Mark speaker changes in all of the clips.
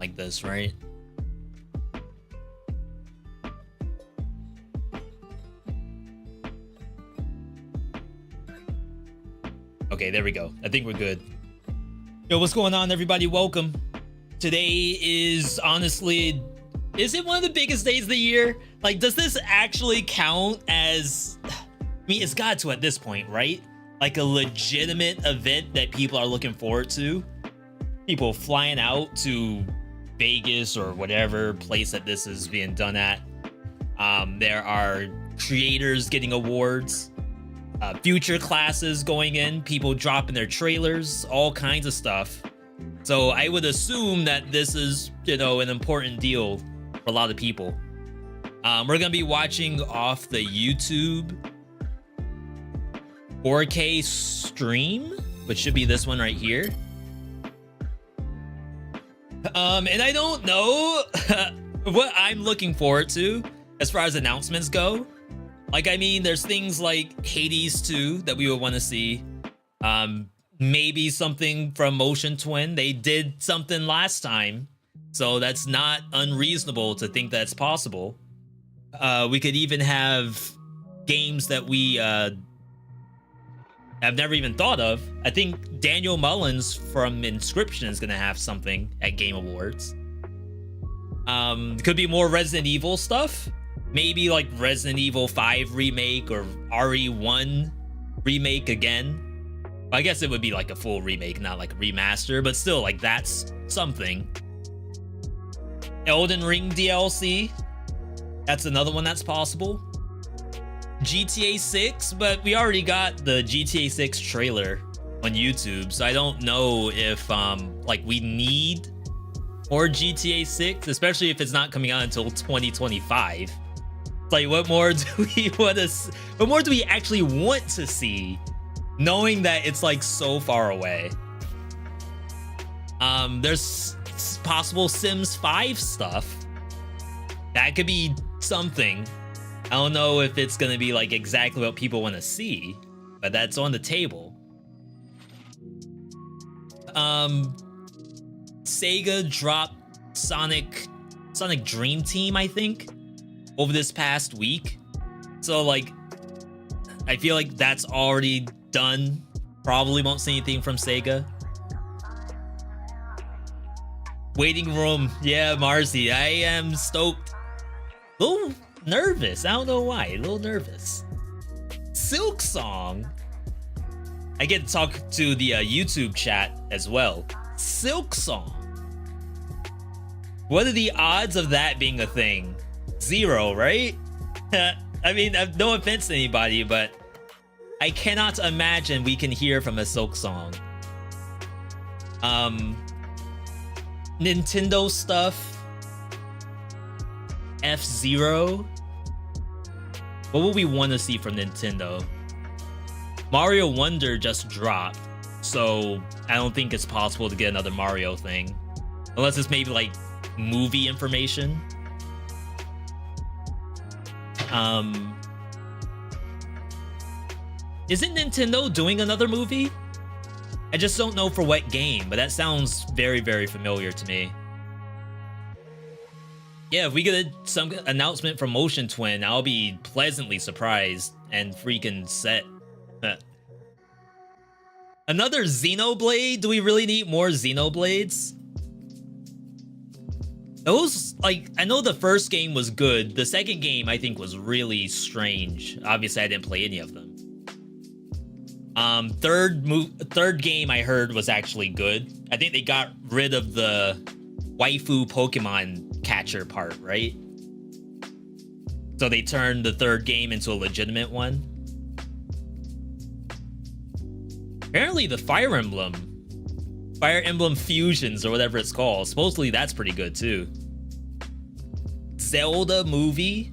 Speaker 1: like this, right? Okay, there we go. I think we're good. Yo, what's going on, everybody? Welcome. Today is honestly, is it one of the biggest days of the year? Like, does this actually count as, I mean, it's got to at this point, right? Like a legitimate event that people are looking forward to. People flying out to Vegas or whatever place that this is being done at. There are creators getting awards. Future classes going in, people dropping their trailers, all kinds of stuff. So I would assume that this is, you know, an important deal for a lot of people. We're gonna be watching off the YouTube 4K stream, which should be this one right here. And I don't know what I'm looking forward to as far as announcements go. Like, I mean, there's things like Hades 2 that we would want to see. Maybe something from Motion Twin. They did something last time, so that's not unreasonable to think that's possible. We could even have games that we have never even thought of. I think Daniel Mullins from Inscription is going to have something at Game Awards. Could be more Resident Evil stuff. Maybe like Resident Evil 5 remake or RE1 remake again. I guess it would be like a full remake, not like a remaster, but still, like, that's something. Elden Ring DLC. That's another one that's possible. GTA 6, but we already got the GTA 6 trailer on YouTube, so I don't know if like we need more GTA 6, especially if it's not coming out until 2025. Like, what more do we want to? What more do we actually want to see, knowing that it's like so far away? There's possible Sims 5 stuff. That could be something. I don't know if it's gonna be like exactly what people want to see, but that's on the table. Sega dropped Sonic Dream Team, I think, over this past week. So, like, I feel like that's already done. Probably won't see anything from Sega. Waiting Room. Yeah, Marcy, I am stoked. A little nervous. I don't know why. A little nervous. Silk Song. I get to talk to the YouTube chat as well. Silk Song. What are the odds of that being a thing? 0, right? I mean, no offense to anybody, but I cannot imagine we can hear from a Silk Song. Nintendo stuff. F-Zero. What would we want to see from Nintendo? Mario Wonder just dropped, so I don't think it's possible to get another Mario thing. Unless it's maybe like movie information. Isn't Nintendo doing another movie? I just don't know for what game, but that sounds very, very familiar to me. Yeah, if we get some announcement from Motion Twin, I'll be pleasantly surprised and freaking set. Another Xenoblade? Do we really need more Xenoblades? Those, like, I know the first game was good. The second game, I think, was really strange. Obviously, I didn't play any of them. Third game I heard was actually good. I think they got rid of the waifu Pokemon catcher part, right? So they turned the third game into a legitimate one. Apparently the Fire Emblem Fusions or whatever it's called, supposedly that's pretty good too. Zelda movie.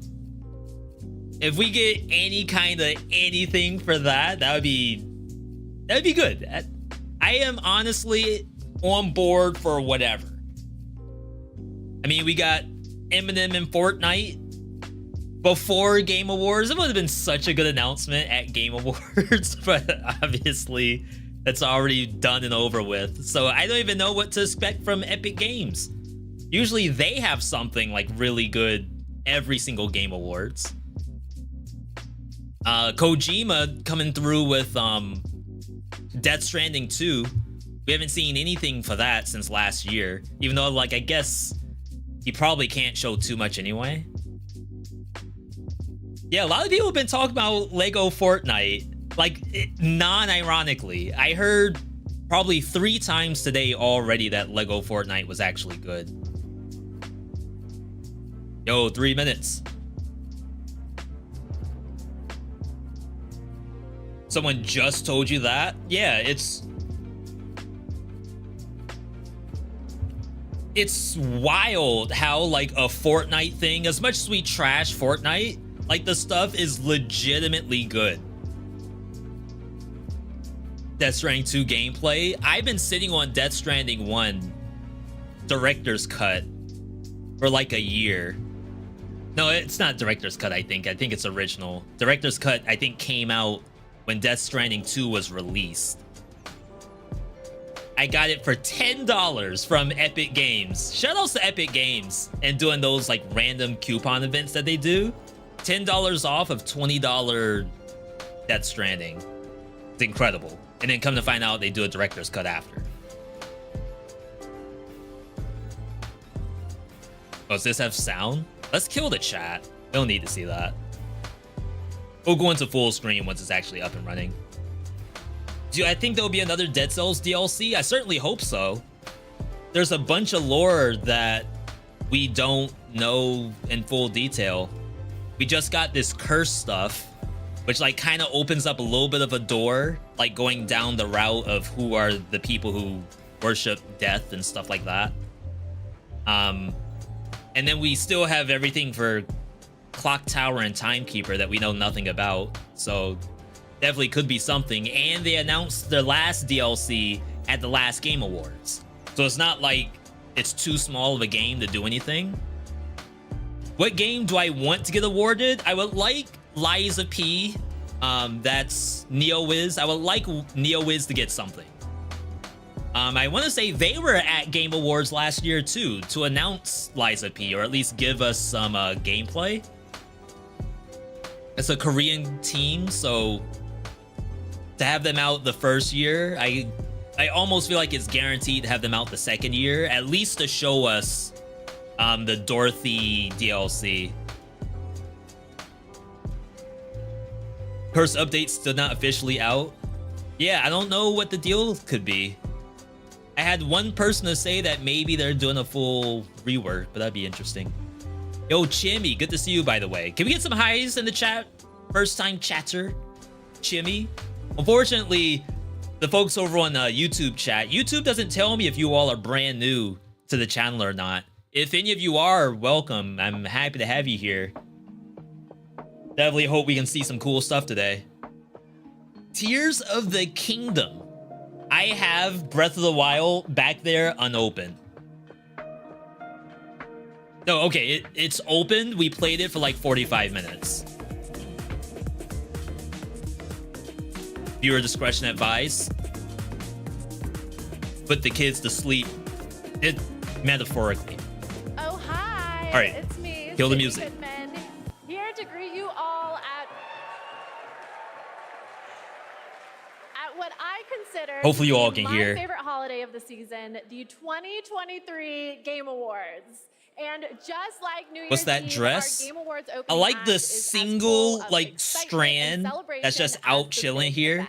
Speaker 1: If we get any kind of anything for that, that'd be good. I am honestly on board for whatever. I mean, we got Eminem in Fortnite before Game Awards. It would have been such a good announcement at Game Awards, but obviously that's already done and over with. So I don't even know what to expect from Epic Games. Usually they have something like really good every single Game Awards. Kojima coming through with Death Stranding 2. We haven't seen anything for that since last year, even though, like, I guess he probably can't show too much anyway. Yeah, a lot of people have been talking about Lego Fortnite, like, non-ironically. I heard probably 3 times today already that Lego Fortnite was actually good. Yo, 3 minutes. Someone just told you that? Yeah, it's wild how, like, a Fortnite thing, as much as we trash Fortnite, like, the stuff is legitimately good. Death Stranding 2 gameplay. I've been sitting on Death Stranding 1 director's cut for like a year. No, it's not director's cut, I think. I think it's original. Director's cut, I think, came out when Death Stranding 2 was released. I got it for $10 from Epic Games. Shoutouts to Epic Games and doing those like random coupon events that they do. $10 off of $20 Death Stranding. It's incredible. And then come to find out they do a director's cut after. Oh, does this have sound? Let's kill the chat. Don't need to see that. We'll go into full screen once it's actually up and running. Do I think there'll be another Dead Cells DLC? I certainly hope so. There's a bunch of lore that we don't know in full detail. We just got this curse stuff, which like kind of opens up a little bit of a door, like going down the route of who are the people who worship death and stuff like that. And then we still have everything for Clock Tower and Timekeeper that we know nothing about. So definitely could be something. And they announced their last DLC at the last Game Awards. So it's not like it's too small of a game to do anything. What game do I want to get awarded? I would like Liza P. That's NeoWiz. I would like NeoWiz to get something. I want to say they were at Game Awards last year too to announce Liza P, or at least give us some gameplay. It's a Korean team, so to have them out the first year, I almost feel like it's guaranteed to have them out the second year, at least to show us the Dorothy DLC. Curse update's still not officially out. Yeah, I don't know what the deal could be. I had one person to say that maybe they're doing a full rework, but that'd be interesting. Yo, Chimmy, good to see you, by the way. Can we get some highs in the chat? First time chatter, Chimmy. Unfortunately, the folks over on YouTube chat, YouTube doesn't tell me if you all are brand new to the channel or not. If any of you are, welcome. I'm happy to have you here. Definitely hope we can see some cool stuff today. Tears of the Kingdom. I have Breath of the Wild back there unopened. No, okay, it's opened. We played it for like 45 minutes. Viewer discretion advised. Put the kids to sleep. It metaphorically.
Speaker 2: Oh, hi.
Speaker 1: All right.
Speaker 2: It's me.
Speaker 1: Kill the music.
Speaker 2: Here to greet you all at what I consider
Speaker 1: hopefully you all can
Speaker 2: my
Speaker 1: hear.
Speaker 2: favorite holiday of the season, the 2023 Game Awards. And just like New Year's
Speaker 1: What's that
Speaker 2: Eve,
Speaker 1: dress?
Speaker 2: Our Game Awards
Speaker 1: I
Speaker 2: opening
Speaker 1: like
Speaker 2: act
Speaker 1: the
Speaker 2: is as
Speaker 1: single
Speaker 2: full of
Speaker 1: like
Speaker 2: excitement
Speaker 1: strand
Speaker 2: and celebration
Speaker 1: that's just
Speaker 2: as
Speaker 1: out
Speaker 2: the
Speaker 1: chilling
Speaker 2: big
Speaker 1: here.
Speaker 2: event.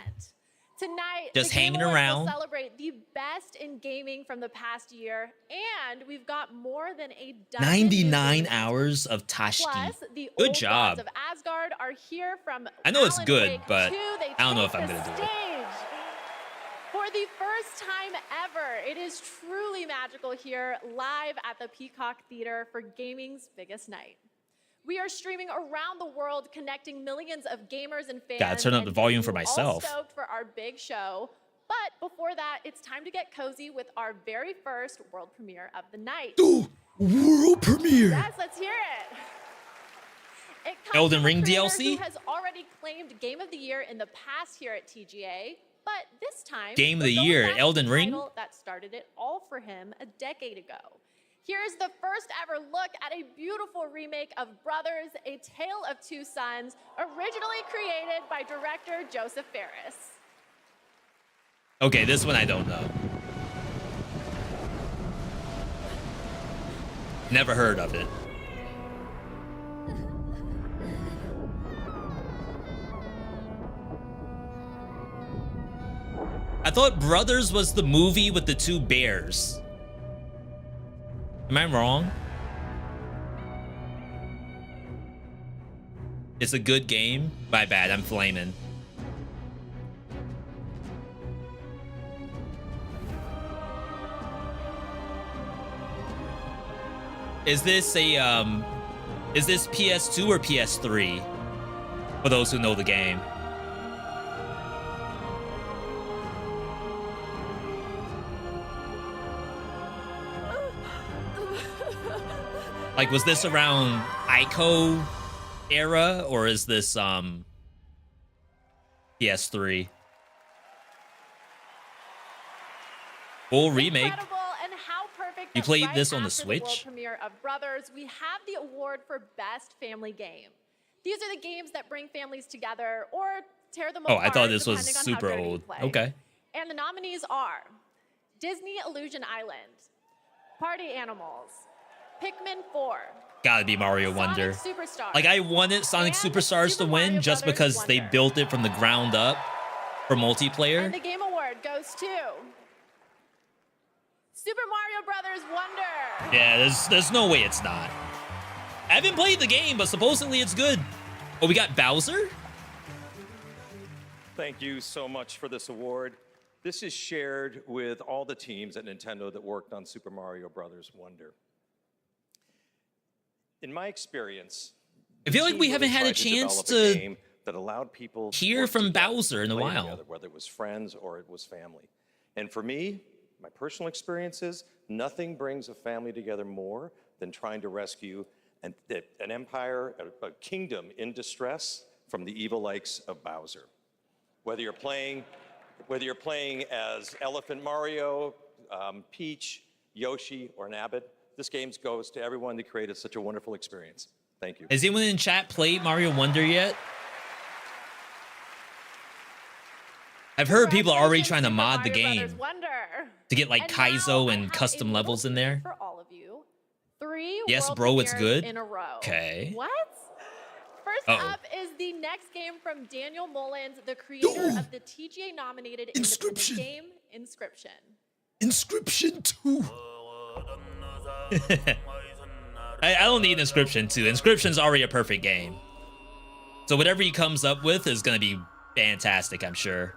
Speaker 2: Tonight,
Speaker 1: Just
Speaker 2: the Game
Speaker 1: hanging
Speaker 2: Awards
Speaker 1: around.
Speaker 2: will celebrate the best in gaming from the past year, and we've got more than a dozen
Speaker 1: 99
Speaker 2: new
Speaker 1: hours of Tashki.
Speaker 2: Plus, the
Speaker 1: Good
Speaker 2: old
Speaker 1: job.
Speaker 2: gods of Asgard are here from
Speaker 1: I know it's
Speaker 2: Alan
Speaker 1: good,
Speaker 2: Wake
Speaker 1: but
Speaker 2: 2. They
Speaker 1: I don't know
Speaker 2: take
Speaker 1: if I'm
Speaker 2: the
Speaker 1: gonna do it.
Speaker 2: stage. For the first time ever, it is truly magical here, live at the Peacock Theater for gaming's biggest night. We are streaming around the world, connecting millions of gamers and fans.
Speaker 1: Gotta turn up the volume for myself.
Speaker 2: All stoked for our big show. But before that, it's time to get cozy with our very first world premiere of the night.
Speaker 1: Ooh, world premiere.
Speaker 2: Yes, let's hear it. It comes
Speaker 1: Elden
Speaker 2: from a
Speaker 1: Ring
Speaker 2: creator
Speaker 1: DLC?
Speaker 2: who has already claimed Game of the Year in the past here at TGA, but this time
Speaker 1: Game of
Speaker 2: we're
Speaker 1: the
Speaker 2: going
Speaker 1: Year,
Speaker 2: back to
Speaker 1: Elden
Speaker 2: the
Speaker 1: Ring?
Speaker 2: title that started it all for him a decade ago. Here's the first ever look at a beautiful remake of Brothers, A Tale of Two Sons, originally created by director Joseph Fares.
Speaker 1: Okay, this one I don't know. Never heard of it. I thought Brothers was the movie with the two bears. Am I wrong? It's a good game. My bad, I'm flaming. Is this a is this PS2 or PS3? For those who know the game. Like, was this around ICO era, or is this PS3? Full remake.
Speaker 2: Incredible, and how perfect.
Speaker 1: You
Speaker 2: that
Speaker 1: played
Speaker 2: right
Speaker 1: this on the
Speaker 2: after world
Speaker 1: Switch?
Speaker 2: premiere of Brothers, we have the award for Best Family Game. These are the games that bring families together or tear them
Speaker 1: Oh,
Speaker 2: apart.
Speaker 1: I thought this was
Speaker 2: depending on how
Speaker 1: super
Speaker 2: dirty you
Speaker 1: old.
Speaker 2: play.
Speaker 1: Okay.
Speaker 2: And the nominees are Disney Illusion Island, Party Animals, Pikmin 4,
Speaker 1: Gotta be Mario Wonder.
Speaker 2: Sonic Superstars.
Speaker 1: Like, I wanted Sonic
Speaker 2: and
Speaker 1: Superstars to
Speaker 2: Super
Speaker 1: win
Speaker 2: Mario
Speaker 1: just
Speaker 2: Brothers
Speaker 1: because they
Speaker 2: Wonder.
Speaker 1: built it from the ground up for multiplayer.
Speaker 2: And the Game Award goes to Super Mario Brothers Wonder.
Speaker 1: Yeah, there's no way it's not. I haven't played the game, but supposedly it's good. Oh, we got Bowser?
Speaker 3: Thank you so much for this award. This is shared with all the teams at Nintendo that worked on Super Mario Brothers Wonder. In my experience,
Speaker 1: I feel like we
Speaker 3: team
Speaker 1: haven't had a
Speaker 3: tried to
Speaker 1: chance
Speaker 3: develop a
Speaker 1: to
Speaker 3: game that allowed people to
Speaker 1: hear
Speaker 3: work
Speaker 1: from
Speaker 3: together,
Speaker 1: Bowser in a
Speaker 3: play
Speaker 1: while.
Speaker 3: together, whether it was friends or it was family. And for me, my personal experience is nothing brings a family together more than trying to rescue an empire, a kingdom in distress from the evil likes of Bowser. Whether you're playing as Elephant Mario, Peach, Yoshi, or Nabbit, this game goes to everyone that created such a wonderful experience. Thank you.
Speaker 1: Has anyone in chat played Mario Wonder yet? I've heard people are already trying to mod the game to get like Kaizo and custom levels in there.
Speaker 2: For all of you, 3
Speaker 1: Yes,
Speaker 2: world
Speaker 1: bro, it's
Speaker 2: premieres
Speaker 1: good.
Speaker 2: in a row.
Speaker 1: Okay.
Speaker 2: What? First
Speaker 1: Uh-oh.
Speaker 2: up is the next game from Daniel Mullins, the creator of the TGA-nominated independent game Inscription.
Speaker 1: Inscription 2. I don't need Inscription 2. Inscription's already a perfect game. So whatever he comes up with is going to be fantastic, I'm sure.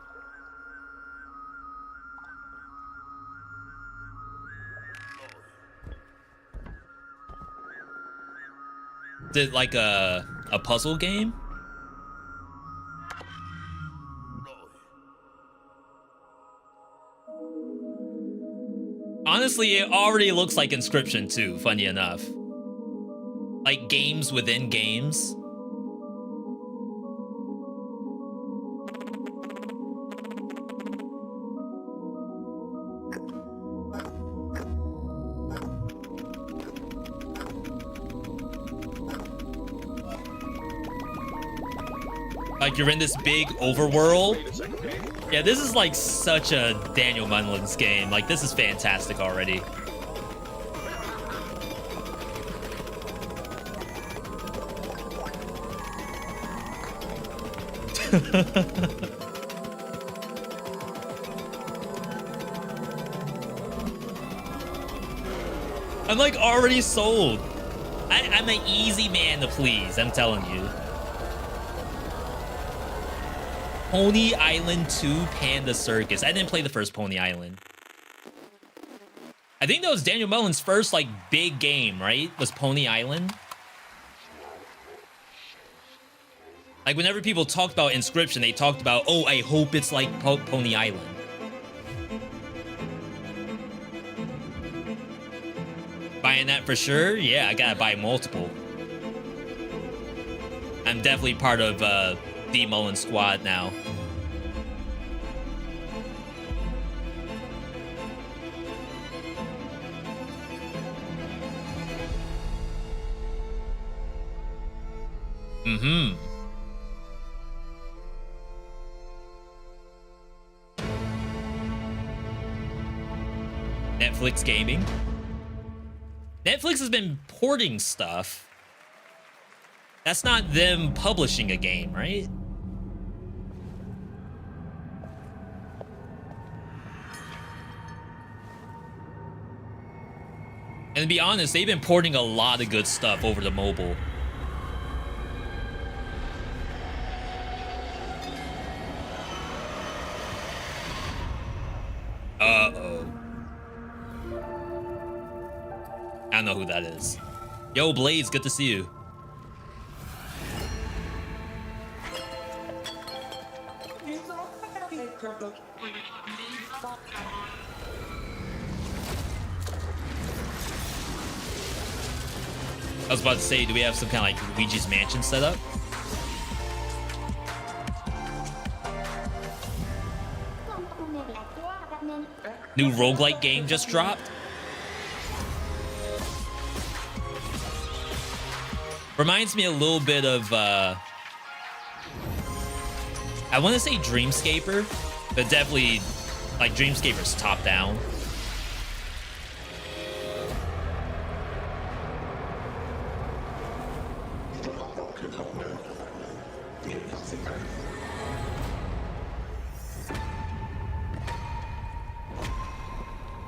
Speaker 1: Is it like a puzzle game? Honestly, it already looks like Inscription 2, funny enough. Like games within games. Like you're in this big overworld. Yeah, this is like such a Daniel Mullins game. Like, this is fantastic already. I'm like already sold. I'm an easy man to please, I'm telling you. Pony Island 2 Panda Circus. I didn't play the first Pony Island. I think that was Daniel Mullins' first like big game, right? Was Pony Island? Like whenever people talked about Inscription, they talked about, oh, I hope it's like Pony Island. Buying that for sure? Yeah, I gotta buy multiple. I'm definitely part of D Mullins squad now. Mm-hmm. Netflix gaming. Netflix has been porting stuff. That's not them publishing a game, right? And to be honest, they've been porting a lot of good stuff over to mobile. Uh-oh. I don't know who that is. Yo, Blaze, good to see you. I was about to say, do we have some kind of like Luigi's Mansion set up? New roguelike game just dropped. Reminds me a little bit of, I want to say Dreamscaper, but definitely like Dreamscaper's top down.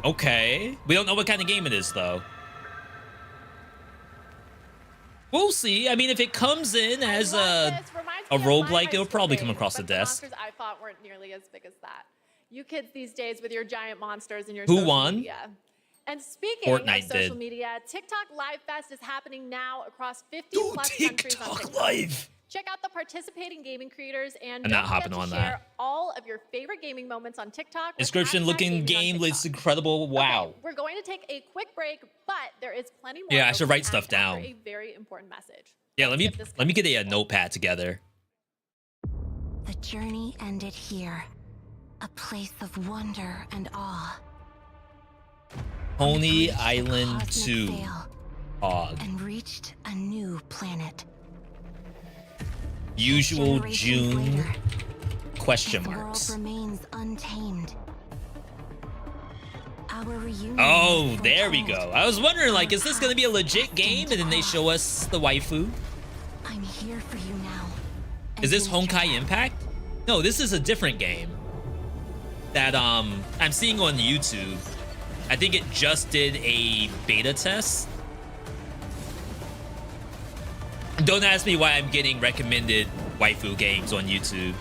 Speaker 1: Okay. We don't know what kind of game it is, though. We'll see. I mean, if it comes in as a roguelike, it'll probably come across the desk.
Speaker 2: Monsters I thought weren't nearly as big as that. You kids these days with your giant monsters and your
Speaker 1: Who
Speaker 2: social
Speaker 1: won?
Speaker 2: media. And speaking
Speaker 1: Fortnite
Speaker 2: of social
Speaker 1: did.
Speaker 2: media, TikTok Live Fest is happening now across 50 plus countries on TikTok.
Speaker 1: Live.
Speaker 2: Check out the participating gaming creators and
Speaker 1: I'm not
Speaker 2: don't forget
Speaker 1: hopping
Speaker 2: to
Speaker 1: on
Speaker 2: share
Speaker 1: that.
Speaker 2: all of your favorite gaming moments on TikTok. with
Speaker 1: Description
Speaker 2: hashtag
Speaker 1: looking
Speaker 2: gaming on
Speaker 1: game
Speaker 2: TikTok.
Speaker 1: looks incredible. Wow.
Speaker 2: Okay, we're going to take a quick break, but there is plenty more.
Speaker 1: Yeah, I should
Speaker 2: open
Speaker 1: write stuff
Speaker 2: after
Speaker 1: down.
Speaker 2: A very important message.
Speaker 1: Yeah,
Speaker 2: Let's
Speaker 1: let
Speaker 2: get this
Speaker 1: me get a
Speaker 2: going.
Speaker 1: notepad together.
Speaker 4: The journey ended here, a place of wonder and awe.
Speaker 1: Pony
Speaker 4: Reached the
Speaker 1: Island
Speaker 4: cosmic
Speaker 1: 2.
Speaker 4: veil
Speaker 1: Hog.
Speaker 4: and reached a new planet.
Speaker 1: Usual
Speaker 4: Generations
Speaker 1: June
Speaker 4: later,
Speaker 1: question
Speaker 4: the
Speaker 1: marks.
Speaker 4: world remains untamed. Our reunion
Speaker 1: Oh,
Speaker 4: was
Speaker 1: there we
Speaker 4: foretold.
Speaker 1: go. I was wondering, like, is this gonna be a legit game? And then they show us the waifu.
Speaker 4: I'm here for you now.
Speaker 1: Is this
Speaker 4: Administer
Speaker 1: Honkai
Speaker 4: that.
Speaker 1: Impact? No, this is a different game that I'm seeing on YouTube. I think it just did a beta test. Don't ask me why I'm getting recommended waifu games on YouTube.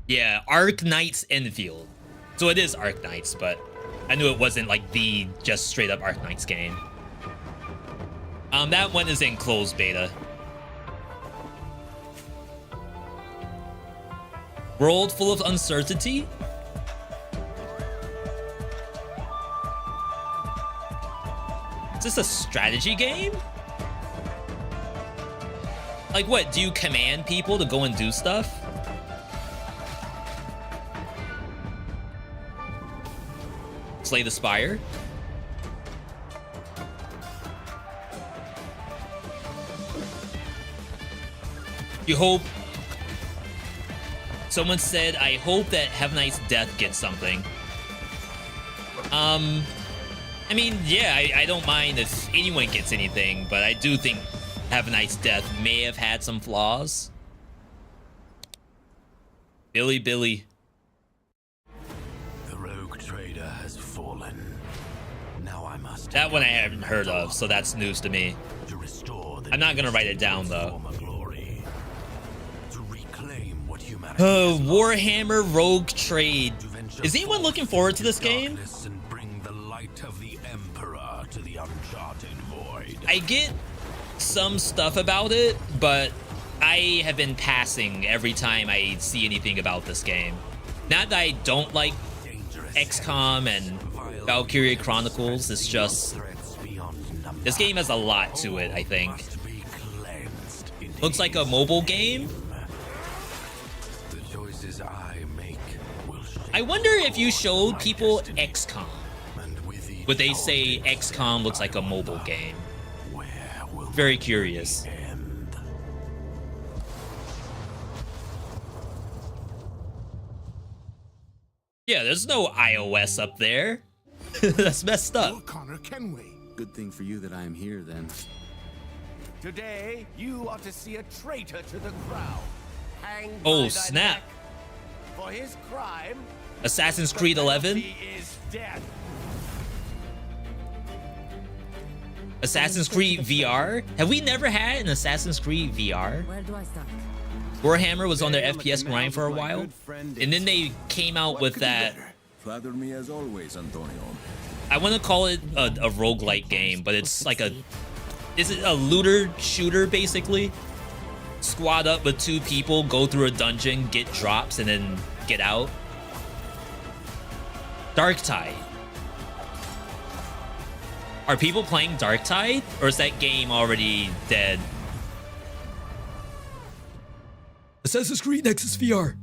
Speaker 1: Yeah, Arc Knights Enfield. So it is Arc Knights, but I knew it wasn't like the just straight up Arc Knights game. That one is in closed beta. World full of uncertainty? Is this a strategy game? Like what, do you command people to go and do stuff? Slay the Spire? You hope... Someone said, I hope that Have Knight's Death gets something. I mean, yeah, I don't mind if anyone gets anything, but I do think Have Knight's Death may have had some flaws. Billy.
Speaker 5: The rogue trader has fallen. Now I must.
Speaker 1: That one I haven't heard of, so that's news to me.
Speaker 5: To restore the
Speaker 1: I'm not gonna write it down, though.
Speaker 5: former glory. To reclaim what humanity
Speaker 1: Warhammer Rogue Trade. Is anyone looking forward to this game?
Speaker 5: And bring the light of the Emperor to the uncharted void.
Speaker 1: I get some stuff about it, but I have been passing every time I see anything about this game. Not that I don't like
Speaker 5: Dangerous
Speaker 1: XCOM and Valkyria Chronicles, it's just...
Speaker 5: threats beyond number
Speaker 1: This game has a lot to it, I think.
Speaker 5: must be cleansed in
Speaker 1: Looks like a mobile game. I wonder if you showed people XCOM, would they say XCOM looks like a mobile game? Very curious. Yeah, there's no iOS up there. That's messed up.
Speaker 5: Connor Kenway.
Speaker 6: Good thing for you that I am here, then.
Speaker 5: Today, you are to see a traitor to the crown. Hanged
Speaker 1: Oh,
Speaker 5: by thy
Speaker 1: snap.
Speaker 5: neck. For his crime,
Speaker 1: Assassin's Creed 11?
Speaker 5: penalty is death.
Speaker 1: Assassin's Creed VR? Have we never had an Assassin's Creed VR?
Speaker 4: Where do I start?
Speaker 1: Warhammer was on their FPS grind for a while, and then they came out with that.
Speaker 6: Flatter me as always, Antonio.
Speaker 1: I want to call it a roguelike game, but it's like a... Is it a looter shooter, basically? Squad up with 2 people, go through a dungeon, get drops, and then get out. Darktide. Are people playing Darktide? Or is that game already dead? Assassin's Creed Nexus VR.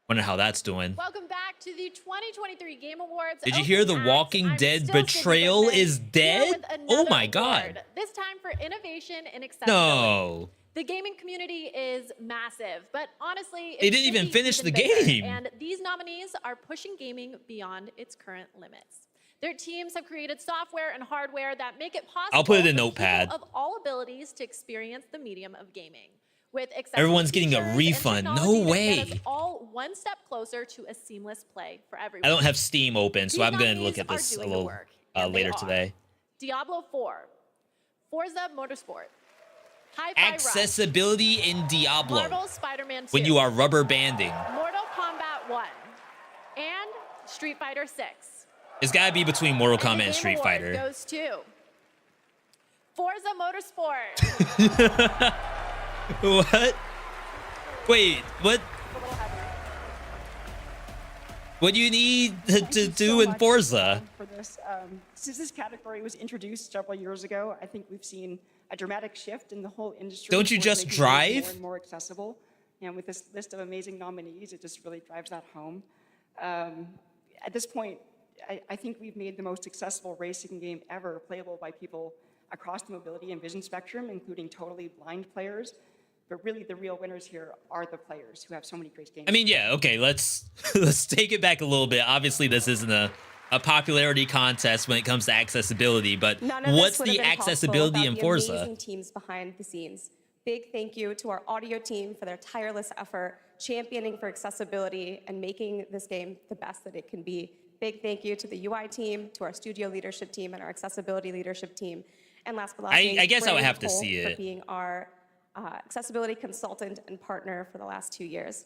Speaker 1: Wonder how that's doing.
Speaker 2: Welcome back to the 2023 Game Awards.
Speaker 1: Did you hear The
Speaker 2: Opening
Speaker 1: Walking
Speaker 2: Acts. I'm
Speaker 1: Dead
Speaker 2: still
Speaker 1: Betrayal
Speaker 2: Sydney
Speaker 1: is
Speaker 2: Goodman, here
Speaker 1: dead?
Speaker 2: with
Speaker 1: Oh
Speaker 2: another
Speaker 1: my God.
Speaker 2: award, this time for innovation and accessibility.
Speaker 1: No.
Speaker 2: The gaming community is massive, but honestly,
Speaker 1: They
Speaker 2: it
Speaker 1: didn't
Speaker 2: should
Speaker 1: even
Speaker 2: be
Speaker 1: finish the
Speaker 2: bigger,
Speaker 1: game.
Speaker 2: And these nominees are pushing gaming beyond its current limits. Their teams have created software and hardware that make it possible
Speaker 1: I'll put it in
Speaker 2: for
Speaker 1: Notepad.
Speaker 2: people of all abilities to experience the medium of gaming. With accessible
Speaker 1: Everyone's getting a
Speaker 2: features and
Speaker 1: refund. No
Speaker 2: technology that
Speaker 1: way.
Speaker 2: get us all one step closer to a seamless play for everyone.
Speaker 1: I don't have Steam open, so
Speaker 2: These
Speaker 1: I'm going to
Speaker 2: nominees
Speaker 1: look at
Speaker 2: are
Speaker 1: this a
Speaker 2: doing the
Speaker 1: little
Speaker 2: work, and they
Speaker 1: later
Speaker 2: are
Speaker 1: today.
Speaker 2: Diablo 4, Forza Motorsport, Hi-Fi Rush,
Speaker 1: Accessibility in Diablo
Speaker 2: Marvel Spider-Man 2,
Speaker 1: when you are rubber banding.
Speaker 2: Mortal Kombat 1, and Street Fighter 6.
Speaker 1: It's got to be between Mortal
Speaker 2: And the
Speaker 1: Kombat and
Speaker 2: Game
Speaker 1: Street
Speaker 2: Award
Speaker 1: Fighter.
Speaker 2: goes to Forza Motorsport.
Speaker 1: What? Wait, what? What do you need to do in Forza?
Speaker 7: For this, since this category was introduced several years ago, I think we've seen a dramatic shift in the whole industry.
Speaker 1: Don't you
Speaker 7: towards
Speaker 1: just
Speaker 7: making games
Speaker 1: drive?
Speaker 7: more and more accessible? And with this list of amazing nominees, it just really drives that home. At this point, I think we've made the most accessible racing game ever playable by people across the mobility and vision spectrum, including totally blind players. But really, the real winners here are the players who have so many great games.
Speaker 1: I mean, yeah, okay, let's take it back a little bit. Obviously, this isn't a popularity contest when it comes to accessibility, but
Speaker 8: None of
Speaker 1: what's
Speaker 8: this would have
Speaker 1: the
Speaker 8: been possible
Speaker 1: accessibility
Speaker 8: without
Speaker 1: in
Speaker 8: the
Speaker 1: Forza?
Speaker 8: amazing teams behind the scenes. Big thank you to our audio team for their tireless effort, championing for accessibility and making this game the best that it can be. Big thank you to the UI team, to our studio leadership team, and our accessibility leadership team. And last but not least,
Speaker 1: I guess I would
Speaker 8: Brandon
Speaker 1: have to
Speaker 8: Cole
Speaker 1: see
Speaker 8: for
Speaker 1: it.
Speaker 8: being our accessibility consultant and partner for the last 2 years.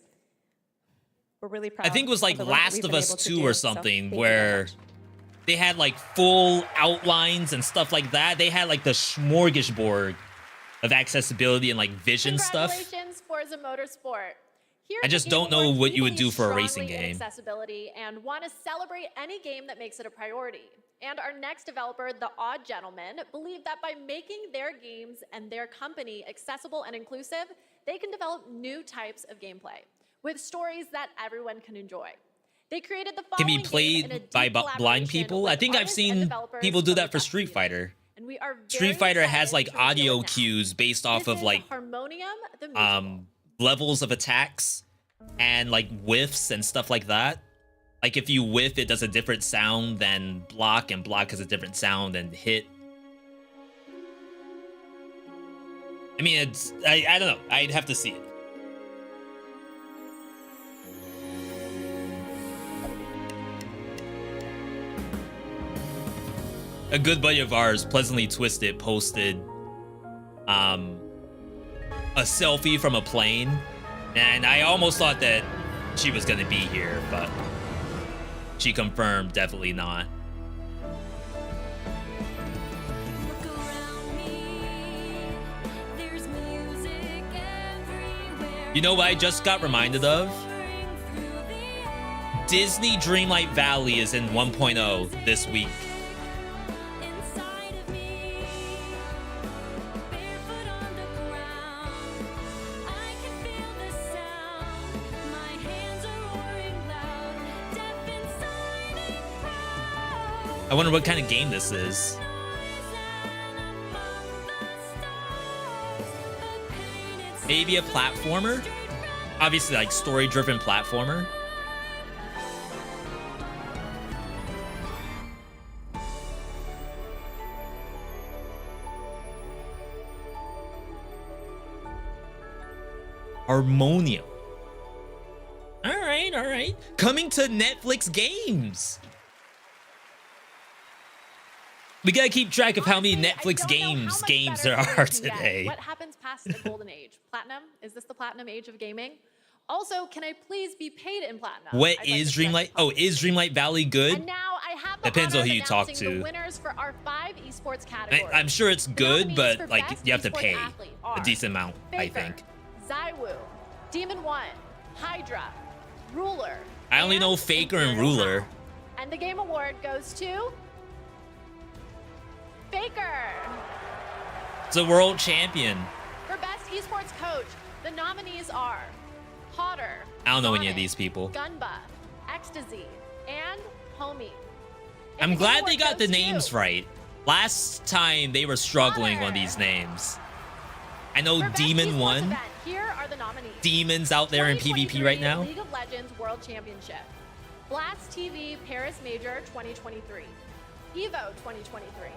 Speaker 8: We're really proud.
Speaker 1: I think it was like
Speaker 8: of the work that
Speaker 1: Last
Speaker 8: we've
Speaker 1: of
Speaker 8: been
Speaker 1: Us
Speaker 8: able to
Speaker 1: 2
Speaker 8: do,
Speaker 1: or
Speaker 8: so
Speaker 1: something,
Speaker 8: thank you very
Speaker 1: where
Speaker 8: much.
Speaker 1: they had like full outlines and stuff like that. They had like the smorgasbord of accessibility and like vision stuff.
Speaker 2: Congratulations, Forza Motorsport. Here
Speaker 1: I
Speaker 2: at
Speaker 1: just
Speaker 2: the Game
Speaker 1: don't know
Speaker 2: Awards,
Speaker 1: what
Speaker 2: we
Speaker 1: you would
Speaker 2: believe
Speaker 1: do for a racing
Speaker 2: strongly in
Speaker 1: game.
Speaker 2: Accessibility and want to celebrate any game that makes it a priority. And our next developer, The Odd Gentleman, believe that by making their games and their company accessible and inclusive, they can develop new types of gameplay with stories that everyone can enjoy. They created the
Speaker 1: Can
Speaker 2: following
Speaker 1: be
Speaker 2: game
Speaker 1: played
Speaker 2: in a
Speaker 1: by
Speaker 2: deep
Speaker 1: blind
Speaker 2: collaboration
Speaker 1: people.
Speaker 2: with
Speaker 1: I think I've
Speaker 2: artists and
Speaker 1: seen
Speaker 2: developers
Speaker 1: people do
Speaker 2: from
Speaker 1: that
Speaker 2: the
Speaker 1: for
Speaker 2: best
Speaker 1: Street
Speaker 2: community.
Speaker 1: Fighter.
Speaker 2: And we are very
Speaker 1: Street Fighter has
Speaker 2: excited
Speaker 1: like
Speaker 2: to reveal
Speaker 1: audio
Speaker 2: it now.
Speaker 1: cues based off
Speaker 2: This
Speaker 1: of
Speaker 2: is
Speaker 1: like
Speaker 2: Harmonium, the musical.
Speaker 1: levels of attacks and like whiffs and stuff like that. Like if you whiff, it does a different sound than block, and block has a different sound than hit. I mean, it's I don't know. I'd have to see it. A good buddy of ours, Pleasantly Twisted, posted a selfie from a plane, and I almost thought that she was gonna be here, but she confirmed definitely not. You know what I just got reminded of? Disney Dreamlight Valley is in 1.0 this week. I wonder what kind of game this is. Maybe a platformer? Obviously, like, story-driven platformer. Harmonium. All right, all right. Coming to Netflix games. We gotta keep track of how many Netflix games there are today.
Speaker 2: What happens past the golden age? Platinum? Is this the platinum age of gaming? Also, can I please be paid in platinum?
Speaker 1: What is Dreamlight? Oh, is Dreamlight Valley good?
Speaker 2: And now I have the
Speaker 1: Depends on
Speaker 2: honor
Speaker 1: who
Speaker 2: of
Speaker 1: you talk
Speaker 2: announcing
Speaker 1: to.
Speaker 2: the winners for our 5 esports categories.
Speaker 1: I'm sure it's
Speaker 2: The
Speaker 1: good,
Speaker 2: nominees
Speaker 1: but
Speaker 2: for
Speaker 1: like
Speaker 2: best
Speaker 1: you have to
Speaker 2: esports
Speaker 1: pay
Speaker 2: athlete
Speaker 1: a
Speaker 2: are
Speaker 1: decent amount, I
Speaker 2: Faker,
Speaker 1: think.
Speaker 2: Zywoo, Demon One, Hydra, Ruler.
Speaker 1: I only know Faker and Ruler.
Speaker 2: And the game award goes to Faker.
Speaker 1: It's a world champion.
Speaker 2: For best esports coach, the nominees are Potter.
Speaker 1: I don't know any of
Speaker 2: Sonic,
Speaker 1: these people.
Speaker 2: Gunba, Ecstasy, and Homie. And
Speaker 1: I'm
Speaker 2: the
Speaker 1: glad
Speaker 2: game
Speaker 1: they
Speaker 2: award
Speaker 1: got the
Speaker 2: goes to
Speaker 1: names right. Last time they were struggling on
Speaker 2: Potter.
Speaker 1: these names. I know
Speaker 2: For best
Speaker 1: Demon
Speaker 2: esports
Speaker 1: won.
Speaker 2: event, here are the nominees.
Speaker 1: Demons out there in PvP right
Speaker 2: 2023
Speaker 1: now.
Speaker 2: League of Legends World Championship. Blast TV Paris Major 2023. Evo 2023.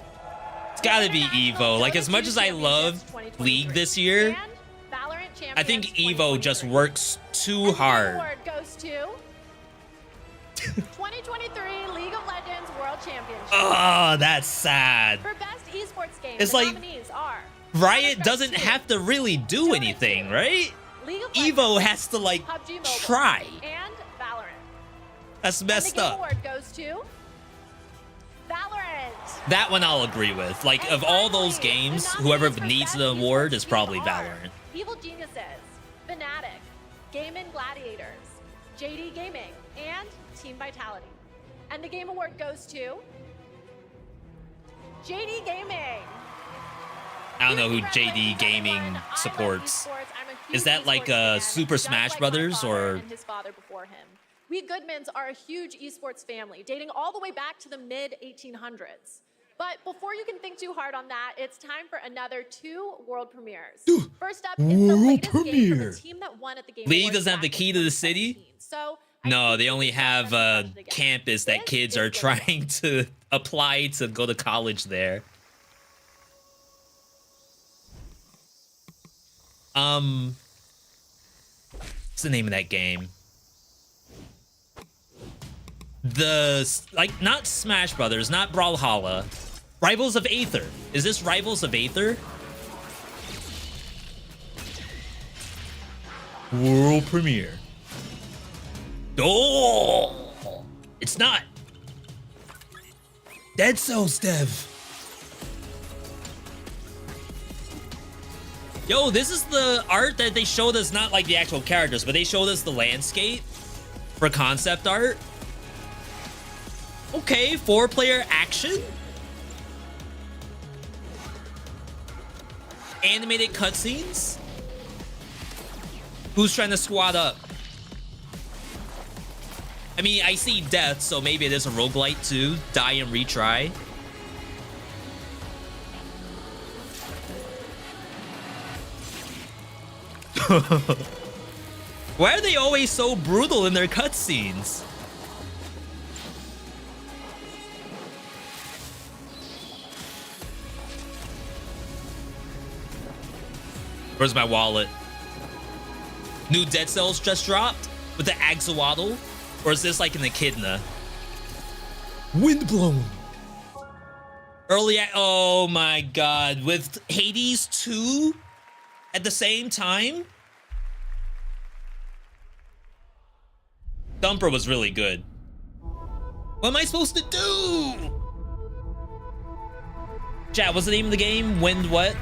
Speaker 1: It's gotta be Evo. Like, as much as I love League this year,
Speaker 2: And Valorant Champions
Speaker 1: I think Evo just
Speaker 2: 2023.
Speaker 1: works too
Speaker 2: And the
Speaker 1: hard.
Speaker 2: award goes to 2023 League of Legends World Championship.
Speaker 1: Oh, that's sad.
Speaker 2: For best esports game,
Speaker 1: It's
Speaker 2: the
Speaker 1: like
Speaker 2: nominees are
Speaker 1: Riot
Speaker 2: Counter-Strike
Speaker 1: doesn't
Speaker 2: 2,
Speaker 1: have to really do
Speaker 2: Dota
Speaker 1: anything,
Speaker 2: 2,
Speaker 1: right?
Speaker 2: League of
Speaker 1: Evo
Speaker 2: Legends,
Speaker 1: has to, like,
Speaker 2: PUBG Mobile,
Speaker 1: try.
Speaker 2: and Valorant.
Speaker 1: That's
Speaker 2: And the
Speaker 1: messed
Speaker 2: game
Speaker 1: up.
Speaker 2: award goes to Valorant.
Speaker 1: That one I'll agree with. Like,
Speaker 2: And
Speaker 1: of all those
Speaker 2: finally,
Speaker 1: games,
Speaker 2: the
Speaker 1: whoever
Speaker 2: nominees for
Speaker 1: needs
Speaker 2: best
Speaker 1: the award
Speaker 2: esports
Speaker 1: is probably
Speaker 2: team are
Speaker 1: Valorant.
Speaker 2: Evil Geniuses, Fnatic, Game Gladiators, JD Gaming, and Team Vitality. And the game award goes to JD Gaming.
Speaker 1: I don't know who
Speaker 2: Congratulations,
Speaker 1: JD Gaming
Speaker 2: everyone. I love
Speaker 1: supports.
Speaker 2: esports. I'm a
Speaker 1: Is
Speaker 2: huge
Speaker 1: that like
Speaker 2: esports
Speaker 1: a
Speaker 2: fan,
Speaker 1: Super
Speaker 2: just
Speaker 1: Smash
Speaker 2: like my
Speaker 1: Brothers,
Speaker 2: father
Speaker 1: or-
Speaker 2: and his father before him. We Goodmans are a huge esports family, dating all the way back to the mid-1800s. But before you can think too hard on that, it's time for another 2 world premieres. First up is the
Speaker 1: world
Speaker 2: latest game
Speaker 1: premiere.
Speaker 2: from the team that won at the Game
Speaker 1: League
Speaker 2: Awards
Speaker 1: doesn't have the
Speaker 2: back
Speaker 1: key
Speaker 2: in
Speaker 1: to the city?
Speaker 2: 2017. So I
Speaker 1: No,
Speaker 2: think
Speaker 1: they
Speaker 2: we
Speaker 1: only
Speaker 2: can
Speaker 1: have
Speaker 2: press the button again.
Speaker 1: campus that
Speaker 2: This
Speaker 1: kids
Speaker 2: is
Speaker 1: are
Speaker 2: Goodmans.
Speaker 1: trying to apply to go to college there. What's the name of that game? Like, not Smash Brothers, not Brawlhalla. Rivals of Aether. Is this Rivals of Aether? World premiere. Oh, it's not. Dead Cells dev. Yo, this is the art that they showed us, not like the actual characters, but they showed us the landscape for concept art. Okay, 4-player action. Animated cutscenes. Who's trying to squad up? I mean, I see death, so maybe it is a roguelike too. Die and retry. Why are they always so brutal in their cutscenes? Where's my wallet? New Dead Cells just dropped with the Axolotl? Or is this like an Echidna? Windblown. Oh my god. With Hades 2 at the same time? Thumper was really good. What am I supposed to do? Chat, what's the name of the game? Wind what?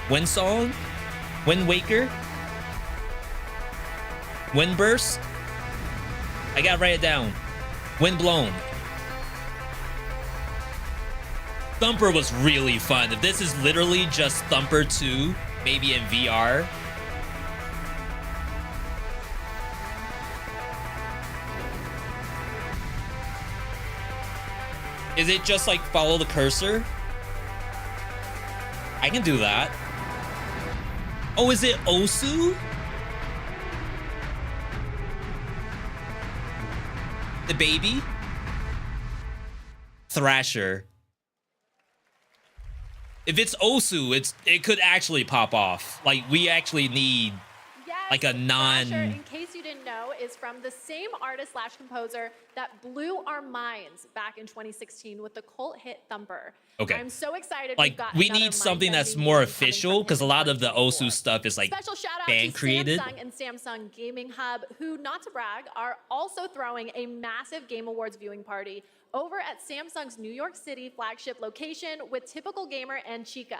Speaker 1: Wind Song? Wind Waker? Wind Burst? I gotta write it down. Wind Blown. Thumper was really fun. If this is literally just Thumper 2, maybe in VR. Is it just like follow the cursor? I can do that. Oh, is it Osu? The baby? Thrasher. If it's Osu, it could actually pop off. Like, we actually need like a non...
Speaker 2: Thrasher, in case you didn't know, is from the same artist slash composer that blew our minds back in 2016 with the cult hit Thumper.
Speaker 1: Okay.
Speaker 2: I'm so excited.
Speaker 1: Like,
Speaker 2: we've got
Speaker 1: we
Speaker 2: another
Speaker 1: need something that's
Speaker 2: mind-bending
Speaker 1: more
Speaker 2: game coming
Speaker 1: official,
Speaker 2: from
Speaker 1: because a
Speaker 2: him
Speaker 1: lot
Speaker 2: in
Speaker 1: of the
Speaker 2: 2024.
Speaker 1: Osu stuff is like
Speaker 2: Special shout out
Speaker 1: fan
Speaker 2: to
Speaker 1: created.
Speaker 2: Samsung and Samsung Gaming Hub, who, not to brag, are also throwing a massive Game Awards viewing party over at Samsung's New York City flagship location with Typical Gamer and Chica.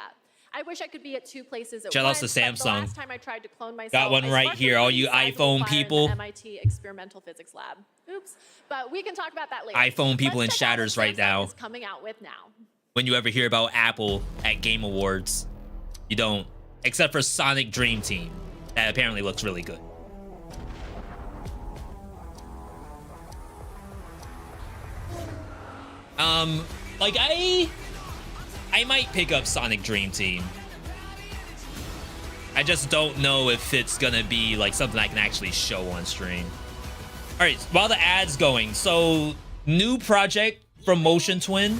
Speaker 2: I wish I could be at two places at
Speaker 1: Shout outs
Speaker 2: once.
Speaker 1: to
Speaker 2: but the
Speaker 1: Samsung.
Speaker 2: last time I tried to clone myself,
Speaker 1: Got one
Speaker 2: I
Speaker 1: right
Speaker 2: sparked
Speaker 1: here,
Speaker 2: a
Speaker 1: all
Speaker 2: pretty
Speaker 1: you
Speaker 2: sizable
Speaker 1: iPhone
Speaker 2: fire in the
Speaker 1: people.
Speaker 2: MIT Experimental Physics Lab. Oops. But we can talk about that later.
Speaker 1: iPhone people
Speaker 2: Let's
Speaker 1: in
Speaker 2: check out
Speaker 1: shatters
Speaker 2: what
Speaker 1: right
Speaker 2: Samsung
Speaker 1: now.
Speaker 2: is coming out with now.
Speaker 1: When you ever hear about Apple at Game Awards, you don't, except for Sonic Dream Team. That apparently looks really good. Like I might pick up Sonic Dream Team. I just don't know if it's gonna be like something I can actually show on stream. All right, while the ad's going, so new project from Motion Twin.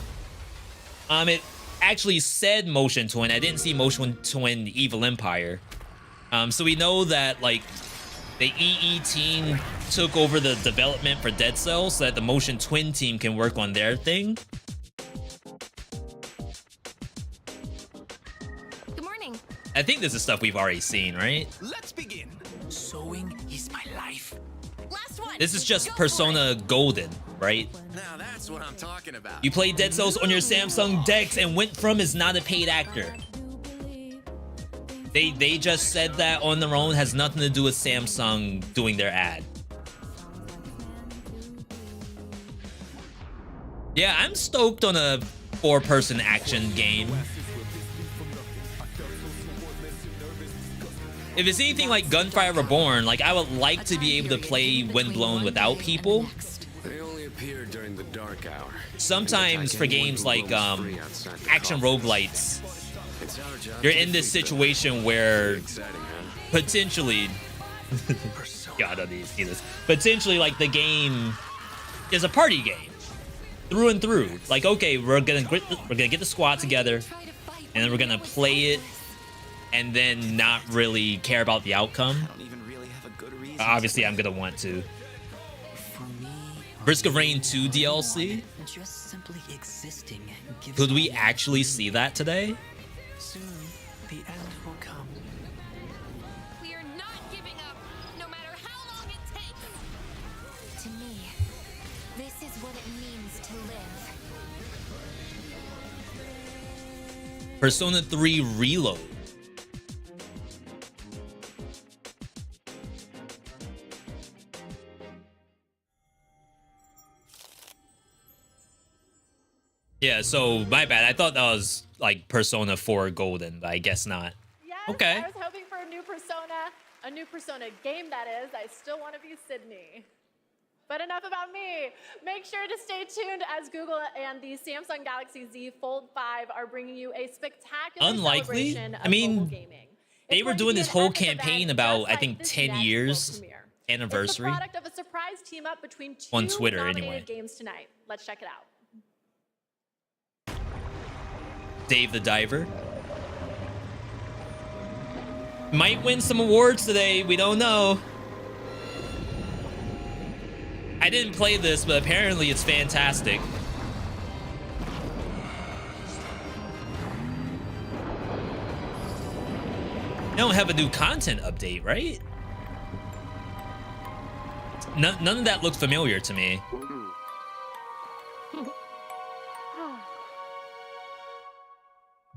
Speaker 1: It actually said Motion Twin. I didn't see Motion Twin Evil Empire. So we know that like the EE team took over the development for Dead Cells so that the Motion Twin team can work on their thing.
Speaker 4: Good morning.
Speaker 1: I think this is stuff we've already seen, right?
Speaker 5: Let's begin. Sewing is my life.
Speaker 4: Last one.
Speaker 1: This is just
Speaker 4: Go for
Speaker 1: Persona Golden, right?
Speaker 5: Now that's what I'm talking about.
Speaker 1: You played Dead Cells on your Samsung Dex and Went From is not a paid actor. They just said that on their own, has nothing to do with Samsung doing their ad. Yeah, I'm stoked on a 4-person action game. If it's anything like Gunfire Reborn, like I would like to be able to play Windblown without people.
Speaker 6: They only appear during the dark hour.
Speaker 1: Sometimes for games like action roguelites, you're in this situation where potentially God, I need to see this. Potentially like the game is a party game through and through. Like, okay, we're gonna get the squad together and then we're gonna play it and then not really care about the outcome. Obviously, I'm gonna want to. Risk of Rain 2 DLC?
Speaker 9: Just simply existing
Speaker 1: Could we actually see that today?
Speaker 9: soon the end will come.
Speaker 4: We are not giving up, no matter how long it takes. To me, this is what it means to live.
Speaker 1: Persona 3 Reload. Yeah, so my bad. I thought that was like Persona 4 Golden, but I guess not.
Speaker 2: Yes,
Speaker 1: Okay.
Speaker 2: I was hoping for a new Persona game, that is. I still want to be Sydney. But enough about me. Make sure to stay tuned as Google and the Samsung Galaxy Z Fold 5 are bringing you a spectacular
Speaker 1: Unlikely.
Speaker 2: celebration of
Speaker 1: I mean,
Speaker 2: mobile gaming.
Speaker 1: They
Speaker 2: It's
Speaker 1: were
Speaker 2: going to
Speaker 1: doing
Speaker 2: be
Speaker 1: this
Speaker 2: an
Speaker 1: whole
Speaker 2: epic event
Speaker 1: campaign
Speaker 2: just
Speaker 1: about, I
Speaker 2: like
Speaker 1: think,
Speaker 2: this
Speaker 1: 10
Speaker 2: next
Speaker 1: years
Speaker 2: world premiere.
Speaker 1: anniversary.
Speaker 2: It's the product of a surprise team up between two
Speaker 1: On Twitter,
Speaker 2: nominated
Speaker 1: anyway.
Speaker 2: games tonight. Let's check it out.
Speaker 1: Dave the Diver. Might win some awards today. We don't know. I didn't play this, but apparently it's fantastic. They don't have a new content update, right? None of that looked familiar to me.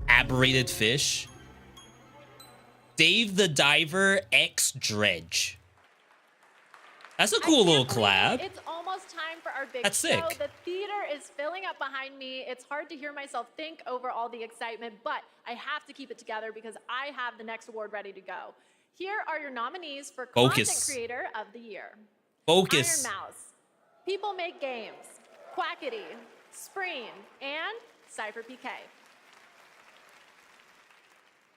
Speaker 1: Aberrated Fish. Dave the Diver X Dredge. That's a cool little collab.
Speaker 2: It's almost time for our big
Speaker 1: That's
Speaker 2: show.
Speaker 1: sick.
Speaker 2: The theater is filling up behind me. It's hard to hear myself think over all the excitement, but I have to keep it together because I have the next award ready to go. Here are your nominees for
Speaker 1: Focus.
Speaker 2: Content Creator of the Year.
Speaker 1: Focus.
Speaker 2: Iron Mouse, People Make Games, Quackity, Spreen, and Cypher PK.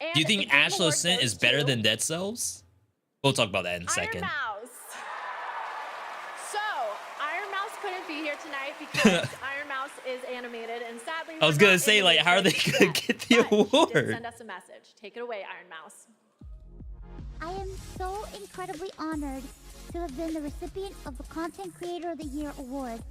Speaker 2: And
Speaker 1: Do you
Speaker 2: the
Speaker 1: think
Speaker 2: Game
Speaker 1: Ashlow
Speaker 2: Award
Speaker 1: Scent
Speaker 2: goes
Speaker 1: is better
Speaker 2: to
Speaker 1: than Dead Cells? We'll talk about that in a
Speaker 2: Iron
Speaker 1: second.
Speaker 2: Mouse. So, Iron Mouse couldn't be here tonight because Iron Mouse is animated, and sadly,
Speaker 1: I was
Speaker 2: we're
Speaker 1: gonna
Speaker 2: not
Speaker 1: say,
Speaker 2: in the
Speaker 1: like, how are they
Speaker 2: Matrix
Speaker 1: gonna
Speaker 2: yet.
Speaker 1: get the
Speaker 2: But she did
Speaker 1: award?
Speaker 2: send us a message. Take it away, Iron Mouse.
Speaker 10: I am so incredibly honored to have been the recipient of the Content Creator of the Year award.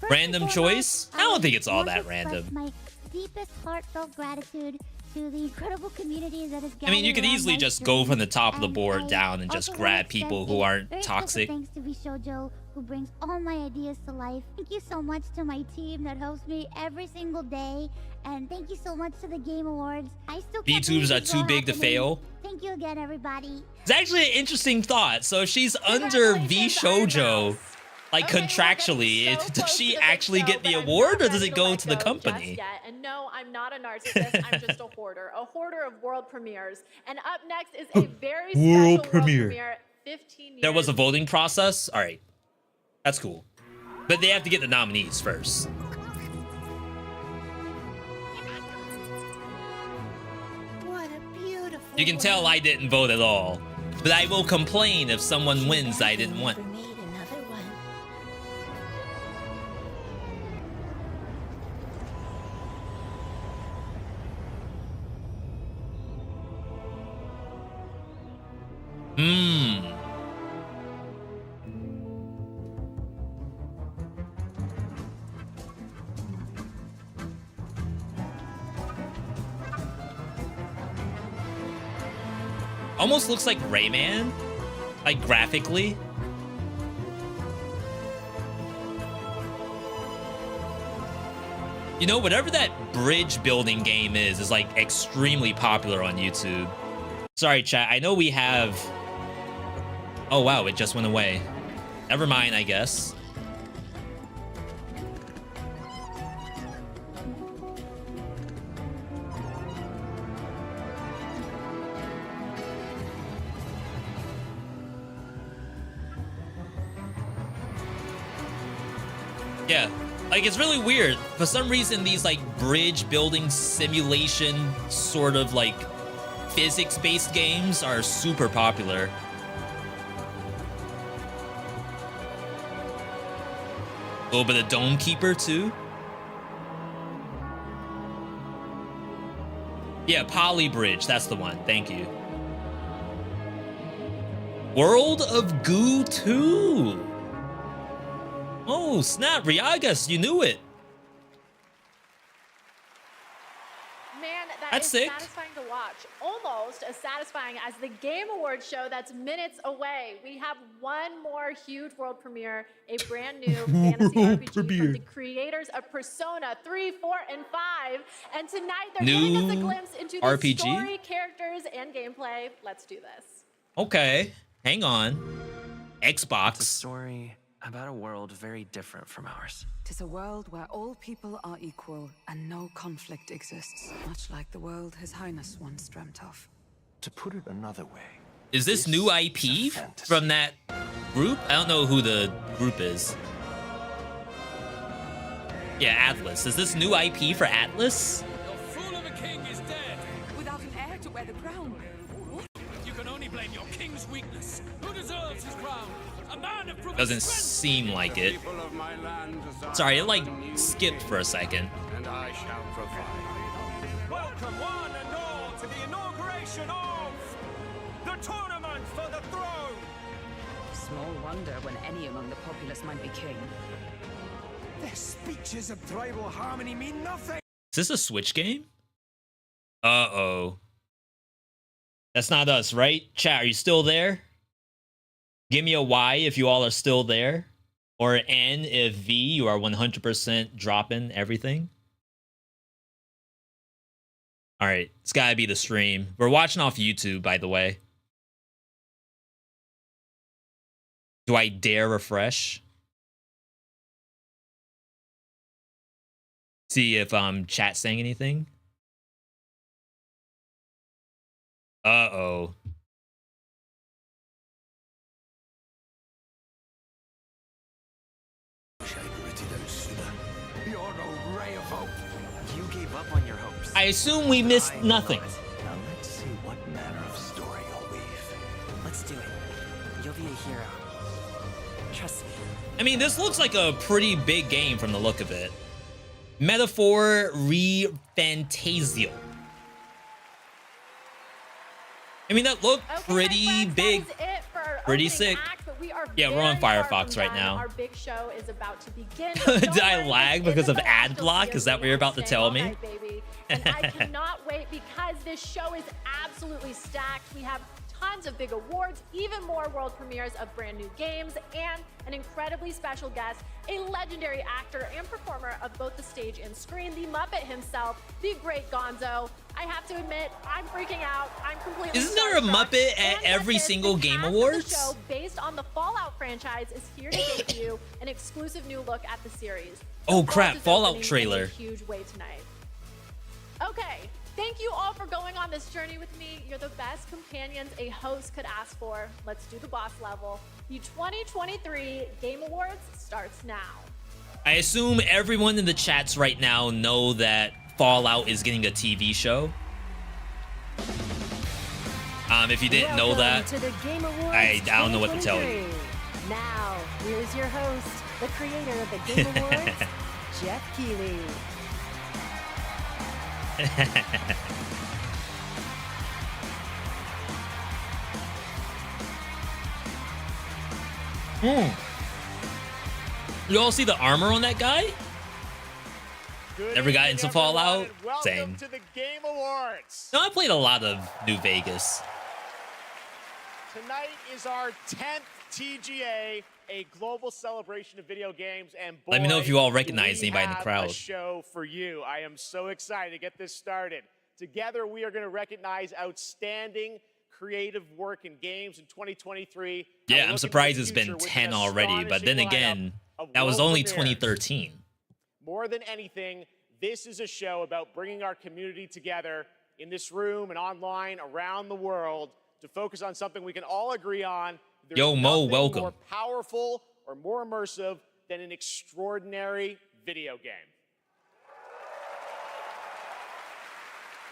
Speaker 10: First
Speaker 1: Random
Speaker 10: and
Speaker 1: choice?
Speaker 10: foremost,
Speaker 1: I don't think it's all
Speaker 10: want to
Speaker 1: that
Speaker 10: express
Speaker 1: random.
Speaker 10: My deepest heartfelt gratitude to the incredible community that has gathered
Speaker 1: I mean, you could
Speaker 10: around
Speaker 1: easily
Speaker 10: my
Speaker 1: just go
Speaker 10: stream.
Speaker 1: from the top of the
Speaker 10: And
Speaker 1: board
Speaker 10: I
Speaker 1: down and just
Speaker 10: also
Speaker 1: grab
Speaker 10: wanna
Speaker 1: people
Speaker 10: extend
Speaker 1: who
Speaker 10: a
Speaker 1: aren't
Speaker 10: very special
Speaker 1: toxic.
Speaker 10: Thanks to Vishojo, who brings all my ideas to life. Thank you so much to my team that helps me every single day. And thank you so much to the Game Awards. I still can't
Speaker 1: VTubers
Speaker 10: believe
Speaker 1: are
Speaker 10: it's
Speaker 1: too
Speaker 10: all
Speaker 1: big to
Speaker 10: happening.
Speaker 1: fail.
Speaker 10: Thank you again, everybody.
Speaker 1: It's actually an interesting thought. So if she's under V Shoujo, like
Speaker 2: Okay, we're
Speaker 1: contractually,
Speaker 2: getting so
Speaker 1: does
Speaker 2: close
Speaker 1: she
Speaker 2: to the big
Speaker 1: actually
Speaker 2: show,
Speaker 1: get the
Speaker 2: but I'm
Speaker 1: award,
Speaker 2: not
Speaker 1: or does
Speaker 2: ready
Speaker 1: it go
Speaker 2: let
Speaker 1: to the
Speaker 2: go
Speaker 1: company?
Speaker 2: Just yet. And no, I'm not a narcissist. I'm just a hoarder of world premieres. And up next is a very
Speaker 1: World
Speaker 2: special
Speaker 1: premiere.
Speaker 2: world premiere. 15 years.
Speaker 1: There was a voting process. All right, that's cool, but they have to get the nominees first.
Speaker 10: What a beautiful.
Speaker 1: You can tell I didn't vote at all, but I will complain if someone wins that I didn't want.
Speaker 10: Made another one.
Speaker 1: Hmm. Almost looks like Rayman, like graphically. You know, whatever that bridge building game is like extremely popular on YouTube. Sorry, chat. I know we have... Oh, wow. It just went away. Never mind, I guess. Yeah. Like, it's really weird. For some reason, these, like, bridge building simulation sort of, like, physics-based games are super popular. A little bit of Dome Keeper, too. Yeah, Poly Bridge. That's the one. Thank you. World of Goo 2. Oh, snap. Riagas, you knew it.
Speaker 2: Man,
Speaker 1: That's
Speaker 2: is
Speaker 1: sick.
Speaker 2: satisfying to watch. Almost as satisfying as the Game Awards show that's minutes away. We have one more huge world premiere, a brand new fantasy RPG from the creators of Persona 3, 4, and 5. And tonight they're giving us a
Speaker 1: New
Speaker 2: glimpse into the
Speaker 1: RPG?
Speaker 2: story, characters, and gameplay. Let's do this.
Speaker 1: Okay. Hang on.
Speaker 9: It's a
Speaker 1: Xbox.
Speaker 9: story about a world very different from ours.
Speaker 11: Tis a world where all people are equal and no conflict exists, much like the world His Highness once dreamt of.
Speaker 5: To put it another way,
Speaker 1: Is this new IP from that group? I don't know who the group is. Yeah, Atlas. Is this new IP for Atlas?
Speaker 12: The fool of a king is dead.
Speaker 11: Without an heir to wear the crown.
Speaker 12: You can only blame your king's weakness. Who deserves his crown? A man of proven
Speaker 1: Doesn't
Speaker 12: strength.
Speaker 1: seem like it.
Speaker 6: People of my land desire
Speaker 1: Sorry, it like
Speaker 6: something new,
Speaker 1: skipped for a second.
Speaker 6: and I shall provide.
Speaker 12: Welcome one and all to the inauguration of the tournament for the throne.
Speaker 11: Small wonder when any among the populace might be king.
Speaker 5: their speeches of tribal harmony mean nothing.
Speaker 1: Is this a Switch game? Uh-oh. That's not us, right? Chat, are you still there? Give me a Y if you all are still there. Or N if V, you are 100% dropping everything. All right, it's gotta be the stream. We're watching off YouTube, by the way. Do I dare refresh? See if chat's saying anything. Uh-oh.
Speaker 5: You're no
Speaker 1: I assume we missed nothing.
Speaker 9: Now let's see what manner of story you'll weave.
Speaker 13: Let's do it. You'll be a hero. Trust me.
Speaker 1: I mean, this looks like a pretty big game from the look of it. Metaphor re Fantasio. I mean, that looked pretty big, pretty sick. Yeah, we're on Firefox right now.
Speaker 2: Our big show is about to begin.
Speaker 1: Did I lag because of ad block? Is that what you're about to tell me?
Speaker 2: And I cannot wait because this show is absolutely stacked. We have tons of big awards, even more world premieres of brand new games, and an incredibly special guest, a legendary actor and performer of both the stage and screen, the Muppet himself, the great Gonzo. I have to admit, I'm freaking out. I'm completely
Speaker 1: Isn't there a Muppet at every single Game Awards?
Speaker 2: The show, based on the Fallout franchise, is here to give you an exclusive new look at the series.
Speaker 1: Oh crap, Fallout trailer.
Speaker 2: In a huge way tonight. Okay, thank you all for going on this journey with me. You're the best companions a host could ask for. Let's do the boss level. The 2023 Game Awards starts now.
Speaker 1: I assume everyone in the chats right now know that Fallout is getting a TV show. If you didn't know that, I don't know what to tell you.
Speaker 14: Now, here's your host, the creator of the Game Awards, Geoff Keighley.
Speaker 1: You all see the armor on that guy? Never got into Fallout?
Speaker 12: Welcome
Speaker 1: Same.
Speaker 12: to the Game Awards.
Speaker 1: No, I played a lot of New Vegas.
Speaker 12: Tonight is our 10th TGA, a global celebration of video games, and boy,
Speaker 1: Let me know if you all recognize
Speaker 12: we
Speaker 1: anybody in the
Speaker 12: have
Speaker 1: crowd.
Speaker 12: A show for you. I am so excited to get this started. Together, we are going to recognize outstanding creative work in games in 2023.
Speaker 1: Yeah, I'm surprised it's been 10 already, but then again, that was only 2013.
Speaker 12: More than anything, this is a show about bringing our community together in this room and online around the world to focus on something we can all agree on. There's
Speaker 1: Yo, Mo,
Speaker 12: nothing
Speaker 1: welcome.
Speaker 12: more powerful or more immersive than an extraordinary video game.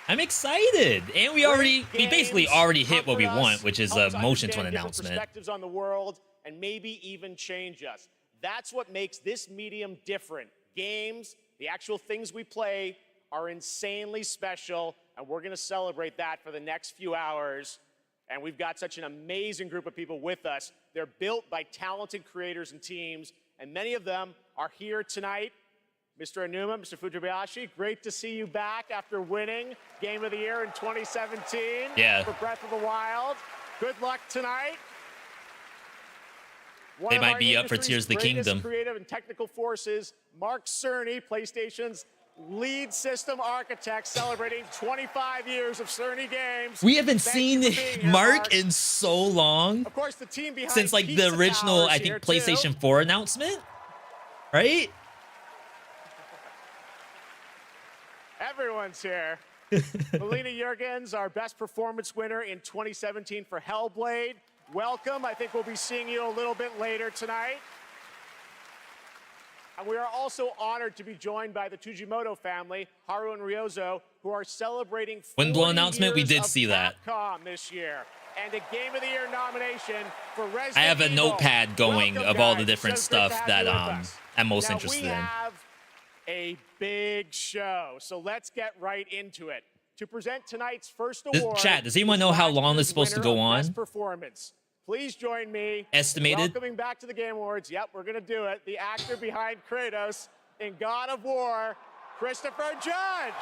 Speaker 1: I'm excited, and we basically already hit what we want, which is a motion to an announcement.
Speaker 12: Perspectives on the world and maybe even change us. That's what makes this medium different. Games, the actual things we play, are insanely special, and we're going to celebrate that for the next few hours. And we've got such an amazing group of people with us. They're built by talented creators and teams, and many of them are here tonight. Mr. Aonuma, Mr. Fujibayashi, great to see you back after winning Game of the Year in 2017 for Breath of the Wild. Good luck tonight.
Speaker 1: They might be up for Tears of the Kingdom.
Speaker 12: Creative and technical forces, Mark Cerny, PlayStation's lead system architect, celebrating 25 years of Cerny games.
Speaker 1: We haven't seen Mark in so long.
Speaker 12: Of course, the team behind
Speaker 1: Since like
Speaker 12: Pizza
Speaker 1: the original,
Speaker 12: Towers
Speaker 1: I think,
Speaker 12: here,
Speaker 1: PlayStation
Speaker 12: too.
Speaker 1: 4 announcement, right?
Speaker 12: Everyone's here. Melina Jurgens, our best performance winner in 2017 for Hellblade. Welcome. I think we'll be seeing you a little bit later tonight. And we are also honored to be joined by the Tujimoto family, Haru and Ryozo, who are celebrating 40
Speaker 1: Windblow announcement, we
Speaker 12: years
Speaker 1: did
Speaker 12: of
Speaker 1: see that.
Speaker 12: Capcom this year. And a Game of the Year nomination for Resident
Speaker 1: I have a
Speaker 12: Evil.
Speaker 1: notepad going
Speaker 12: Welcome,
Speaker 1: of all the
Speaker 12: guys.
Speaker 1: different
Speaker 12: So good to
Speaker 1: stuff
Speaker 12: have
Speaker 1: that
Speaker 12: you with us.
Speaker 1: I'm most
Speaker 12: Now,
Speaker 1: interested
Speaker 12: we
Speaker 1: in.
Speaker 12: have a big show, so let's get right into it. To present tonight's first award,
Speaker 1: Chat, does anyone know how long this is supposed to go
Speaker 12: winner of Best
Speaker 1: on?
Speaker 12: Performance. Please join me.
Speaker 1: Estimated?
Speaker 12: Welcoming back to the Game Awards. Yep, we're gonna do it. The actor behind Kratos in God of War, Christopher Judge.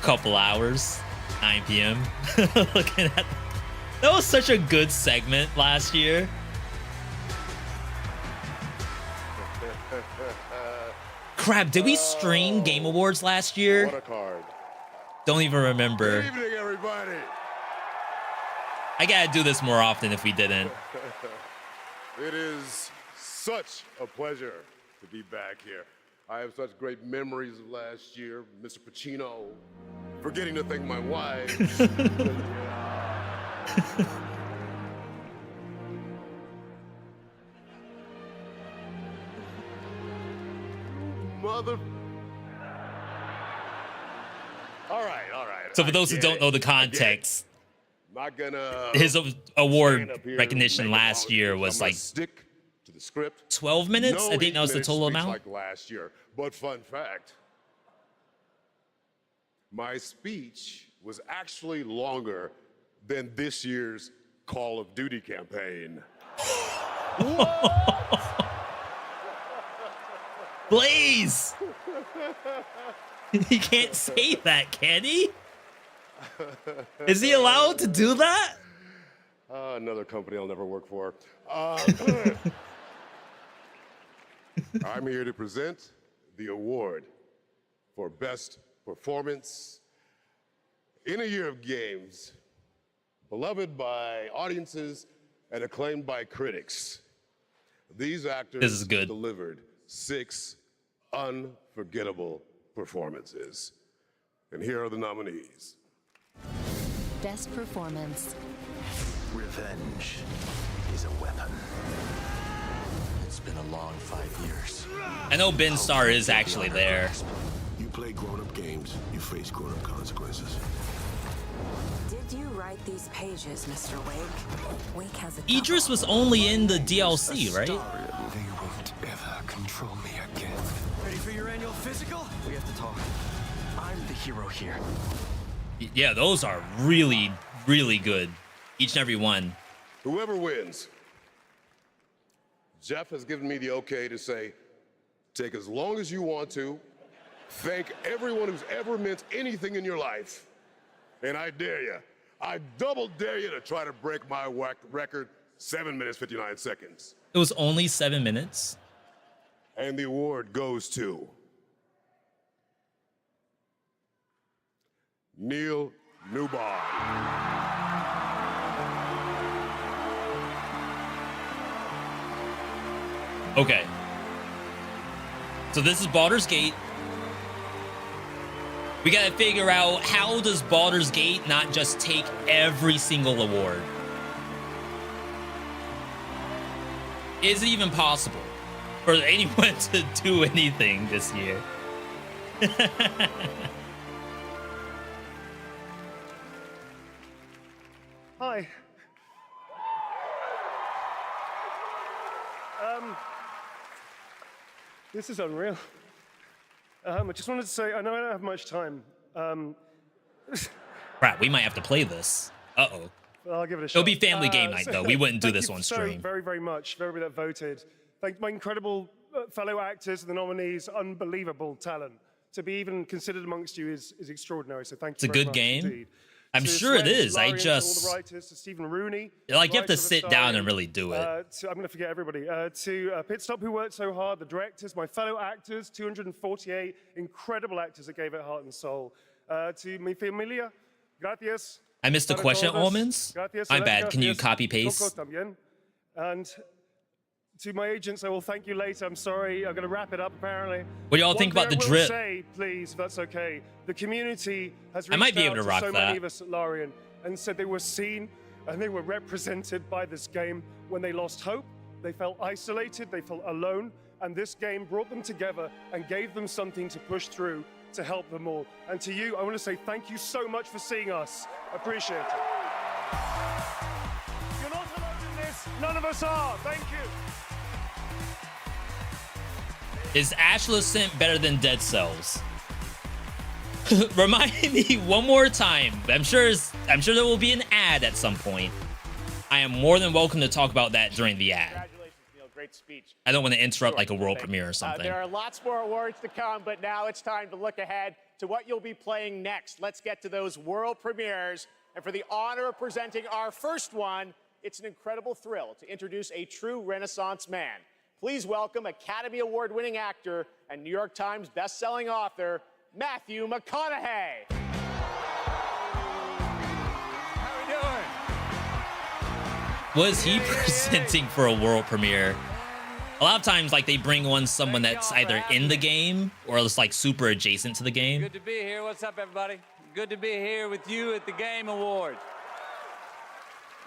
Speaker 1: Couple hours, 9 p.m. Looking at that was such a good segment last year. Crap, did we stream Game Awards last year?
Speaker 6: What a card.
Speaker 1: Don't even remember.
Speaker 6: Good evening, everybody.
Speaker 1: I gotta do this more often if we didn't.
Speaker 6: It is such a pleasure to be back here. I have such great memories of last year. Mr. Pacino, forgetting to thank my wife. mother. All right.
Speaker 1: So for those who don't know the context,
Speaker 6: not gonna
Speaker 1: his award
Speaker 6: stand up here
Speaker 1: recognition
Speaker 6: and make a
Speaker 1: last
Speaker 6: long
Speaker 1: year
Speaker 6: speech.
Speaker 1: was
Speaker 6: I'm gonna
Speaker 1: like
Speaker 6: stick to the script.
Speaker 1: 12 minutes.
Speaker 6: No
Speaker 1: I think that was the
Speaker 6: 8-minute
Speaker 1: total
Speaker 6: speech
Speaker 1: amount.
Speaker 6: like last year. But fun fact, my speech was actually longer than this year's Call of Duty campaign.
Speaker 1: Blaze! He can't say that, can he? Is he allowed to do that?
Speaker 6: Another company I'll never work for. I'm here to present the award for Best Performance in a Year of Games, beloved by audiences and acclaimed by critics. These actors delivered 6 unforgettable performances. And here are the nominees.
Speaker 4: Best performance.
Speaker 9: Revenge is a weapon. It's been a long 5 years.
Speaker 1: I know Ben Starr is actually there.
Speaker 15: You play grown-up games, you face grown-up consequences.
Speaker 11: Did you write these pages, Mr. Wake? Wake has a
Speaker 1: Idris was only in the DLC, right?
Speaker 15: They won't ever control me again.
Speaker 9: Ready for your annual physical? We have to talk. I'm the hero here.
Speaker 1: Yeah, those are really, really good. Each and every one.
Speaker 6: Whoever wins, Geoff has given me the okay to say, take as long as you want to, thank everyone who's ever meant anything in your life, and I dare you, I double dare you to try to break my record, 7 minutes, 59 seconds.
Speaker 1: It was only 7 minutes.
Speaker 6: And the award goes to Neil Newbon.
Speaker 1: Okay. So this is Baldur's Gate. We gotta figure out, how does Baldur's Gate not just take every single award? Is it even possible for anyone to do anything this year?
Speaker 16: Hi. This is unreal. I just wanted to say, I know I don't have much time.
Speaker 1: Crap, we might have to play this. Uh-oh.
Speaker 16: I'll give it a shot.
Speaker 1: It'll be family game night, though. We wouldn't do this on stream.
Speaker 16: Thank you so very, very much for everybody that voted. Thank my incredible fellow actors and the nominees. Unbelievable talent. To be even considered amongst you is extraordinary, so thank you very much indeed.
Speaker 1: I'm
Speaker 16: To
Speaker 1: sure it
Speaker 16: Sven,
Speaker 1: is. I
Speaker 16: Larian,
Speaker 1: just...
Speaker 16: to all the writers, to Stephen Rooney,
Speaker 1: Like, you have to
Speaker 16: writer of
Speaker 1: sit
Speaker 16: the
Speaker 1: down
Speaker 16: story,
Speaker 1: and really do it.
Speaker 16: I'm going to forget everybody. To Pit Stop, who worked so hard, the directors, my fellow actors, 248 incredible actors that gave it heart and soul. To mi familia, gracias.
Speaker 1: I missed the
Speaker 16: Para
Speaker 1: question,
Speaker 16: todos.
Speaker 1: Almonds?
Speaker 16: Gracias,
Speaker 1: My bad. Can you
Speaker 16: gracias.
Speaker 1: copy paste?
Speaker 16: Coco también. And to my agents, I will thank you later. I'm sorry. I'm going to wrap it up, apparently.
Speaker 1: What do y'all think about the
Speaker 16: One thing I
Speaker 1: drip?
Speaker 16: will say, please, if that's okay. The community has
Speaker 1: I
Speaker 16: reached
Speaker 1: might be able
Speaker 16: out
Speaker 1: to rock
Speaker 16: so
Speaker 1: that.
Speaker 16: many of us at Larian and said they were seen and they were represented by this game when they lost hope. They felt isolated. They felt alone. And this game brought them together and gave them something to push through to help them all. And to you, I want to say thank you so much for seeing us. Appreciate it. You're not alone in this. None of us are. Thank you.
Speaker 1: Is Ashla Scent better than Dead Cells? Remind me one more time. I'm sure there will be an ad at some point. I am more than welcome to talk about that during the ad.
Speaker 12: Congratulations, Neil. Great speech.
Speaker 1: I don't want to interrupt like a world premiere or something.
Speaker 12: There are lots more awards to come, but now it's time to look ahead to what you'll be playing next. Let's get to those world premieres. And for the honor of presenting our first one, it's an incredible thrill to introduce a true Renaissance man. Please welcome Academy Award-winning actor and New York Times best-selling author, Matthew McConaughey.
Speaker 1: Was he presenting for a world premiere? A lot of times, like, they bring on someone that's either in the game or it's like super adjacent to the game.
Speaker 17: Good to be here. What's up, everybody? Good to be here with you at the Game Awards.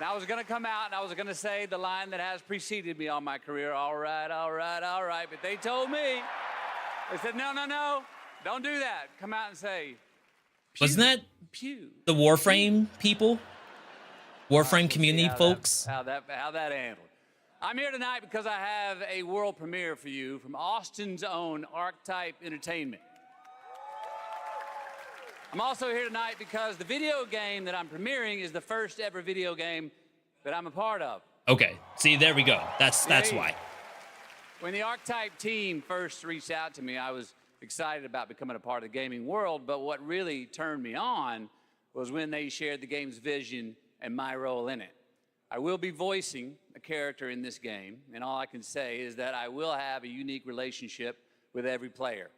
Speaker 17: Now, I was going to come out and I was going to say the line that has preceded me all my career. All right, all right, all right. But they told me They said, no, no, no, don't do that. Come out and say,
Speaker 1: wasn't that the Warframe people? Warframe community folks?
Speaker 17: How that handled. I'm here tonight because I have a world premiere for you from Austin's own Archetype Entertainment. I'm also here tonight because the video game that I'm premiering is the first ever video game that I'm a part of.
Speaker 1: Okay, see, there we go. That's why.
Speaker 17: When the Archetype team first reached out to me, I was excited about becoming a part of the gaming world, but what really turned me on was when they shared the game's vision and my role in it. I will be voicing a character in this game, and all I can say is that I will have a unique relationship with every player.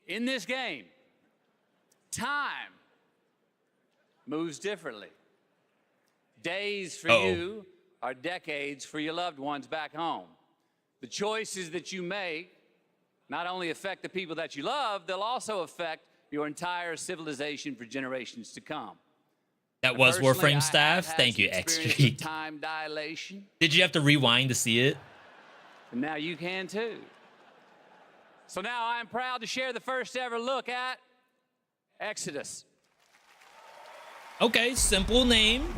Speaker 17: In this game, time moves differently. Days for you are decades for your loved ones back home. The choices that you make not only affect the people that you love, they'll also affect your entire civilization for generations to come.
Speaker 1: That was Warframe staff. Thank you, XG.
Speaker 17: Time dilation.
Speaker 1: Did you have to rewind to see it?
Speaker 17: And now you can too. So now I'm proud to share the first ever look at Exodus.
Speaker 1: Okay, simple name.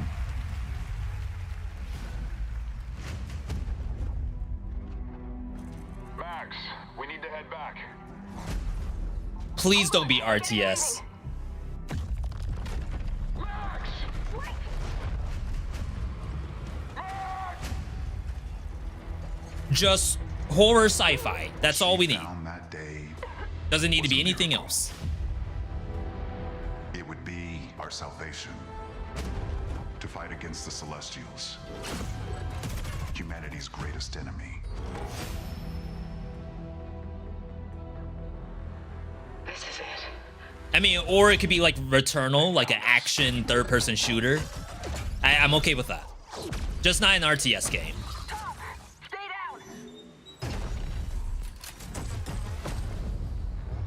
Speaker 18: Max, we need to head back.
Speaker 1: Please don't be RTS. Just horror sci-fi. That's all we need. Doesn't need to be anything else.
Speaker 19: It would be our salvation to fight against the Celestials, humanity's greatest enemy.
Speaker 13: This is it.
Speaker 1: I mean, or it could be like Returnal, like an action third-person shooter. I'm okay with that. Just not an RTS game.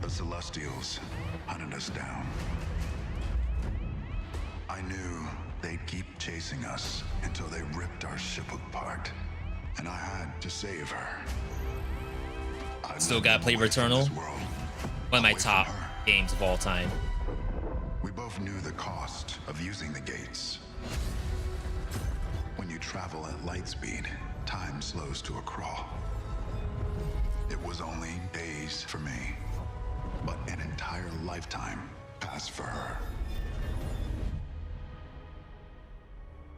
Speaker 19: The Celestials hunted us down. I knew they'd keep chasing us until they ripped our ship apart, and I had to save her.
Speaker 1: Still gotta play Returnal. One of my top games of all time.
Speaker 19: We both knew the cost of using the gates. When you travel at light speed, time slows to a crawl. It was only days for me, but an entire lifetime passed for her.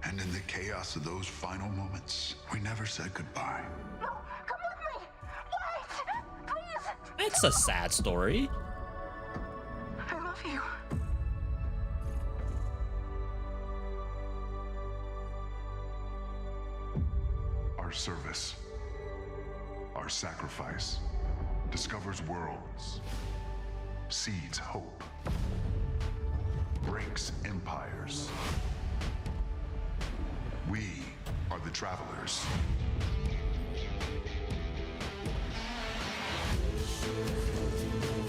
Speaker 19: And in the chaos of those final moments, we never said goodbye.
Speaker 13: No, come with me! Wait! Please!
Speaker 1: It's a sad story.
Speaker 13: I love you.
Speaker 19: Our service, our sacrifice, discovers worlds, seeds hope, breaks empires. We are the travelers.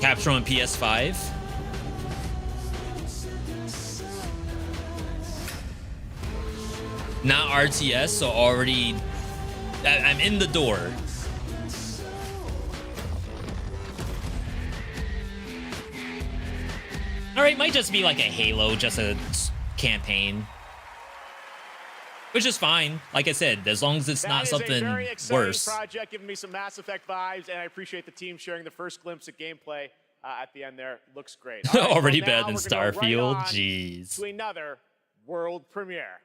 Speaker 1: Capture on PS5. Not RTS, so already I'm in the door. All right, might just be like a Halo, just a campaign, which is fine. Like I said, as long as it's not something
Speaker 12: a very exciting
Speaker 1: worse.
Speaker 12: project, giving me some Mass Effect vibes, and I appreciate the team sharing the first glimpse at gameplay at the end there. Looks great. All right,
Speaker 1: Already
Speaker 12: well,
Speaker 1: better
Speaker 12: now
Speaker 1: than
Speaker 12: we're gonna go
Speaker 1: Starfield.
Speaker 12: right on
Speaker 1: Jeez.
Speaker 12: to another world premiere.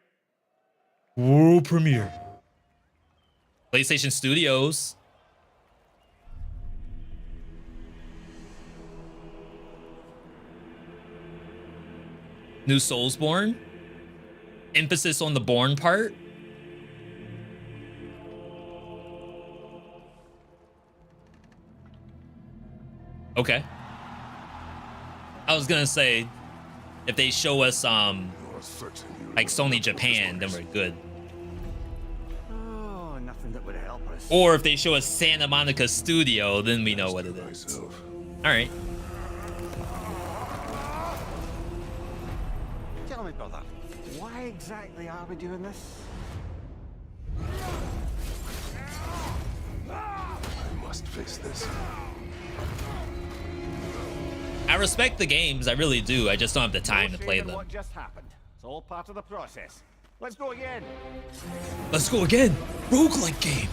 Speaker 1: World premiere. PlayStation Studios. New Soulsborne. Emphasis on the born part. Okay. I was gonna say, if they show us like Sony Japan, then we're good.
Speaker 5: Oh, nothing that would help us.
Speaker 1: Or if they show us Santa Monica Studio, then we know what it is. All right.
Speaker 5: Tell me, brother, why exactly are we doing this?
Speaker 15: I must face this.
Speaker 1: I respect the games, I really do. I just don't have the time to play them.
Speaker 5: What just happened? It's all part of the process. Let's go again.
Speaker 1: Let's go again. Roguelike game.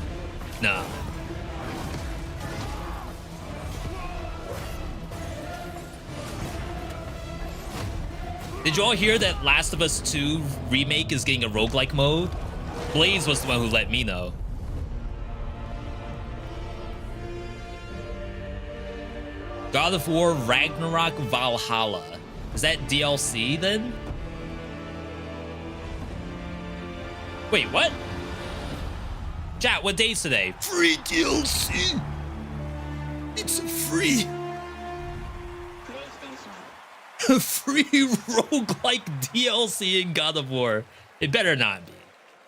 Speaker 1: Nah. Did you all hear that Last of Us 2 remake is getting a roguelike mode? Blaze was the one who let me know. God of War Ragnarok Valhalla. Is that DLC then? Wait, what? Chat, what day's today? Free DLC. It's free. Free roguelike DLC in God of War. It better not be.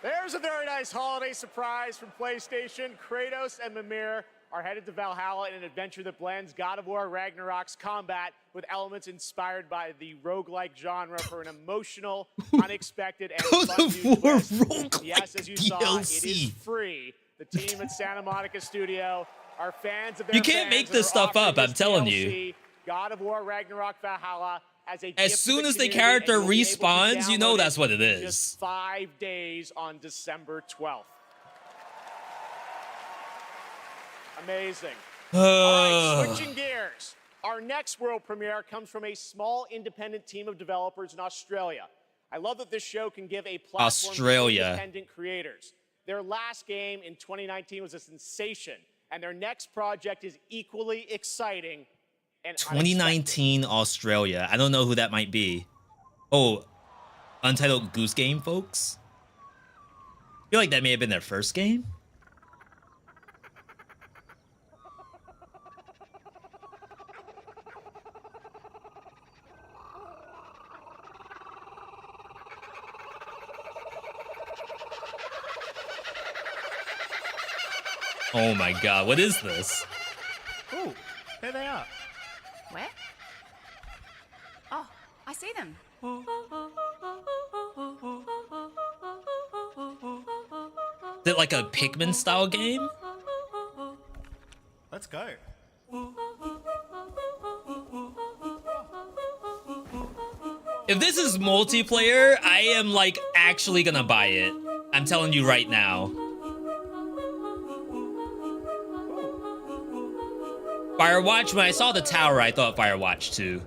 Speaker 12: There's a very nice holiday surprise from PlayStation. Kratos and Mimir are headed to Valhalla in an adventure that blends God of War Ragnarok's combat with elements inspired by the roguelike genre for an emotional, unexpected, and fun new twist. Yes, as you saw, it is free. The team at Santa Monica Studio are fans of their
Speaker 1: You can't make this stuff up, I'm telling you.
Speaker 12: God of War Ragnarok Valhalla
Speaker 1: as soon as the character respawns, you know that's what it is.
Speaker 12: Just 5 days on December 12th. Amazing. All right, switching gears. Our next world premiere comes from a small independent team of developers in Australia. I love that this show can give a platform to independent creators. Their last game in 2019 was a sensation, and their next project is equally exciting.
Speaker 1: 2019 Australia. I don't know who that might be. Oh, Untitled Goose Game, folks? I feel like that may have been their first game. Oh my god, what is this?
Speaker 20: Oh, there they are.
Speaker 21: Where? Oh, I see them.
Speaker 1: Is it like a Pikmin style game?
Speaker 20: Let's go.
Speaker 1: If this is multiplayer, I am like actually gonna buy it. I'm telling you right now. Firewatch, when I saw the tower, I thought Firewatch 2. You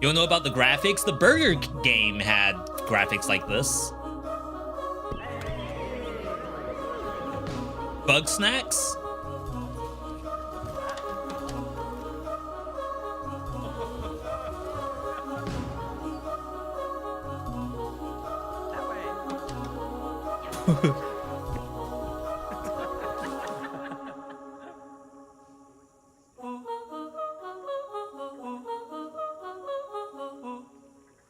Speaker 1: don't know about the graphics? The Burger game had graphics like this. Bug snacks?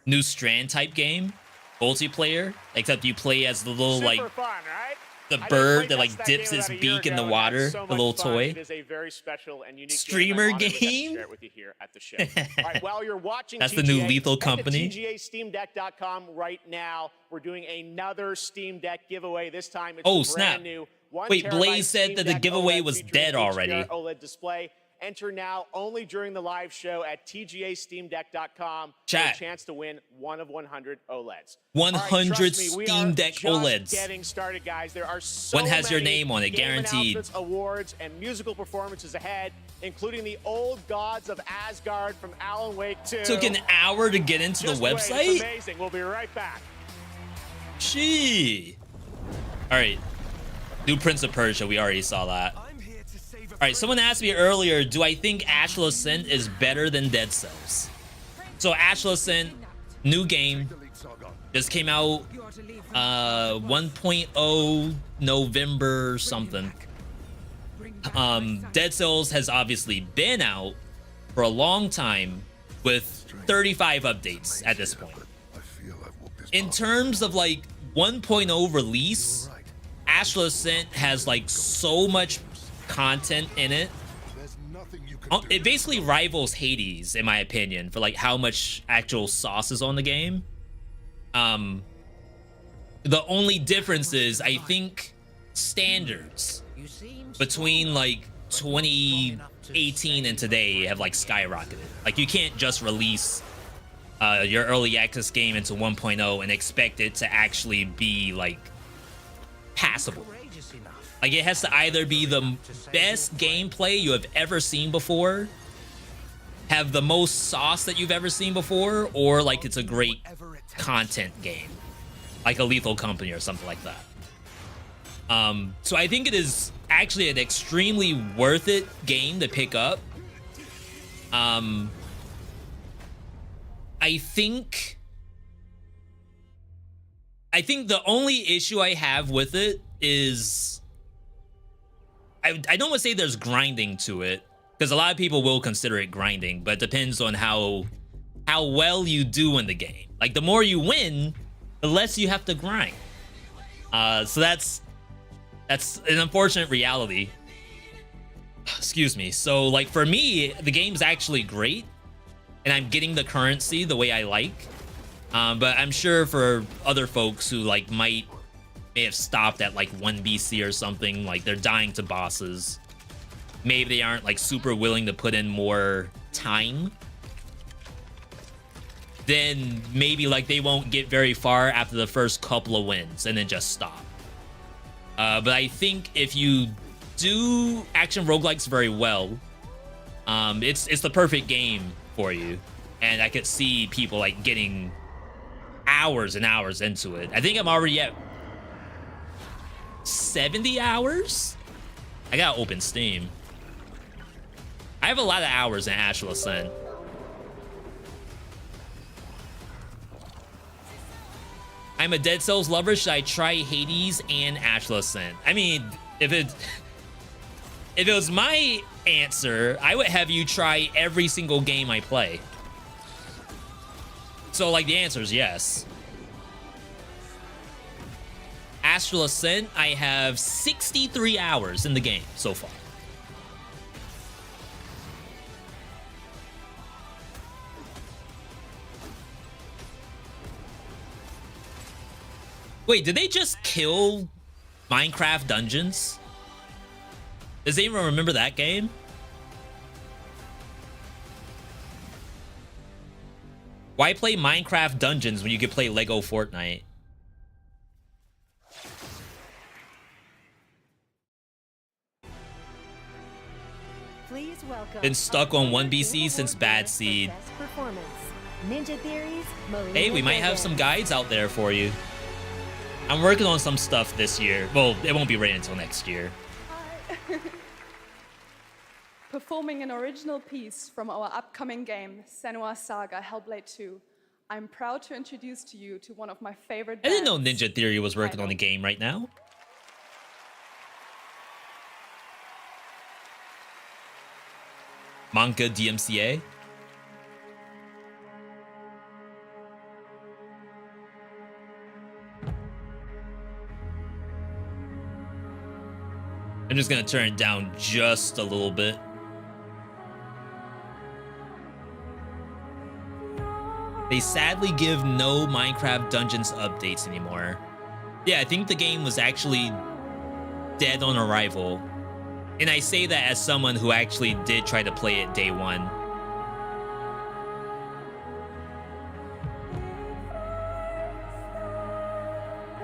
Speaker 1: New Strand type game, multiplayer, except you play as the little like
Speaker 12: fun, right?
Speaker 1: the bird that like dips its beak in the water, the little toy.
Speaker 12: It is a very special and unique
Speaker 1: streamer
Speaker 12: game.
Speaker 1: game.
Speaker 12: Share it with you here at the show. All right, while you're watching,
Speaker 1: that's
Speaker 12: TGA,
Speaker 1: the new Lethal
Speaker 12: head to
Speaker 1: Company.
Speaker 12: TGASteamDeck.com right now. We're doing another Steam Deck giveaway. This time it's
Speaker 1: Oh
Speaker 12: a
Speaker 1: snap!
Speaker 12: brand new
Speaker 1: Wait, Blaze said that the giveaway was dead already.
Speaker 12: OLED display. Enter now only during the live show at TGASteamDeck.com for
Speaker 1: Chat.
Speaker 12: a chance to win one of 100 OLEDs.
Speaker 1: 100
Speaker 12: trust me,
Speaker 1: Steam Deck OLEDs.
Speaker 12: Just getting started, guys. There are so
Speaker 1: One has your
Speaker 12: many
Speaker 1: name on it,
Speaker 12: game
Speaker 1: guaranteed.
Speaker 12: announcements, awards, and musical performances ahead, including the Old Gods of Asgard from Alan Wake 2.
Speaker 1: Took an hour to get into
Speaker 12: Just
Speaker 1: the
Speaker 12: wait,
Speaker 1: website?
Speaker 12: it's amazing. We'll be right back.
Speaker 1: Gee. All right. New Prince of Persia. We already saw that. All right. Someone asked me earlier, do I think Ashla Ascent is better than Dead Cells? So Ashla Ascent, new game, just came out 1.0 November something. Dead Cells has obviously been out for a long time with 35 updates at this point. In terms of like 1.0 release, Ashla Ascent has like so much content in it. It basically rivals Hades, in my opinion, for like how much actual sauce is on the game. The only difference is, I think, standards between like 20 18 and today have like skyrocketed. Like you can't just release your early access game into 1.0 and expect it to actually be like passable. Like it has to either be the best gameplay you have ever seen before, have the most sauce that you've ever seen before, or like it's a great content game, like a Lethal Company or something like that. So I think it is actually an extremely worth it game to pick up. I think the only issue I have with it is I don't want to say there's grinding to it, because a lot of people will consider it grinding, but it depends on how well you do in the game. Like the more you win, the less you have to grind. So that's an unfortunate reality. Excuse me. So like for me, the game's actually great, and I'm getting the currency the way I like. But I'm sure for other folks who like may have stopped at like 1 BC or something, like they're dying to bosses. Maybe they aren't like super willing to put in more time. Then maybe like they won't get very far after the first couple of wins and then just stop. But I think if you do action roguelikes very well, it's the perfect game for you. And I could see people like getting hours and hours into it. I think I'm already at 70 hours. I gotta open Steam. I have a lot of hours in Astral Ascent. I'm a Dead Cells lover. Should I try Hades and Astral Ascent? I mean, if it was my answer, I would have you try every single game I play. So, like, the answer is yes. Astral Ascent, I have 63 hours in the game so far. Wait, did they just kill Minecraft Dungeons? Does anyone remember that game? Why play Minecraft Dungeons when you could play Lego Fortnite?
Speaker 14: Please welcome.
Speaker 1: Been stuck on 1 BC since Bad Seed.
Speaker 14: Ninja Theories,
Speaker 1: Hey, we might have some guides out there for you. I'm working on some stuff this year. Well, it won't be ready until next year.
Speaker 3: Performing an original piece from our upcoming game, Senua's Saga Hellblade 2, I'm proud to introduce to you to one of my favorite
Speaker 1: I
Speaker 3: bands.
Speaker 1: didn't know Ninja Theory was working on the game right now. Manga DMCA. I'm just gonna turn it down just a little bit. They sadly give no Minecraft Dungeons updates anymore. Yeah, I think the game was actually dead on arrival. And I say that as someone who actually did try to play it day one.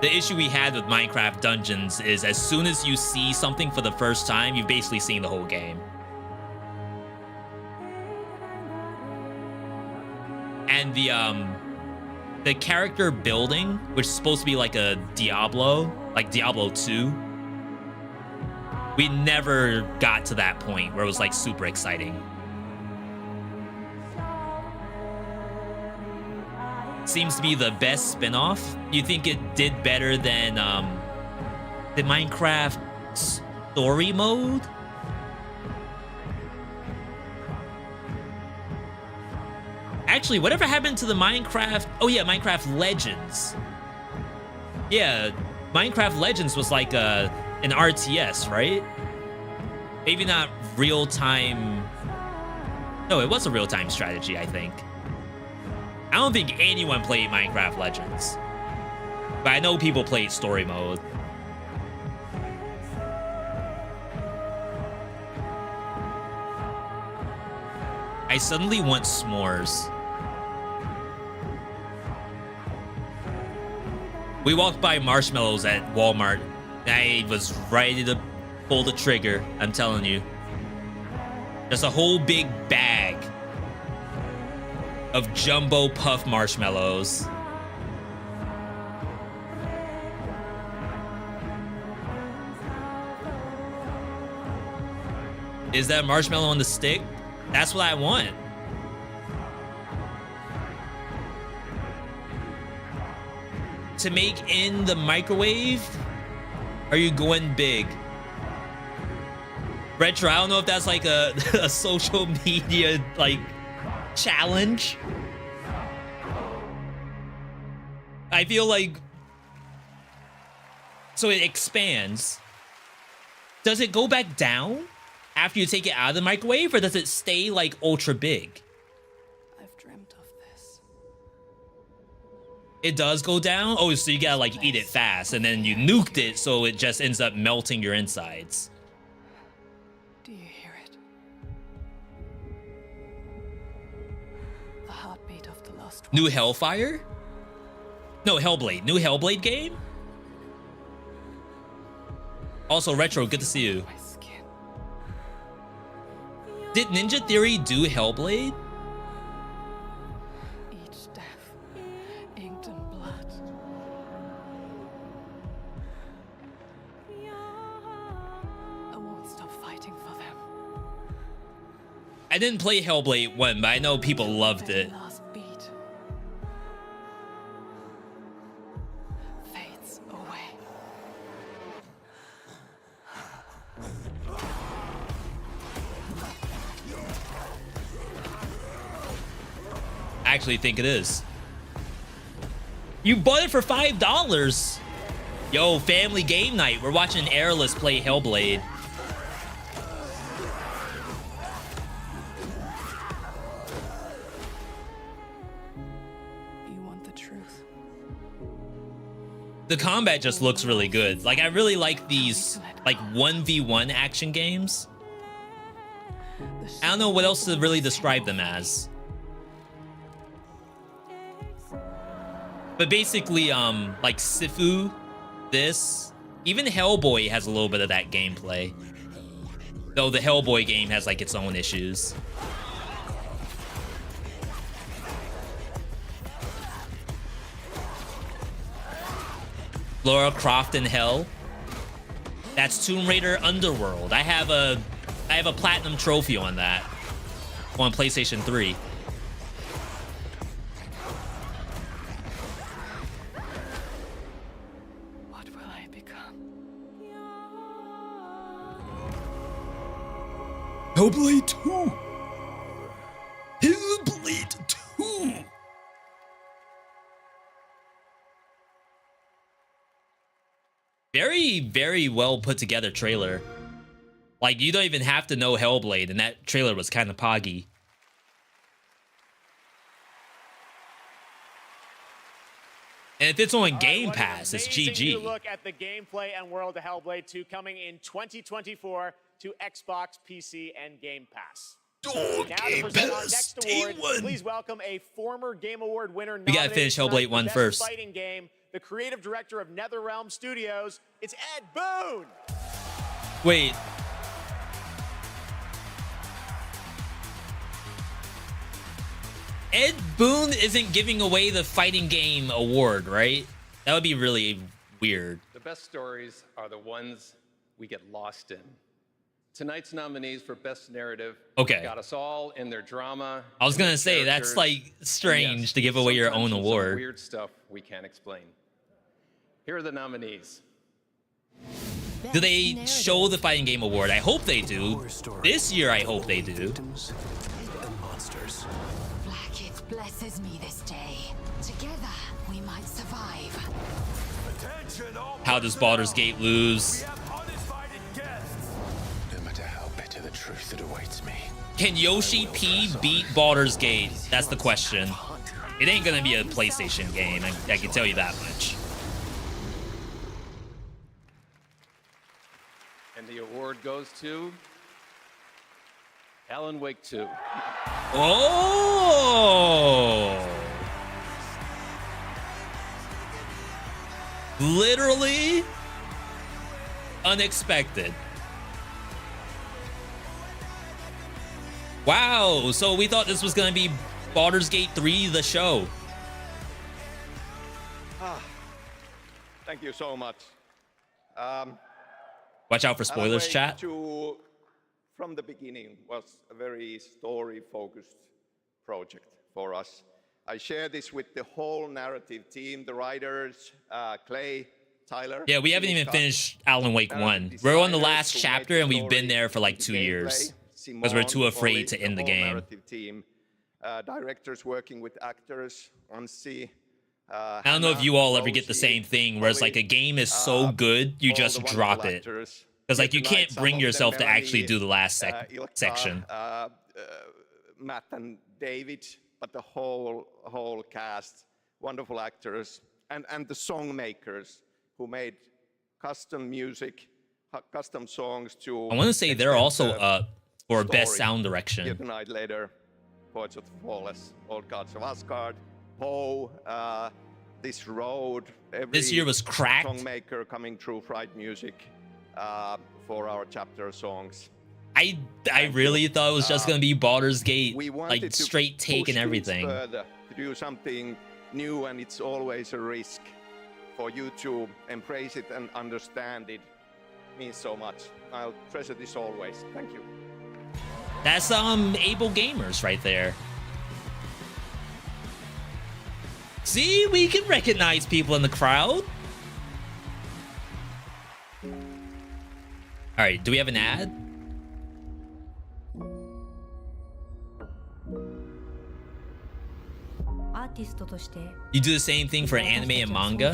Speaker 1: The issue we had with Minecraft Dungeons is as soon as you see something for the first time, you've basically seen the whole game. And the character building, which is supposed to be like a Diablo, like Diablo 2, we never got to that point where it was like super exciting. Seems to be the best spin-off. You think it did better than the Minecraft story mode? Actually, whatever happened to the Minecraft? Oh yeah, Minecraft Legends. Yeah, Minecraft Legends was like an RTS, right? Maybe not real-time. No, it was a real-time strategy, I think. I don't think anyone played Minecraft Legends, but I know people played story mode. I suddenly want s'mores. We walked by marshmallows at Walmart. I was ready to pull the trigger, I'm telling you. There's a whole big bag of jumbo puff marshmallows. Is that marshmallow on the stick? That's what I want. To make in the microwave? Are you going big? Retro, I don't know if that's like a, a social media like challenge. I feel like, so it expands. Does it go back down after you take it out of the microwave, or does it stay like ultra big?
Speaker 11: I've dreamt of this.
Speaker 1: It does go down? Oh, so you gotta like eat it fast, and then you nuked it so it just ends up melting your insides.
Speaker 11: Do you hear it? The heartbeat of the lost one.
Speaker 1: New Hellfire? No, Hellblade. New Hellblade game? Also, Retro, good to see you. Did Ninja Theory do Hellblade?
Speaker 11: Each death, inked in blood. I won't stop fighting for them.
Speaker 1: I didn't play Hellblade 1, but I know people loved it.
Speaker 11: Last beat fades away.
Speaker 1: I actually think it is. You bought it for $5. Yo, family game night. We're watching Airless play Hellblade.
Speaker 11: You want the truth?
Speaker 1: The combat just looks really good. Like, I really like these, like, 1v1 action games. I don't know what else to really describe them as. But basically, like Sifu, this, even Hellboy has a little bit of that gameplay. Though the Hellboy game has like its own issues. Lara Croft in Hell. That's Tomb Raider Underworld. I have a platinum trophy on that on PlayStation 3.
Speaker 11: What will I become?
Speaker 1: Hellblade 2. Hellblade 2. Very, very well put together trailer. Like, you don't even have to know Hellblade, and that trailer was kind of poggy. And if it's on Game Pass, it's GG.
Speaker 12: Look at the gameplay and world of Hellblade 2 coming in 2024 to Xbox, PC, and Game Pass.
Speaker 1: Oh,
Speaker 12: now to present our next award, please welcome a former Game Award winner.
Speaker 1: We gotta finish Hellblade 1 first.
Speaker 12: Fighting game, the creative director of NetherRealm Studios. It's Ed Boon.
Speaker 1: Wait. Ed Boon isn't giving away the fighting game award, right? That would be really weird.
Speaker 7: The best stories are the ones we get lost in. Tonight's nominees for Best Narrative got us all in their drama.
Speaker 1: I was gonna say, that's like strange to give away your own award.
Speaker 7: Weird stuff we can't explain. Here are the nominees.
Speaker 1: Do they show the fighting game award? I hope they do. This year, I hope they do.
Speaker 15: Monsters.
Speaker 4: Blackett blesses me this day. Together, we might survive.
Speaker 1: How does Baldur's Gate lose?
Speaker 15: No matter how bitter the truth that awaits me.
Speaker 1: Can Yoshi P beat Baldur's Gate? That's the question. It ain't gonna be a PlayStation game, I can tell you that much.
Speaker 7: And the award goes to Alan Wake 2.
Speaker 1: Oh! Literally unexpected. Wow, so we thought this was gonna be Baldur's Gate 3, the show.
Speaker 8: Thank you so much.
Speaker 1: Watch out for spoilers,
Speaker 8: Alan Wake
Speaker 1: chat.
Speaker 8: 2, from the beginning, was a very story-focused project for us. I share this with the whole narrative team, the writers, Clay, Tyler.
Speaker 1: Yeah, we haven't even finished Alan Wake 1. We're on the last chapter and we've been there for like 2 years because we're too afraid to end the game.
Speaker 8: Narrative team, directors working with actors, Ansi.
Speaker 1: I don't know if you all ever get the same thing where it's like a game is so good, you just drop it. Because like you can't bring yourself to actually do the last section.
Speaker 8: Matt and David, but the whole cast, wonderful actors, and the song makers who made custom music, custom songs to.
Speaker 1: I want to say they're also up for best sound direction.
Speaker 8: The Night Later, Poets of the Flawless, Old Gods of Asgard, Poe, This Road.
Speaker 1: This year was cracked.
Speaker 8: Song maker coming through Fright Music for our chapter songs.
Speaker 1: I really thought it was just gonna be Baldur's Gate, like straight take and everything.
Speaker 8: Further, to do something new, and it's always a risk. For you to embrace it and understand it means so much. I'll treasure this always. Thank you.
Speaker 1: That's able gamers right there. See, we can recognize people in the crowd. All right, do we have an ad? You do the same thing for anime and manga?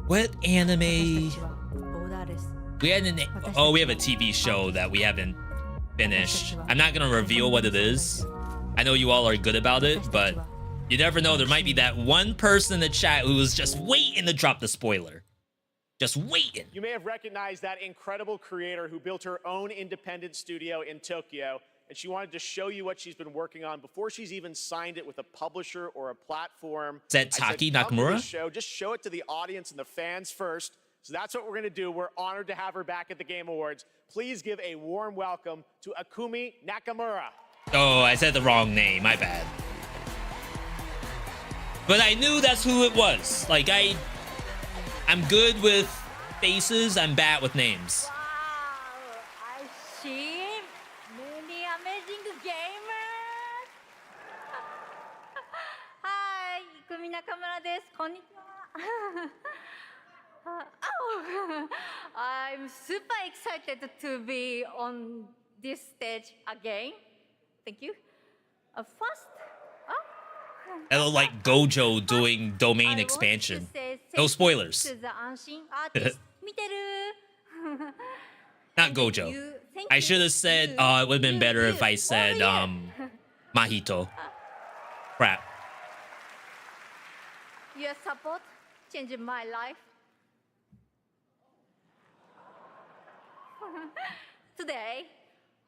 Speaker 1: What anime? We had we have a TV show that we haven't finished. I'm not gonna reveal what it is. I know you all are good about it, but you never know. There might be that one person in the chat who was just waiting to drop the spoiler. Just waiting.
Speaker 12: You may have recognized that incredible creator who built her own independent studio in Tokyo, and she wanted to show you what she's been working on before she's even signed it with a publisher or a platform.
Speaker 1: Is that Taki Nakamura?
Speaker 12: Just show it to the audience and the fans first. So that's what we're going to do. We're honored to have her back at the Game Awards. Please give a warm welcome to Akumi Nakamura.
Speaker 1: Oh, I said the wrong name. My bad. But I knew that's who it was. Like, I'm good with faces. I'm bad with names.
Speaker 22: I see many amazing gamers. Hi, Ikumi Nakamura desu. Konnichiwa. I'm super excited to be on this stage again. Thank you. First,
Speaker 1: I look like Gojo doing domain expansion. No spoilers. Not Gojo. I should have said, it would have been better if I said, Mahito. Crap.
Speaker 22: Your support changed my life. Today,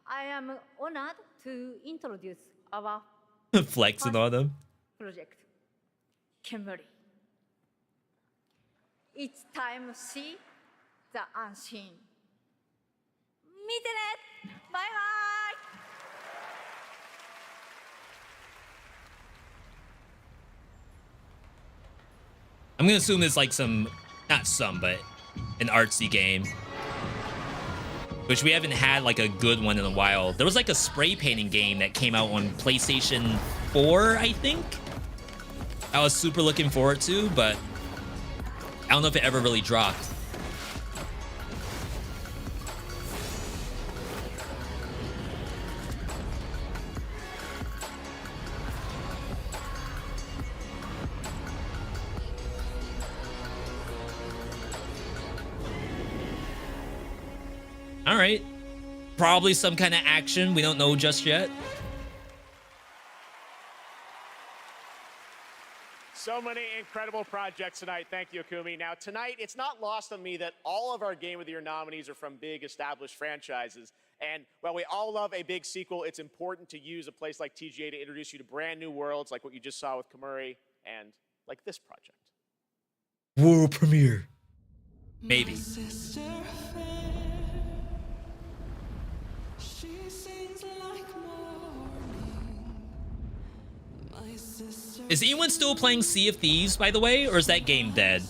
Speaker 22: I am honored to introduce our
Speaker 1: flexing on them.
Speaker 22: Project, Kemuri. It's time to see the unseen. Meet it. Bye bye.
Speaker 1: I'm gonna assume it's like not some, but an artsy game. Which we haven't had like a good one in a while. There was like a spray painting game that came out on PlayStation 4, I think. I was super looking forward to, but I don't know if it ever really dropped. All right. Probably some kind of action. We don't know just yet.
Speaker 12: So many incredible projects tonight. Thank you, Akumi. Now, tonight, it's not lost on me that all of our Game of the Year nominees are from big established franchises. And while we all love a big sequel, it's important to use a place like TGA to introduce you to brand new worlds like what you just saw with Kamuri and like this project.
Speaker 1: World premiere. Maybe. Is anyone still playing Sea of Thieves, by the way, or is that game dead?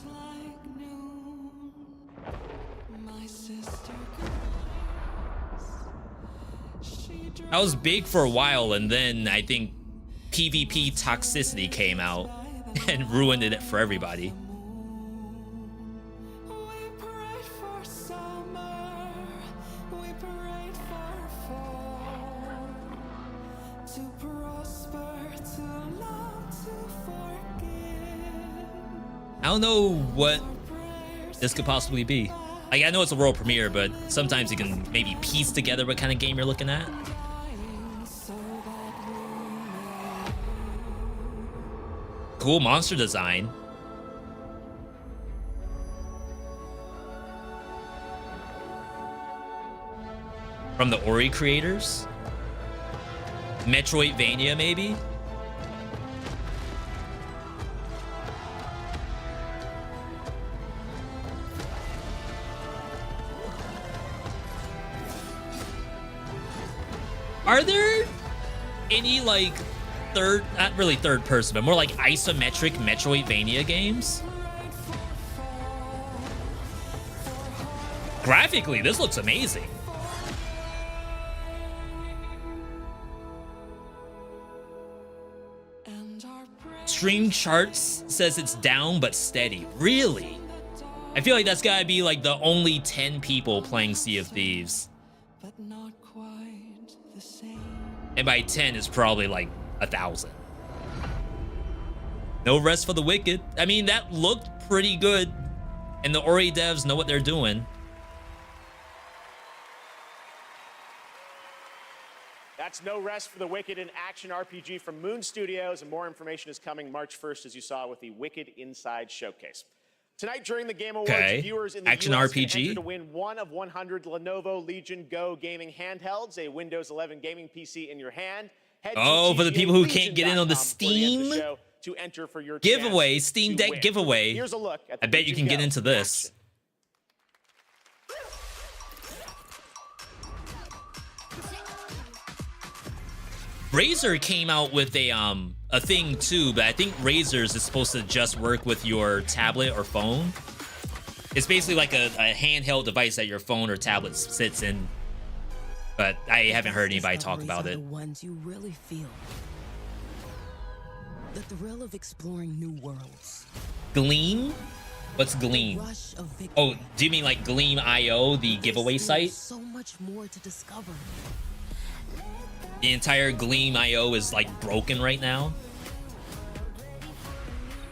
Speaker 1: That was big for a while, and then I think PvP toxicity came out and ruined it for everybody. I don't know what this could possibly be. Like, I know it's a world premiere, but sometimes you can maybe piece together what kind of game you're looking at. Cool monster design. From the Ori creators. Metroidvania, maybe? Are there any, like, not really third person, but more like isometric Metroidvania games? Graphically, this looks amazing. Stream Charts says it's down but steady. Really? I feel like that's gotta be like the only 10 people playing Sea of Thieves. And by 10 it's probably like 1,000. No rest for the wicked. I mean, that looked pretty good. And the Ori devs know what they're doing.
Speaker 12: That's No Rest for the Wicked, an action RPG from Moon Studios, and more information is coming March 1st, as you saw with the Wicked Inside Showcase. Tonight during the Game Awards, viewers in the
Speaker 1: action
Speaker 12: US
Speaker 1: RPG.
Speaker 12: can enter to win one of 100 Lenovo Legion Go gaming handhelds, a Windows 11 gaming PC in your hand. Head to
Speaker 1: for the people who can't get in on the Steam
Speaker 12: to enter for your
Speaker 1: giveaway,
Speaker 12: chance
Speaker 1: Steam
Speaker 12: to
Speaker 1: Deck
Speaker 12: win.
Speaker 1: giveaway.
Speaker 12: Here's a look at the
Speaker 1: I bet you
Speaker 12: Legion
Speaker 1: can get
Speaker 12: Go
Speaker 1: into
Speaker 12: in
Speaker 1: this.
Speaker 12: action.
Speaker 1: Razer came out with a thing too, but I think Razer's is supposed to just work with your tablet or phone. It's basically like a handheld device that your phone or tablet sits in. But I haven't heard anybody talk about it.
Speaker 2: The ones you really feel. The thrill of exploring new worlds.
Speaker 1: Gleam? What's Gleam? Oh, do you mean like Gleam.io, the giveaway site?
Speaker 2: So much more to discover.
Speaker 1: The entire Gleam.io is like broken right now.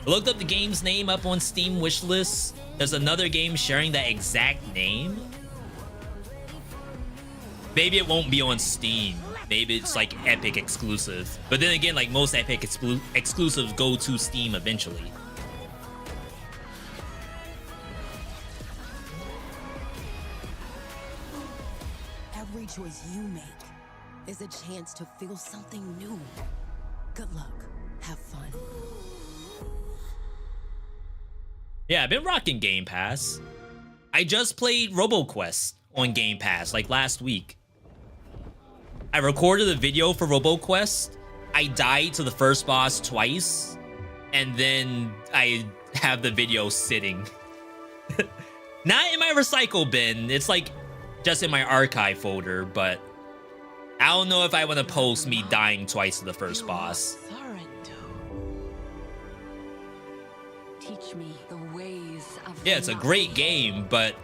Speaker 1: I looked up the game's name up on Steam wishlist. There's another game sharing that exact name. Maybe it won't be on Steam. Maybe it's like Epic exclusive. But then again, like most Epic exclusives go to Steam eventually.
Speaker 2: Every choice you make is a chance to feel something new. Good luck. Have fun.
Speaker 1: Yeah, I've been rocking Game Pass. I just played RoboQuest on Game Pass like last week. I recorded a video for RoboQuest. I died to the first boss twice, and then I have the video sitting. Not in my recycle bin. It's like just in my archive folder, but I don't know if I want to post me dying twice to the first boss.
Speaker 2: Teach me the ways of
Speaker 1: Yeah, it's a great game, but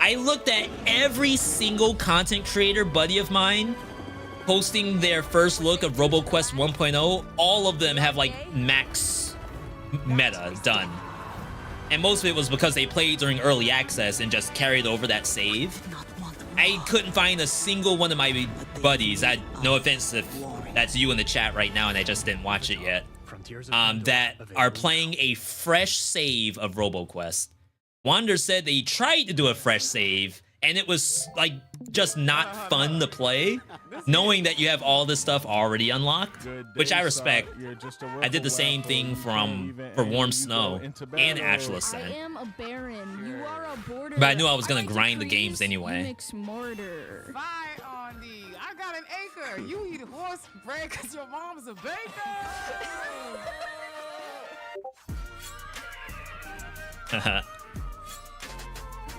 Speaker 1: I looked at every single content creator buddy of mine posting their first look of RoboQuest 1.0. All of them have like max meta done. And most of it was because they played during early access and just carried over that save. I couldn't find a single one of my buddies. No offense if that's you in the chat right now and I just didn't watch it yet. that are playing a fresh save of RoboQuest. Wander said that he tried to do a fresh save, and it was like just not fun to play, knowing that you have all this stuff already unlocked, which I respect. I did the same thing for Warm Snow and Actual Ascent.
Speaker 9: I am a baron. You are a border.
Speaker 1: But I knew I was gonna grind the games anyway.
Speaker 9: Mix mortar.
Speaker 10: Fine on thee. I got an acre. You eat horse bread because your mom's a baker.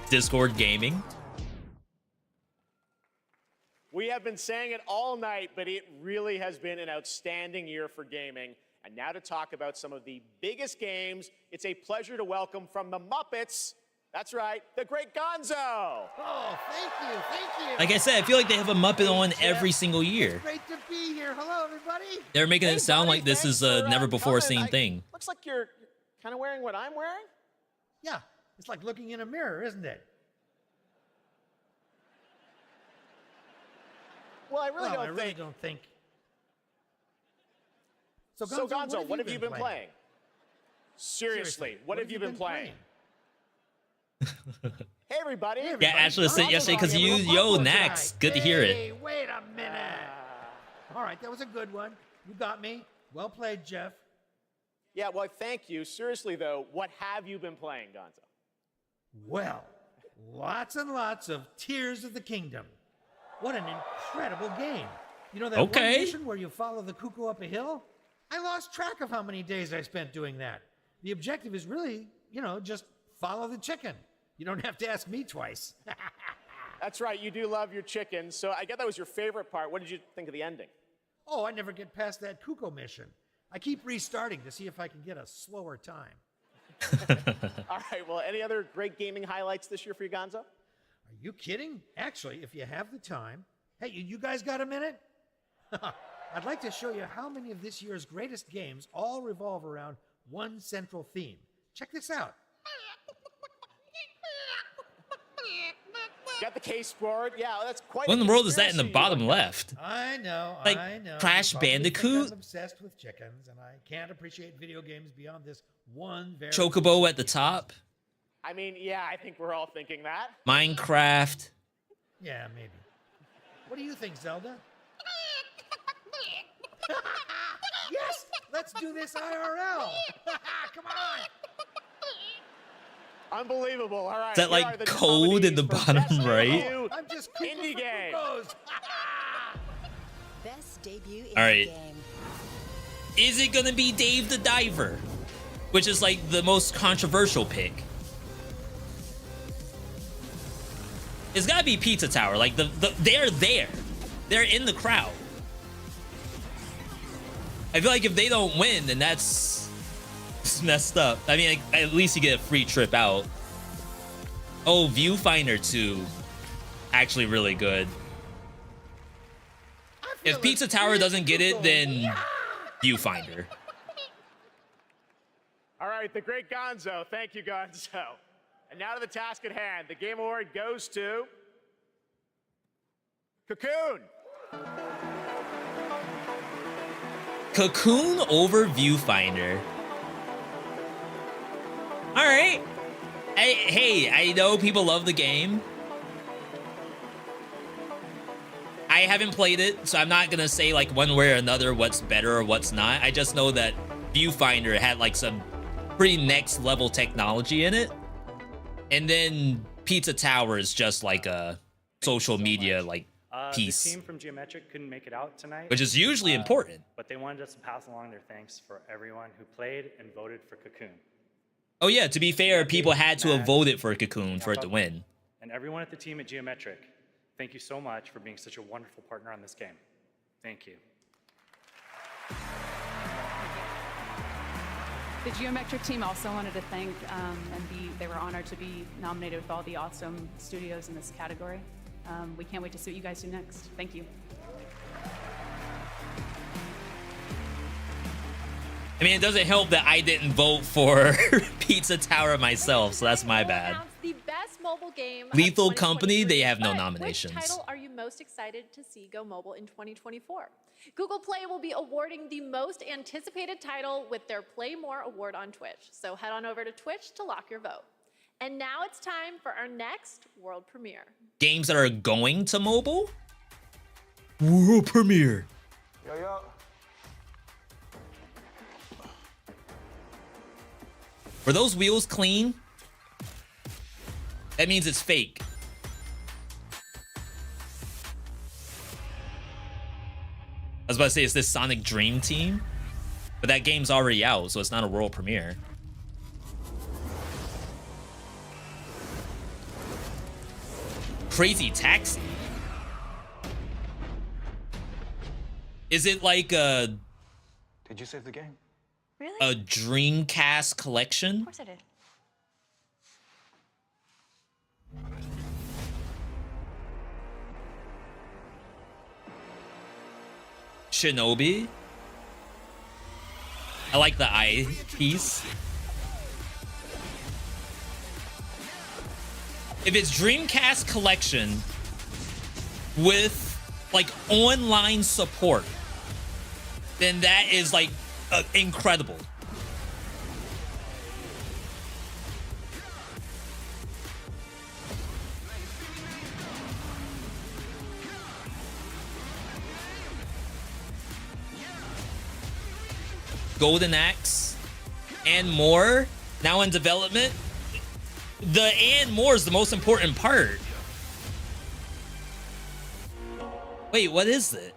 Speaker 1: Discord Gaming.
Speaker 12: We have been saying it all night, but it really has been an outstanding year for gaming. And now to talk about some of the biggest games, it's a pleasure to welcome from the Muppets, that's right, the great Gonzo.
Speaker 23: Oh, thank you, thank you.
Speaker 1: Like I said, I feel like they have a Muppet on every single year.
Speaker 23: Great to be here. Hello, everybody.
Speaker 1: They're making it sound like this is a never before seen thing.
Speaker 12: Looks like you're kind of wearing what I'm wearing.
Speaker 23: Yeah, it's like looking in a mirror, isn't it?
Speaker 12: Well, I really
Speaker 23: don't think.
Speaker 12: So Gonzo, what have you been playing? Seriously, what have you been playing? Hey, everybody.
Speaker 1: Yeah, Ashley said yesterday because you used Yo Nax. Good to hear
Speaker 23: Hey,
Speaker 1: it.
Speaker 23: wait a minute. All right, that was a good one. You got me. Well played, Geoff.
Speaker 12: Yeah, well, thank you. Seriously, though, what have you been playing, Gonzo?
Speaker 23: Well, lots and lots of Tears of the Kingdom. What an incredible game. You know that one mission where you follow the cuckoo up a hill? I lost track of how many days I spent doing that. The objective is really, just follow the chicken. You don't have to ask me twice.
Speaker 12: That's right, you do love your chickens. So I guess that was your favorite part. What did you think of the ending?
Speaker 23: Oh, I never get past that cuckoo mission. I keep restarting to see if I can get a slower time.
Speaker 12: All right, well, any other great gaming highlights this year for you, Gonzo?
Speaker 23: Are you kidding? Actually, if you have the time. Hey, you guys got a minute? I'd like to show you how many of this year's greatest games all revolve around one central theme. Check this out.
Speaker 12: Got the case board. Yeah, that's quite.
Speaker 1: What in the world is that in the bottom left?
Speaker 23: I know,
Speaker 1: Like
Speaker 23: I know.
Speaker 1: Crash
Speaker 23: You probably think
Speaker 1: Bandicoot?
Speaker 23: I'm obsessed with chickens, and I can't appreciate video games beyond this one very
Speaker 1: Chocobo at the top.
Speaker 12: I mean, yeah, I think we're all thinking that.
Speaker 1: Minecraft.
Speaker 23: Yeah, maybe. What do you think, Zelda? Yes, let's do this IRL. Come on.
Speaker 12: Unbelievable. All right.
Speaker 1: Is that like code in the bottom right?
Speaker 23: I'm just
Speaker 12: indie game.
Speaker 2: Best debut
Speaker 1: All right. Is it gonna be Dave the Diver? Which is like the most controversial pick. It's gotta be Pizza Tower. Like they're there. They're in the crowd. I feel like if they don't win, then that's messed up. I mean, at least you get a free trip out. Oh, Viewfinder 2. Actually really good. If Pizza Tower doesn't get it, then Viewfinder.
Speaker 12: All right, the great Gonzo. Thank you, Gonzo. And now to the task at hand. The Game Award goes to Cocoon.
Speaker 1: Cocoon over Viewfinder. All right. Hey, I know people love the game. I haven't played it, so I'm not gonna say like one way or another what's better or what's not. I just know that Viewfinder had like some pretty next level technology in it. And then Pizza Tower is just like a social media like piece.
Speaker 24: The team from Geometric couldn't make it out tonight,
Speaker 1: Which is usually important.
Speaker 24: But they wanted us to pass along their thanks for everyone who played and voted for Cocoon.
Speaker 1: Oh yeah, to be fair, people had to have voted for Cocoon for it to win.
Speaker 24: And everyone at the team at Geometric, thank you so much for being such a wonderful partner on this game. Thank you.
Speaker 3: The Geometric team also wanted to thank they were honored to be nominated with all the awesome studios in this category. We can't wait to see what you guys do next. Thank you.
Speaker 1: I mean, it doesn't help that I didn't vote for Pizza Tower myself, so that's my bad.
Speaker 25: The best
Speaker 6: mobile game. of
Speaker 1: Lethal Company,
Speaker 6: 2023,
Speaker 1: they have no
Speaker 6: but
Speaker 1: nominations.
Speaker 6: Which title are you most excited to see go mobile in 2024? Google Play will be awarding the most anticipated title with their Play More award on Twitch. So head on over to Twitch to lock your vote. And now it's time for our next world premiere.
Speaker 1: Games that are going to mobile? World premiere.
Speaker 5: Yo, yo.
Speaker 1: Were those wheels clean? That means it's fake. I was about to say, it's this Sonic Dream Team, but that game's already out, so it's not a world premiere. Crazy Taxi. Is it like a...
Speaker 16: Did you save the game?
Speaker 21: Really?
Speaker 1: A Dreamcast collection?
Speaker 21: Of course I did.
Speaker 1: Shinobi. I like the eye piece. If it's Dreamcast collection with like online support, then that is like incredible. Golden Axe and more now in development. The and more is the most important part. Wait, what is it?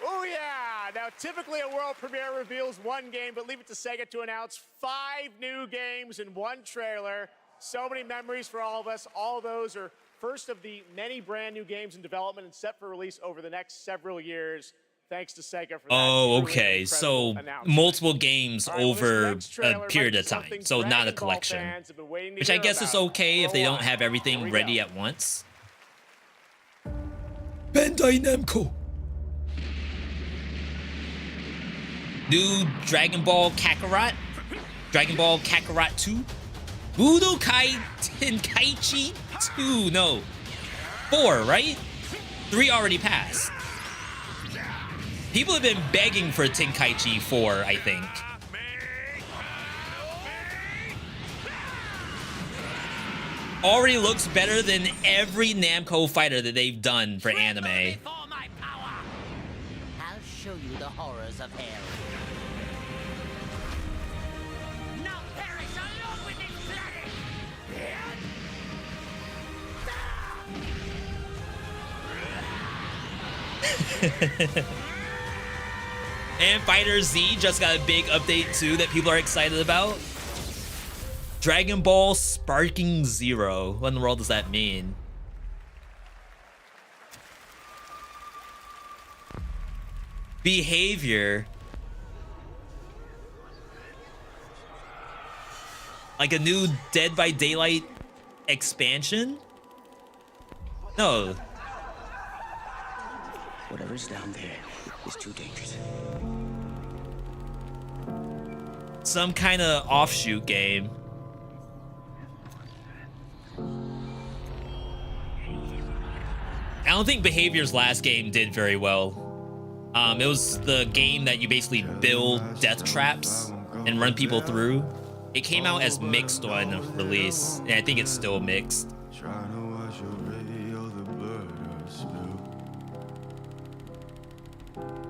Speaker 12: Oh yeah! Now typically a world premiere reveals one game, but leave it to Sega to announce 5 new games in one trailer. So many memories for all of us. All those are first of the many brand new games in development and set for release over the next several years. Thanks to Sega for that.
Speaker 1: Oh,
Speaker 12: truly
Speaker 1: okay. So
Speaker 12: announcement.
Speaker 1: multiple games
Speaker 12: All right, well, this
Speaker 1: over
Speaker 12: next trailer
Speaker 1: a period
Speaker 12: might
Speaker 1: of
Speaker 12: be
Speaker 1: time.
Speaker 12: something
Speaker 1: So not a
Speaker 12: Dragon Ball
Speaker 1: collection.
Speaker 12: fans have been waiting to
Speaker 1: Which I
Speaker 12: hear
Speaker 1: guess is
Speaker 12: about.
Speaker 1: okay if they don't have
Speaker 12: Here
Speaker 1: everything
Speaker 12: we
Speaker 1: ready
Speaker 12: go.
Speaker 1: at once. Bandai Namco. New Dragon Ball Kakarot. Dragon Ball Kakarot 2. Budokai Tenkaichi 2. No. 4, right? 3 already passed. People have been begging for Tenkaichi 4, I think. Already looks better than every Namco fighter that they've done for anime.
Speaker 17: I'll show you the horrors of hell. Now perish along with this
Speaker 1: planet! And Fighter Z just got a big update too that people are excited about. Dragon Ball Sparking Zero. What in the world does that mean? Behavior. Like a new Dead by Daylight expansion? No.
Speaker 17: Whatever's down there is too dangerous.
Speaker 1: Some kind of offshoot game. I don't think Behavior's last game did very well. It was the game that you basically build death traps and run people through. It came out as mixed on release, and I think it's still mixed.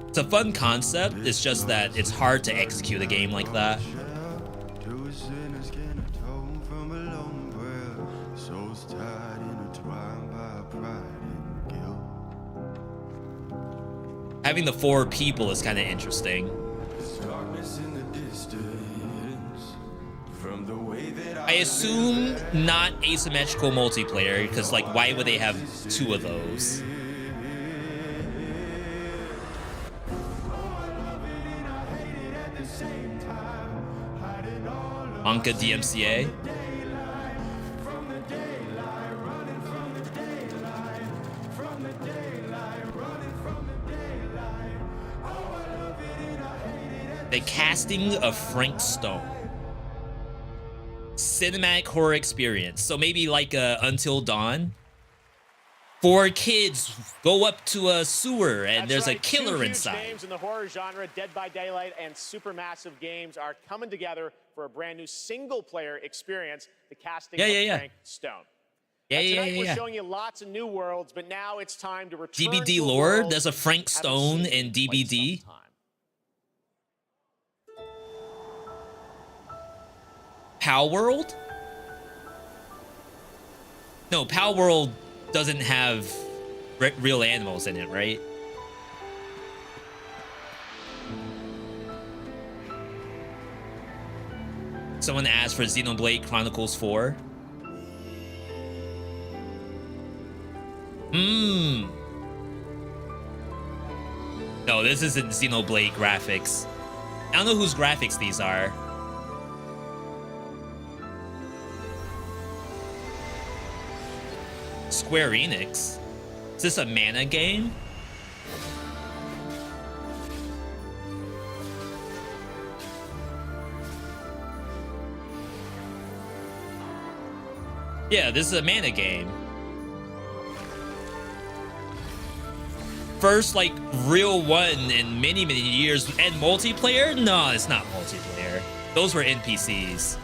Speaker 1: It's a fun concept, it's just that it's hard to execute a game like that. Having the 4 people is kind of interesting. I assume not asymmetrical multiplayer, because like why would they have 2 of those? Anka DMCA. The casting of Frank Stone. Cinematic horror experience. So maybe like Until Dawn. 4 kids go up to a sewer and there's a killer inside.
Speaker 12: Two huge names in the horror genre, Dead by Daylight and Supermassive Games, are coming together for a brand new single-player experience. The casting of Frank Stone. Tonight we're showing you lots of new worlds, but now it's time to return
Speaker 1: DBD
Speaker 12: to a
Speaker 1: lore.
Speaker 12: world
Speaker 1: There's a Frank Stone in DBD. Pal World? No, Pal World doesn't have real animals in it, right? Someone asked for Xenoblade Chronicles 4. No, this isn't Xenoblade graphics. I don't know whose graphics these are. Square Enix? Is this a mana game? Yeah, this is a mana game. First, like, real one in many, many years. And multiplayer? No, it's not multiplayer. Those were NPCs.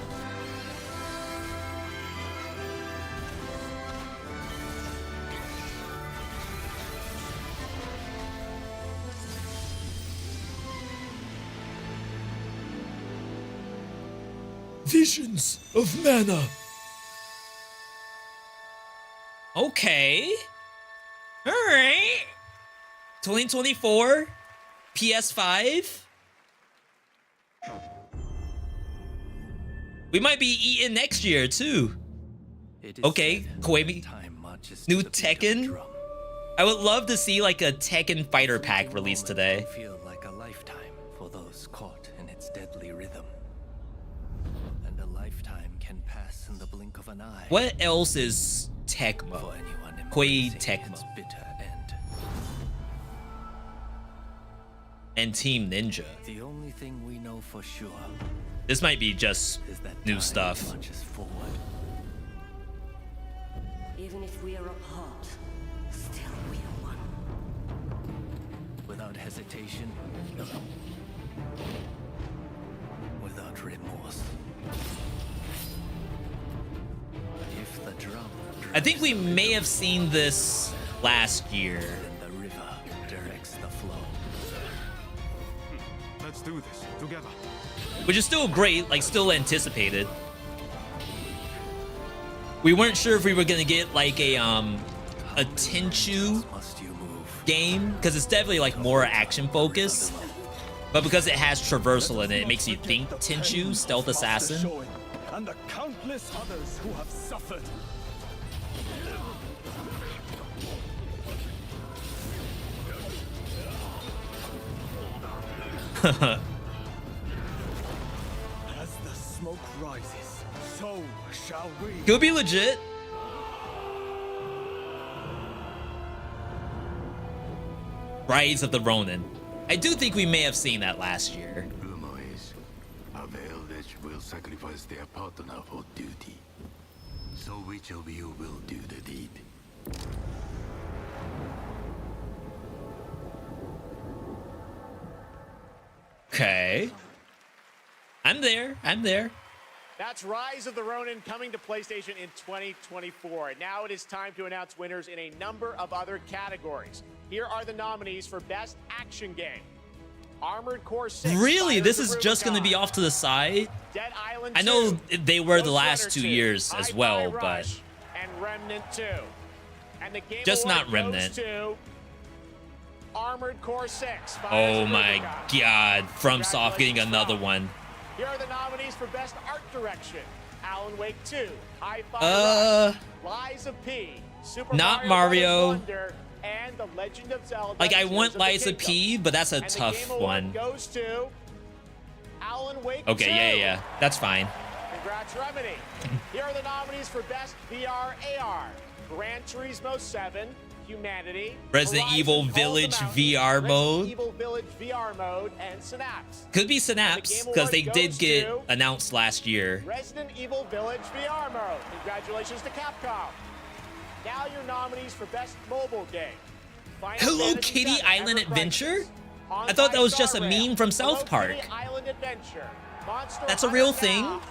Speaker 1: Visions of mana. Okay. All right. 2024. PS5. We might be eating next year too. Okay, Koei. New Tekken. I would love to see like a Tekken fighter pack released today.
Speaker 13: Feel like a lifetime for those caught in its deadly rhythm. And a lifetime can pass in the blink of an eye.
Speaker 1: What else is Tecmo? Koei Tecmo. And Team Ninja.
Speaker 13: The only thing we know for sure.
Speaker 1: This might be just new stuff.
Speaker 18: Even if we are apart, still we are one.
Speaker 13: Without hesitation, without remorse. If the drum
Speaker 1: I think we may have seen this last year.
Speaker 13: the river directs the flow.
Speaker 16: Let's do this together.
Speaker 1: Which is still great, like still anticipated. We weren't sure if we were gonna get like a Tenchu game, because it's definitely like more action focused. But because it has traversal in it, it makes you think Tenchu, Stealth Assassin.
Speaker 19: And the countless others who have suffered. As the smoke rises, so shall we.
Speaker 1: Could be legit. Rise of the Ronin. I do think we may have seen that last year.
Speaker 15: Rumor is, a village will sacrifice their partner for duty. So which of you will do the deed?
Speaker 1: Okay. I'm there. I'm there.
Speaker 12: That's Rise of the Ronin coming to PlayStation in 2024. Now it is time to announce winners in a number of other categories. Here are the nominees for Best Action Game. Armored Core 6.
Speaker 1: Really? This is just going to be off to the side?
Speaker 12: Dead Island 2.
Speaker 1: I know they were the last
Speaker 12: Ghost
Speaker 1: 2
Speaker 12: Runner 2,
Speaker 1: years as well,
Speaker 12: Hi-Fi
Speaker 1: but
Speaker 12: Rush, and Remnant 2. And the Game
Speaker 1: just
Speaker 12: Award
Speaker 1: not Remnant.
Speaker 12: goes to Armored Core 6.
Speaker 1: Oh my god. FromSoft getting another one.
Speaker 12: Here are the nominees for Best Art Direction. Alan Wake 2, Hi-Fi Rush, Lies of P, Super
Speaker 1: not
Speaker 12: Mario
Speaker 1: Mario.
Speaker 12: Wonder, and The Legend of Zelda.
Speaker 1: Like, I
Speaker 12: Tears
Speaker 1: want
Speaker 12: of the
Speaker 1: Lies of
Speaker 12: Kingdom.
Speaker 1: P, but that's a
Speaker 12: And the
Speaker 1: tough
Speaker 12: Game Award
Speaker 1: one.
Speaker 12: goes to Alan Wake
Speaker 1: Okay,
Speaker 12: 2.
Speaker 1: yeah. That's fine.
Speaker 12: Congrats, Remedy. Here are the nominees for Best VR AR. Gran Turismo 7, Humanity,
Speaker 1: Resident
Speaker 12: Horizon
Speaker 1: Evil
Speaker 12: Call of the
Speaker 1: Village
Speaker 12: Mountain,
Speaker 1: VR
Speaker 12: Resident
Speaker 1: mode.
Speaker 12: Evil Village VR VR mode and Synapse.
Speaker 1: Could be Synapse, because they did get announced last year.
Speaker 12: Resident Evil Village VR mode. Congratulations to Capcom. Now your nominees for Best Mobile Game. Final
Speaker 1: Hello
Speaker 12: Fantasy
Speaker 1: Kitty
Speaker 12: VII
Speaker 1: Island
Speaker 12: Ever
Speaker 1: Adventure?
Speaker 12: Crisis,
Speaker 1: I thought that was just a
Speaker 12: Star Rail,
Speaker 1: meme from South
Speaker 12: Hello
Speaker 1: Park.
Speaker 12: Kitty Island Adventure, Monster
Speaker 1: That's a
Speaker 12: Hunter
Speaker 1: real thing?
Speaker 12: Now,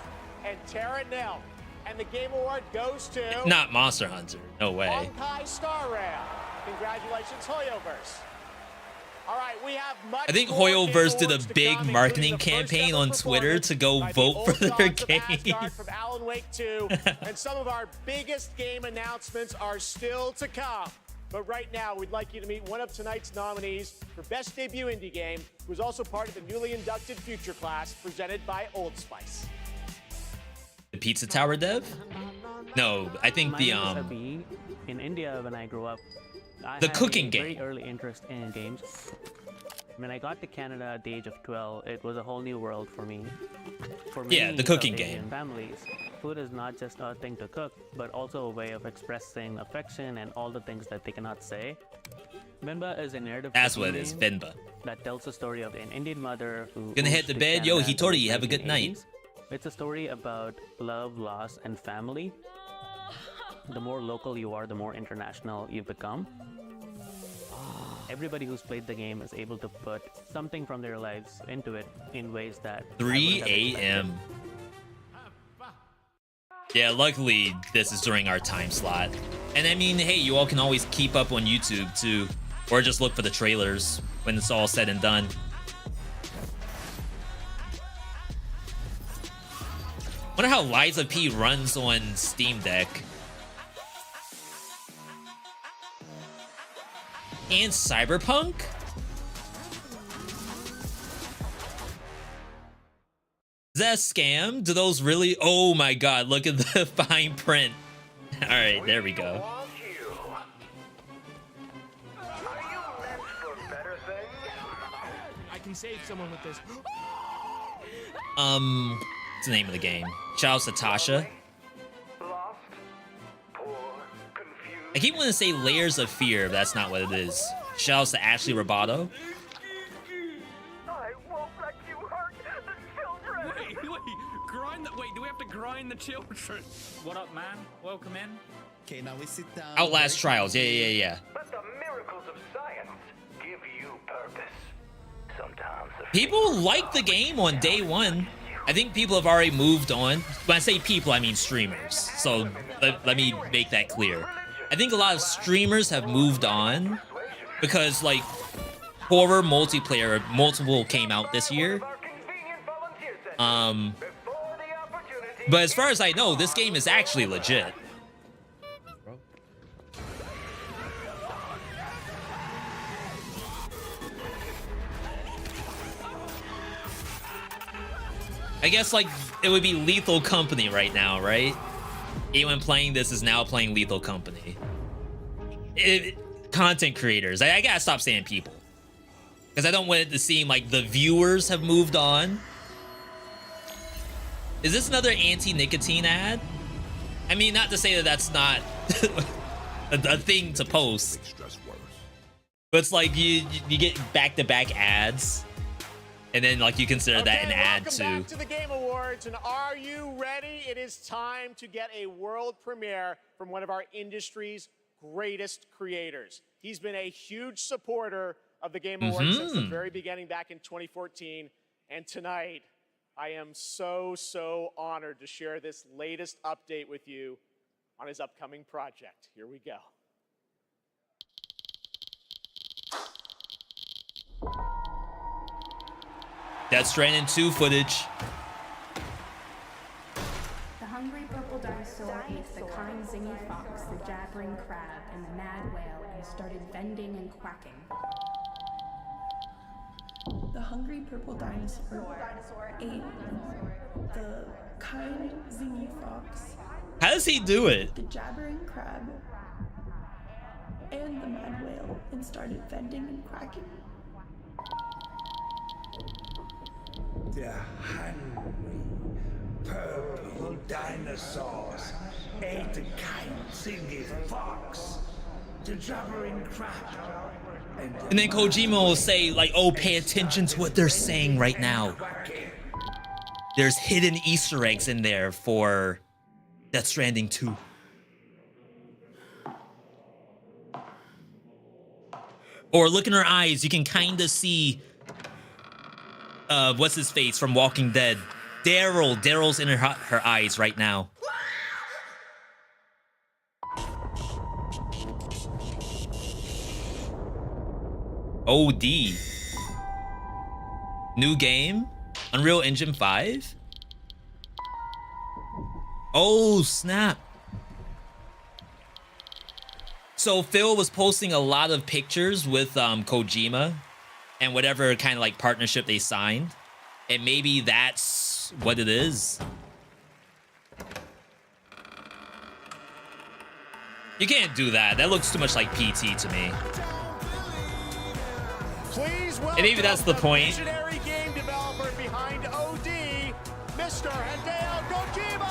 Speaker 12: and Terra Nil. And the Game Award goes to
Speaker 1: Not Monster Hunter. No way.
Speaker 12: Honkai Star Rail. Congratulations, Hoyoverse. All right, we have much
Speaker 1: I think
Speaker 12: more
Speaker 1: Hoyoverse
Speaker 12: Game
Speaker 1: did a
Speaker 12: Awards to
Speaker 1: big
Speaker 12: come,
Speaker 1: marketing
Speaker 12: including the first
Speaker 1: campaign
Speaker 12: ever
Speaker 1: on Twitter to go
Speaker 12: performance
Speaker 1: vote
Speaker 12: by
Speaker 1: for
Speaker 12: the
Speaker 1: their
Speaker 12: old gods of
Speaker 1: game.
Speaker 12: Asgard from Alan Wake 2, and some of our biggest game announcements are still to come. But right now, we'd like you to meet one of tonight's nominees for Best Debut Indie Game, who's also part of the newly inducted Future Class presented by Old Spice.
Speaker 1: The Pizza Tower dev? No, I think the
Speaker 4: In India, when I grew up, I
Speaker 1: the
Speaker 4: had
Speaker 1: cooking
Speaker 4: a
Speaker 1: game.
Speaker 4: very early interest in games. When I got to Canada at the age of 12, it was a whole new world for me. For
Speaker 1: Yeah,
Speaker 4: many
Speaker 1: the cooking
Speaker 4: South Asian
Speaker 1: game.
Speaker 4: families, food is not just a thing to cook, but also a way of expressing affection and all the things that they cannot say. Venba is a narrative
Speaker 1: That's what it
Speaker 4: cooking
Speaker 1: is,
Speaker 4: game
Speaker 1: Venba.
Speaker 4: that tells the story of an Indian mother who
Speaker 1: Gonna head
Speaker 4: moves
Speaker 1: to
Speaker 4: to
Speaker 1: bed. Yo,
Speaker 4: Canada in the
Speaker 1: Hitori, have a good night.
Speaker 4: 1980s. It's a story about love, loss, and family. The more local you are, the more international you become. Everybody who's played the game is able to put something from their lives into it in ways that
Speaker 1: 3 a.m. Yeah, luckily this is during our time slot. And I mean, hey, you all can always keep up on YouTube too, or just look for the trailers when it's all said and done. Wonder how Liza P runs on Steam Deck. And Cyberpunk? Is that a scam? Do those really? Oh my god, look at the fine print. Alright, there we go.
Speaker 19: I can save someone with this.
Speaker 1: What's the name of the game? Shout out to Tasha. I keep wanting to say Layers of Fear, but that's not what it is. Shout out to Ashley Roboto.
Speaker 19: Wait, do we have to grind the children?
Speaker 11: What up, man? Welcome in.
Speaker 14: Okay, now we sit down.
Speaker 1: Outlast Trials, yeah.
Speaker 15: But the miracles of science give you purpose. Sometimes
Speaker 1: People like the game on day one. I think people have already moved on. When I say people, I mean streamers. So let me make that clear. I think a lot of streamers have moved on because like horror multiplayer, multiple came out this year. But as far as I know, this game is actually legit. I guess like it would be Lethal Company right now, right? Anyone playing this is now playing Lethal Company. Content creators. I gotta stop saying people. Because I don't want it to seem like the viewers have moved on. Is this another anti-nicotine ad? I mean, not to say that that's not a thing to post. But it's like you get back-to-back ads. And then like you consider that an ad too.
Speaker 12: Welcome back to the Game Awards, and are you ready? It is time to get a world premiere from one of our industry's greatest creators. He's been a huge supporter of the Game Awards since the very beginning back in 2014. And tonight, I am so honored to share this latest update with you on his upcoming project. Here we go.
Speaker 1: Death Stranding 2 footage.
Speaker 20: The hungry purple dinosaur ate the kind zingy fox, the jabbering crab, and the mad whale and started bending and quacking.
Speaker 25: The hungry purple dinosaur ate the kind zingy fox.
Speaker 1: How does he do it?
Speaker 25: The jabbering crab and the mad whale and started bending and quacking.
Speaker 26: The hungry purple dinosaurs ate the kind zingy fox, the jabbering crab,
Speaker 1: And then Kojima will say, like, oh, pay attention to what they're saying right now. There's hidden Easter eggs in there for Death Stranding 2. Or look in her eyes, you can kind of see what's his face from Walking Dead. Daryl's in her eyes right now. OD. New game? Unreal Engine 5? Oh, snap. So Phil was posting a lot of pictures with Kojima and whatever kind of like partnership they signed. And maybe that's what it is. You can't do that. That looks too much like PT to me.
Speaker 12: Please welcome
Speaker 1: And maybe that's the point.
Speaker 12: visionary game developer behind OD, Mr. Hideo Kojima!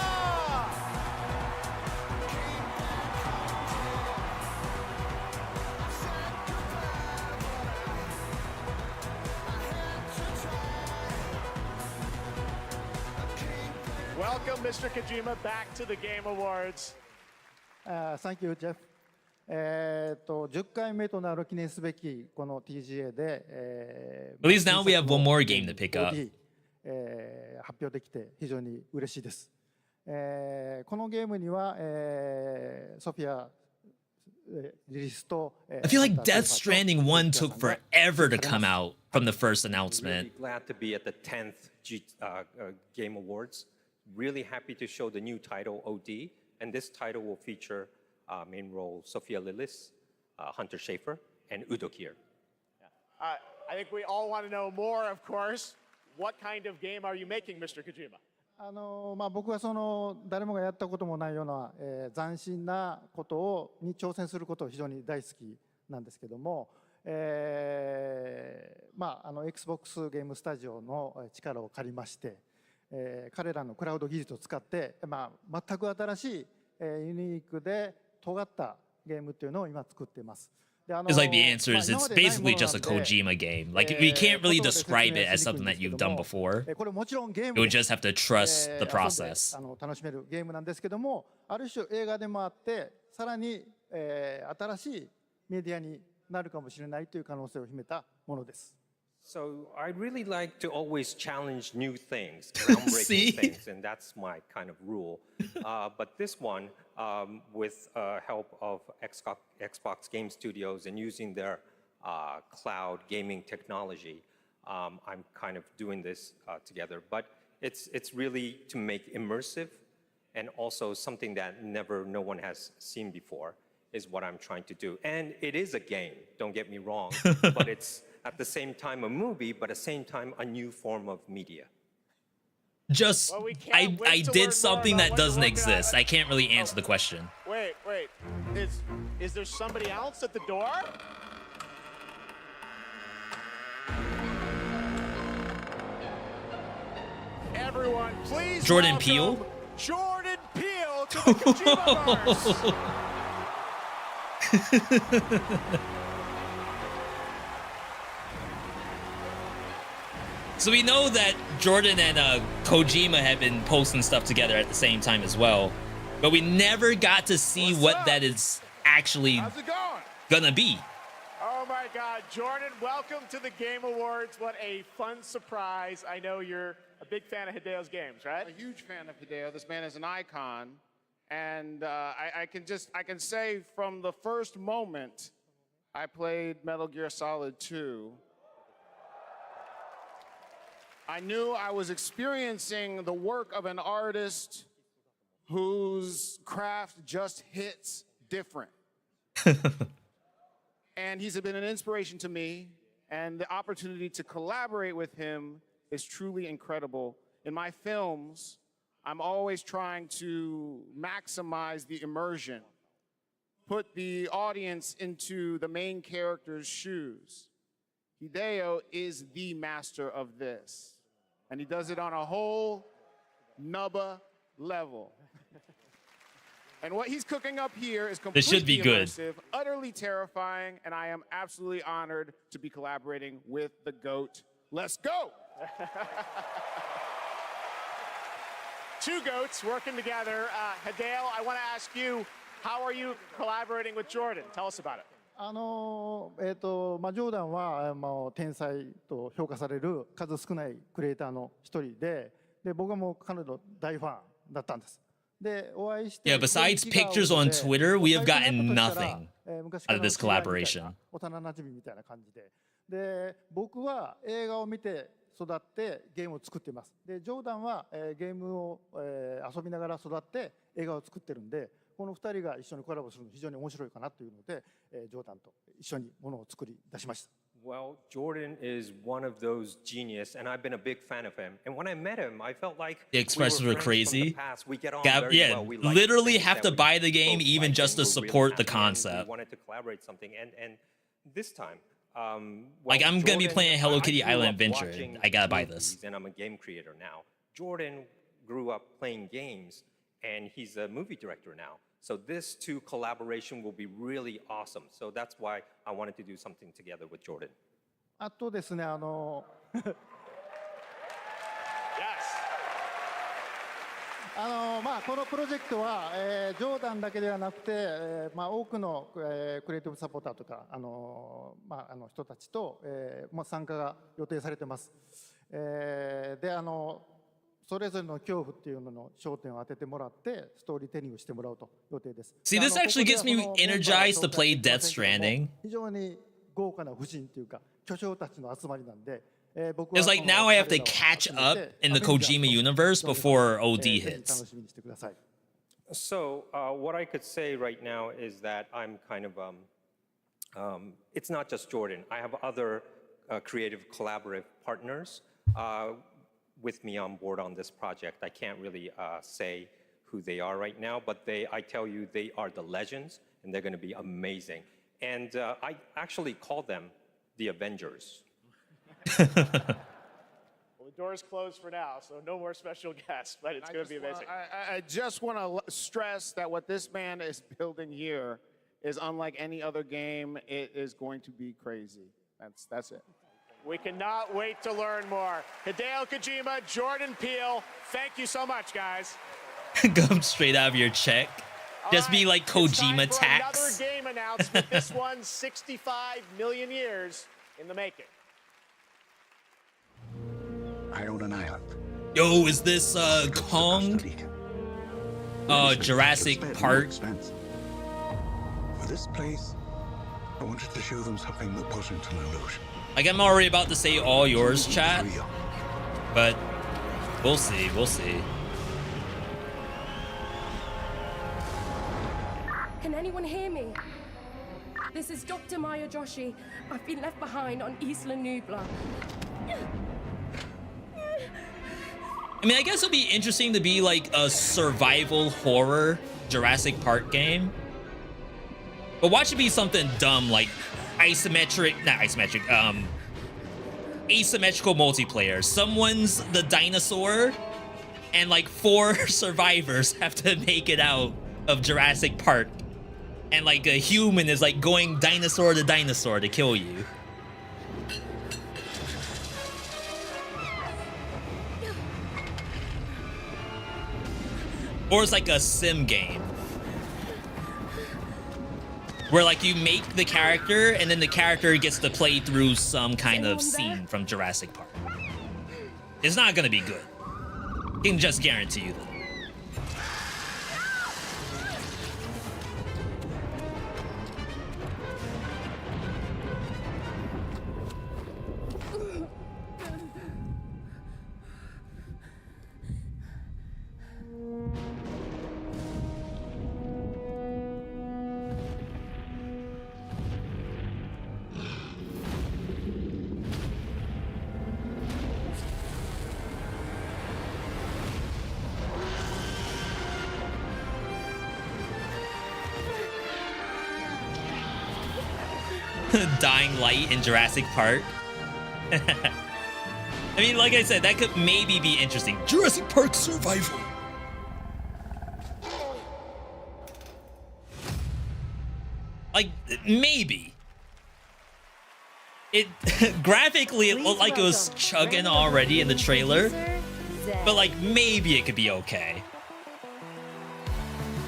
Speaker 12: Welcome, Mr. Kojima, back to the Game Awards.
Speaker 7: Thank you, Jeff. 10回目となる記念すべきこの TGA で、
Speaker 1: At least now we have one more game to pick up.
Speaker 7: 発表できて非常に嬉しいです。このゲームには、ソフィアリリースと
Speaker 1: I feel like Death Stranding 1 took forever to come out from the first announcement.
Speaker 8: Really glad to be at the 10th Game Awards. Really happy to show the new title OD, and this title will feature main role Sophia Lillis, Hunter Schafer, and Udo Kier.
Speaker 12: I think we all want to know more, of course. What kind of game are you making, Mr. Kojima?
Speaker 7: 僕はその誰もがやったこともないような、斬新なことに挑戦することを非常に大好きなんですけども、Xbox ゲームスタジオの力を借りまして、彼らのクラウド技術を使って、全く新しい、ユニークで尖ったゲームっていうのを今作っています。
Speaker 1: It's like the answer is it's basically just a Kojima game. Like we can't really describe it as something that you've done before. You would just have to trust the process.
Speaker 7: 楽しめるゲームなんですけども、ある種映画でもあって、さらに、新しいメディアになるかもしれないという可能性を秘めたものです。
Speaker 8: So I really like to always challenge new things, groundbreaking things, and that's my kind of rule. But this one, with help of Xbox Game Studios and using their cloud gaming technology, I'm kind of doing this together. But it's really to make immersive and also something that no one has seen before is what I'm trying to do. And it is a game, don't get me wrong, but it's at the same time a movie, but at the same time a new form of media.
Speaker 1: Just, I did something that doesn't exist. I can't really answer the question.
Speaker 12: Wait. Is there somebody else at the door? Everyone, please
Speaker 1: Jordan Peele?
Speaker 12: Jordan Peele to the Kojima-verse.
Speaker 1: So we know that Jordan and Kojima have been posting stuff together at the same time as well, but we never got to see what that is actually gonna be.
Speaker 12: Oh my God, Jordan, welcome to the Game Awards. What a fun surprise. I know you're a big fan of Hideo's games, right?
Speaker 9: A huge fan of Hideo. This man is an icon. And I can say from the first moment I played Metal Gear Solid 2, I knew I was experiencing the work of an artist whose craft just hits different. And he's been an inspiration to me, and the opportunity to collaborate with him is truly incredible. In my films, I'm always trying to maximize the immersion, put the audience into the main character's shoes. Hideo is the master of this, and he does it on a whole nubba level. And what he's cooking up here is
Speaker 1: This should be
Speaker 9: completely
Speaker 1: good.
Speaker 9: immersive, utterly terrifying, and I am absolutely honored to be collaborating with the GOAT. Let's go!
Speaker 12: Two goats working together. Hideo, I want to ask you, how are you collaborating with Jordan? Tell us about it.
Speaker 7: ジョーダンは、天才と評価される数少ないクリエイターの一人で、僕はもう彼の大ファンだったんです。で、お会いして、
Speaker 1: Yeah, besides pictures on Twitter, we have gotten nothing out of this collaboration.
Speaker 7: 幼馴染みたいな感じで。で、僕は映画を見て育ってゲームを作っています。で、ジョーダンは、ゲームを、遊びながら育って映画を作ってるんで、この2人が一緒にコラボするの非常に面白いかなというので、ジョーダンと一緒にものを作り出しました。
Speaker 8: Well, Jordan is one of those genius, and I've been a big fan of him. And when I met him, I felt like
Speaker 1: The expressions were crazy.
Speaker 8: We get on
Speaker 1: Yeah,
Speaker 8: very
Speaker 1: yeah,
Speaker 8: well. We like
Speaker 1: literally
Speaker 8: things
Speaker 1: have
Speaker 8: that
Speaker 1: to
Speaker 8: we
Speaker 1: buy the game
Speaker 8: both
Speaker 1: even
Speaker 8: like
Speaker 1: just to
Speaker 8: and we're really
Speaker 1: support the
Speaker 8: happy, and
Speaker 1: concept.
Speaker 8: We wanted to collaborate something, and this time,
Speaker 1: Like, I'm gonna be
Speaker 8: Jordan,
Speaker 1: playing Hello Kitty
Speaker 8: I grew
Speaker 1: Island
Speaker 8: up
Speaker 1: Adventure.
Speaker 8: watching
Speaker 1: I gotta buy this.
Speaker 8: movies, and I'm a game creator now. Jordan grew up playing games, and he's a movie director now. So this two collaboration will be really awesome. So that's why I wanted to do something together with Jordan.
Speaker 7: あとですね、
Speaker 12: Yes.
Speaker 7: このプロジェクトは、ジョーダンだけではなくて、多くの、クリエイティブサポーターとか、人たちと、参加が予定されてます。で、それぞれの恐怖っていうのの焦点を当ててもらってストーリーテリングしてもらうと予定です。
Speaker 1: See, this actually gets me energized to play Death Stranding.
Speaker 7: 非常に豪華な夫人というか巨匠たちの集まりなんで、
Speaker 1: It's like now I have to catch up in the Kojima universe before OD hits.
Speaker 7: 楽しみにしてください。
Speaker 8: So what I could say right now is that I'm kind of, it's not just Jordan. I have other creative collaborative partners with me on board on this project. I can't really say who they are right now, but I tell you, they are the legends, and they're going to be amazing. And I actually call them the Avengers.
Speaker 12: Well, the door's closed for now, so no more special guests, but it's going to be amazing.
Speaker 9: I just want to stress that what this man is building here is unlike any other game. It is going to be crazy. That's it.
Speaker 12: We cannot wait to learn more. Hideo Kojima, Jordan Peele, thank you so much, guys.
Speaker 1: Come straight out of your check. Just be like Kojima tax.
Speaker 12: Another game announcement. This one's 65 million years in the making.
Speaker 15: I own an island.
Speaker 1: Yo, is this Kong? Jurassic Park.
Speaker 15: For this place, I wanted to show them something that wasn't an illusion.
Speaker 1: Like, I'm already about to say all yours, chat. But we'll see, we'll see.
Speaker 25: Can anyone hear me? This is Dr. Maya Joshi. I've been left behind on Isla Nubla.
Speaker 1: I mean, I guess it'll be interesting to be like a survival horror Jurassic Park game. But watch it be something dumb like asymmetrical multiplayer. Someone's the dinosaur and like 4 survivors have to make it out of Jurassic Park. And like a human is like going dinosaur to kill you. Or it's like a sim game where like you make the character and then the character gets to play through some kind of scene from Jurassic Park. It's not gonna be good. I can just guarantee you that. Dying light in Jurassic Park. I mean, like I said, that could maybe be interesting. Jurassic Park survival. Like, maybe. It graphically it looked like it was chugging already in the trailer, but like maybe it could be okay.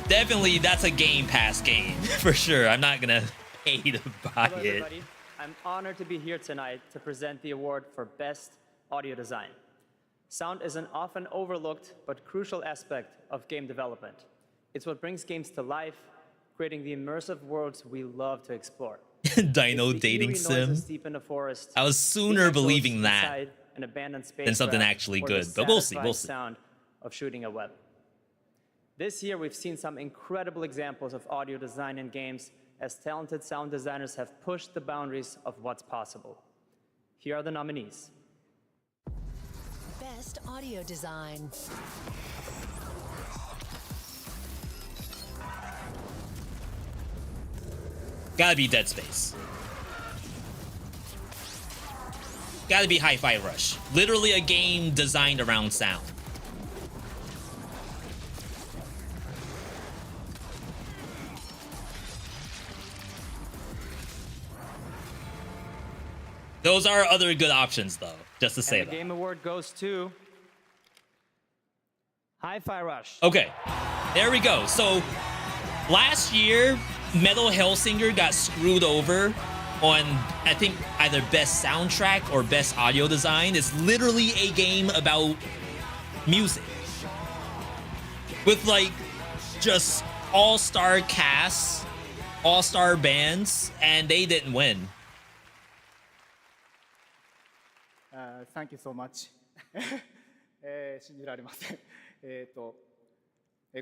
Speaker 1: Definitely, that's a Game Pass game for sure. I'm not gonna hate about
Speaker 2: Hello,
Speaker 1: it.
Speaker 2: everybody. I'm honored to be here tonight to present the award for Best Audio Design. Sound is an often overlooked but crucial aspect of game development. It's what brings games to life, creating the immersive worlds we love to explore.
Speaker 1: Dino dating sim. I was sooner believing that than something actually good, but we'll see. We'll see.
Speaker 2: Sound of shooting a web. This year, we've seen some incredible examples of audio design in games as talented sound designers have pushed the boundaries of what's possible. Here are the nominees.
Speaker 10: Best Audio Design.
Speaker 1: Gotta be Dead Space. Gotta be Hi-Fi Rush. Literally a game designed around sound. Those are other good options, though, just to say
Speaker 2: And the
Speaker 1: that.
Speaker 2: Game Award goes to Hi-Fi Rush.
Speaker 1: Okay, there we go. So last year, Metal Hellsinger got screwed over on, I think, either best soundtrack or best audio design. It's literally a game about music with like just all-star casts, all-star bands, and they didn't win.
Speaker 14: Thank you so much. 信じられません。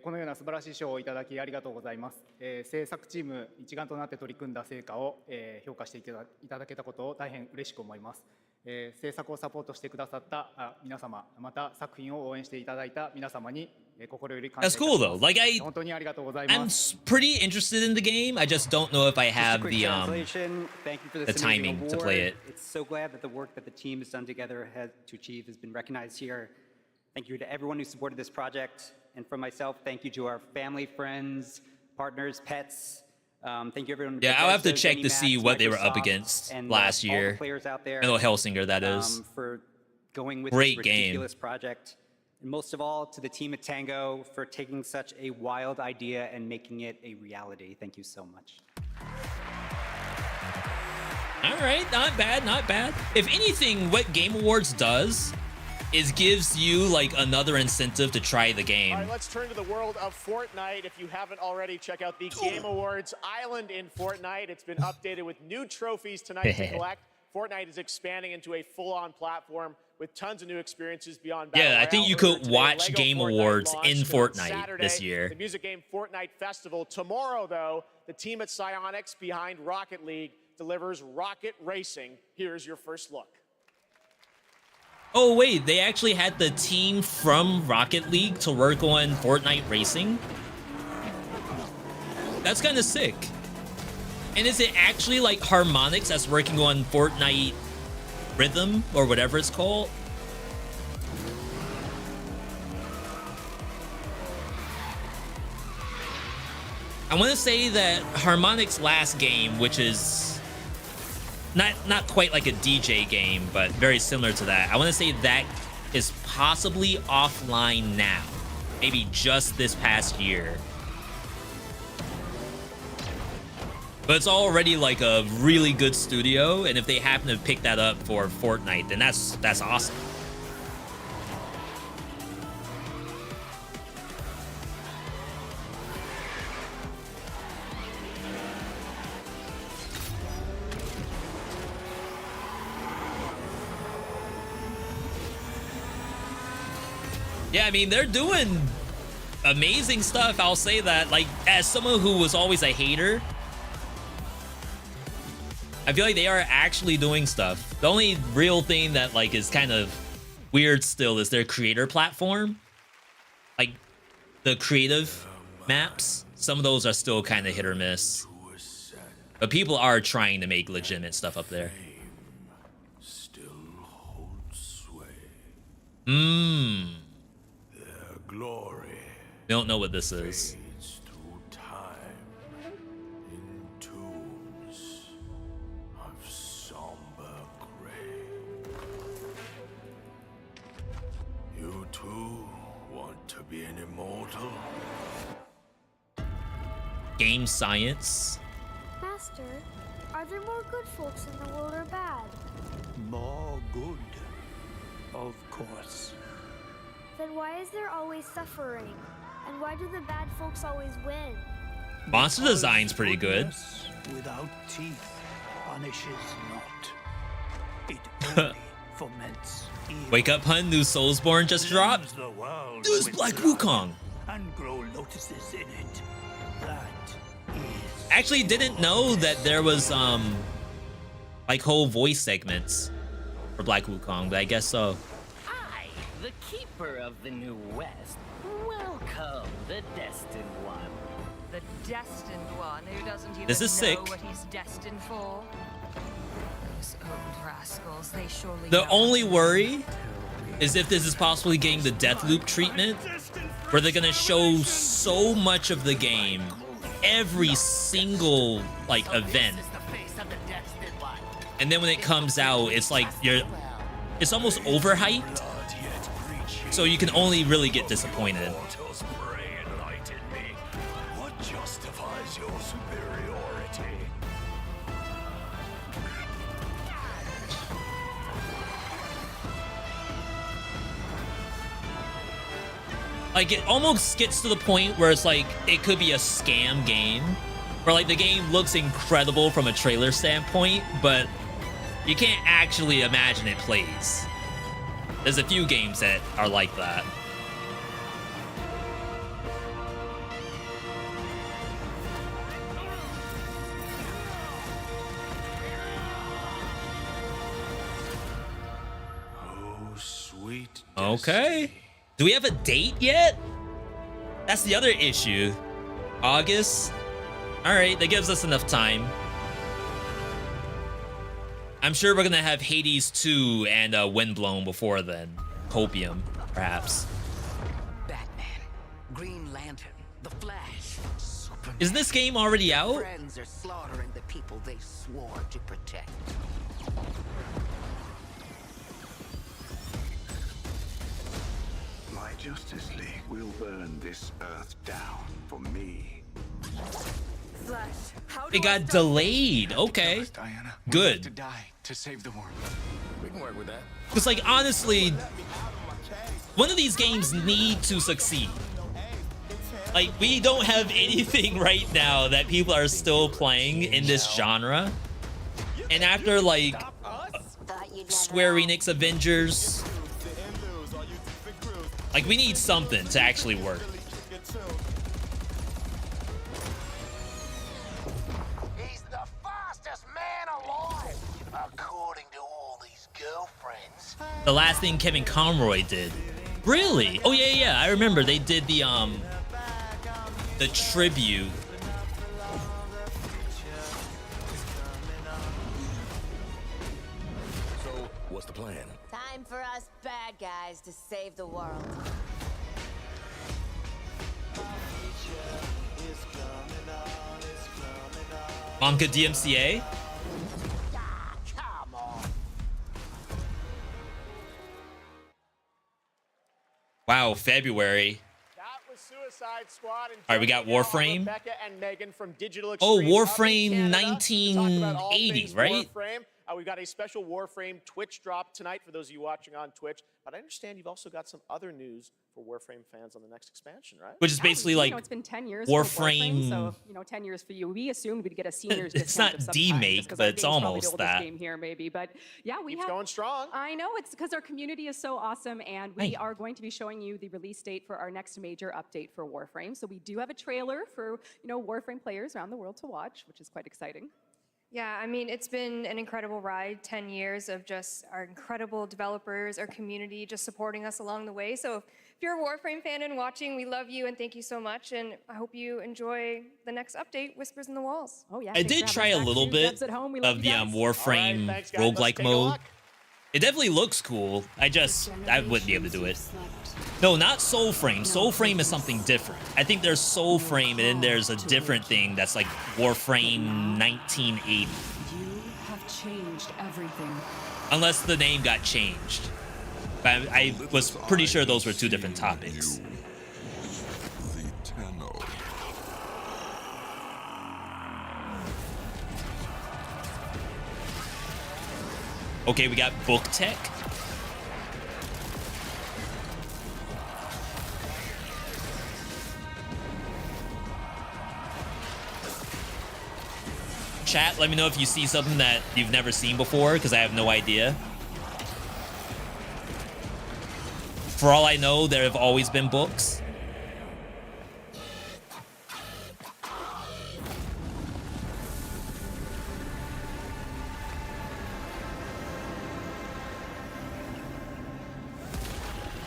Speaker 14: このような素晴らしい賞をいただきありがとうございます。制作チーム一丸となって取り組んだ成果を評価していただけたことを大変嬉しく思います。制作をサポートしてくださった皆様、また作品を応援していただいた皆様に心より感謝いた
Speaker 1: That's
Speaker 14: します。
Speaker 1: cool though. Like
Speaker 14: 本当にありがとうござい
Speaker 1: I'm
Speaker 14: ます。
Speaker 1: pretty interested in the game. I just don't know if I have the
Speaker 22: Thank you for
Speaker 1: the
Speaker 22: this
Speaker 1: timing
Speaker 22: amazing
Speaker 1: to
Speaker 22: award.
Speaker 1: play it.
Speaker 22: It's so glad that the work that the team has done together to achieve has been recognized here. Thank you to everyone who supported this project. And from myself, thank you to our family, friends, partners, pets. Thank you everyone.
Speaker 1: Yeah, I'll have to
Speaker 22: Bethesda,
Speaker 1: check to see
Speaker 22: ZeniMax,
Speaker 1: what they were up
Speaker 22: Microsoft,
Speaker 1: against
Speaker 22: and,
Speaker 1: last
Speaker 22: all
Speaker 1: year.
Speaker 22: the players out there,
Speaker 1: Metal Hellsinger, that is.
Speaker 22: for going with
Speaker 1: Great
Speaker 22: this
Speaker 1: game.
Speaker 22: ridiculous project. And most of all, to the team at Tango for taking such a wild idea and making it a reality. Thank you so much.
Speaker 1: All right, not bad, not bad. If anything, what Game Awards does is gives you like another incentive to try the game.
Speaker 12: All right, let's turn to the world of Fortnite. If you haven't already, check out the Game Awards Island in Fortnite. It's been updated with new trophies tonight to collect. Fortnite is expanding into a full-on platform with tons of new experiences beyond Battle
Speaker 1: Yeah, I think
Speaker 12: Royale.
Speaker 1: you could
Speaker 12: Today,
Speaker 1: watch
Speaker 12: Lego
Speaker 1: Game
Speaker 12: Fortnite
Speaker 1: Awards
Speaker 12: launched,
Speaker 1: in
Speaker 12: and on
Speaker 1: Fortnite
Speaker 12: Saturday,
Speaker 1: this year.
Speaker 12: The music game Fortnite Festival. Tomorrow, though, the team at Psyonix behind Rocket League delivers Rocket Racing. Here's your first look.
Speaker 1: Oh wait, they actually had the team from Rocket League to work on Fortnite Racing? That's kind of sick. And is it actually like Harmonix that's working on Fortnite Rhythm or whatever it's called? I want to say that Harmonix's last game, which is not quite like a DJ game, but very similar to that. I want to say that is possibly offline now. Maybe just this past year. But it's already like a really good studio, and if they happen to pick that up for Fortnite, then that's awesome. Yeah, I mean, they're doing amazing stuff, I'll say that. Like, as someone who was always a hater, I feel like they are actually doing stuff. The only real thing that, like, is kind of weird still is their creator platform. Like, the creative maps, some of those are still kind of hit or miss. But people are trying to make legitimate stuff up there.
Speaker 15: Glory.
Speaker 1: Don't know what this is.
Speaker 15: Into too want to be an immortal?
Speaker 1: Game science.
Speaker 3: Master, are there more good folks in the world or bad?
Speaker 19: More good, of course.
Speaker 3: Then why is there always suffering? And why do the bad folks always win?
Speaker 1: Monster design's pretty good.
Speaker 19: Goodness without teeth punishes not. It only foments evil.
Speaker 1: Wake up, hun. New Soulsborne just dropped.
Speaker 19: The world
Speaker 1: Dude's
Speaker 19: with
Speaker 1: Black
Speaker 19: blood
Speaker 1: Wukong.
Speaker 19: and grow lotuses in it. That is
Speaker 1: Actually, didn't know that there was like whole voice segments for Black Wukong, but I guess so.
Speaker 17: I, the keeper of the New West, welcome the Destined One.
Speaker 5: The Destined One who doesn't even
Speaker 1: This is
Speaker 5: know
Speaker 1: sick.
Speaker 5: what he's destined for. Those old rascals, they surely
Speaker 1: The
Speaker 5: know
Speaker 1: only
Speaker 5: what
Speaker 1: worry is if this is possibly getting the Deathloop treatment, where they're gonna show so much of the game, every single like event, and then when it comes out, it's like it's almost overhyped, so you can only really get disappointed.
Speaker 15: What justifies your superiority?
Speaker 1: Like, it almost gets to the point where it's like it could be a scam game, where like the game looks incredible from a trailer standpoint, but you can't actually imagine it plays. There's a few games that are like that.
Speaker 15: Oh, sweet.
Speaker 1: Okay. Do we have a date yet? That's the other issue. August? All right, that gives us enough time. I'm sure we're gonna have Hades 2 and Windblown before then. Copium, perhaps.
Speaker 17: Batman, Green Lantern, The Flash, Superman.
Speaker 1: Is this game already out?
Speaker 17: Friends are slaughtering the people they swore to protect.
Speaker 15: My Justice League will burn this earth down for me.
Speaker 5: Flash, how do
Speaker 1: It got delayed. Okay.
Speaker 15: Diana,
Speaker 1: Good.
Speaker 15: to die to save the world. We can work with that.
Speaker 1: Because, like, honestly, one of these games need to succeed. Like, we don't have anything right now that people are still playing in this genre. And after, like, Square Enix Avengers, like, we need something to actually work.
Speaker 17: He's the fastest man alive, according to all these girlfriends.
Speaker 1: The last thing Kevin Conroy did. Really? Oh, yeah. I remember they did the tribute.
Speaker 15: So, what's the plan?
Speaker 6: Time for us bad guys to save the world.
Speaker 1: Monka DMCA?
Speaker 17: Come on.
Speaker 1: Wow, February.
Speaker 12: That was Suicide Squad. And
Speaker 1: All right, we got Warframe.
Speaker 12: Rebecca and Megan from Digital
Speaker 1: Oh,
Speaker 12: Extremes up in
Speaker 1: Warframe
Speaker 12: Canada to talk about all
Speaker 1: 1980,
Speaker 12: things
Speaker 1: right?
Speaker 12: Warframe. We've got a special Warframe Twitch drop tonight for those of you watching on Twitch. But I understand you've also got some other news for Warframe fans on the next expansion, right?
Speaker 1: Which is basically like
Speaker 10: it's been 10 years
Speaker 1: Warframe.
Speaker 10: so 10 years for you. We assumed we'd get a seniors
Speaker 1: It's
Speaker 10: discount
Speaker 1: not
Speaker 10: of some
Speaker 1: demake,
Speaker 10: kind, just 'cause
Speaker 1: but
Speaker 10: our
Speaker 1: it's
Speaker 10: game's probably
Speaker 1: almost
Speaker 10: the oldest
Speaker 1: that.
Speaker 10: game here, maybe. But yeah, we
Speaker 12: Keeps
Speaker 10: have
Speaker 12: going strong.
Speaker 10: I know it's because our community is so awesome, and we are going to be showing you the release date for our next major update for Warframe. So we do have a trailer for Warframe players around the world to watch, which is quite exciting.
Speaker 23: Yeah, I mean, it's been an incredible ride, 10 years of just our incredible developers, our community just supporting us along the way. So if you're a Warframe fan and watching, we love you and thank you so much. And I hope you enjoy the next update, Whispers in the Walls.
Speaker 10: Oh, yeah.
Speaker 1: I did try a little bit of the Warframe roguelike mode. It definitely looks cool. I wouldn't be able to do it. No, not Soulframe. Soulframe is something different. I think there's Soulframe, and then there's a different thing that's like Warframe 1980.
Speaker 20: You have changed everything.
Speaker 1: Unless the name got changed. But I was pretty sure those were two different topics. Okay, we got book tech. Chat, let me know if you see something that you've never seen before, because I have no idea. For all I know, there have always been books.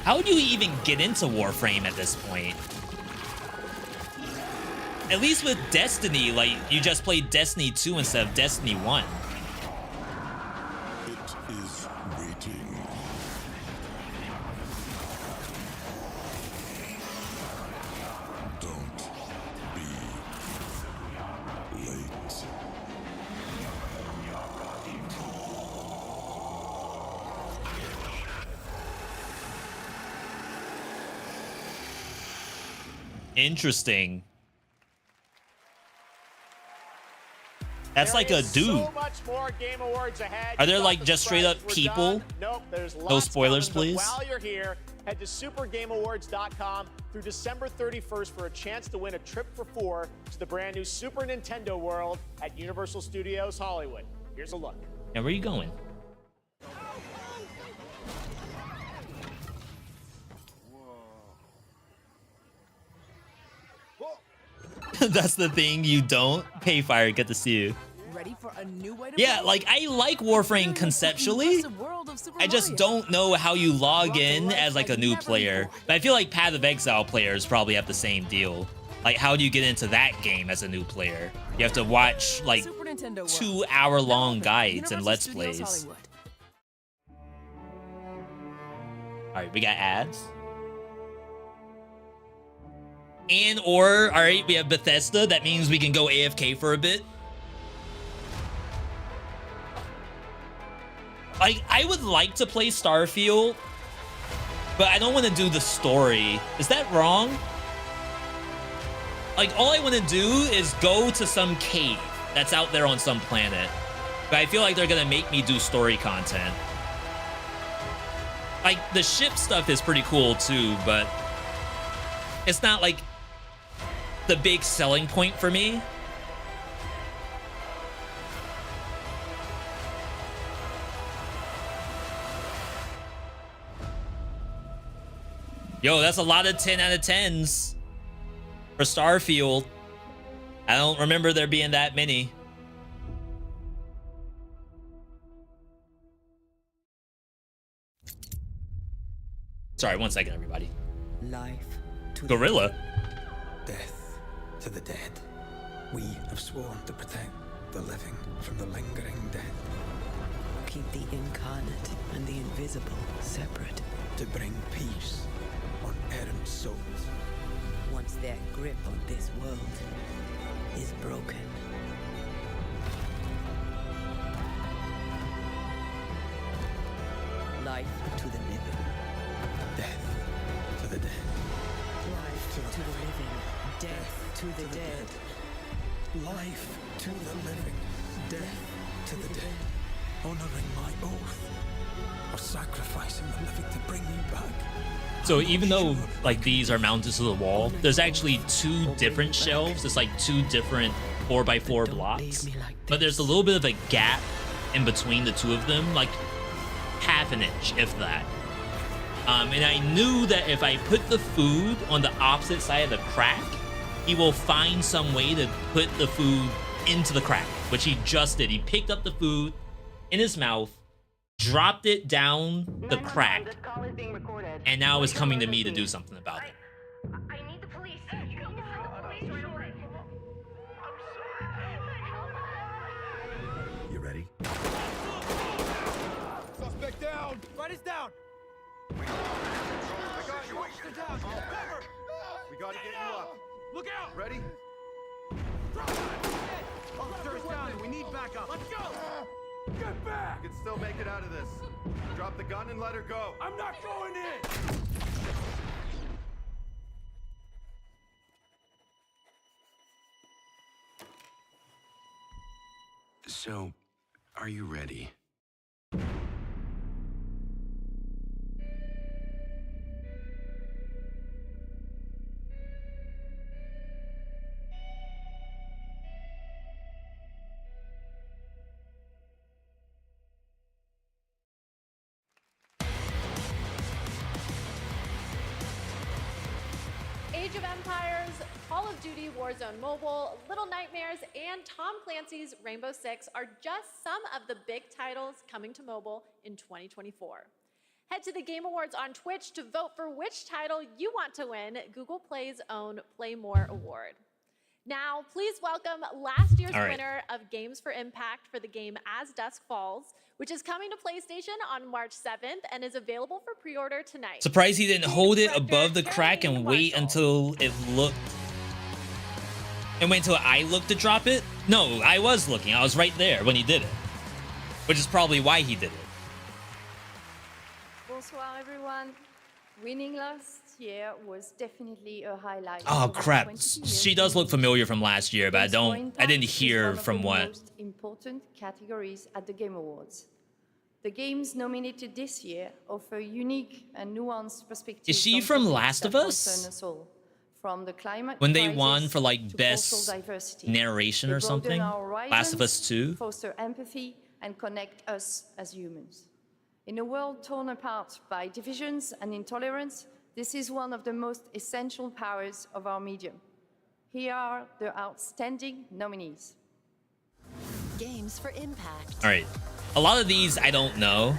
Speaker 1: How do you even get into Warframe at this point? At least with Destiny, like, you just played Destiny 2 instead of Destiny 1.
Speaker 15: It is waiting. Don't be late.
Speaker 1: Interesting. That's like a dude.
Speaker 12: So much more Game Awards ahead.
Speaker 1: Are there like just straight up people?
Speaker 12: Nope, there's
Speaker 1: No spoilers, please.
Speaker 12: While you're here, head to supergameawards.com through December 31st for a chance to win a trip for 4 to the brand new Super Nintendo World at Universal Studios Hollywood. Here's a look.
Speaker 1: And where are you going? That's the thing, you don't pay fire, get to see you.
Speaker 4: Ready for a new way to
Speaker 1: Yeah,
Speaker 4: play?
Speaker 1: like I like Warframe conceptually. I just don't know how you log in as like a new player. But I feel like Path of Exile players probably have the same deal. Like, how do you get into that game as a new player? You have to watch like 2-hour-long guides and Let's Plays. Alright, we got ads. And or, alright, we have Bethesda. That means we can go AFK for a bit. Like, I would like to play Starfield, but I don't want to do the story. Is that wrong? Like, all I want to do is go to some cave that's out there on some planet. But I feel like they're going to make me do story content. Like, the ship stuff is pretty cool too, but it's not like the big selling point for me. Yo, that's a lot of 10 out of 10s for Starfield. I don't remember there being that many. Sorry, 1 second, everybody.
Speaker 19: Life to
Speaker 1: Gorilla.
Speaker 19: Death to the dead. We have sworn to protect the living from the lingering death.
Speaker 4: Keep the incarnate and the invisible separate.
Speaker 19: To bring peace on errant souls.
Speaker 4: Once their grip on this world is broken. Life to the living.
Speaker 19: Death to the dead.
Speaker 4: Life to the living. Death to the dead.
Speaker 19: Life to the living. Death to the dead. Honoring my oath. Or sacrificing the living to bring you back.
Speaker 1: So even though like these are mounted to the wall, there's actually 2 different shelves. It's like 2 different 4x4 blocks. But there's a little bit of a gap in between the 2 of them, like half an inch, if that. And I knew that if I put the food on the opposite side of the crack, he will find some way to put the food into the crack, which he just did. He picked up the food in his mouth, dropped it down the crack, and now is coming to me to do something about it.
Speaker 3: I need the police.
Speaker 15: You ready?
Speaker 19: Suspect down! Right is down! I got you. Down. Cover! We gotta get you up. Look out! Ready? Officer is down and we need backup. Let's go!
Speaker 26: Get back!
Speaker 11: You can still make it out of this. Drop the gun and let her go.
Speaker 26: I'm not going in!
Speaker 15: So, are you ready?
Speaker 13: Age of Empires, Call of Duty Warzone Mobile, Little Nightmares, and Tom Clancy's Rainbow Six are just some of the big titles coming to mobile in 2024. Head to the Game Awards on Twitch to vote for which title you want to win Google Play's own Play More Award. Now, please welcome last year's winner of Games for Impact for the game As Dusk Falls, which is coming to PlayStation on March 7th and is available for pre-order tonight.
Speaker 1: Surprised he didn't hold it above the crack and wait until it looked. And wait until I looked to drop it? No, I was looking. I was right there when he did it. Which is probably why he did it.
Speaker 16: Bonsoir, everyone. Winning last year was definitely a highlight.
Speaker 1: Oh crap. She does look familiar from last year, but I didn't hear from what.
Speaker 16: Most important categories at the Game Awards. The games nominated this year offer unique and nuanced perspectives.
Speaker 1: Is she from Last of Us?
Speaker 16: From the climate
Speaker 1: When they
Speaker 16: crisis
Speaker 1: won for like
Speaker 16: to
Speaker 1: best
Speaker 16: cultural diversity.
Speaker 1: narration or
Speaker 16: They broaden
Speaker 1: something?
Speaker 16: our
Speaker 1: Last of
Speaker 16: horizons,
Speaker 1: Us 2?
Speaker 16: foster empathy and connect us as humans. In a world torn apart by divisions and intolerance, this is one of the most essential powers of our medium. Here are the outstanding nominees.
Speaker 6: Games for Impact.
Speaker 1: All right. A lot of these I don't know.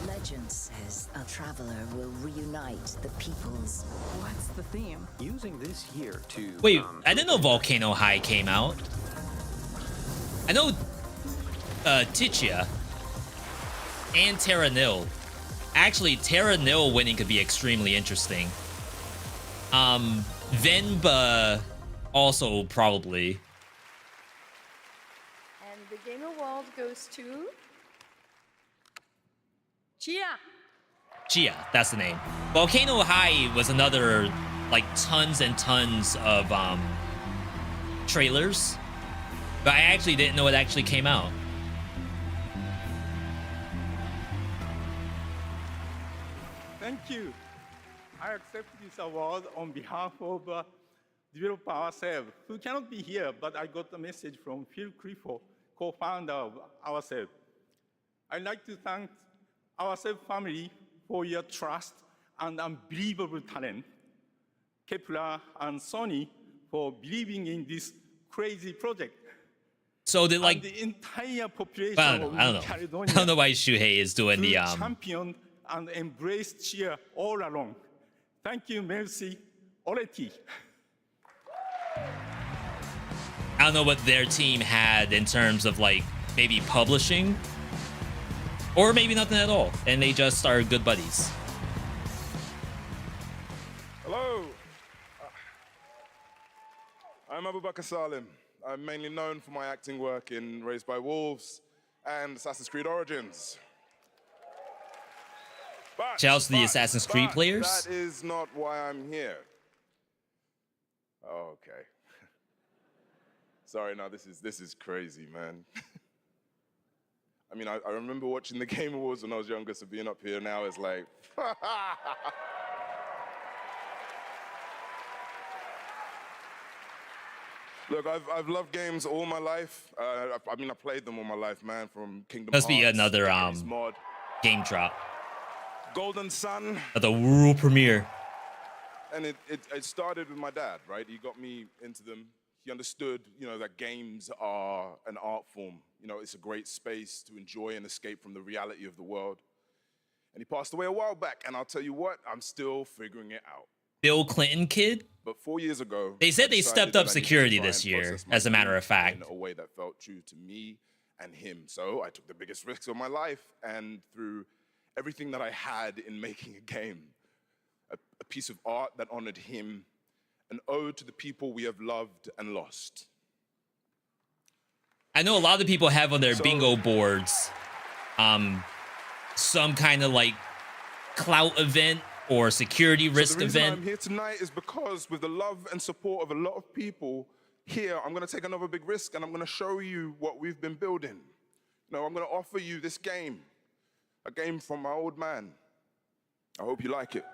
Speaker 6: Legend says a traveler will reunite the peoples.
Speaker 18: What's the theme? Using this year to...
Speaker 1: Wait, I didn't know Volcano High came out. I know Tichia and Terra Nil. Actually, Terra Nil winning could be extremely interesting. Venba also probably.
Speaker 16: And the Game Award goes to... Chia!
Speaker 1: Chia, that's the name. Volcano High was another, like, tons and tons of trailers. But I actually didn't know it actually came out.
Speaker 21: Thank you. I accept this award on behalf of developer ourselves, who cannot be here, but I got a message from Phil Clifford, co-founder of ourselves. I'd like to thank ourselves family for your trust and unbelievable talent. Kepler and Sony for believing in this crazy project.
Speaker 1: So did like
Speaker 21: and the entire population
Speaker 1: I don't know. I don't know why Shuhei is doing the
Speaker 21: champion and embraced cheer all along. Thank you, merci, Oreti.
Speaker 1: I don't know what their team had in terms of like maybe publishing or maybe nothing at all, and they just are good buddies.
Speaker 24: Hello, I'm Abubakar Salim. I'm mainly known for my acting work in Raised by Wolves and Assassin's Creed Origins.
Speaker 1: Shouts to the Assassin's Creed players.
Speaker 24: That is not why I'm here. Oh, okay. Sorry, no, this is crazy, man. I mean, I remember watching the Game Awards when I was younger, so being up here now is like... Look, I've loved games all my life. I mean, I played them all my life, man, from Kingdom Hearts.
Speaker 1: Must be another
Speaker 24: mod.
Speaker 1: Game drop.
Speaker 24: Golden Sun.
Speaker 1: At the world premiere.
Speaker 24: And it started with my dad, right? He got me into them. He understood, you know, that games are an art form. You know, it's a great space to enjoy and escape from the reality of the world. And he passed away a while back, and I'll tell you what, I'm still figuring it out.
Speaker 1: Bill Clinton kid?
Speaker 24: But 4 years ago,
Speaker 1: they said they stepped up security this year, as a matter of fact.
Speaker 24: In a way that felt true to me and him. So I took the biggest risks of my life, and through everything that I had in making a game, a piece of art that honored him, an ode to the people we have loved and lost.
Speaker 1: I know a lot of people have on their bingo boards some kind of like clout event or security risk
Speaker 24: the reason
Speaker 1: event.
Speaker 24: I'm here tonight is because with the love and support of a lot of people here, I'm going to take another big risk and I'm going to show you what we've been building. You know, I'm going to offer you this game, a game from my old man. I hope you like it.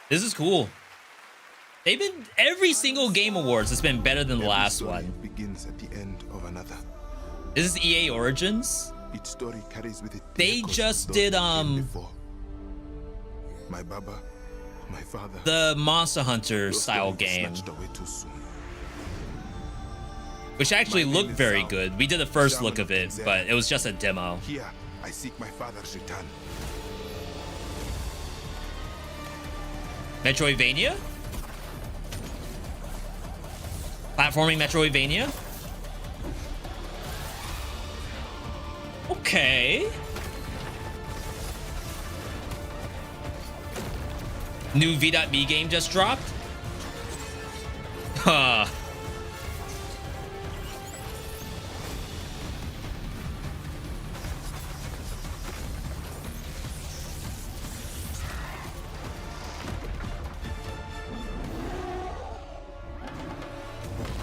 Speaker 1: This is cool. They've been every single Game Awards has been better than the last one.
Speaker 24: Begins at the end of another.
Speaker 1: This is EA Origins.
Speaker 24: Each story carries with it
Speaker 1: They just did
Speaker 24: my Baba, my father,
Speaker 1: the Monster Hunter style game, which actually looked very good. We did a first look of it, but it was just a demo.
Speaker 24: Here I seek my father's return.
Speaker 1: Metroidvania? Platforming Metroidvania? Okay. New Veedotme game just dropped? Huh.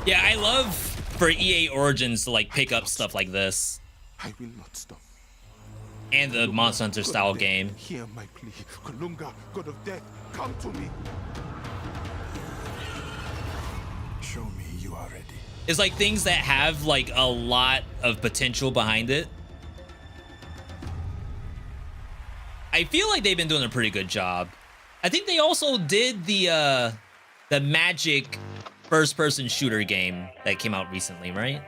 Speaker 1: Yeah, I love for EA Origins to like pick up stuff like this.
Speaker 24: I will not stop.
Speaker 1: And the Monster Hunter style game.
Speaker 24: Hear my plea. Kalunga, god of death, come to me.
Speaker 19: Show me you are ready.
Speaker 1: It's like things that have like a lot of potential behind it. I feel like they've been doing a pretty good job. I think they also did the Magic first-person shooter game that came out recently, right?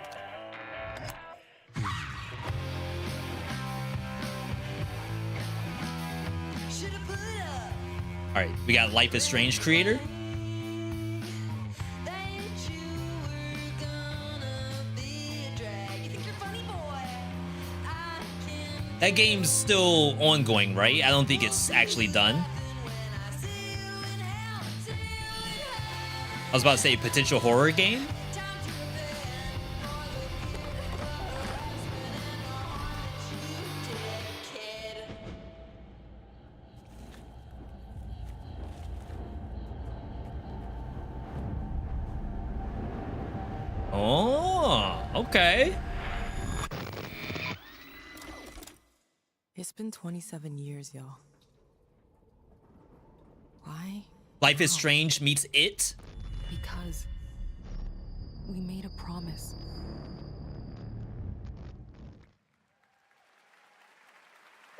Speaker 1: All right, we got Life is Strange creator. That game's still ongoing, right? I don't think it's actually done. I was about to say potential horror game. Oh, okay.
Speaker 2: It's been 27 years, y'all. Why?
Speaker 1: Life is Strange meets It.
Speaker 2: Because we made a promise.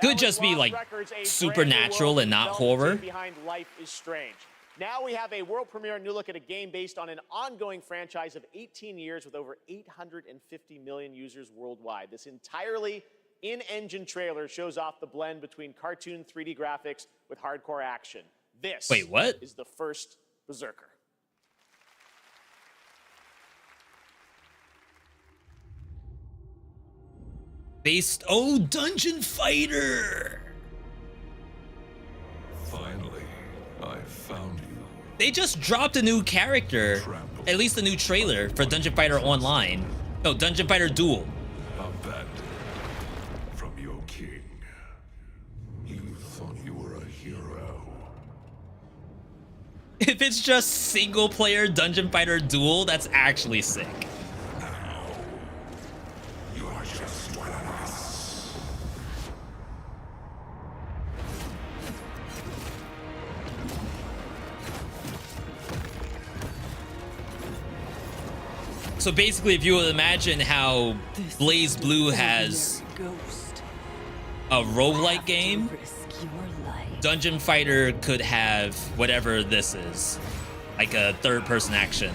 Speaker 1: Could just be like supernatural and not horror.
Speaker 12: Behind Life is Strange. Now we have a world premiere new look at a game based on an ongoing franchise of 18 years with over 850 million users worldwide. This entirely in-engine trailer shows off the blend between cartoon 3D graphics with hardcore action. This
Speaker 1: Wait, what?
Speaker 12: is the first Berserker.
Speaker 1: Dungeon Fighter.
Speaker 7: Finally, I found you.
Speaker 1: They just dropped a new character, at least a new trailer for Dungeon Fighter Online. No, Dungeon Fighter Duel.
Speaker 7: Abandoned from your king. You thought you were a hero.
Speaker 1: If it's just single player Dungeon Fighter Duel, that's actually sick.
Speaker 7: You are just one of us.
Speaker 1: So basically, if you would imagine how Blaze Blue has a roguelike game, Dungeon Fighter could have whatever this is, like a third-person action.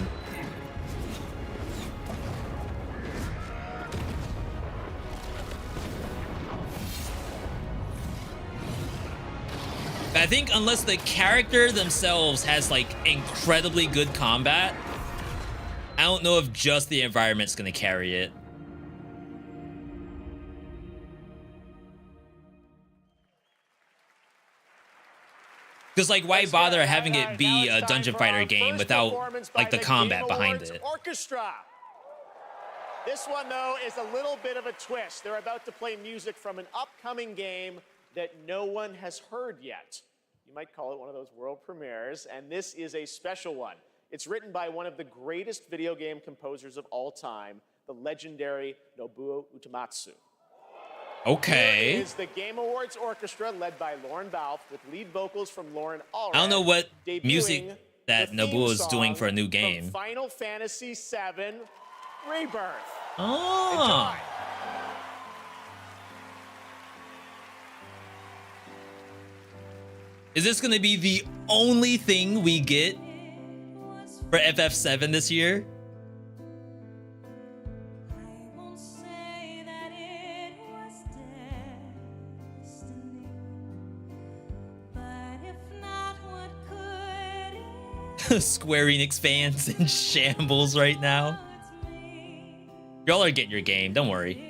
Speaker 1: I think unless the character themselves has like incredibly good combat, I don't know if just the environment's gonna carry it. Because like, why bother having it be a dungeon fighter game without like the combat behind it?
Speaker 12: Orchestra. This one, though, is a little bit of a twist. They're about to play music from an upcoming game that no one has heard yet. You might call it one of those world premieres, and this is a special one. It's written by one of the greatest video game composers of all time, the legendary Nobuo Uematsu.
Speaker 1: Okay.
Speaker 12: Here is the Game Awards Orchestra, led by Lauren Balfe, with lead vocals from Lauren Allred.
Speaker 1: I don't know what
Speaker 12: debuting
Speaker 1: music that
Speaker 12: the theme
Speaker 1: Nobuo is doing
Speaker 12: song
Speaker 1: for a new
Speaker 12: from
Speaker 1: game.
Speaker 12: Final Fantasy VII Rebirth.
Speaker 1: Oh.
Speaker 12: Enjoy.
Speaker 1: Is this going to be the only thing we get for FF7 this year? Square Enix fans in shambles right now. Y'all are getting your game, don't worry.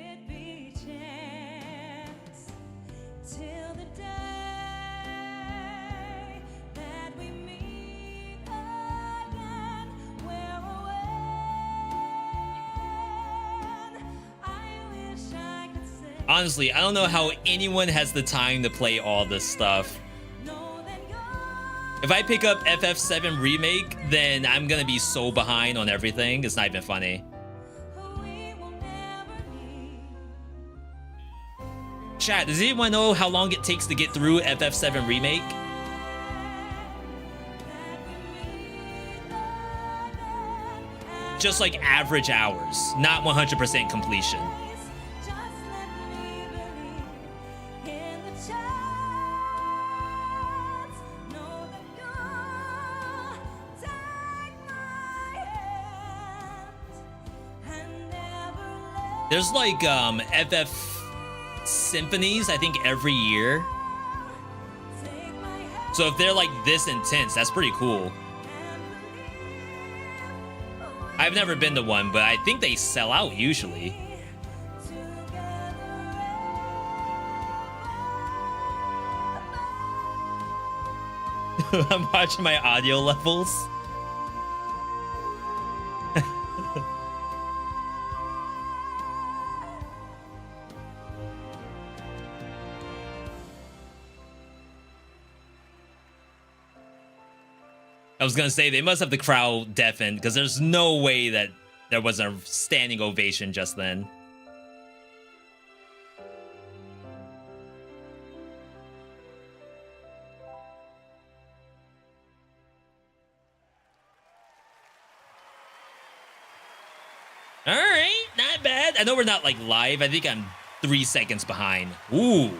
Speaker 1: Honestly, I don't know how anyone has the time to play all this stuff. If I pick up FF7 Remake, then I'm gonna be so behind on everything. It's not even funny. Chat, does anyone know how long it takes to get through FF7 Remake? Just like average hours, not 100% completion. There's like FF symphonies, I think, every year. So if they're like this intense, that's pretty cool. I've never been to one, but I think they sell out usually. I'm watching my audio levels. I was gonna say they must have the crowd deafened because there's no way that there was a standing ovation just then. All right, not bad. I know we're not like live. I think I'm 3 seconds behind. Ooh.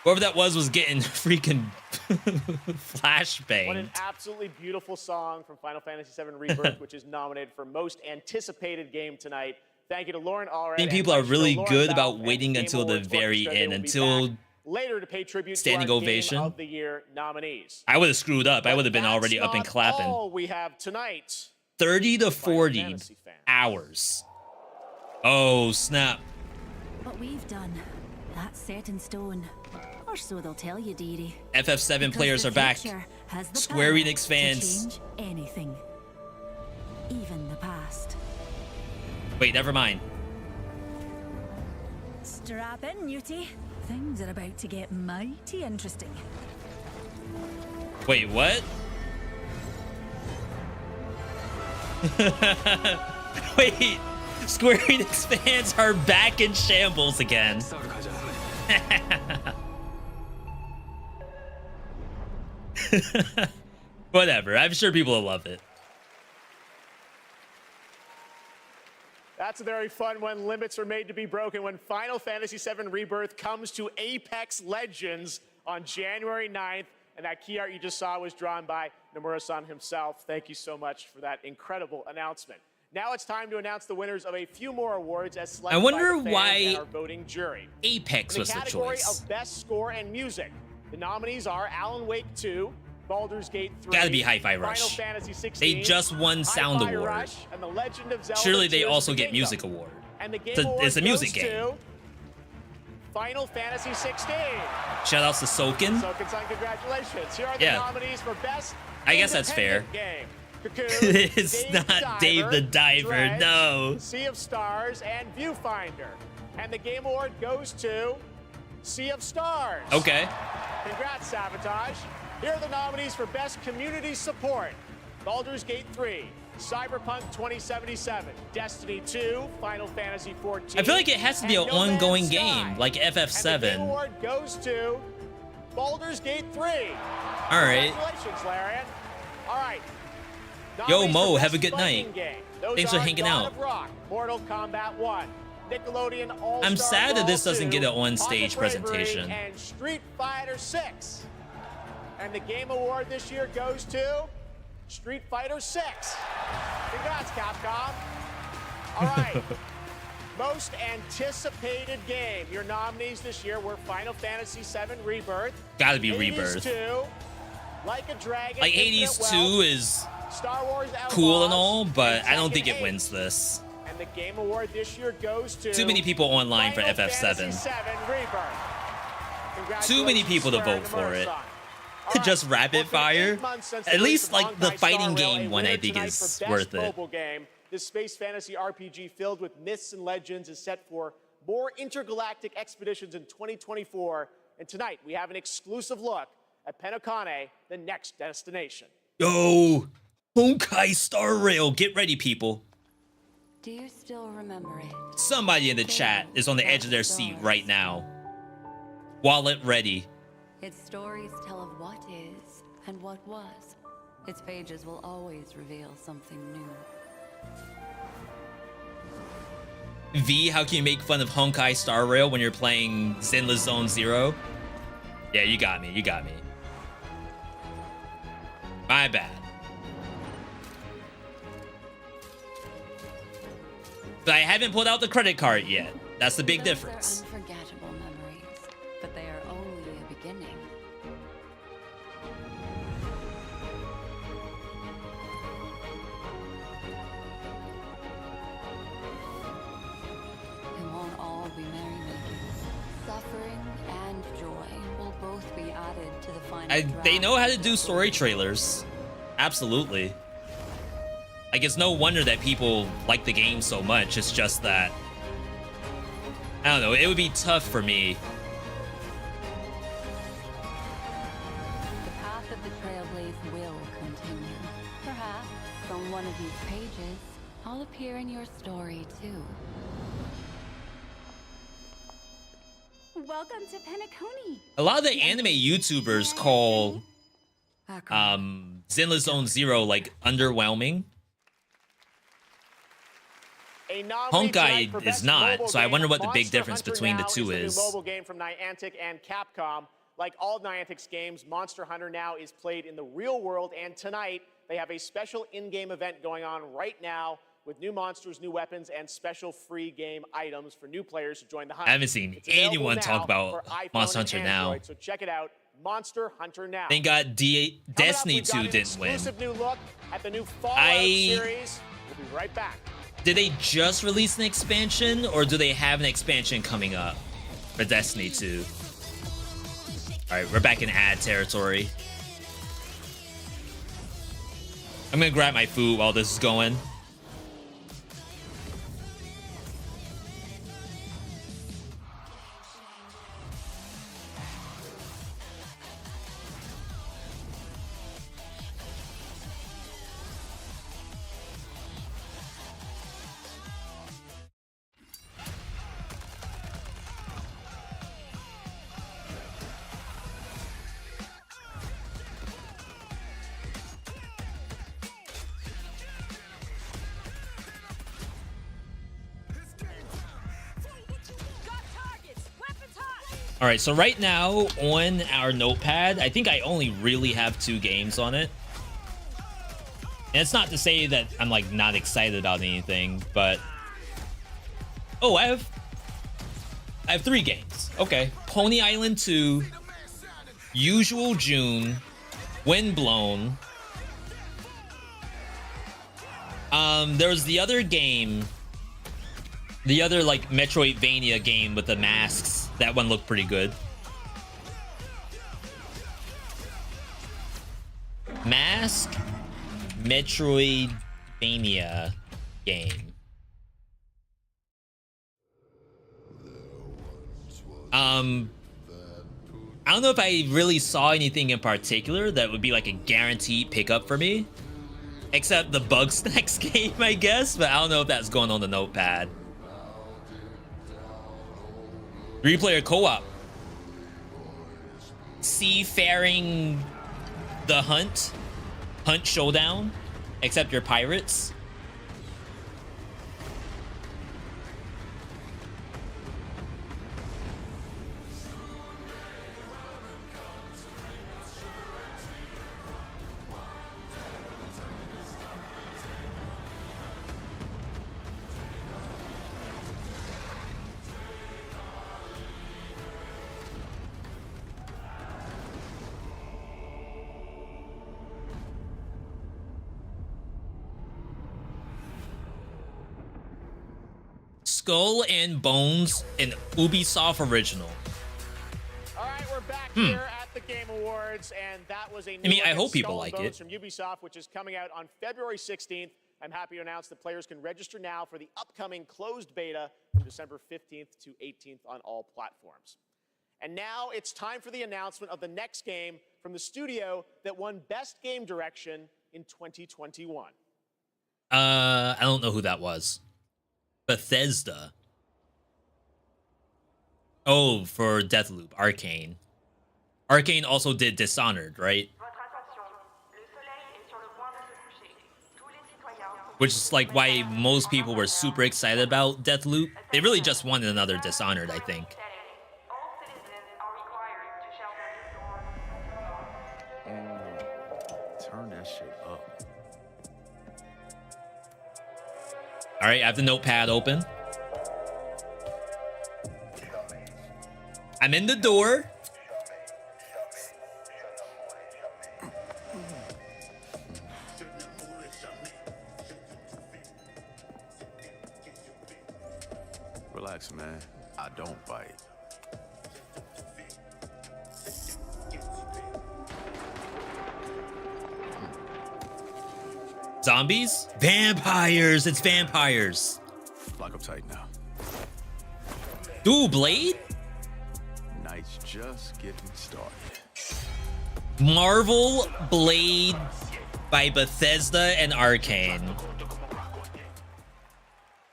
Speaker 1: Whoever that was getting freaking flashbanged.
Speaker 12: What an absolutely beautiful song from Final Fantasy VII Rebirth, which is nominated for Most Anticipated Game tonight. Thank you to Lauren Allred.
Speaker 1: I think people are really good about waiting until the very end, until
Speaker 12: later to pay tribute
Speaker 1: standing
Speaker 12: to our
Speaker 1: ovation.
Speaker 12: Game of the Year nominees.
Speaker 1: I would have screwed up. I would have been already up and clapping.
Speaker 12: All we have tonight.
Speaker 1: 30 to 40 hours. Oh, snap.
Speaker 5: What we've done, that's set in stone. Or so they'll tell you, dearie.
Speaker 1: FF7 players are back. Square Enix fans.
Speaker 5: Anything. Even the past.
Speaker 1: Wait, never mind.
Speaker 5: Strap in, Newty. Things are about to get mighty interesting.
Speaker 1: Wait, what? Wait, Square Enix fans are back in shambles again. Whatever, I'm sure people will love it.
Speaker 12: That's a very fun one. Limits are made to be broken when Final Fantasy VII Rebirth comes to Apex Legends on January 9th. And that key art you just saw was drawn by Nomura-san himself. Thank you so much for that incredible announcement. Now it's time to announce the winners of a few more awards as selected
Speaker 1: I wonder
Speaker 12: by the fans
Speaker 1: why
Speaker 12: and our voting jury.
Speaker 1: Apex was the
Speaker 12: choice. In the category
Speaker 1: choice.
Speaker 12: of Best Score and Music, the nominees are Alan Wake 2, Baldur's Gate 3,
Speaker 1: Gotta be Hi-Fi
Speaker 12: Final
Speaker 1: Rush.
Speaker 12: Fantasy 16,
Speaker 1: They just won Sound
Speaker 12: Hi-Fi
Speaker 1: Award.
Speaker 12: Rush, and The Legend of Zelda
Speaker 1: Surely they
Speaker 12: Tears of
Speaker 1: also
Speaker 12: the
Speaker 1: get
Speaker 12: Kingdom.
Speaker 1: Music Award.
Speaker 12: And the Game
Speaker 1: It's a
Speaker 12: Award
Speaker 1: music
Speaker 12: goes
Speaker 1: game.
Speaker 12: to Final Fantasy 16.
Speaker 1: Shout outs to Soken.
Speaker 12: Soken-san, congratulations. Here are the nominees for Best
Speaker 1: I guess that's fair.
Speaker 12: Game. Cocoon,
Speaker 1: It's not Dave the Diver,
Speaker 12: Dredge,
Speaker 1: no.
Speaker 12: Sea of Stars, and Viewfinder. And the Game Award goes to Sea of Stars.
Speaker 1: Okay.
Speaker 12: Congrats, Sabotage. Here are the nominees for Best Community Support. Baldur's Gate 3, Cyberpunk 2077, Destiny 2, Final Fantasy 14.
Speaker 1: I feel like it has to be an ongoing game, like FF7.
Speaker 12: And the Game Award goes to Baldur's Gate 3.
Speaker 1: All right.
Speaker 12: Congratulations, Larian. All right.
Speaker 1: Yo,
Speaker 12: Nominees
Speaker 1: Mo,
Speaker 12: for
Speaker 1: have a
Speaker 12: Best
Speaker 1: good
Speaker 12: Fighting
Speaker 1: night.
Speaker 12: Game. Those
Speaker 1: Thanks for
Speaker 12: are
Speaker 1: hanging
Speaker 12: God
Speaker 1: out.
Speaker 12: of Rock, Mortal Kombat 1, Nickelodeon All-Star
Speaker 1: I'm sad that
Speaker 12: Brawl
Speaker 1: this doesn't
Speaker 12: 2,
Speaker 1: get an on-stage
Speaker 12: Pocket Bravery,
Speaker 1: presentation.
Speaker 12: and Street Fighter 6. And the Game Award this year goes to Street Fighter 6. Congrats, Capcom. All right. Most anticipated game. Your nominees this year were Final Fantasy VII Rebirth.
Speaker 1: Gotta be
Speaker 12: Hades
Speaker 1: Rebirth.
Speaker 12: 2, Like a Dragon,
Speaker 1: Like
Speaker 12: Infinite
Speaker 1: Hades 2
Speaker 12: Wealth,
Speaker 1: is
Speaker 12: Star Wars Outlaws,
Speaker 1: cool and all, but
Speaker 12: and
Speaker 1: I don't think
Speaker 12: Tekken
Speaker 1: it
Speaker 12: 8.
Speaker 1: wins this.
Speaker 12: And the Game Award this year goes to
Speaker 1: Too many people online for
Speaker 12: Final
Speaker 1: FF7.
Speaker 12: Fantasy VII Rebirth.
Speaker 1: Too many people to vote for it. Just rapid fire. At least like the fighting game one I think is worth it.
Speaker 12: Mobile game. This space fantasy RPG filled with myths and legends is set for more intergalactic expeditions in 2024. And tonight we have an exclusive look at Penokane, the next destination.
Speaker 1: Yo, Honkai Star Rail. Get ready, people.
Speaker 8: Do you still remember it?
Speaker 1: Somebody in the chat is on the edge of their seat right now. Wallet ready.
Speaker 8: Its stories tell of what is and what was. Its pages will always reveal something new.
Speaker 1: V, how can you make fun of Honkai Star Rail when you're playing Zenless Zone Zero? Yeah, you got me. You got me. My bad. But I haven't pulled out the credit card yet. That's the big difference.
Speaker 8: Those are unforgettable memories, but they are only a beginning. It won't all be merrymaking. Suffering and joy will both be added to the final
Speaker 1: They know how to do story trailers. Absolutely. Like, it's no wonder that people like the game so much. It's just that, I don't know, it would be tough for me.
Speaker 8: The path of the Trailblaze will continue. Perhaps on one of these pages, I'll appear in your story too.
Speaker 5: Welcome to Penacony.
Speaker 1: A lot of the anime YouTubers call Zenless Zone Zero like underwhelming. Honkai is not, so I wonder what the big difference between the two is.
Speaker 12: The new mobile game from Niantic and Capcom. Like all Niantic's games, Monster Hunter now is played in the real world, and tonight they have a special in-game event going on right now with new monsters, new weapons, and special free game items for new players to join the hunt.
Speaker 1: I haven't seen
Speaker 12: It's available
Speaker 1: anyone
Speaker 12: now
Speaker 1: talk about
Speaker 12: for iPhone
Speaker 1: Monster
Speaker 12: and
Speaker 1: Hunter now.
Speaker 12: Android, so check it out, Monster Hunter now.
Speaker 1: Thank God Destiny 2 didn't win.
Speaker 12: Exclusive new look at the new Fallout series. We'll be right back.
Speaker 1: Did they just release an expansion, or do they have an expansion coming up for Destiny 2? All right, we're back in ad territory. I'm gonna grab my food while this is going. All right, so right now on our notepad, I think I only really have 2 games on it. And it's not to say that I'm like not excited about anything, but oh, I have 3 games. Okay, Pony Island 2, Usual June, Windblown. There was the other game The other like Metroidvania game with the masks, that one looked pretty good. Mask Metroidvania game. I don't know if I really saw anything in particular that would be like a guaranteed pickup for me, except the Bug Snacks game, I guess, but I don't know if that's going on the notepad. 3-player co-op. Seafaring the Hunt Showdown, except you're pirates. Skull and Bones, an Ubisoft original.
Speaker 12: All right, we're back here at the Game Awards, and that was a new
Speaker 1: I
Speaker 12: look
Speaker 1: hope
Speaker 12: at
Speaker 1: people
Speaker 12: Skull
Speaker 1: like
Speaker 12: and Bones
Speaker 1: it.
Speaker 12: from Ubisoft, which is coming out on February 16th. I'm happy to announce that players can register now for the upcoming closed beta from December 15th to 18th on all platforms. And now it's time for the announcement of the next game from the studio that won Best Game Direction in 2021.
Speaker 1: I don't know who that was. Bethesda. Oh, for Deathloop, Arcane. Arcane also did Dishonored, right? Which is like why most people were super excited about Deathloop. They really just wanted another Dishonored, I think.
Speaker 18: Turn that shit up.
Speaker 1: All right, I have the notepad open. I'm in the door.
Speaker 15: Relax, man. I don't bite.
Speaker 1: Zombies? Vampires! It's vampires.
Speaker 15: Lock up tight now.
Speaker 1: Ooh, Blade?
Speaker 15: Night's just getting started.
Speaker 1: Marvel Blade by Bethesda and Arcane.